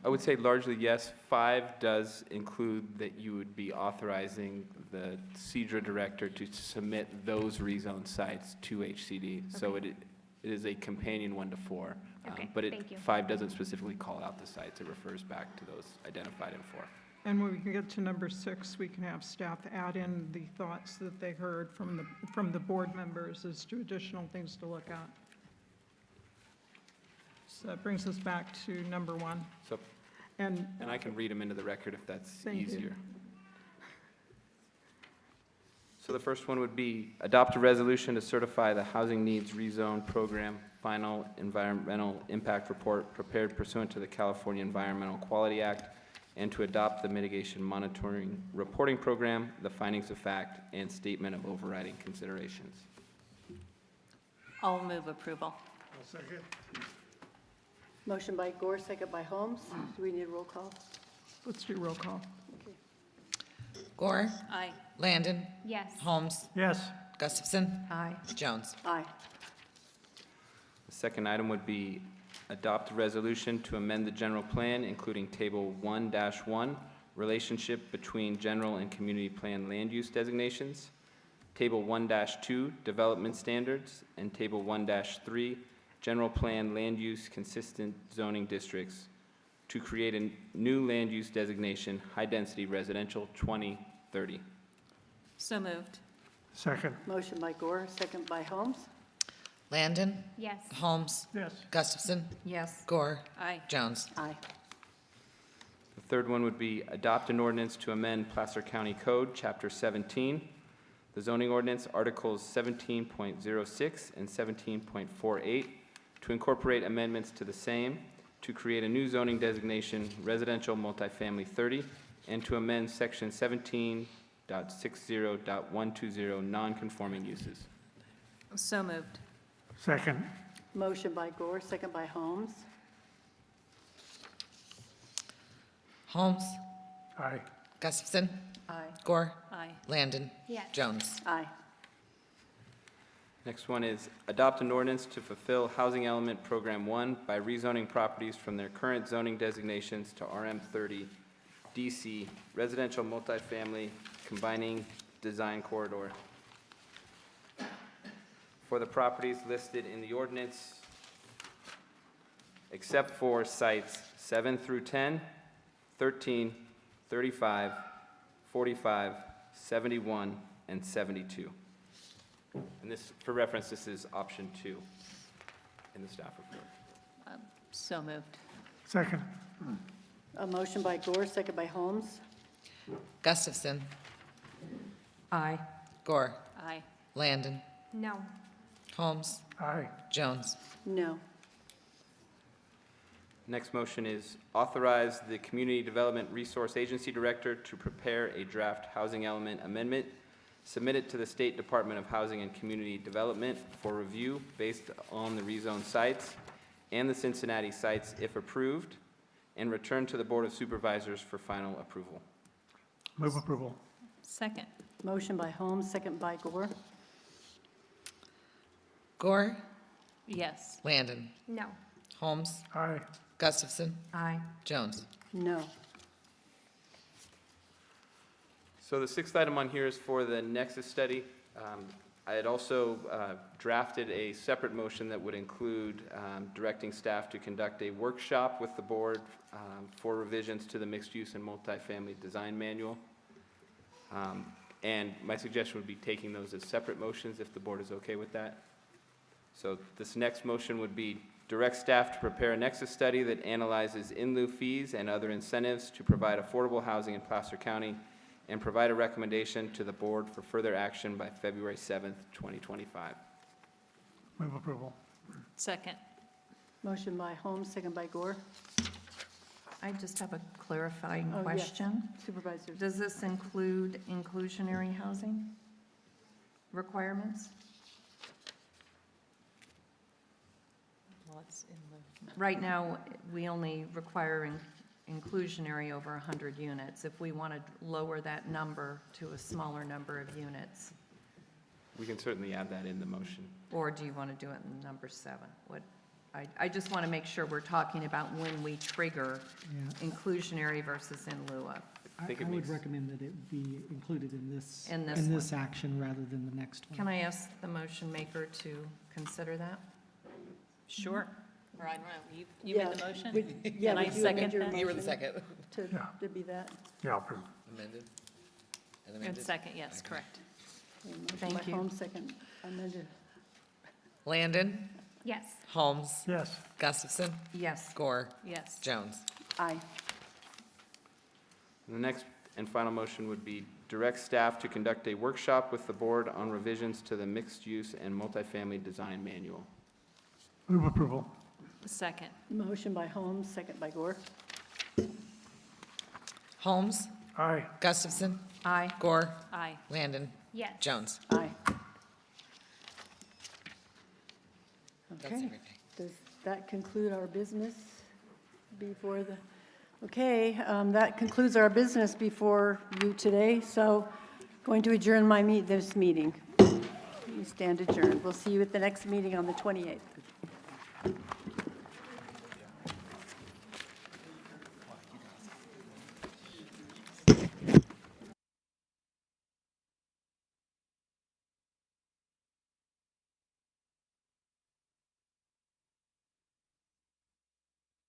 I would say largely yes. 5 does include that you would be authorizing the CEDRA director to submit those rezoned sites to HCD. So it is a companion 1 to 4. Okay, but thank you. 5 doesn't specifically call out the sites. It refers back to those identified in 4. And when we can get to number 6, we can have staff add in the thoughts that they heard from the board members as to additional things to look at. So that brings us back to number 1. So, and I can read them into the record if that's Thank easier. you. So the first one would be adopt a resolution to certify the Housing Needs Rezone Program final environmental impact report prepared pursuant to the California Environmental Quality Act, and to adopt the mitigation monitoring reporting program, the findings of fact, and statement of overriding considerations. I'll move approval. I'll second. Motion by Gore, second by Holmes. Do we need a roll call? Let's do roll call. Gore? Aye. Landon? Yes. Holmes? Yes. Gustafson? Aye. Jones? Aye. The second item would be adopt a resolution to amend the general plan, including Table 1-1, relationship between general and community plan land use designations, Table 1-2, development standards, and Table 1-3, general plan land use consistent zoning districts, to create a new land use designation, high-density residential 2030. So moved. Second. Motion by Gore, second by Holmes. Landon? Yes. Holmes? Yes. Gustafson? Yes. Gore? Aye. Jones? Aye. The third one would be adopt an ordinance to amend Placer County Code, Chapter 17, the zoning ordinance, Articles 17.06 and 17.48, to incorporate amendments to the same, to create a new zoning designation, residential multifamily 30, and to amend Section 17.60.120, non-conforming uses. So moved. Second. Motion by Gore, second by Holmes. Holmes? Aye. Gustafson? Aye. Gore? Aye. Landon? Yes. Jones? Aye. Next one is adopt an ordinance to fulfill Housing Element Program 1 by rezoning properties from their current zoning designations to RM30 DC, residential multifamily combining design corridor. For the properties listed in the ordinance, except for sites 7 through 10, 13, 35, 45, 71, and 72. And this, for reference, this is option 2 in the staff report. So moved. Second. A motion by Gore, second by Holmes. Gustafson? Aye. Gore? Aye. Landon? No. Holmes? Aye. Jones? No. Next motion is authorize the Community Development Resource Agency Director to prepare a draft housing element amendment, submit it to the State Department of Housing and Community Development for review based on the rezoned sites and the Cincinnati sites if approved, and return to the Board of Supervisors for final approval. Move approval. Second. Motion by Holmes, second by Gore. Gore? Yes. Landon? No. Holmes? Aye. Gustafson? Aye. Jones? No. So the sixth item on here is for the Nexus study. I had also drafted a separate motion that would include directing staff to conduct a workshop with the board for revisions to the mixed-use and multifamily design manual. And my suggestion would be taking those as separate motions if the board is okay with that. So this next motion would be direct staff to prepare a Nexus study that analyzes in lieu fees and other incentives to provide affordable housing in Placer County and provide a recommendation to the board for further action by February 7th, 2025. Move approval. Second. Motion by Holmes, second by Gore. I just have a clarifying Oh, yes. question. Supervisors. Does this include inclusionary housing requirements? Well, it's in the. Right now, we only require inclusionary over 100 units. If we want to lower that number to a smaller number of units, We can certainly add that in the motion. or do you want to do it in number 7? I just want to make sure we're talking about when we trigger Yeah. inclusionary versus in lieu of. I think it would makes- recommend that it be included in this, In this action rather than the next one. Can I ask the motion maker to consider that? Sure. Or I don't know, you Yeah, made the motion? would- yeah, Can would I you amend second your that? You were the motion second. To be that? Yeah, I'll approve. Amended? And And amended? second, yes, correct. Okay, motion Thank by you. Holmes, second amended. Landon? Yes. Holmes? Yes. Gustafson? Yes. Gore? Yes. Jones? Aye. And the next and final motion would be direct staff to conduct a workshop with the board on revisions to the mixed-use and multifamily design manual. Move approval. Second. Motion by Holmes, second by Gore. Holmes? Aye. Gustafson? Aye. Gore? Aye. Landon? Yes. Jones? Aye. That's Okay. everything. Does that conclude our business before the, okay, that concludes our business before you today. So going to adjourn this meeting. We stand adjourned. We'll see you at the next meeting on the 28th.